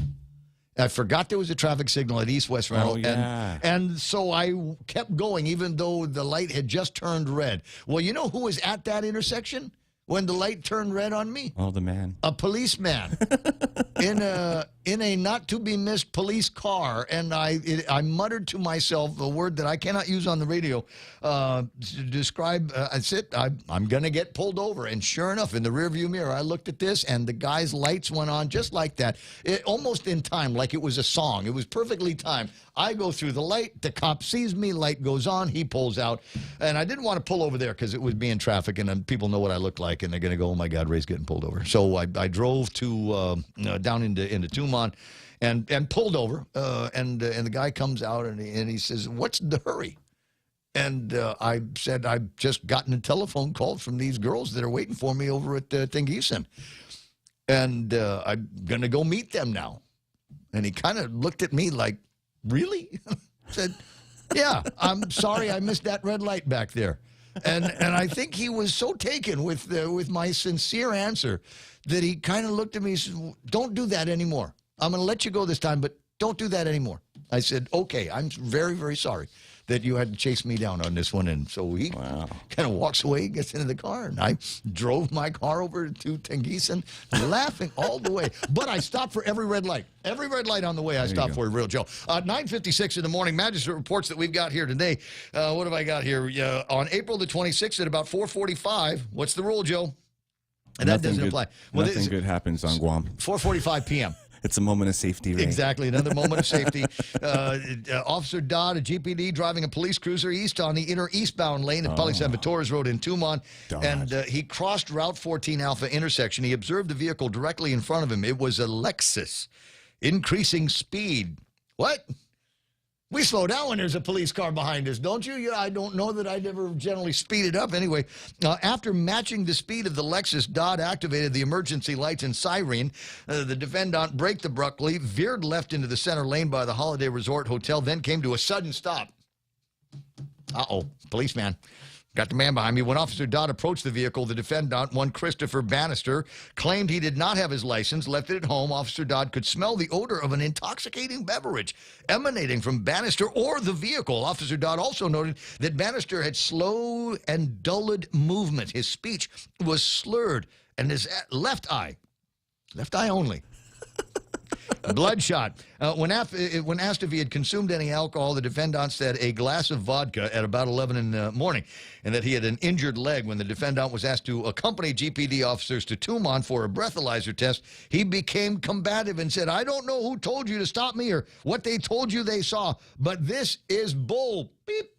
I forgot there was a traffic signal at East-West Rental. Oh, yeah. And so I kept going even though the light had just turned red. Well, you know who was at that intersection when the light turned red on me? Oh, the man. A policeman in a not-to-be-missed police car. And I muttered to myself a word that I cannot use on the radio to describe, I said, I'm going to get pulled over. And sure enough, in the rearview mirror, I looked at this, and the guy's lights went on just like that, almost in time, like it was a song. It was perfectly timed. I go through the light, the cop sees me, light goes on, he pulls out. And I didn't want to pull over there because it was being traffic, and people know what I look like, and they're going to go, "Oh, my God, Ray's getting pulled over." So I drove to down into Tumon and pulled over, and the guy comes out, and he says, "What's the hurry?" And I said, "I've just gotten a telephone call from these girls that are waiting for me over at Gibson. And I'm going to go meet them now." And he kind of looked at me like, "Really?" Said, "Yeah, I'm sorry I missed that red light back there." And I think he was so taken with my sincere answer that he kind of looked at me and said, "Don't do that anymore. I'm going to let you go this time, but don't do that anymore." I said, "Okay, I'm very, very sorry." that you had to chase me down on this one. And so he kind of walks away, gets into the car, and I drove my car over to Tengisan, laughing all the way. But I stopped for every red light. Every red light on the way I stopped for, Real Joe. 9:56 in the morning, magistrate reports that we've got here today. What have I got here? On April the 26th at about 4:45, what's the rule, Joe? And that doesn't apply. Well, nothing good happens on Guam. 4:45 p.m. It's a moment of safety, Ray. Exactly, another moment of safety. Officer Dodd, a GPD, driving a police cruiser east on the inner eastbound lane at Palisan Torres Road in Tumon, and he crossed Route 14 Alpha intersection. He observed the vehicle directly in front of him. It was a Lexus, increasing speed. What? We slow down when there's a police car behind us, don't you? Yeah, I don't know that I'd ever generally speed it up. Anyway, after matching the speed of the Lexus, Dodd activated the emergency lights and siren. The defendant braked abruptly, veered left into the center lane by the Holiday Resort Hotel, then came to a sudden stop. Policeman. Got the man behind me. When Officer Dodd approached the vehicle, the defendant, one Christopher Bannister, claimed he did not have his license, left it at home. Officer Dodd could smell the odor of an intoxicating beverage emanating from Bannister or the vehicle. Officer Dodd also noted that Bannister had slow and dulled movement. His speech was slurred, and his left eye only, bloodshot. When asked if he had consumed any alcohol, the defendant said a glass of vodka at about 11 in the morning, and that he had an injured leg. When the defendant was asked to accompany GPD officers to Tumon for a breathalyzer test, he became combative and said, "I don't know who told you to stop me or what they told you they saw, but this is bull." Beep.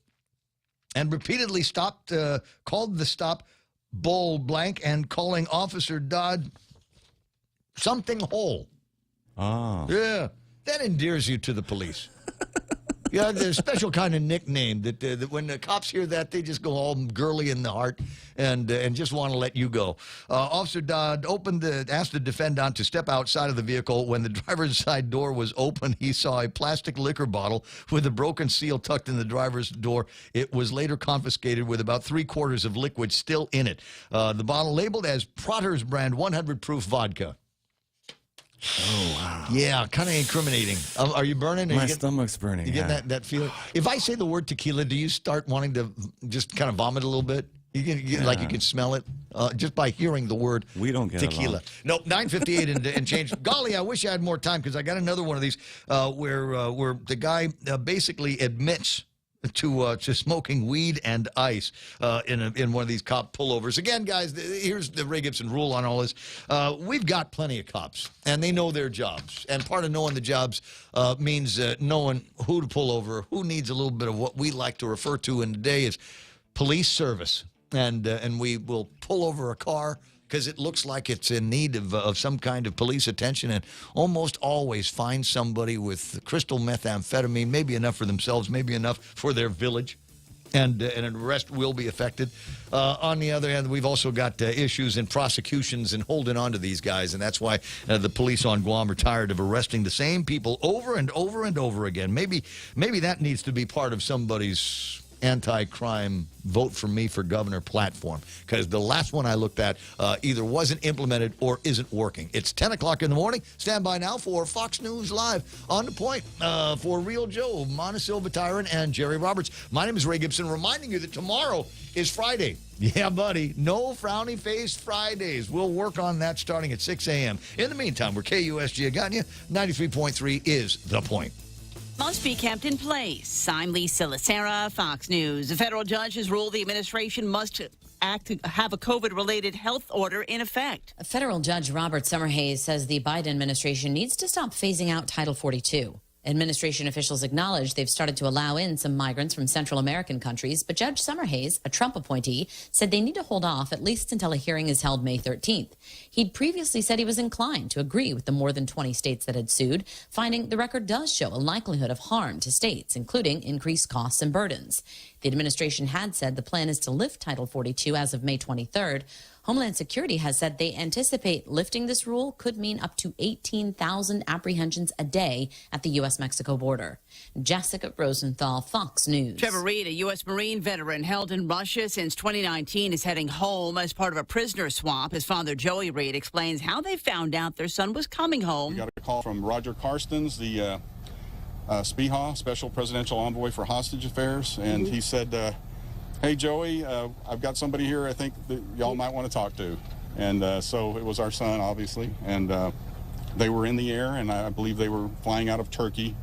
And repeatedly called the stop bull blank, and calling Officer Dodd something whole. Yeah, that endears you to the police. Yeah, there's a special kind of nickname that when the cops hear that, they just go all girly in the heart and just want to let you go. Officer Dodd asked the defendant to step outside of the vehicle. When the driver's side door was open, he saw a plastic liquor bottle with a broken seal tucked in the driver's door. It was later confiscated with about 3/4 of liquid still in it. The bottle labeled as Protter's brand 100 proof vodka. Oh, wow. Yeah, kind of incriminating. Are you burning? My stomach's burning. You get that feeling? If I say the word tequila, do you start wanting to just kind of vomit a little bit? Like you can smell it just by hearing the word tequila. No, 9:58 and change. Golly, I wish I had more time because I got another one of these where the guy basically admits to smoking weed and ice in one of these cop pullovers. Again, guys, here's the Ray Gibson rule on all this. We've got plenty of cops, and they know their jobs. And part of knowing the jobs means knowing who to pull over, who needs a little bit of what we like to refer to in the day as police service. And we will pull over a car because it looks like it's in need of some kind of police attention, and almost always find somebody with crystal methamphetamine, maybe enough for themselves, maybe enough for their village, and an arrest will be effected. On the other hand, we've also got issues in prosecutions and holding on to these guys, and that's why the police on Guam are tired of arresting the same people over and over and over again. Maybe that needs to be part of somebody's anti-crime vote for me for governor platform, because the last one I looked at either wasn't implemented or isn't working. It's 10 o'clock in the morning. Stand by now for Fox News Live on The Point for Real Joe, Montecillo Tyron, and Jerry Roberts. My name is Ray Gibson, reminding you that tomorrow is Friday. Yeah, buddy. No frowny face Fridays. We'll work on that starting at 6 a.m. In the meantime, we're KUSG Aganya. 93.3 is The Point. Must be kept in place. I'm Lisa Lacera, Fox News. A federal judge has ruled the administration must have a COVID-related health order in effect. Federal Judge Robert Summerhays says the Biden administration needs to stop phasing out Title 42. Administration officials acknowledge they've started to allow in some migrants from Central American countries, but Judge Summerhays, a Trump appointee, said they need to hold off at least until a hearing is held May 13th. He'd previously said he was inclined to agree with the more than 20 states that had sued, finding the record does show a likelihood of harm to states, including increased costs and burdens. The administration had said the plan is to lift Title 42 as of May 23rd. Homeland Security has said they anticipate lifting this rule could mean up to 18,000 apprehensions a day at the U.S.-Mexico border. Jessica Rosenthal, Fox News. Trevor Reed, a U.S. Marine veteran held in Russia since 2019, is heading home as part of a prisoner swap. His father, Joey Reed, explains how they found out their son was coming home. We got a call from Roger Karstens, the Spiha, Special Presidential Envoy for Hostage Affairs, and he said, hey, Joey, I've got somebody here I think that y'all might want to talk to. And so it was our son, obviously, and they were in the air, and I believe they were flying out of Turkey,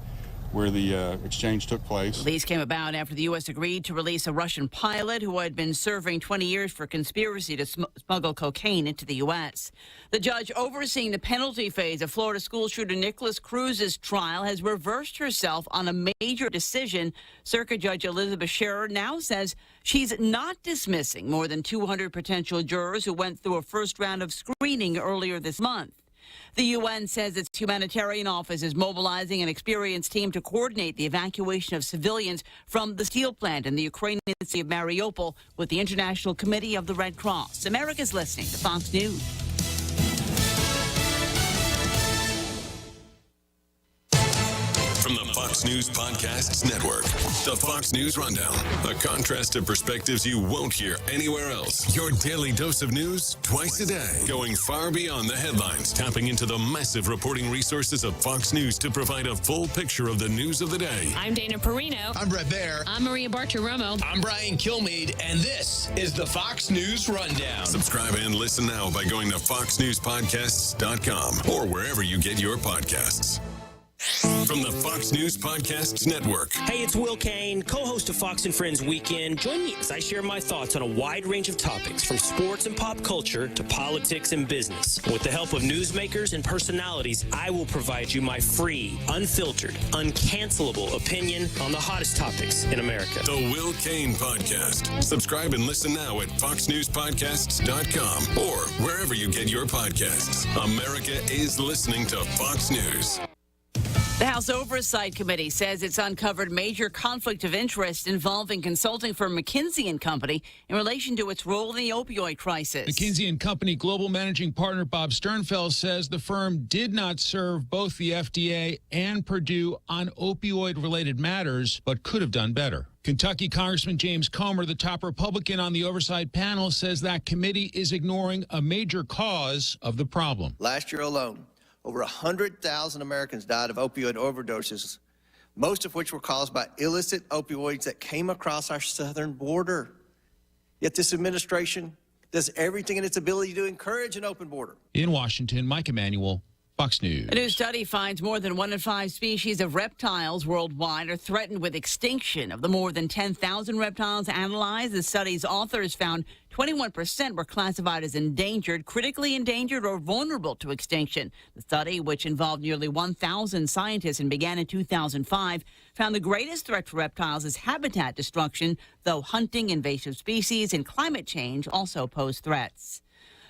where the exchange took place. The release came about after the U.S. agreed to release a Russian pilot who had been serving 20 years for conspiracy to smuggle cocaine into the U.S. The judge overseeing the penalty phase of Florida school shooter Nicholas Cruz's trial has reversed herself on a major decision. Circuit Judge Elizabeth Scherer now says she's not dismissing more than 200 potential jurors who went through a first round of screening earlier this month. The UN says its humanitarian office is mobilizing an experienced team to coordinate the evacuation of civilians from the steel plant in the Ukrainian city of Mariupol with the International Committee of the Red Cross. America's listening to Fox News. From the Fox News Podcasts Network, the Fox News Rundown, a contrast of perspectives you won't hear anywhere else. Your daily dose of news twice a day, going far beyond the headlines, tapping into the massive reporting resources of Fox News to provide a full picture of the news of the day. I'm Dana Perino. I'm Brett Baer. I'm Maria Bartiromo. I'm Brian Kilmeade, and this is the Fox News Rundown. Subscribe and listen now by going to foxnewspodcasts.com or wherever you get your podcasts. From the Fox News Podcasts Network. Hey, it's Will Kane, co-host of Fox and Friends Weekend. Join me as I share my thoughts on a wide range of topics, from sports and pop culture to politics and business. With the help of newsmakers and personalities, I will provide you my free, unfiltered, uncancelable opinion on the hottest topics in America. The Will Kane Podcast. Subscribe and listen now at foxnewspodcasts.com or wherever you get your podcasts. America is listening to Fox News. The House Oversight Committee says it's uncovered major conflict of interest involving consulting firm McKinsey & Company in relation to its role in the opioid crisis. McKinsey & Company Global Managing Partner Bob Sternfeld says the firm did not serve both the FDA and Purdue on opioid-related matters, but could have done better. Kentucky Congressman James Comer, the top Republican on the oversight panel, says that committee is ignoring a major cause of the problem. Last year alone, over 100,000 Americans died of opioid overdoses, most of which were caused by illicit opioids that came across our southern border. Yet this administration does everything in its ability to encourage an open border. In Washington, Mike Emanuel, Fox News. A new study finds more than 1 in 5 species of reptiles worldwide are threatened with extinction. Of the more than 10,000 reptiles analyzed, the study's authors found 21% were classified as endangered, critically endangered, or vulnerable to extinction. The study, which involved nearly 1,000 scientists and began in 2005, found the greatest threat to reptiles is habitat destruction, though hunting, invasive species, and climate change also pose threats.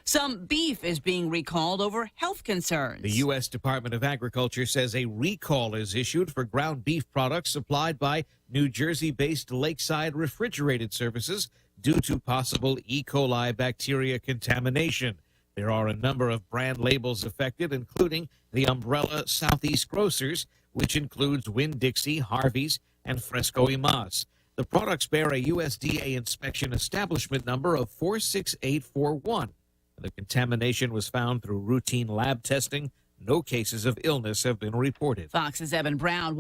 Some beef is being recalled over health concerns. The U.S. Department of Agriculture says a recall is issued for ground beef products supplied by New Jersey-based Lakeside Refrigerated Services due to possible E. coli bacteria contamination. There are a number of brand labels affected, including the umbrella Southeast Grocers, which includes Winn-Dixie, Harvey's, and Fresco y Mas. The products bear a USDA inspection establishment number of 46841. The contamination was found through routine lab testing. No cases of illness have been reported. Fox's Evan Brown.